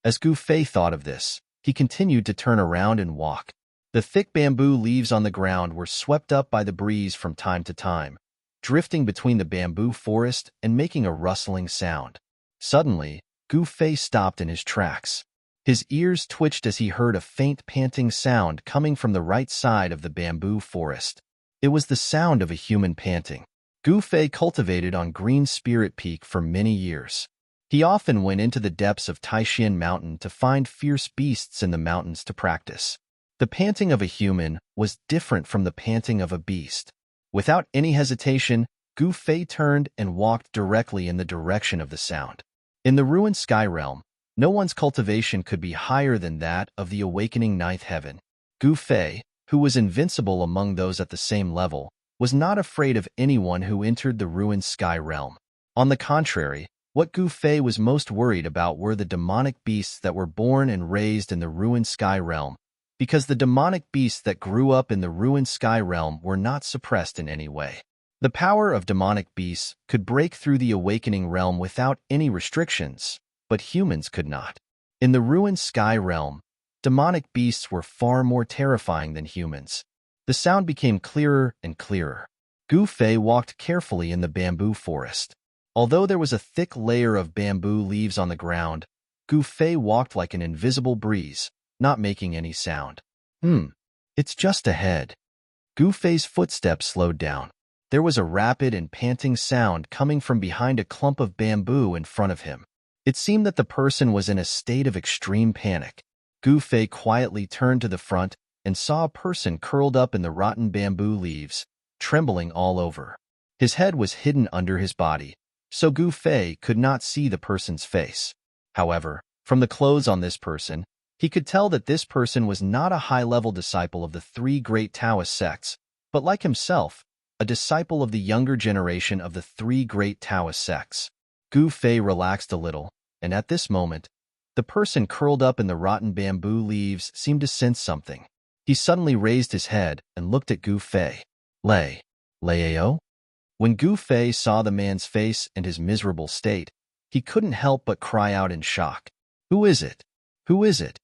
As Gu Fei thought of this, he continued to turn around and walk. The thick bamboo leaves on the ground were swept up by the breeze from time to time, drifting between the bamboo forest and making a rustling sound. Suddenly, Gu Fei stopped in his tracks. His ears twitched as he heard a faint panting sound coming from the right side of the bamboo forest. It was the sound of a human panting. Gu Fei cultivated on Green Spirit Peak for many years. He often went into the depths of Taishan Mountain to find fierce beasts in the mountains to practice. The panting of a human was different from the panting of a beast. Without any hesitation, Gu Fei turned and walked directly in the direction of the sound. In the ruined sky realm, no one's cultivation could be higher than that of the awakening ninth heaven. Gu Fei, who was invincible among those at the same level, was not afraid of anyone who entered the ruined sky realm. On the contrary, what Gu Fei was most worried about were the demonic beasts that were born and raised in the ruined sky realm, because the demonic beasts that grew up in the ruined sky realm were not suppressed in any way. The power of demonic beasts could break through the awakening realm without any restrictions, but humans could not. In the ruined sky realm, demonic beasts were far more terrifying than humans. The sound became clearer and clearer. Gu Fei walked carefully in the bamboo forest. Although there was a thick layer of bamboo leaves on the ground, Gu Fei walked like an invisible breeze, not making any sound. It's just ahead. Gu Fei's footsteps slowed down. There was a rapid and panting sound coming from behind a clump of bamboo in front of him. It seemed that the person was in a state of extreme panic. Gu Fei quietly turned to the front and saw a person curled up in the rotten bamboo leaves, trembling all over. His head was hidden under his body, so Gu Fei could not see the person's face. However, from the clothes on this person, he could tell that this person was not a high-level disciple of the three great Taoist sects, but like himself, a disciple of the younger generation of the three great Taoist sects. Gu Fei relaxed a little, and at this moment, the person curled up in the rotten bamboo leaves seemed to sense something. He suddenly raised his head and looked at Gu Fei. Lei? When Gu Fei saw the man's face and his miserable state, he couldn't help but cry out in shock. Who is it? Who is it?